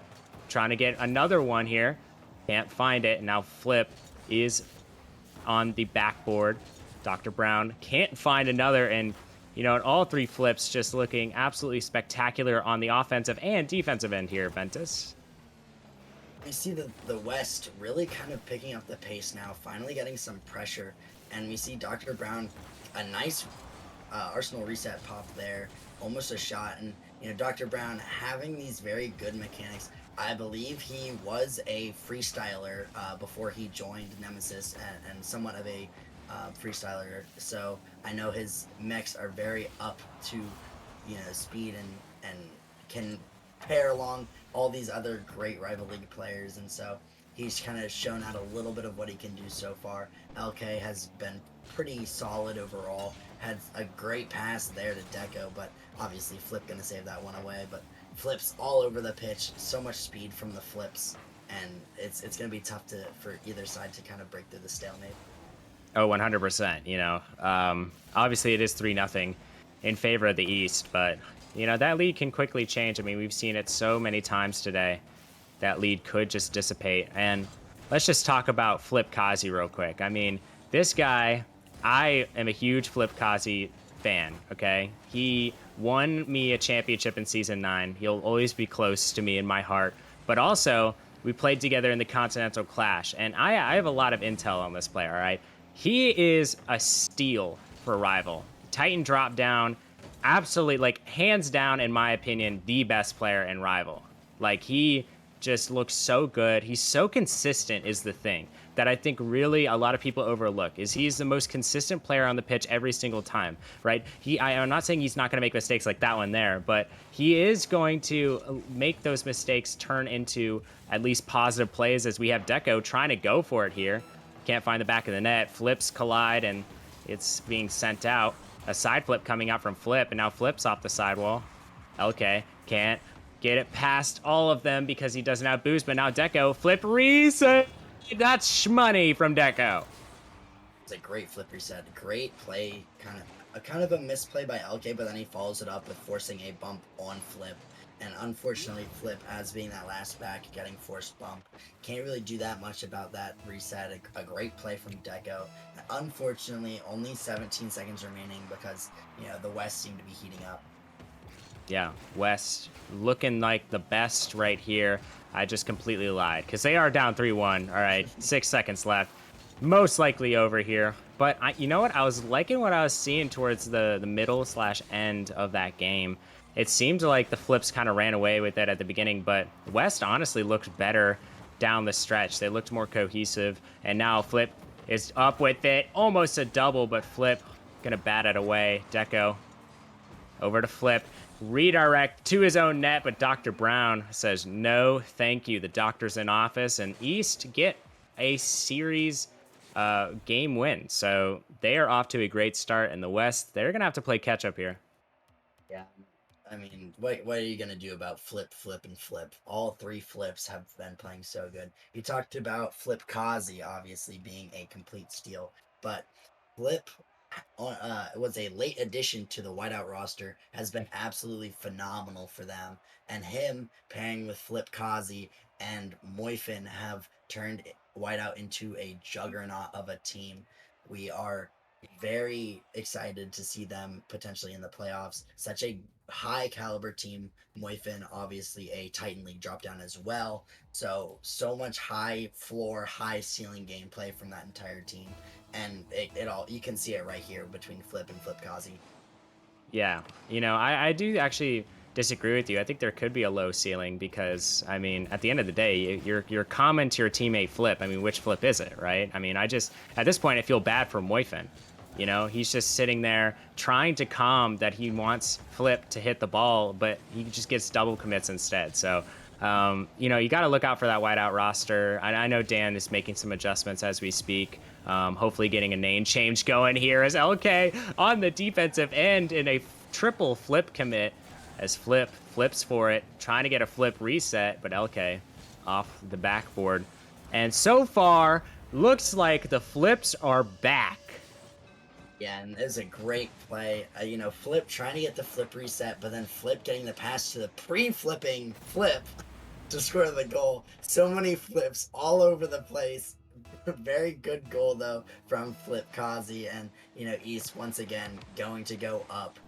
trying to get another one here. Can't find it. And now Flip is on the backboard. Dr. Brown can't find another, and all 3 flips just looking absolutely spectacular on the offensive and defensive end here, Ventus. We see the West really kind of picking up the pace now, finally getting some pressure, and we see Dr. Brown, a nice Arsenal reset pop there, almost a shot, and Dr. Brown having these very good mechanics. I believe he was a freestyler before he joined Nemesis, and somewhat of a freestyler, so I know his mechs are very up to speed and can pair along all these other great rival league players, and so he's kind of shown out a little bit of what he can do so far. LK has been pretty solid overall, had a great pass there to Deco, but obviously Flip gonna save that one away. But Flips all over the pitch, so much speed from the Flips, and it's gonna be tough for either side to kind of break through the stalemate. Oh, 100%. Obviously it is 3-0 in favor of the East, but that lead can quickly change. I mean, we've seen it so many times today. That lead could just dissipate. And let's just talk about Flip Kazi real quick. I mean, this guy, I am a huge Flip Kazi fan, okay? He won me a championship in Season 9. He'll always be close to me in my heart. But also, we played together in the Continental Clash, and I have a lot of intel on this player, all right? He is a steal for Rival. Titan drop down, absolutely, like, hands down, in my opinion, the best player in Rival. Like, he just looks so good. He's so consistent is the thing that I think really a lot of people overlook is he's the most consistent player on the pitch every single time, right? I'm not saying he's not going to make mistakes like that one there, but he is going to make those mistakes turn into at least positive plays as we have Deco trying to go for it here. Can't find the back of the net. Flips collide and it's being sent out. A side flip coming out from Flip, and now Flip's off the sidewall. LK can't get it past all of them because he doesn't have boost, but now Deco, flip reset. That's shmoney from Deco. It's a great flip reset. Great play. Kind of a misplay by LK, but then he follows it up with forcing a bump on Flip. And unfortunately, Flip, as being that last back, getting forced bump, can't really do that much about that reset. A great play from Deco. Unfortunately, only 17 seconds remaining because, the West seem to be heating up. Yeah, West looking like the best right here. I just completely lied because they are down 3-1. All right, 6 seconds left. Most likely over here. But you know what? I was liking what I was seeing towards the middle/end of that game. It seemed like the Flips kind of ran away with it at the beginning, but West honestly looked better down the stretch. They looked more cohesive, and now Flip is up with it. Almost a double, but Flip gonna bat it away. Deco over to Flip. Redirect to his own net, but Dr. Brown says no, thank you. The doctor's in office, and East get a series game win. So they are off to a great start, and the West, they're going to have to play catch up here. Yeah. I mean, what are you going to do about Flip, Flip, and Flip? All three Flips have been playing so good. You talked about Flip Kazi, obviously, being a complete steal, but Flip was a late addition to the whiteout roster, has been absolutely phenomenal for them. And him pairing with Flip Kazi and Moifin have turned whiteout into a juggernaut of a team. We are very excited to see them potentially in the playoffs. Such a high caliber team. Moifin, obviously a Titan League drop down as well. So much high floor, high ceiling gameplay from that entire team. And it all, you can see it right here between Flip and Flip Kazi. Yeah, I do actually disagree with you. I think there could be a low ceiling because, I mean, at the end of the day, you're common to your teammate Flip. I mean, which Flip is it, right? I mean, at this point, I feel bad for Moifin. He's just sitting there trying to calm that he wants Flip to hit the ball, but he just gets double commits instead. So, you got to look out for that whiteout roster. I know Dan is making some adjustments as we speak. Hopefully getting a name change going here as LK on the defensive end in a triple flip commit as Flip flips for it, trying to get a flip reset, but LK off the backboard. And so far, looks like the Flips are back. Yeah, and it was a great play. Flip trying to get the flip reset, but then Flip getting the pass to the pre-flipping Flip to score the goal. So many flips all over the place. Very good goal, though, from Flip Kazi. And, East, once again, going to go up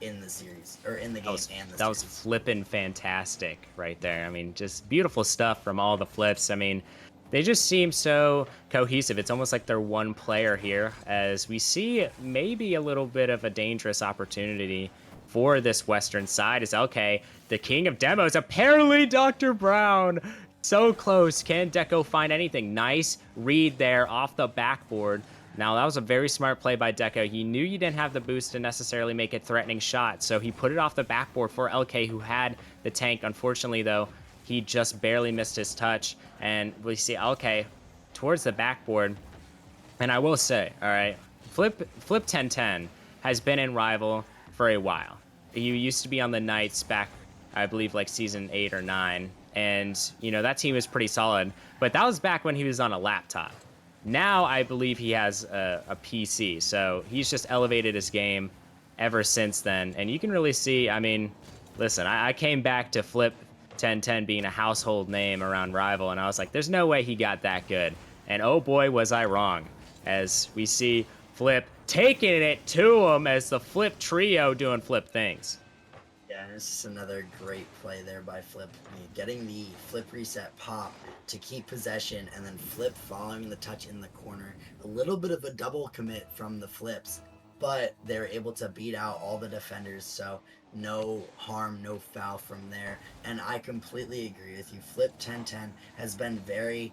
in the series, or in the game and the series. That was flipping fantastic right there. I mean, just beautiful stuff from all the Flips. I mean, they just seem so cohesive. It's almost like they're one player here, as we see maybe a little bit of a dangerous opportunity for this Western side. Is LK, the king of demos, apparently Dr. Brown. So close. Can Deco find anything? Nice read there off the backboard. Now, that was a very smart play by Deco. He knew you didn't have the boost to necessarily make a threatening shot, so he put it off the backboard for LK, who had the tank. Unfortunately, though, he just barely missed his touch, and we see LK towards the backboard. And I will say, all right, Flip 1010 has been in Rival for a while. You used to be on the Knights back, I believe, like season 8 or 9. And, that team is pretty solid. But that was back when he was on a laptop. Now I believe he has a PC, so he's just elevated his game ever since then. And you can really see, I mean, listen, I came back to Flip 1010 being a household name around Rival, and I was like, there's no way he got that good. And oh boy, was I wrong. As we see Flip taking it to him as the Flip trio doing Flip things. Yeah, this is another great play there by Flip. I mean, getting the Flip reset pop to keep possession and then Flip following the touch in the corner. A little bit of a double commit from the Flips, but they're able to beat out all the defenders, so no harm, no foul from there. And I completely agree with you. Flip 1010 has been very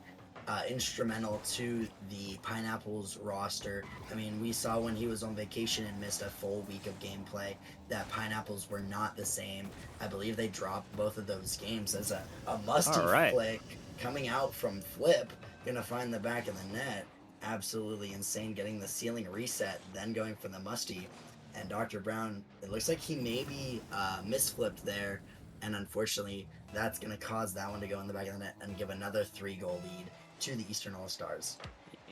instrumental to the Pineapples roster. I mean, we saw when he was on vacation and missed a full week of gameplay that Pineapples were not the same. I believe they dropped both of those games as a musty flick coming out from Flip, gonna find the back of the net. Absolutely insane, getting the ceiling reset, then going for the musty. And Dr. Brown, it looks like he maybe misflipped there, and unfortunately that's going to cause that one to go in the back of the net and give another 3-goal lead to the Eastern All-Stars.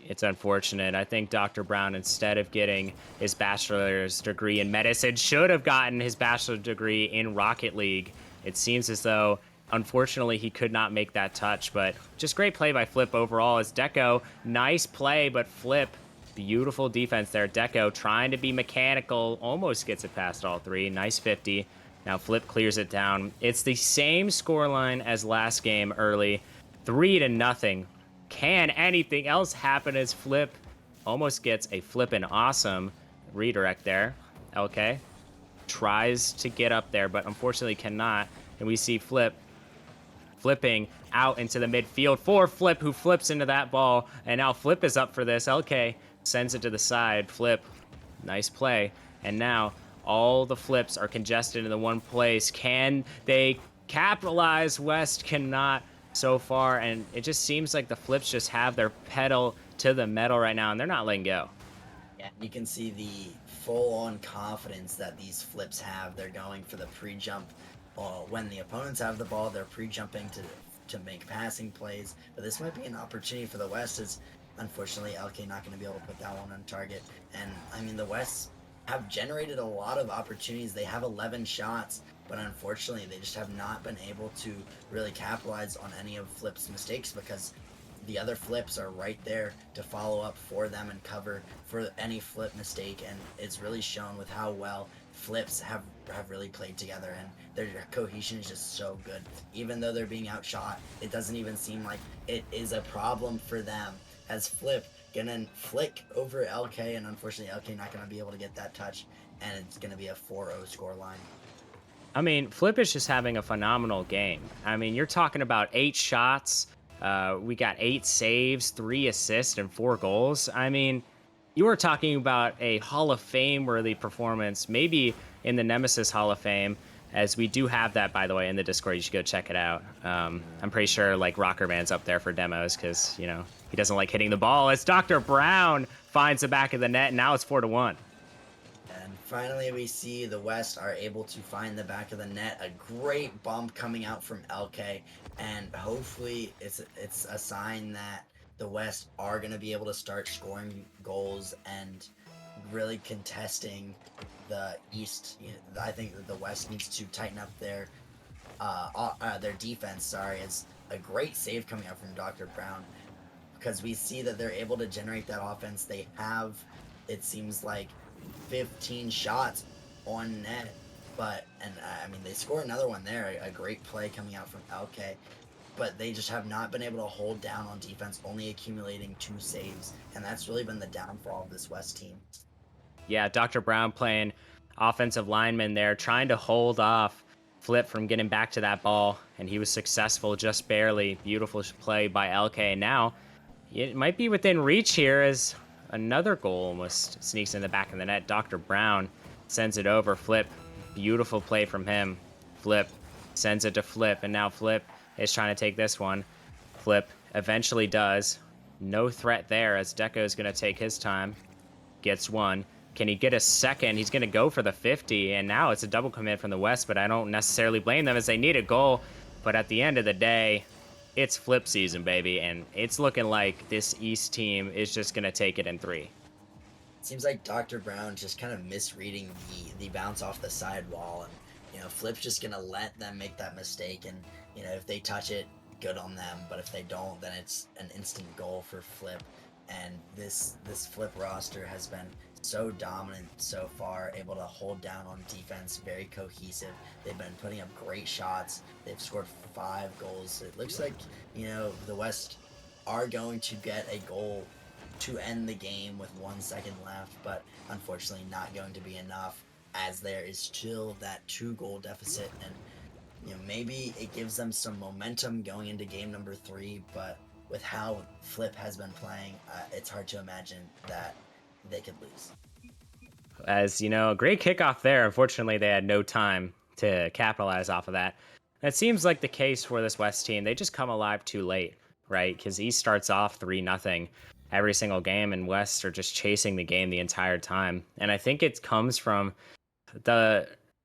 It's unfortunate. I think Dr. Brown, instead of getting his bachelor's degree in medicine, should have gotten his bachelor's degree in Rocket League. It seems as though, unfortunately, he could not make that touch, but just great play by Flip overall. As Deco, nice play, but Flip, beautiful defense there. Deco trying to be mechanical, almost gets it past all three. Nice 50. Now Flip clears it down. It's the same scoreline as last game early, 3-0. Can anything else happen as Flip almost gets a flippin' awesome redirect there? LK tries to get up there, but unfortunately cannot. And we see Flip flipping out into the midfield for Flip, who flips into that ball. And now Flip is up for this. LK sends it to the side. Flip, nice play. And now all the Flips are congested in the one place. Can they capitalize? West cannot so far, and it just seems like the Flips just have their pedal to the metal right now, and they're not letting go. Yeah, you can see the full-on confidence that these Flips have. They're going for the pre-jump. When the opponents have the ball, they're pre-jumping to make passing plays. But this might be an opportunity for the West, as unfortunately LK not going to be able to put that one on target. And I mean, the West have generated a lot of opportunities. They have 11 shots, but unfortunately they just have not been able to really capitalize on any of Flip's mistakes, because the other Flips are right there to follow up for them and cover for any Flip mistake. And it's really shown with how well Flips have really played together, and their cohesion is just so good. Even though they're being outshot, it doesn't even seem like it is a problem for them, as Flip gonna flick over LK, and unfortunately LK not gonna be able to get that touch, and it's gonna be a 4-0 score line. I mean, Flip is just having a phenomenal game. I mean, you're talking about 8 shots. We got 8 saves, 3 assists, and 4 goals. I mean, you were talking about a Hall of Fame-worthy performance, maybe in the Nemesis Hall of Fame, as we do have that, by the way, in the Discord. You should go check it out. I'm pretty sure, like, Rocker Man's up there for demos, because, you know, he doesn't like hitting the ball. As Dr. Brown finds the back of the net, and now it's 4-1. And finally, we see the West are able to find the back of the net. A great bump coming out from LK, and hopefully it's a sign that the West are going to be able to start scoring goals and really contesting the East. You know, I think that the West needs to tighten up their defense. Sorry, it's a great save coming out from Dr. Brown, because we see that they're able to generate that offense. They have, it seems like, 15 shots on net, but I mean, they score another one there. A great play coming out from LK, but they just have not been able to hold down on defense, only accumulating 2 saves, and that's really been the downfall of this West team. Yeah, Dr. Brown playing offensive lineman there, trying to hold off Flip from getting back to that ball, and he was successful just barely. Beautiful play by LK. Now it might be within reach here as another goal almost sneaks in the back of the net. Dr. Brown sends it over. Flip, beautiful play from him. Flip sends it to Flip, and now Flip is trying to take this one. Flip eventually does. No threat there, as Deco is going to take his time. Gets one. Can he get a second? He's going to go for the 50, and now it's a double commit from the West, but I don't necessarily blame them, as they need a goal. But at the end of the day, it's flip season, baby, and it's looking like this East team is just gonna take it in 3. Seems like Dr. Brown just kind of misreading the bounce off the sidewall, and Flip's just gonna let them make that mistake, and if they touch it, good on them. But if they don't, then it's an instant goal for Flip. And this Flip roster has been so dominant so far, able to hold down on defense, very cohesive. They've been putting up great shots. They've scored 5 goals. It looks like the West are going to get a goal to end the game with 1 second left, but unfortunately not going to be enough, as there is still that 2-goal deficit. And maybe it gives them some momentum going into game number 3, but with how Flip has been playing, it's hard to imagine that they could lose. As a great kickoff there. Unfortunately, they had no time to capitalize off of that. That seems like the case for this West team. They just come alive too late, right? Because East starts off 3-0 every single game, and West are just chasing the game the entire time. And I think it comes from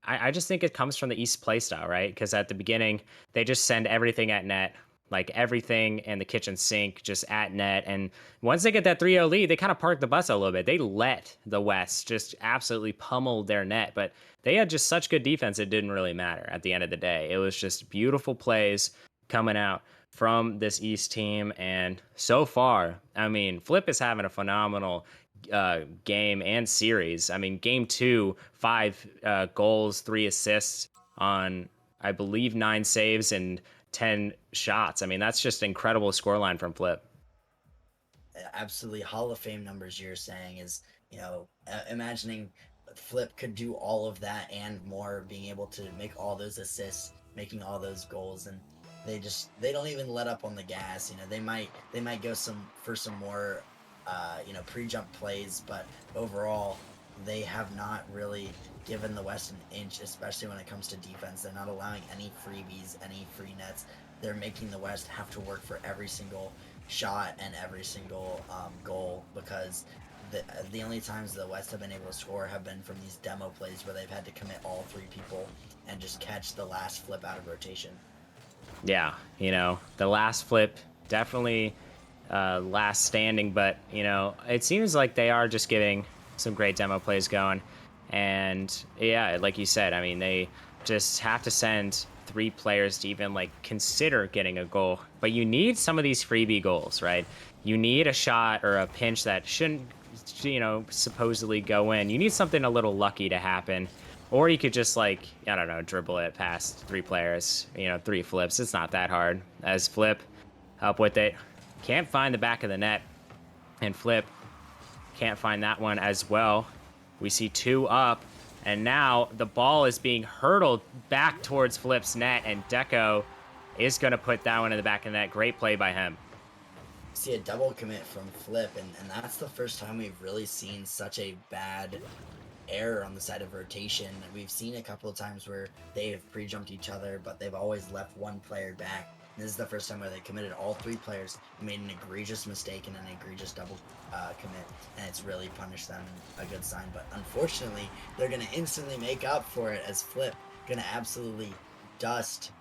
I just think it comes from the East playstyle, right? Because at the beginning, they just send everything at net, like everything in the kitchen sink just at net. And once they get that 3-0 lead, they kind of park the bus a little bit. They let the West just absolutely pummel their net, but they had just such good defense, it didn't really matter at the end of the day. It was just beautiful plays coming out from this East team. And so far, I mean, Flip is having a phenomenal game and series. I mean, game 2, 5 goals, 3 assists on, I believe, 9 saves and 10 shots. I mean, that's just incredible scoreline from Flip. Absolutely Hall of Fame numbers. You're saying is, imagining Flip could do all of that and more, being able to make all those assists, making all those goals, and they don't even let up on the gas. They might go for some more pre-jump plays, but overall they have not really given the West an inch, especially when it comes to defense. They're not allowing any freebies, any free nets. They're making the West have to work for every single shot and every single goal, because the only times the West have been able to score have been from these demo plays where they've had to commit all 3 people and just catch the last Flip out of rotation. Yeah, the last Flip definitely last standing, but it seems like they are just getting some great demo plays going. And yeah, like you said, I mean, they just have to send 3 players to even consider getting a goal. But you need some of these freebie goals, right? You need a shot or a pinch that shouldn't supposedly go in. You need something a little lucky to happen. Or you could just I don't know, dribble it past 3 players, 3 flips. It's not that hard. As Flip up with it, can't find the back of the net, and Flip can't find that one as well. We see 2 up, and now the ball is being hurtled back towards Flip's net, and Deco is going to put that one in the back of the net. Great play by him. See a double commit from Flip, and that's the first time we've really seen such a bad error on the side of rotation. We've seen a couple of times where they have pre-jumped each other, but they've always left one player back. This is the first time where they committed all 3 players, made an egregious mistake and an egregious double commit, and it's really punished them. A good sign, but unfortunately, they're going to instantly make up for it, as Flip going to absolutely dust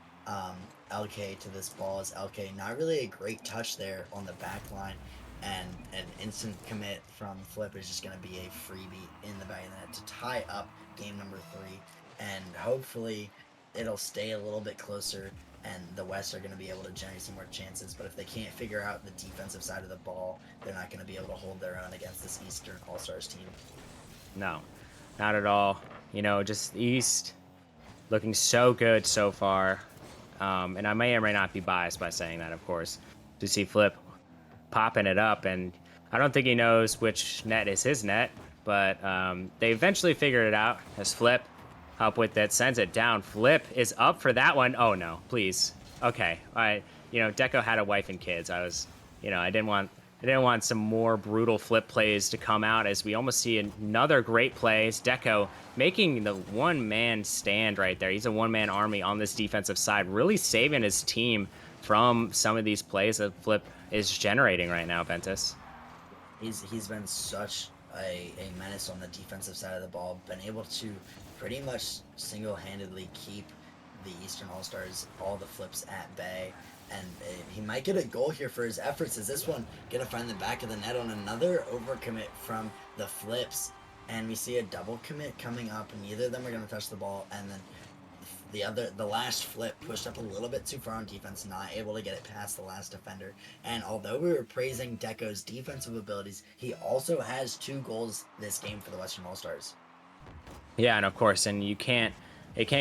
LK to this ball. As LK, not really a great touch there on the back line, and an instant commit from Flip is just going to be a freebie in the back of the net to tie up game number 3, and hopefully it'll stay a little bit closer, and the West are going to be able to generate some more chances. But if they can't figure out the defensive side of the ball, they're not going to be able to hold their own against this Eastern All-Stars team. No, not at all. Just East looking so good so far. And I may or may not be biased by saying that, of course, to see Flip popping it up. And I don't think he knows which net is his net, but they eventually figured it out, as Flip up with it, sends it down. Flip is up for that one. Oh no, please. Okay, all right. Deco had a wife and kids. I didn't want some more brutal Flip plays to come out, as we almost see another great play. Deco making the one-man stand right there. He's a one-man army on this defensive side, really saving his team from some of these plays that Flip is generating right now, Ventus. He's been such a menace on the defensive side of the ball, been able to pretty much single-handedly keep the Eastern All-Stars, all the Flips at bay. and he might get a goal here for his efforts. Is this one gonna find the back of the net on another overcommit from the flips? And we see a double commit coming up, and neither of them are gonna touch the ball. And then the last flip pushed up a little bit too far on defense, not able to get it past the last defender. And although we were praising Deco's defensive abilities, he also has 2 goals this game for the Western All Stars. Yeah, and of course, and it can't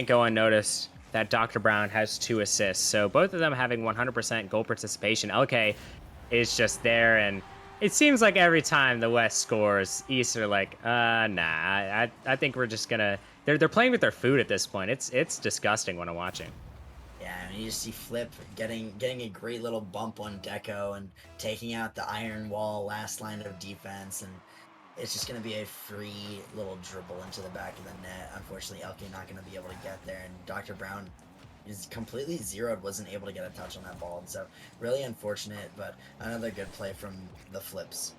go unnoticed that Dr. Brown has 2 assists. So both of them having 100% goal participation. LK is just there, and it seems like every time the West scores, East are like, nah, I think we're just gonna. They're playing with their food at this point. It's disgusting when I'm watching. Yeah, and you just see Flip getting a great little bump on Deco and taking out the iron wall last line of defense, and it's just going to be a free little dribble into the back of the net. Unfortunately, Elke not going to be able to get there, and Dr. Brown is completely zeroed, wasn't able to get a touch on that ball, and so really unfortunate, but another good play from the Flips.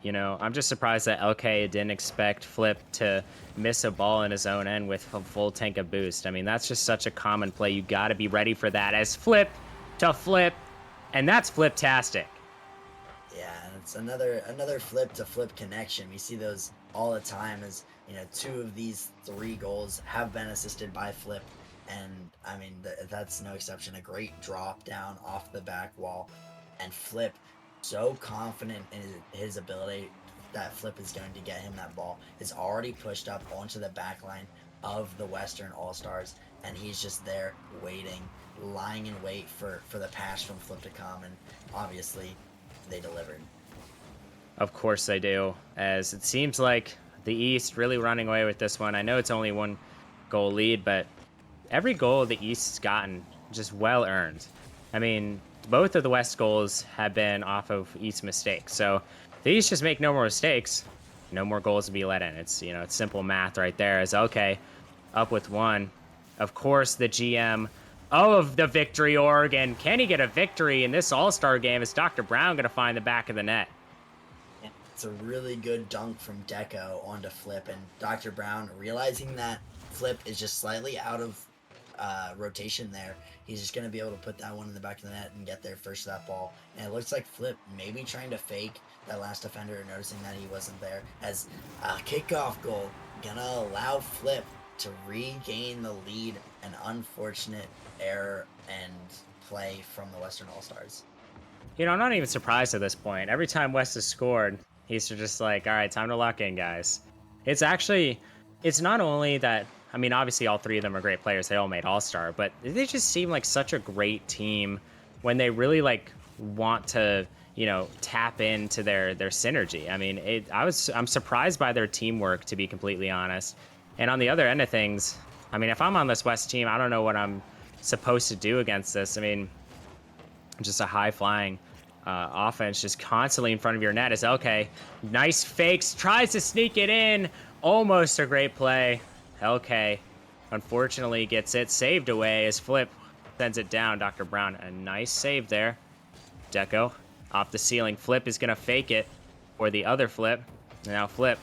You know, I'm just surprised that LK didn't expect Flip to miss a ball in his own end with a full tank of boost. I mean, that's just such a common play. You got to be ready for that as Flip to Flip, and that's Fliptastic. Yeah, and it's another flip to flip connection. We see those all the time. As you know, 2 of these 3 goals have been assisted by Flip, and I mean that's no exception. A great drop down off the back wall, and Flip so confident in his ability that Flip is going to get him that ball. Is already pushed up onto the back line of the Western All Stars, and he's just there waiting, lying in wait for the pass from Flip to come, and obviously they delivered. Of course they do, as it seems like the East really running away with this one. I know it's only 1 goal lead, but every goal the East's gotten just well earned. I mean, both of the West goals have been off of East mistakes. So the East just make no more mistakes, no more goals to be let in. It's simple math right there. Is okay, up with 1. Of course, the GM of the Victory Oregon. Can he get a victory in this All-Star game? Is Dr. Brown going to find the back of the net? It's a really good dunk from Deco onto Flip, and Dr. Brown realizing that Flip is just slightly out of rotation there. He's just going to be able to put that one in the back of the net and get there first to that ball. And it looks like Flip maybe trying to fake that last defender, noticing that he wasn't there. As a kickoff goal, going to allow Flip to regain the lead. An unfortunate error and play from the Western All Stars. You know, I'm not even surprised at this point. Every time West has scored, he's just like, all right, time to lock in, guys. It's not only that, I mean, obviously all 3 of them are great players. They all made All-Star, but they just seem like such a great team when they really, like, want to, tap into their synergy. I mean, I'm surprised by their teamwork, to be completely honest. And on the other end of things, I mean, if I'm on this West team, I don't know what I'm supposed to do against this. I mean, just a high flying offense just constantly in front of your net is LK. Nice fakes, tries to sneak it in. Almost a great play. LK unfortunately gets it saved away as Flip sends it down. Dr. Brown, a nice save there. Deco off the ceiling. Flip is going to fake it for the other Flip. Now Flip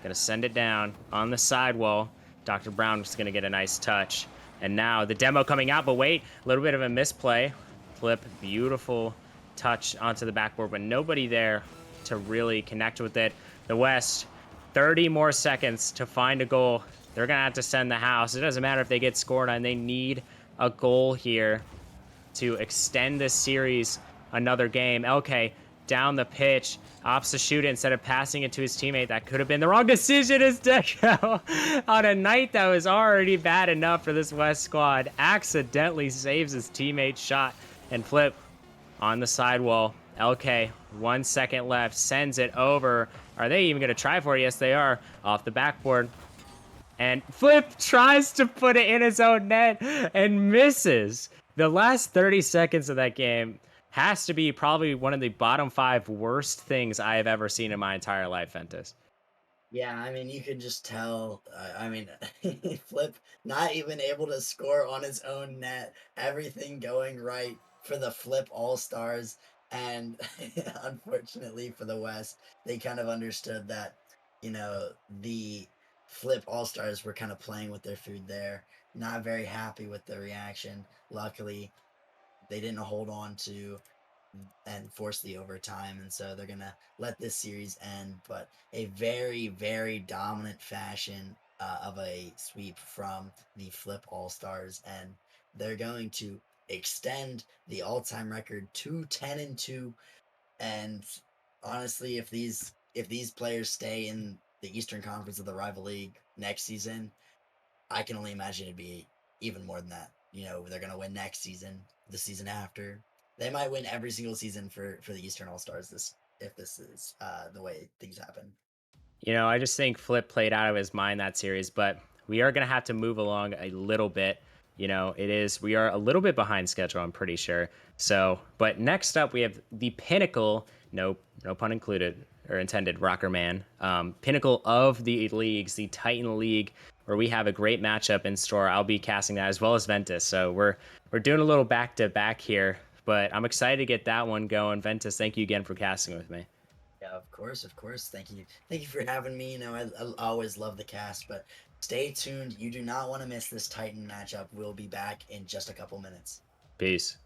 going to send it down on the sidewall. Dr. Brown is going to get a nice touch. And now the demo coming out, but wait, a little bit of a misplay. Flip, beautiful touch onto the backboard, but nobody there to really connect with it. The West, 30 more seconds to find a goal. They're going to have to send the house. It doesn't matter if they get scored on. They need a goal here to extend this series another game. LK down the pitch, opts to shoot it instead of passing it to his teammate. That could have been the wrong decision as Deco on a night that was already bad enough for this West squad accidentally saves his teammate's shot. And Flip on the sidewall. LK, 1 second left, sends it over. Are they even going to try for it? Yes, they are. Off the backboard. And Flip tries to put it in his own net and misses. The last 30 seconds of that game has to be probably one of the bottom 5 worst things I have ever seen in my entire life, Ventus. Yeah, I mean, you could just tell. I mean, Flip not even able to score on his own net. Everything going right for the Flip All Stars, and unfortunately for the West, they kind of understood that, the Flip All Stars were kind of playing with their food there. Not very happy with the reaction. Luckily, they didn't hold on to and force the overtime, and so they're gonna let this series end. But a very, very dominant fashion of a sweep from the Flip All Stars, and they're going to extend the all-time record to 10-2. And honestly, if these players stay in the Eastern Conference of the Rival League next season, I can only imagine it'd be even more than that. They're gonna win next season, the season after. They might win every single season for the Eastern All Stars. This if this is the way things happen. I just think Flip played out of his mind that series, but we are going to have to move along a little bit. We are a little bit behind schedule, I'm pretty sure. So, but next up, we have the pinnacle, no pun included or intended, Rocker Man, pinnacle of the leagues, the Titan League, where we have a great matchup in store. I'll be casting that as well as Ventus. So we're doing a little back to back here, but I'm excited to get that one going. Ventus, thank you again for casting with me. Yeah, of course, of course. Thank you for having me. I always love the cast, but stay tuned. You do not want to miss this Titan matchup. We'll be back in just a couple minutes. Peace.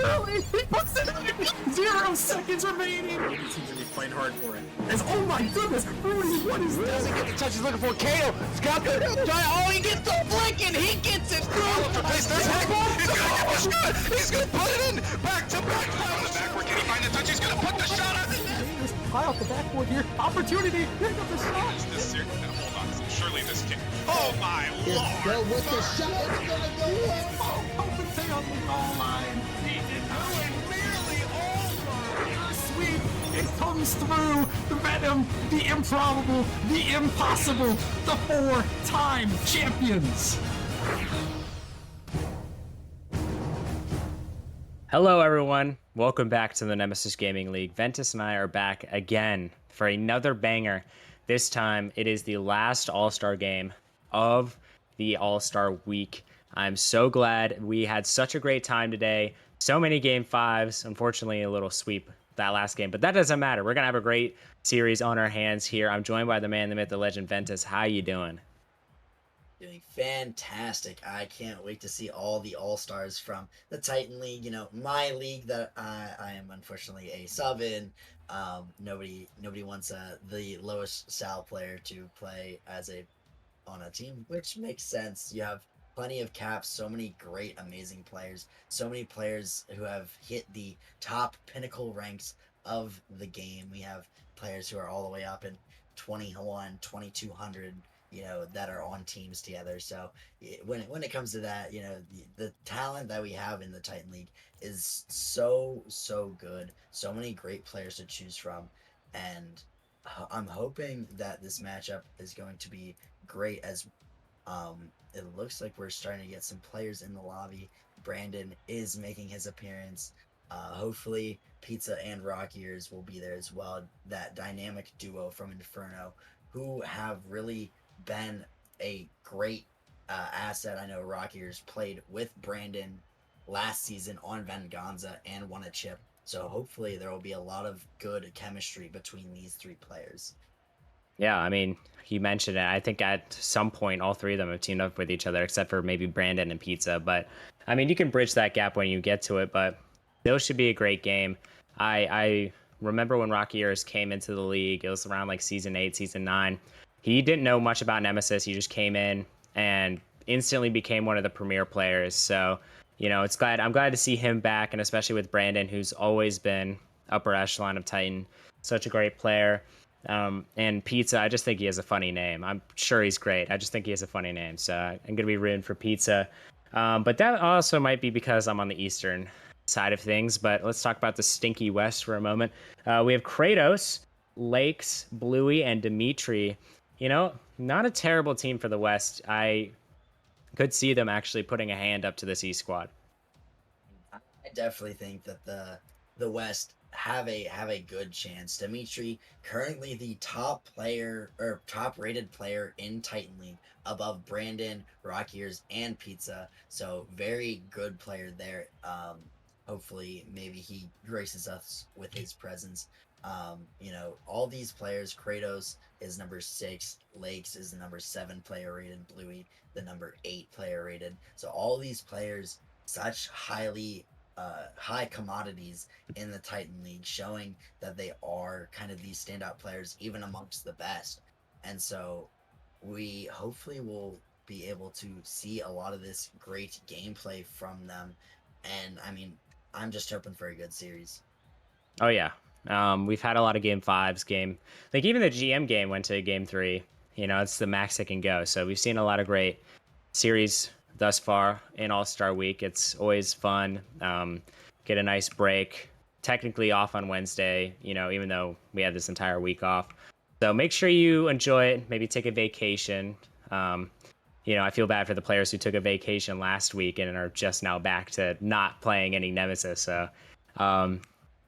Literally, he puts it in 0 seconds remaining. He seems to be playing hard for it. Oh my goodness, Rudy, what is this? Doesn't get the touch he's looking for. Kato, Scott, oh, he gets the flick and he gets it through. Replace this heck. He's gonna get the shot. He's gonna put it in. Back to back. On the backward, can he find the touch? He's gonna put the shot on the net. High off the backboard here. Opportunity. Here comes the shot. Hold on. Surely this can. Oh my It's lord. still with the shot. It's gonna go in. Oh, Palpatine on the goal line. He did not Nearly over. sweep. It comes through. The Venom, the improbable, the impossible. The 4-time champions. Hello, everyone. Welcome back to the Nemesis Gaming League. Ventus and I are back again for another banger. This time, it is the last All-Star game of the All-Star Week. I'm so glad we had such a great time today. So many Game 5s. Unfortunately, a little sweep that last game, but that doesn't matter. We're going to have a great series on our hands here. I'm joined by the man, the myth, the legend, Ventus. How you doing? Doing fantastic. I can't wait to see all the all-stars from the Titan League. You know, my league that I am unfortunately a sub in. Nobody wants the lowest Sal player to play as on a team, which makes sense. You have plenty of caps, so many great, amazing players, so many players who have hit the top pinnacle ranks of the game. We have players who are all the way up in 21, 2200, you know, that are on teams together. So when it comes to that, you know, the talent that we have in the Titan League is so good. So many great players to choose from, and I'm hoping that this matchup is going to be great. As it looks like we're starting to get some players in the lobby. Brandon is making his appearance. Hopefully Pizza and Rock Ears will be there as well. That dynamic duo from Inferno, who have really been a great asset. I know Rock Ears played with Brandon last season on Venganza and won a chip. So hopefully there will be a lot of good chemistry between these three players. Yeah, I mean, you mentioned it. I think at some point, all three of them have teamed up with each other, except for maybe Brandon and Pizza. But, I mean, you can bridge that gap when you get to it, but those should be a great game. I remember when Rocky Ears came into the league, it was around like season 8, season 9. He didn't know much about Nemesis. He just came in and instantly became one of the premier players. So, you know, I'm glad to see him back, and especially with Brandon, who's always been upper echelon of Titan. Such a great player. And Pizza, I just think he has a funny name. I'm sure he's great. I just think he has a funny name. So I'm going to be rooting for Pizza. But that also might be because I'm on the Eastern side of things. But let's talk about the stinky West for a moment. We have Kratos, Lakes, Bluey, and Dimitri. You know, not a terrible team for the West. I could see them actually putting a hand up to this East squad. I definitely think that the West have a good chance. Dimitri, currently the top player or top rated player in Titan League, above Brandon, Rock Ears, and Pizza. So very good player there. Hopefully maybe he graces us with his presence. You know, all these players, Kratos is number 6, Lakes is the number 7 player rated, Bluey the number 8 player rated. So all these players, such high commodities in the Titan League, showing that they are kind of these standout players even amongst the best. And so we hopefully will be able to see a lot of this great gameplay from them. And I mean, I'm just hoping for a good series. Oh, yeah. We've had a lot of game 5s, like even the GM game went to game 3. You know, it's the max it can go. So we've seen a lot of great series thus far in All-Star Week. It's always fun. Get a nice break. Technically off on Wednesday, you know, even though we had this entire week off. So make sure you enjoy it. Maybe take a vacation. You know, I feel bad for the players who took a vacation last week and are just now back to not playing any Nemesis. So,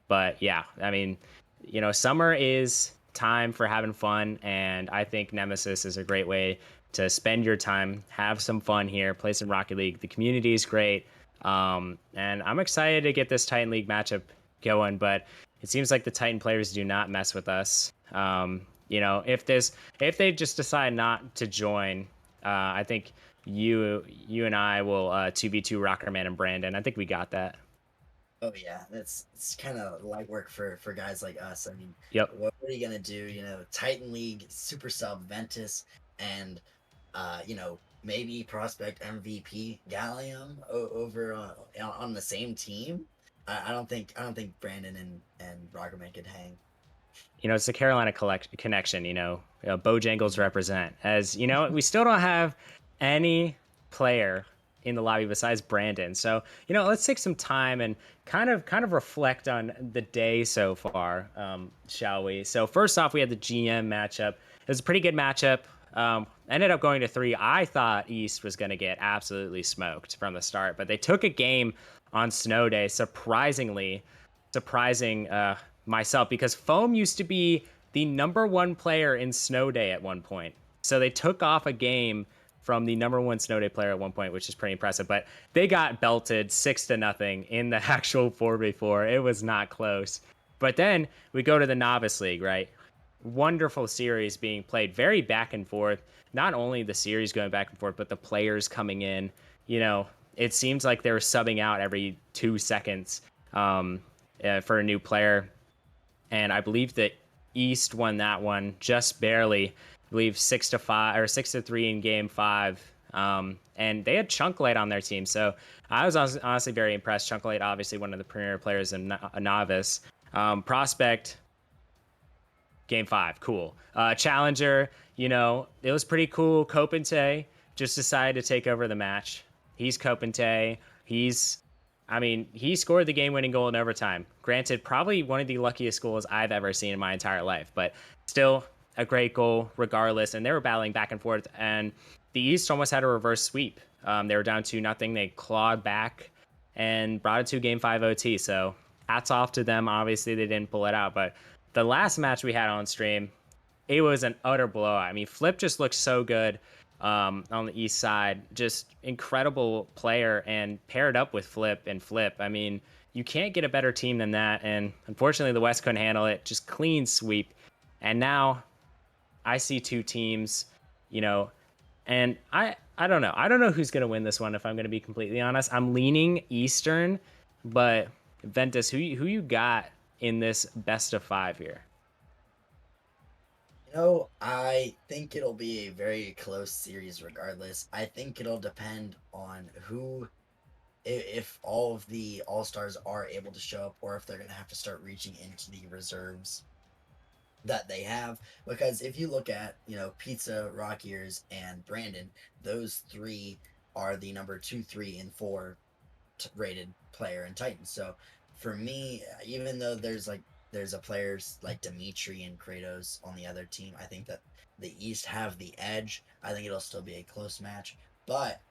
but yeah, I mean, you know, summer is time for having fun, and I think Nemesis is a great way to spend your time, have some fun here, play some Rocket League. The community is great, and I'm excited to get this Titan League matchup going, but it seems like the Titan players do not mess with us. You know, if they just decide not to join, I think you and I will 2v2 Rockerman and Brandon. I think we got that. Oh yeah, that's it's kind of light work for guys like us. I mean, Yep. what are you gonna do? You know, Titan League, Super Sub, Ventus, and you know, maybe prospect MVP Gallium over on the same team. I don't think Brandon and Rocketman could hang. You know, it's the Carolina connection. Bojangles represent. As you know, we still don't have any player in the lobby besides Brandon. So let's take some time and kind of reflect on the day so far, shall we? So first off, we had the GM matchup. It was a pretty good matchup. Ended up going to 3. I thought East was going to get absolutely smoked from the start, but they took a game on Snow Day, surprising myself, because Foam used to be the number 1 player in Snow Day at one point. So they took off a game from the number 1 Snow Day player at one point, which is pretty impressive. But they got belted 6-0 in the actual 4v4. It was not close. But then we go to the Novice League, right? Wonderful series being played, very back and forth. Not only the series going back and forth, but the players coming in. It seems like they were subbing out every 2 seconds. For a new player. And I believe that East won that one just barely. I believe 6-5 or 6-3 in game 5. And they had Chunklight on their team, so I was honestly very impressed. Chunklight, obviously one of the premier players in a novice. Prospect, game 5, cool. Challenger, it was pretty cool. Kopente just decided to take over the match. He's Kopente. He scored the game-winning goal in overtime. Granted, probably one of the luckiest goals I've ever seen in my entire life, but still a great goal regardless. And they were battling back and forth, and the East almost had a reverse sweep. They were down 2-0. They clawed back and brought it to game 5 OT. So hats off to them. Obviously, they didn't pull it out, but the last match we had on stream, it was an utter blowout. I mean, Flip just looked so good on the East side. Just incredible player, and paired up with Flip and Flip. I mean, you can't get a better team than that. And unfortunately, the West couldn't handle it. Just clean sweep. And now I see 2 teams, and I don't know. I don't know who's going to win this one, if I'm going to be completely honest. I'm leaning Eastern, but Ventus, who you got in this best of 5 here? You know, I think it'll be a very close series regardless. I think it'll depend on who, if all of the All Stars are able to show up, or if they're going to have to start reaching into the reserves that they have. Because if you look at, you know, Pizza, Rock Ears, and Brandon, those 3 are the number 2, 3, and 4 rated player in Titans. So for me, even though there's a players like Dimitri and Kratos on the other team, I think that the East have the edge. I think it'll still be a close match, but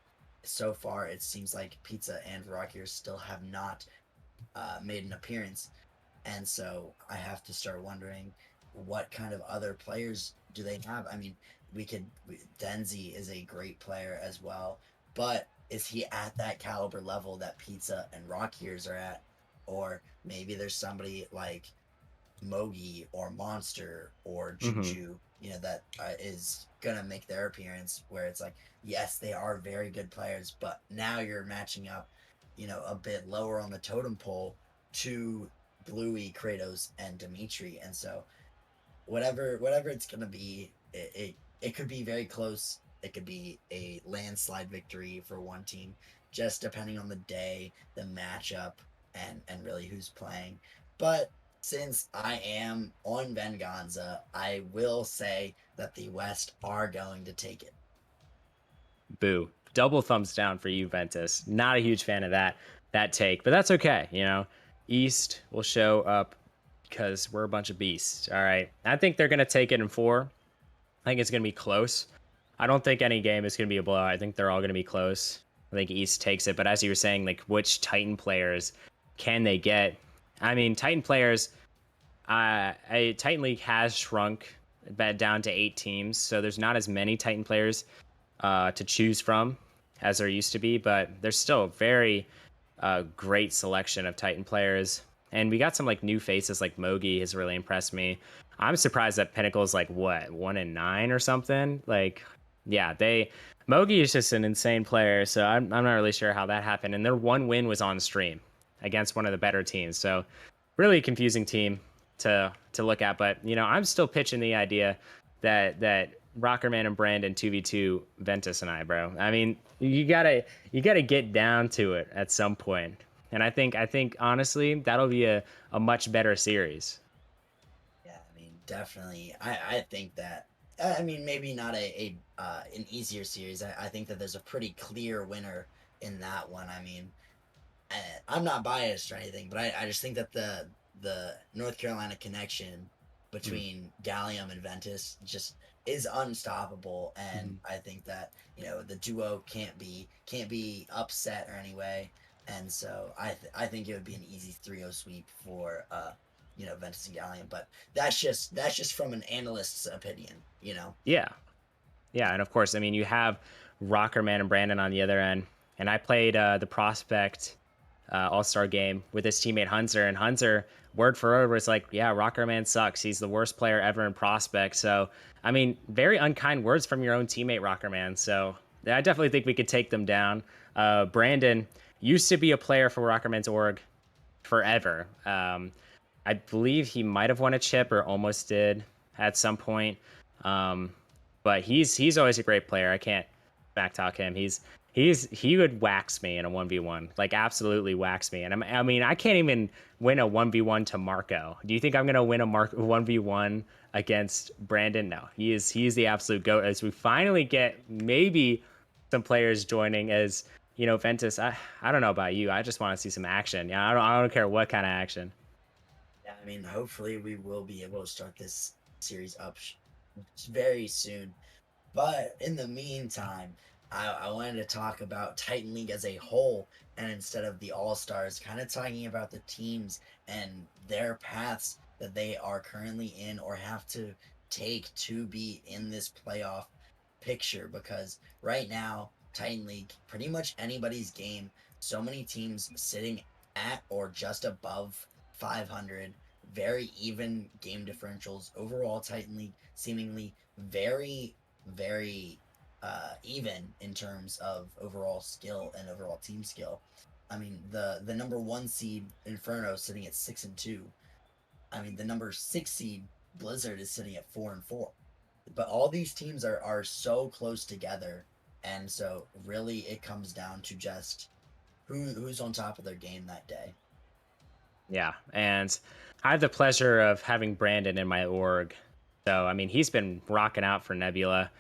so far it seems like Pizza and Rockiers still have not made an appearance, and so I have to start wondering what kind of other players do they have. I mean, Denzi is a great player as well, but is he at that caliber level that Pizza and Rockiers are at? Or maybe there's somebody like Mogi or Monster or Mm-hmm. Juju, you know, that is gonna make their appearance. Where it's like, yes, they are very good players, but now you're matching up, you know, a bit lower on the totem pole to Bluey, Kratos, and Dimitri, and so whatever it's gonna be, it could be very close. It could be a landslide victory for one team, just depending on the day, the matchup, and really who's playing. But since I am on Venganza, I will say that the West are going to take it. Boo. Double thumbs down for you, Ventus. Not a huge fan of that take, but that's okay. East will show up because we're a bunch of beasts. All right. I think they're gonna take it in 4. I think it's gonna be close. I don't think any game is gonna be a blowout. I think they're all gonna be close. I think East takes it, but as you were saying, like, which Titan players can they get? I mean, Titan players. Titan League has shrunk down to 8 teams, so there's not as many Titan players to choose from as there used to be, but there's still a very great selection of Titan players. And we got some like new faces, like Mogi has really impressed me. I'm surprised that Pinnacle's like what, 1-9 or something. Like, yeah, Mogi is just an insane player, so I'm not really sure how that happened. And their one win was on stream. against one of the better teams. So really confusing team to look at. But I'm still pitching the idea that Rockerman and Brandon 2v2 Ventus and I, bro. I mean, you gotta get down to it at some point. And I think honestly that'll be a much better series. Yeah, I mean, definitely. I think that. I mean, maybe not an easier series. I think that there's a pretty clear winner in that one. I mean, I'm not biased or anything, but I just think that the North Carolina connection between Gallium and Ventus just is unstoppable, and I think that the duo can't be upset or anyway, and so I think it would be an easy 3-0 sweep for Ventus and Gallium, but that's just from an analyst's opinion. Yeah. Yeah, and of course, I mean, you have Rockerman and Brandon on the other end, and I played the prospect All Star game with his teammate Hunter, and Hunter, word for word, was like, "Yeah, Rockerman sucks. He's the worst player ever in prospect." So, I mean, very unkind words from your own teammate Rockerman. So, yeah, I definitely think we could take them down. Brandon used to be a player for Rockerman's org forever. I believe he might have won a chip or almost did at some point. Um, but he's always a great player. I can't backtalk him. He would wax me in a 1v1, like absolutely wax me. And I mean, I can't even win a 1v1 to Marco. Do you think I'm gonna win a 1v1 against Brandon? No, he's the absolute goat. As we finally get maybe some players joining as Ventus. I don't know about you. I just want to see some action. Yeah, I don't care what kind of action. Yeah, I mean, hopefully we will be able to start this series up very soon. But in the meantime, I wanted to talk about Titan League as a whole, and instead of the All Stars, kind of talking about the teams and their paths that they are currently in or have to take to be in this playoff picture. Because right now, Titan League, pretty much anybody's game. So many teams sitting at or just above 500, very even game differentials. Overall, Titan League seemingly very even in terms of overall skill and overall team skill. I mean, the number one seed Inferno sitting at 6-2. I mean, the number 6 seed Blizzard is sitting at 4-4. But all these teams are so close together, and so really it comes down to just who's on top of their game that day. Yeah, and I have the pleasure of having Brandon in my org. So, I mean, he's been rocking out for Nebula,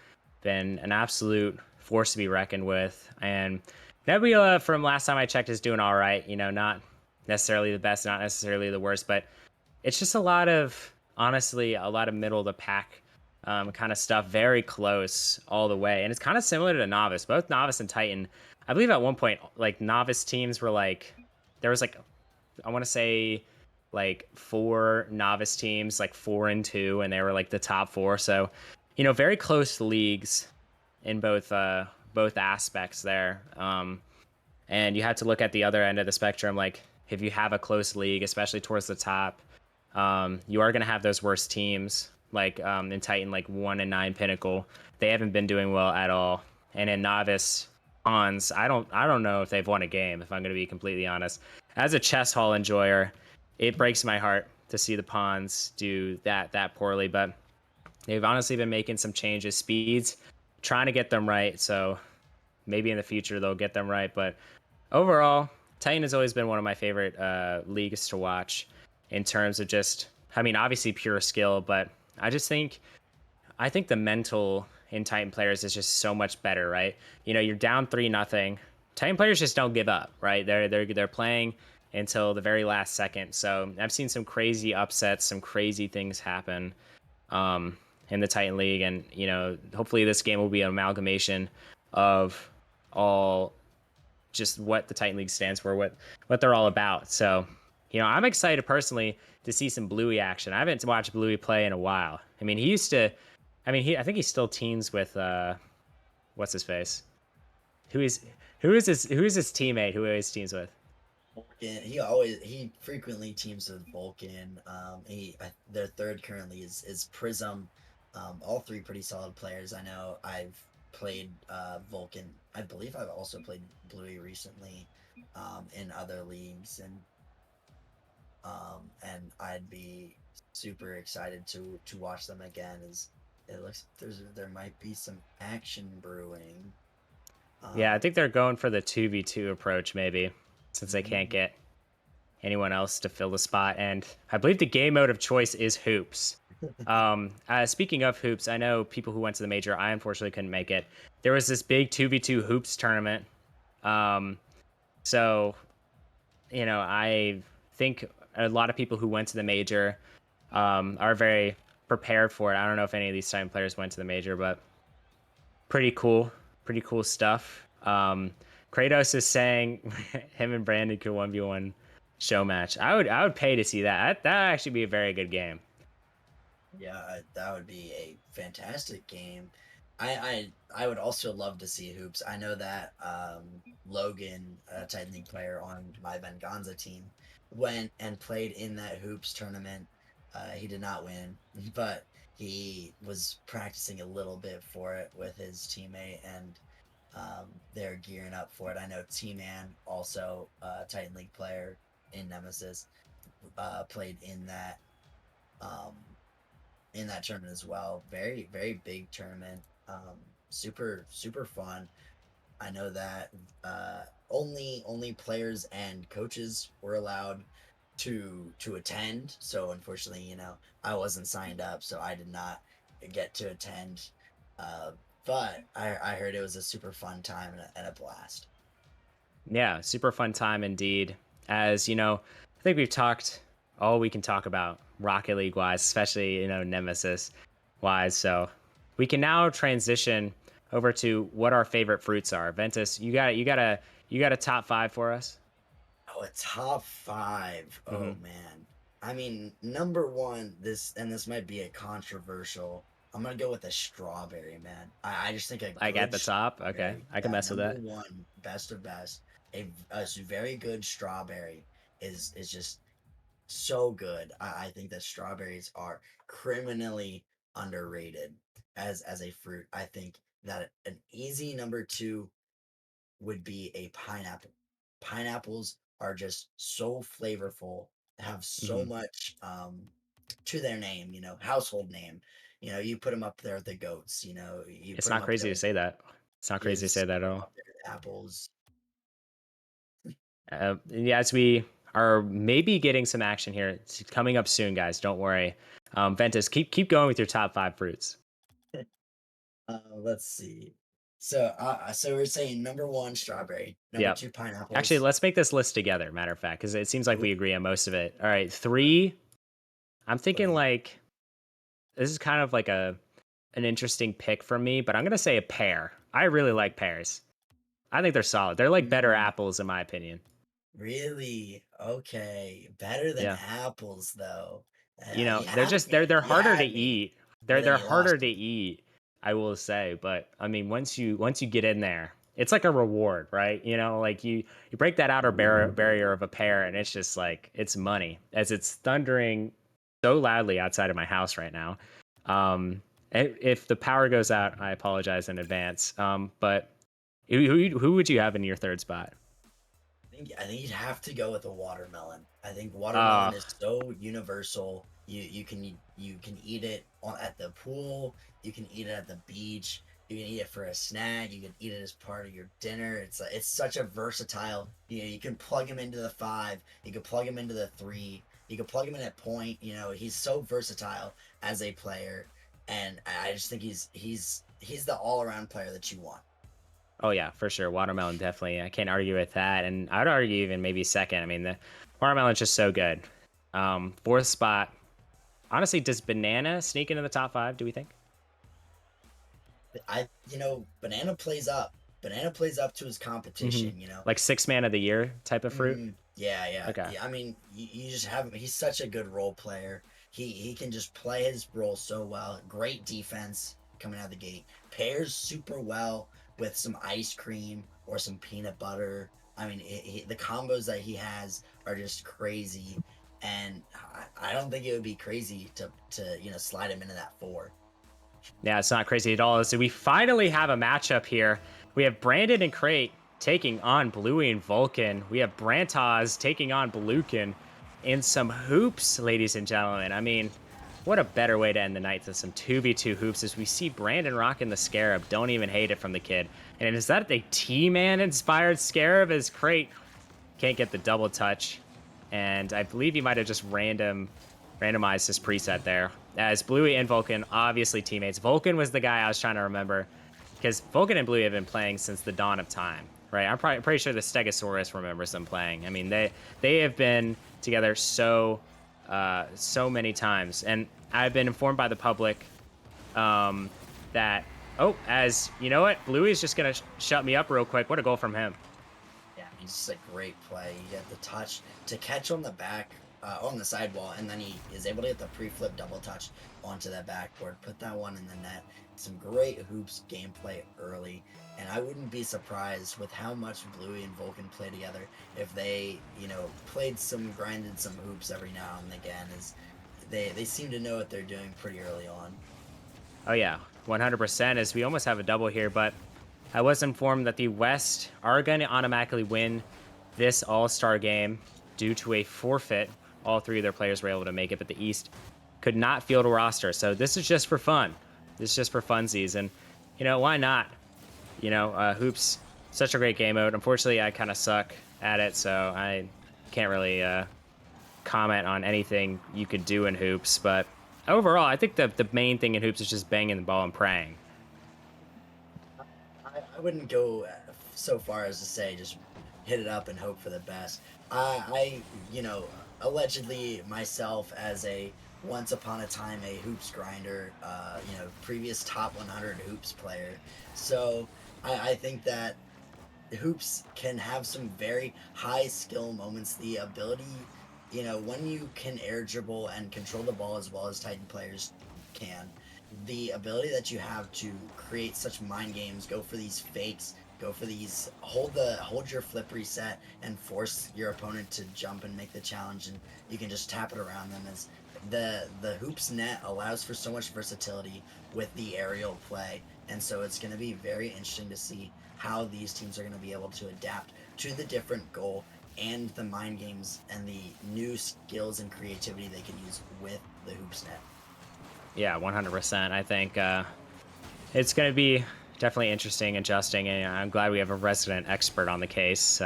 been an absolute force to be reckoned with. And Nebula, from last time I checked, is doing all right. Not necessarily the best, not necessarily the worst, but it's just honestly, a lot of middle of the pack kind of stuff, very close all the way. And it's kind of similar to Novice. Both Novice and Titan, I believe at one point, like, Novice teams were like, there was like, I want to say like 4 novice teams, like 4-2, and they were like the top 4. So, very close leagues in both aspects there. And you have to look at the other end of the spectrum. Like, if you have a close league, especially towards the top, you are going to have those worst teams. Like in Titan, like 1-9 Pinnacle, they haven't been doing well at all. And in Novice, Pawns, I don't know if they've won a game, if I'm going to be completely honest. As a chess hall enjoyer, it breaks my heart to see the Pawns do that poorly. But they've honestly been making some changes, speeds, trying to get them right. So maybe in the future they'll get them right. But overall, Titan has always been one of my favorite leagues to watch in terms of just, I mean, obviously pure skill, but I think the mental in Titan players is just so much better, right? You're down 3-0. Titan players just don't give up, right? They're playing until the very last second. So I've seen some crazy upsets, some crazy things happen in the Titan League, and hopefully this game will be an amalgamation of all just what the Titan League stands for, what they're all about. So, I'm excited personally to see some Bluey action. I haven't watched Bluey play in a while. I mean, he used to. I mean, I think he still teams with what's his face? Who is his teammate? Who he always teams with? Vulcan, he frequently teams with Vulcan. Their third currently is Prism. All three pretty solid players. I know I've played Vulcan. I believe I've also played Bluey recently in other leagues, and and I'd be super excited to watch them again. As it looks, there might be some action brewing. Yeah, I think they're going for the 2v2 approach maybe, since they can't Mm, get anyone else to fill the spot. And I believe the game mode of choice is hoops. Speaking of hoops, I know people who went to the major. I unfortunately couldn't make it. There was this big 2v2 hoops tournament. Um, so, I think a lot of people who went to the major are very prepared for it. I don't know if any of these time players went to the major, but pretty cool stuff. Kratos is saying him and Brandon could 1v1 show match. I would pay to see that. That would actually be a very good game. yeah, that would be a fantastic game. I would also love to see hoops. I know that Logan, a Titan League player on my Venganza team, went and played in that hoops tournament. He did not win, but he was practicing a little bit for it with his teammate, and they're gearing up for it. I know T-Man, also a Titan League player in Nemesis, played um, in that tournament as well. Very, very big tournament. Super, super fun. I know that only players and coaches were allowed to attend. So unfortunately, I wasn't signed up, so I did not get to attend. Uh, but I heard it was a super fun time and a blast. Yeah, super fun time indeed. As I think we've talked all we can talk about Rocket League wise, especially Nemesis wise. So we can now transition over to what our favorite fruits are. Ventus, you got a top 5 for us? Oh, a top five. Hmm. Oh man. I mean, number one, this might be a controversial. I'm gonna go with a strawberry, man. I just think a Like at good the top? Okay, strawberry. I can Yeah, mess with number that. one, best of best. A very good strawberry is just so good. I think that strawberries are criminally underrated as a fruit. I think that an easy number two would be a pineapple. Pineapples are just so flavorful, have so Hmm. much to their name, household name. You put them up there with the goats, you It's put them not up there crazy to with say that. It's not crazy to pigs, say that at put them all. up there with apples. Yeah, as we are maybe getting some action here, it's coming up soon, guys. Don't worry. Ventus, keep going with your top 5 fruits. Let's see. So we're saying number one, strawberry. Number Yep. two, Actually, pineapples. let's make this list together. Matter of fact, because it seems like Ooh, we agree on most of it. All right, 3. I'm what do thinking you got? like this is kind of like an interesting pick from me, but I'm gonna say a pear. I really like pears. I think they're solid. They're like better Mm, apples in my opinion. really? Okay. Better than Yeah. apples, though. You They're had just me. they're You harder to had me. eat. But then They're you harder lost to me. eat, I will say, but I mean once you get in there, it's like a reward, right? Like you break that outer barrier of a pear and it's just like it's money as it's thundering so loudly outside of my house right now. If the power goes out, I apologize in advance. But who would you have in your third spot? I think you'd have to go with a watermelon. I think Uh watermelon is so universal. You can eat it at the pool. You can eat it at the beach. You can eat it for a snack. You can eat it as part of your dinner. It's such a versatile. You can plug him into the five. You can plug him into the three. You can plug him in at point. He's so versatile as a player, and I just think he's the all around player that you want. Oh yeah, for sure. Watermelon definitely. I can't argue with that, and I'd argue even maybe second. I mean, the watermelon's just so good. Fourth spot. Honestly, does banana sneak into the top 5? Do we think? Banana plays up. Banana plays up to his Hmm. competition. Like six man of the year type of fruit. Yeah, yeah, Okay. yeah. I mean, you just have him. He's such a good role player. He can just play his role so well. Great defense coming out of the gate. Pairs super well with some ice cream or some peanut butter. I mean, the combos that he has are just crazy, and I don't think it would be crazy to slide him into that four. Yeah, it's not crazy at all. So we finally have a matchup here. We have Brandon and Crate taking on Bluey and Vulcan. We have Brantaz taking on Balukin. in some hoops, ladies and gentlemen. I mean, what a better way to end the night than some 2v2 hoops as we see Brandon rocking the Scarab. Don't even hate it from the kid. And is that a T-Man inspired Scarab? As Crate can't get the double touch. And I believe he might have just randomized his preset there. As Bluey and Vulcan, obviously teammates. Vulcan was the guy I was trying to remember, because Vulcan and Bluey have been playing since the dawn of time, right? I'm pretty sure the Stegosaurus remembers them playing. I mean, they have been together so many times. And I've been informed by the public that, oh, as you know what, Bluey's just going to shut me up real quick. What a goal from him. Yeah, he's just a great play. You get the touch to catch on the back, on the sidewall, and then he is able to get the pre-flip double touch onto that backboard, put that one in the net. Some great hoops gameplay early, and I wouldn't be surprised with how much Bluey and Vulcan play together if they, grinded some hoops every now and again, as they seem to know what they're doing pretty early on. Oh yeah, 100%, as we almost have a double here, but I was informed that the West are going to automatically win this All-Star game due to a forfeit. All three of their players were able to make it, but the East could not field a roster. So this is just for fun. This is just for funsies. And, why not? Hoops, such a great game mode. Unfortunately, I kind of suck at it, so I can't really comment on anything you could do in Hoops. But overall, I think the main thing in Hoops is just banging the ball and praying. I wouldn't go so far as to say just hit it up and hope for the best. Allegedly myself as a once upon a time a hoops grinder, previous top 100 hoops player. So I think that hoops can have some very high skill moments. The ability, when you can air dribble and control the ball as well as Titan players can, the ability that you have to create such mind games, go for these fakes, go for these, hold your flip reset and force your opponent to jump and make the challenge, and you can just tap it around them. As the hoops net allows for so much versatility with the aerial play, and so it's going to be very interesting to see how these teams are going to be able to adapt to the different goal and the mind games and the new skills and creativity they can use with the hoops net. Yeah, 100%. I think it's going to be definitely interesting, adjusting, and I'm glad we have a resident expert on the case.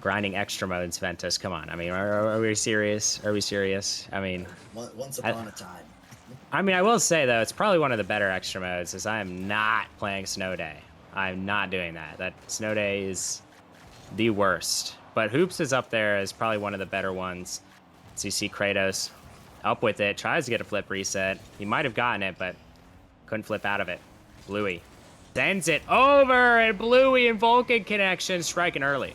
Grinding extra modes, Ventus. Come on. I mean, are we serious? Are we serious? I mean, once upon a time. I mean, I will say though, it's probably one of the better extra modes, as I am not playing Snow Day. I'm not doing that. That Snow Day is the worst. But Hoops is up there as probably one of the better ones. So you see Kratos up with it, tries to get a flip reset. He might have gotten it, but couldn't flip out of it. Bluey sends it over, and Bluey and Vulcan connection striking early.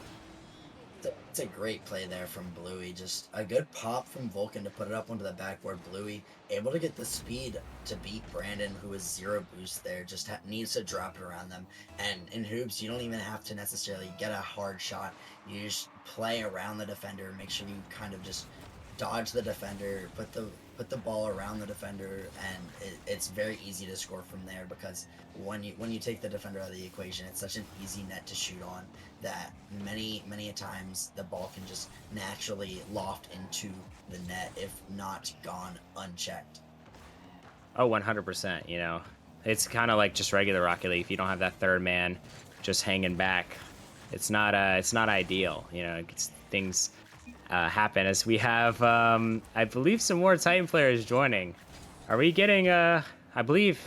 It's a great play there from Bluey. Just a good pop from Vulcan to put it up onto the backboard. Bluey able to get the speed to beat Brandon, who is zero boost there. Just needs to drop it around them. And in hoops, you don't even have to necessarily get a hard shot. You just play around the defender. Make sure you kind of just dodge the defender, put the ball around the defender, and it's very easy to score from there, because when you take the defender out of the equation, it's such an easy net to shoot on that many a times the ball can just naturally loft into the net if not gone unchecked. Oh, 100%. It's kind of like just regular Rocket League. If you don't have that third man just hanging back, it's not ideal. Things happen as we have, I believe, some more Titan players joining. Are we getting, I believe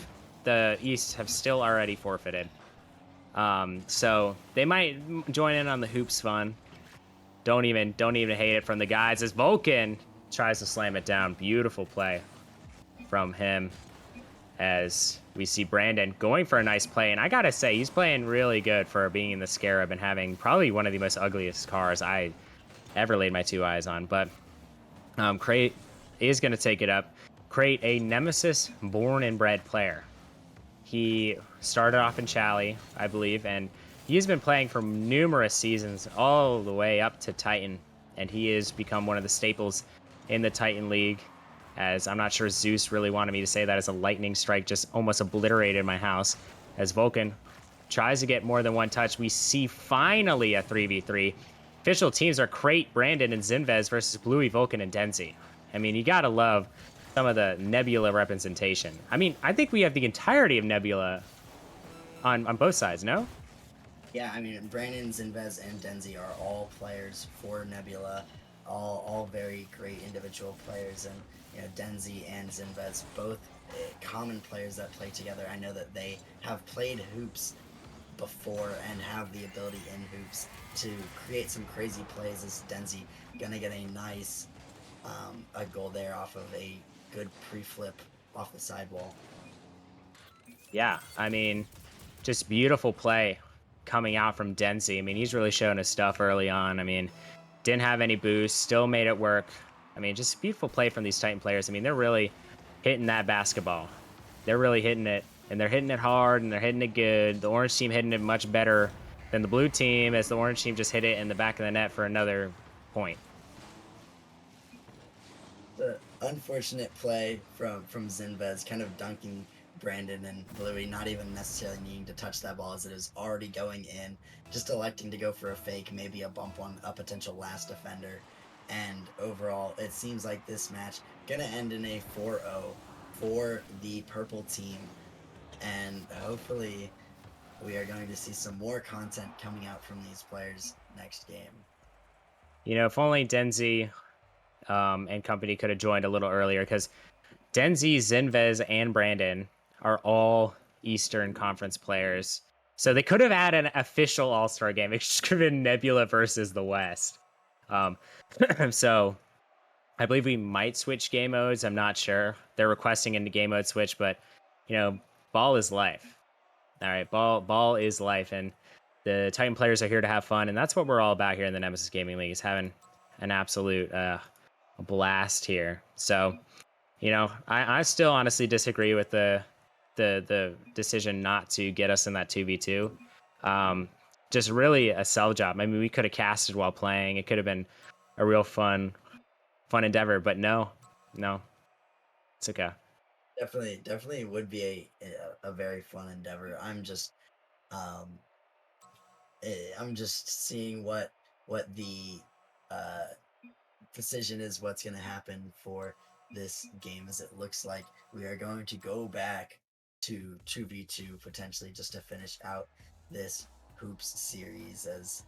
the East have still already forfeited. So they might join in on the hoops fun. Don't even hate it from the guys as Vulcan tries to slam it down. Beautiful play from him as we see Brandon going for a nice play. And I gotta say, he's playing really good for being in the Scarab and having probably one of the most ugliest cars I ever laid my two eyes on. But Crate is going to take it up. Crate, a Nemesis born and bred player. He started off in Chally, I believe, and he's been playing for numerous seasons all the way up to Titan, and he has become one of the staples in the Titan League, as I'm not sure Zeus really wanted me to say that, as a lightning strike just almost obliterated my house. As Vulcan tries to get more than one touch, we see finally a 3v3. official teams are Crate, Brandon, and Zinvez versus Bluey, Vulcan, and Denzi. I mean, you gotta love some of the Nebula representation. I mean, I think we have the entirety of Nebula on both sides, no? Yeah, I mean, Brandon, Zinvez, and Denzi are all players for Nebula, all very great individual players, and you know, Denzi and Zinvez both common players that play together. I know that they have played hoops before and have the ability in hoops to create some crazy plays. As Denzi gonna get a nice a goal there off of a good pre-flip off the sidewall. Yeah, I mean, just beautiful play coming out from Denzi. I mean, he's really showing his stuff early on. I mean, didn't have any boost, still made it work. I mean, just beautiful play from these Titan players. I mean, they're really hitting that basketball. They're really hitting it, and they're hitting it hard, and they're hitting it good. The orange team hitting it much better than the blue team, as the orange team just hit it in the back of the net for another point. The unfortunate play from Zinvez, kind of dunking Brandon and Bluey, not even necessarily needing to touch that ball as it is already going in, just electing to go for a fake, maybe a bump on a potential last defender. And overall, it seems like this match gonna end in a 4-0 for the purple team, and hopefully we are going to see some more content coming out from these players next game. You know, if only Denzi and company could have joined a little earlier, because Denzi, Zinvez, and Brandon are all Eastern Conference players. So they could have had an official All-Star game. It just could have been Nebula versus the West. So I believe we might switch game modes. I'm not sure. They're requesting into game mode switch, but you know, ball is life. All right, ball is life, and the Titan players are here to have fun, and that's what we're all about here in the Nemesis Gaming League, is having an absolute blast here. So, you know, I still honestly disagree with the decision not to get us in that 2v2. Just really a sell job. I mean, we could have casted while playing. It could have been a real fun endeavor, but no, it's okay. Definitely would be a very fun endeavor. Um I'm just seeing what the uh decision is, what's going to happen for this game, as it looks like we are going to go back to 2v2 potentially, just to finish out this hoops series. As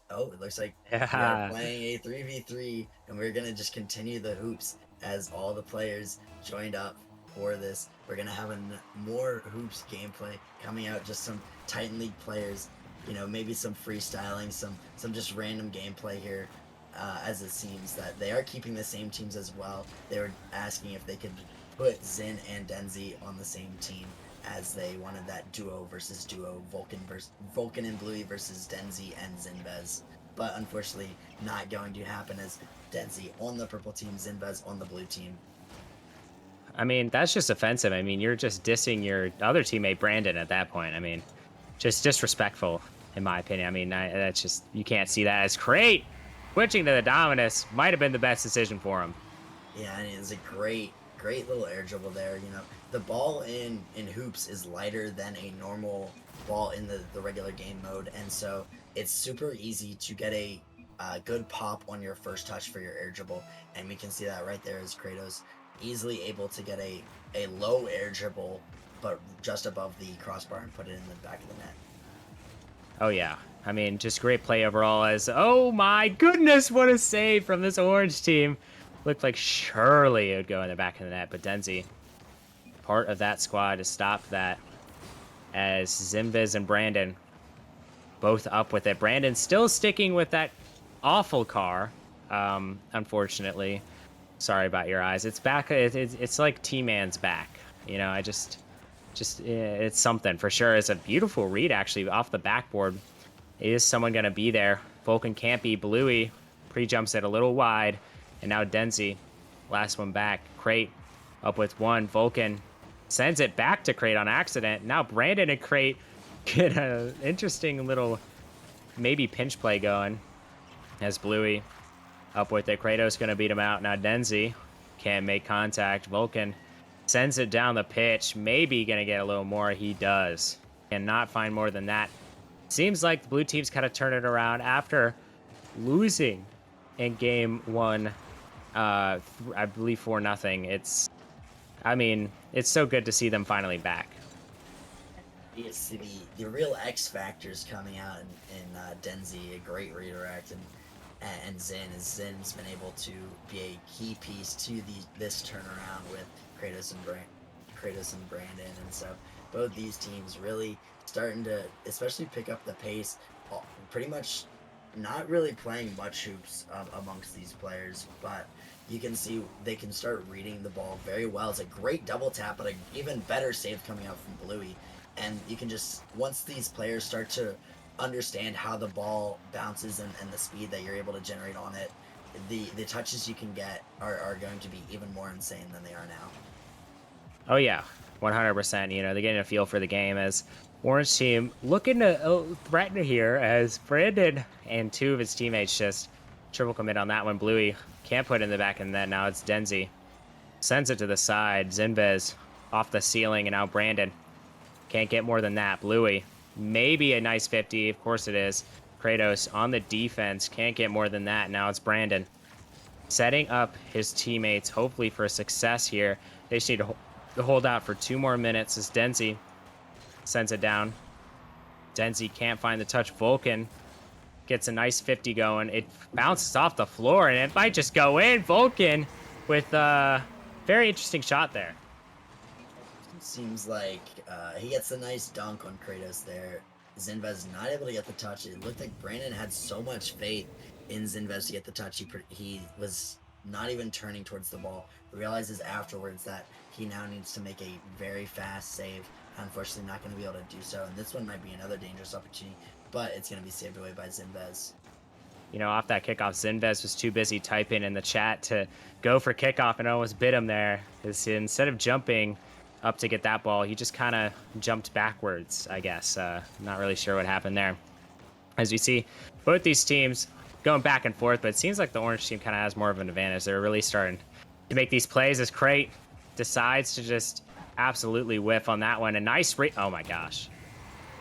oh, it looks like we are Yeah. playing a 3v3, and we're going to just continue the hoops as all the players joined up for this. We're going to have more hoops gameplay coming out, just some Titan League players, you know, maybe some freestyling, some just random gameplay here. As it seems that they are keeping the same teams as well. They were asking if they could put Zin and Denzi on the same team, as they wanted that duo versus duo, Vulcan and Bluey versus Denzi and Zinvez. But unfortunately, not going to happen, as Denzi on the purple team, Zinvez on the blue team. I mean, that's just offensive. I mean, you're just dissing your other teammate Brandon at that point. I mean, just disrespectful, in my opinion. I mean, that's just, you can't see that as great. Switching to the Dominus might have been the best decision for him. Yeah, and it was a great little air dribble there. You know, the ball in hoops is lighter than a normal ball in the regular game mode, and so it's super easy to get a good pop on your first touch for your air dribble, and we can see that right there as Kratos easily able to get a low air dribble, but just above the crossbar, and put it in the back of the net. Oh, yeah. I mean, just great play overall, as, oh my goodness, what a save from this orange team. Looked like surely it would go in the back of the net, but Denzi, part of that squad, to stop that, as Zinvez and Brandon both up with it. Brandon still sticking with that awful car, unfortunately. Sorry about your eyes. It's back. It's like T-Man's back. You know, it's something for sure. It's a beautiful read, actually, off the backboard. Is someone going to be there? Vulcan can't be. Bluey pre-jumps it a little wide. And now Denzi, last one back. Crate up with one. Vulcan sends it back to Crate on accident. Now Brandon and Crate get an interesting little maybe pinch play going, as Bluey up with it. Kratos going to beat him out. Now Denzi can't make contact. Vulcan sends it down the pitch. Maybe going to get a little more. He does. Cannot find more than that. seems like the blue team's kind of turned it around after losing in game one. I believe 4-0. It's so good to see them finally back. You see the real X factors coming out in Denzi, a great redirect, and Zin. Zin's been able to be a key piece to this turnaround with Kratos and Brandon, and so both these teams really starting to, especially pick up the pace. Pretty much not really playing much hoops amongst these players, but you can see they can start reading the ball very well. It's a great double tap, but an even better save coming out from Bluey. And you can just, once these players start to understand how the ball bounces and the speed that you're able to generate on it, the touches you can get are going to be even more insane than they are now. Oh yeah, 100%. You know, they're getting a feel for the game as Orange team looking to threaten here as Brandon and two of his teammates just triple commit on that one. Bluey can't put it in the back of the net. Now it's Denzi. Sends it to the side. Zinvez off the ceiling, and now Brandon can't get more than that. Bluey, maybe a nice 50. Of course it is. Kratos on the defense. Can't get more than that. Now it's Brandon setting up his teammates, hopefully for success here. They just need to hold out for 2 more minutes as Denzi sends it down. Denzi can't find the touch. Vulcan gets a nice 50 going. It bounces off the floor, and it might just go in. Vulcan with a very interesting shot there. Seems like he gets a nice dunk on Kratos there. Zinvez not able to get the touch. It looked like Brandon had so much faith in Zinvez to get the touch. He was not even turning towards the ball. Realizes afterwards that he now needs to make a very fast save. Unfortunately, not going to be able to do so. And this one might be another dangerous opportunity, but it's going to be saved away by Zinvez. You know, off that kickoff, Zinvez was too busy typing in the chat to go for kickoff and almost bit him there. Instead of jumping up to get that ball, he just kind of jumped backwards, I guess. Not really sure what happened there. As we see, both these teams going back and forth, but it seems like the orange team kind of has more of an advantage. They're really starting to make these plays as Crate decides to just absolutely whiff on that one. A nice oh my gosh.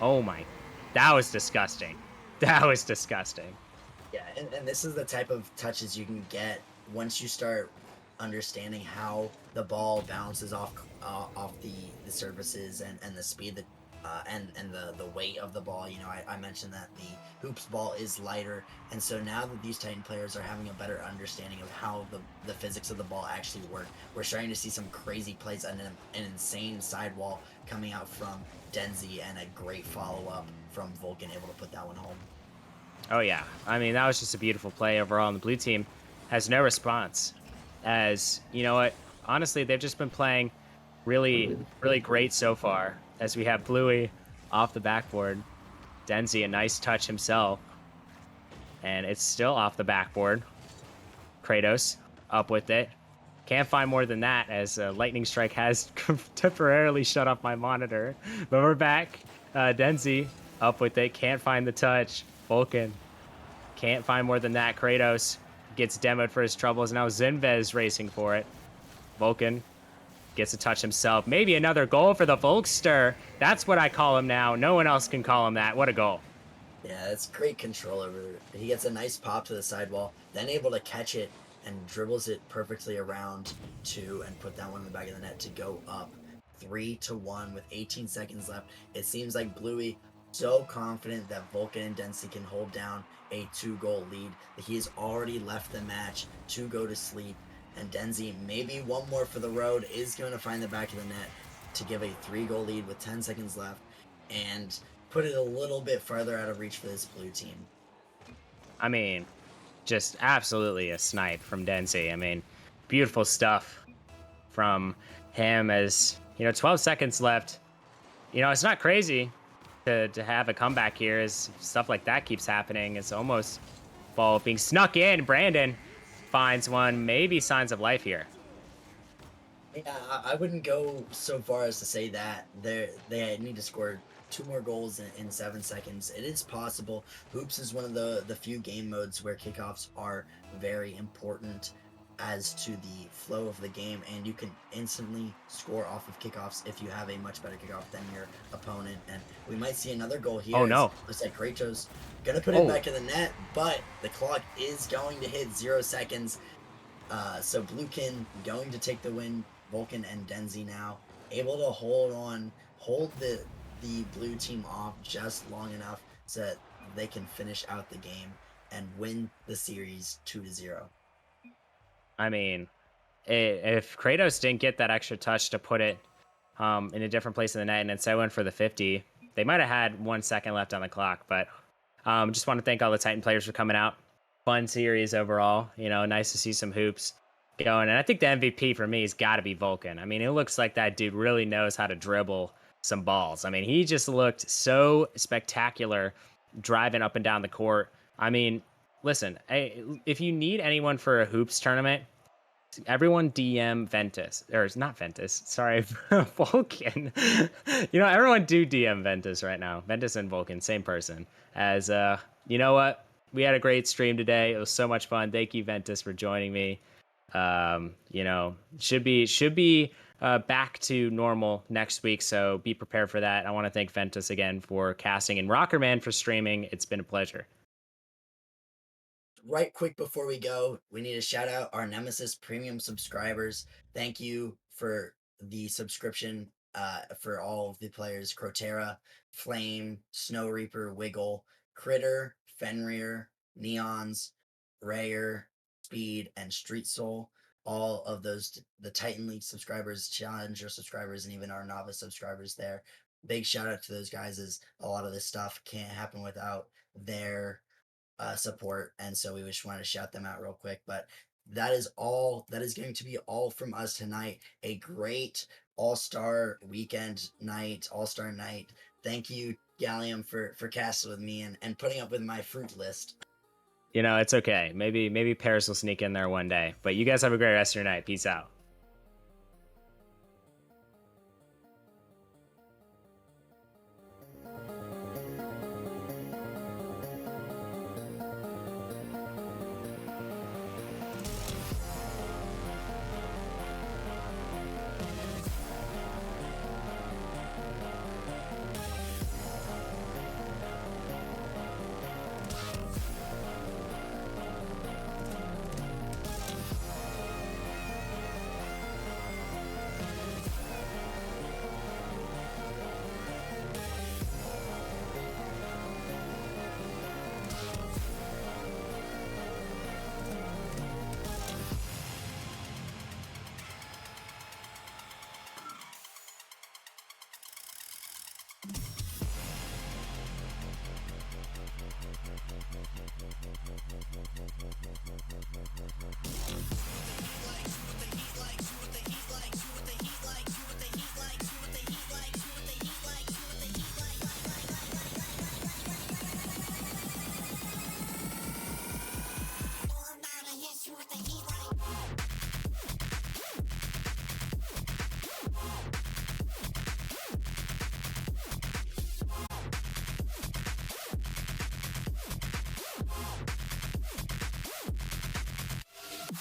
Oh my, that was disgusting. That was disgusting. Yeah, and this is the type of touches you can get once you start understanding how the ball bounces off the surfaces and the speed that and the weight of the ball. You know, I mentioned that the hoops ball is lighter, and so now that these Titan players are having a better understanding of how the physics of the ball actually work, we're starting to see some crazy plays and an insane sidewall coming out from Denzi and a great follow-up from Vulcan able to put that one home. Oh yeah, I mean, that was just a beautiful play overall, and the blue team has no response. As, you know what, honestly, they've just been playing really, really great so far. As we have Bluey off the backboard, Denzi a nice touch himself, and it's still off the backboard. Kratos up with it. Can't find more than that, as Lightning Strike has temporarily shut off my monitor. But we're back. Denzi up with it. Can't find the touch. Vulcan can't find more than that. Kratos gets demoed for his troubles. Now Zinvez racing for it. Vulcan gets a touch himself. Maybe another goal for the Volkster. That's what I call him now. No one else can call him that. What a goal. Yeah, that's great control over. He gets a nice pop to the sidewall, then able to catch it and dribbles it perfectly around two and put that one in the back of the net to go up 3-1 with 18 seconds left. It seems like Bluey so confident that Vulcan and Densi can hold down a 2-goal lead that he has already left the match to go to sleep. And Denzi, maybe one more for the road, is going to find the back of the net to give a 3-goal lead with 10 seconds left and put it a little bit farther out of reach for this blue team. I mean, just absolutely a snipe from Denzi. I mean, beautiful stuff from him as, 12 seconds left. It's not crazy to have a comeback here as stuff like that keeps happening. It's almost ball being snuck in. Brandon finds one, maybe signs of life here. Yeah, I wouldn't go so far as to say that they need to score 2 more goals in 7 seconds. It is possible. Hoops is one of the few game modes where kickoffs are very important. as to the flow of the game, and you can instantly score off of kickoffs if you have a much better kickoff than your opponent. And we might see another goal here. Oh, no. Looks like Kratos gonna put it Oh. back in the net, but the clock is going to hit 0 seconds. So Bluekin going to take the win. Vulcan and Denzi now able to hold the blue team off just long enough so that they can finish out the game and win the series 2-0. I mean, if Kratos didn't get that extra touch to put it in a different place in the net and instead went for the 50, they might have had 1 second left on the clock. But just want to thank all the Titan players for coming out. Fun series overall. Nice to see some hoops going. And I think the MVP for me has got to be Vulcan. I mean, it looks like that dude really knows how to dribble some balls. I mean, he just looked so spectacular driving up and down the court. I mean, listen, if you need anyone for a hoops tournament, everyone DM Ventus, or it's not Ventus, sorry, Vulcan. Everyone do DM Ventus right now. Ventus and Vulcan, same person. As you know what? We had a great stream today. It was so much fun. Thank you, Ventus, for joining me. Should be back to normal next week, so be prepared for that. I want to thank Ventus again for casting and Rockerman for streaming. It's been a pleasure. Right quick before we go, we need to shout out our Nemesis premium subscribers. Thank you for the subscription for all of the players: Crotera, Flame, Snow Reaper, Wiggle, Critter, Fenrir, Neons, Rayer, Speed, and Street Soul. All of those, the Titan League subscribers, Challenger subscribers, and even our novice subscribers there. Big shout out to those guys, as a lot of this stuff can't happen without their support, and so we just wanted to shout them out real quick. But that is going to be all from us tonight. A great all-star weekend night, all-star night. Thank you, Gallium, for casting with me and putting up with my fruit list. It's okay. Maybe Paris will sneak in there one day. But you guys have a great rest of your night. Peace out.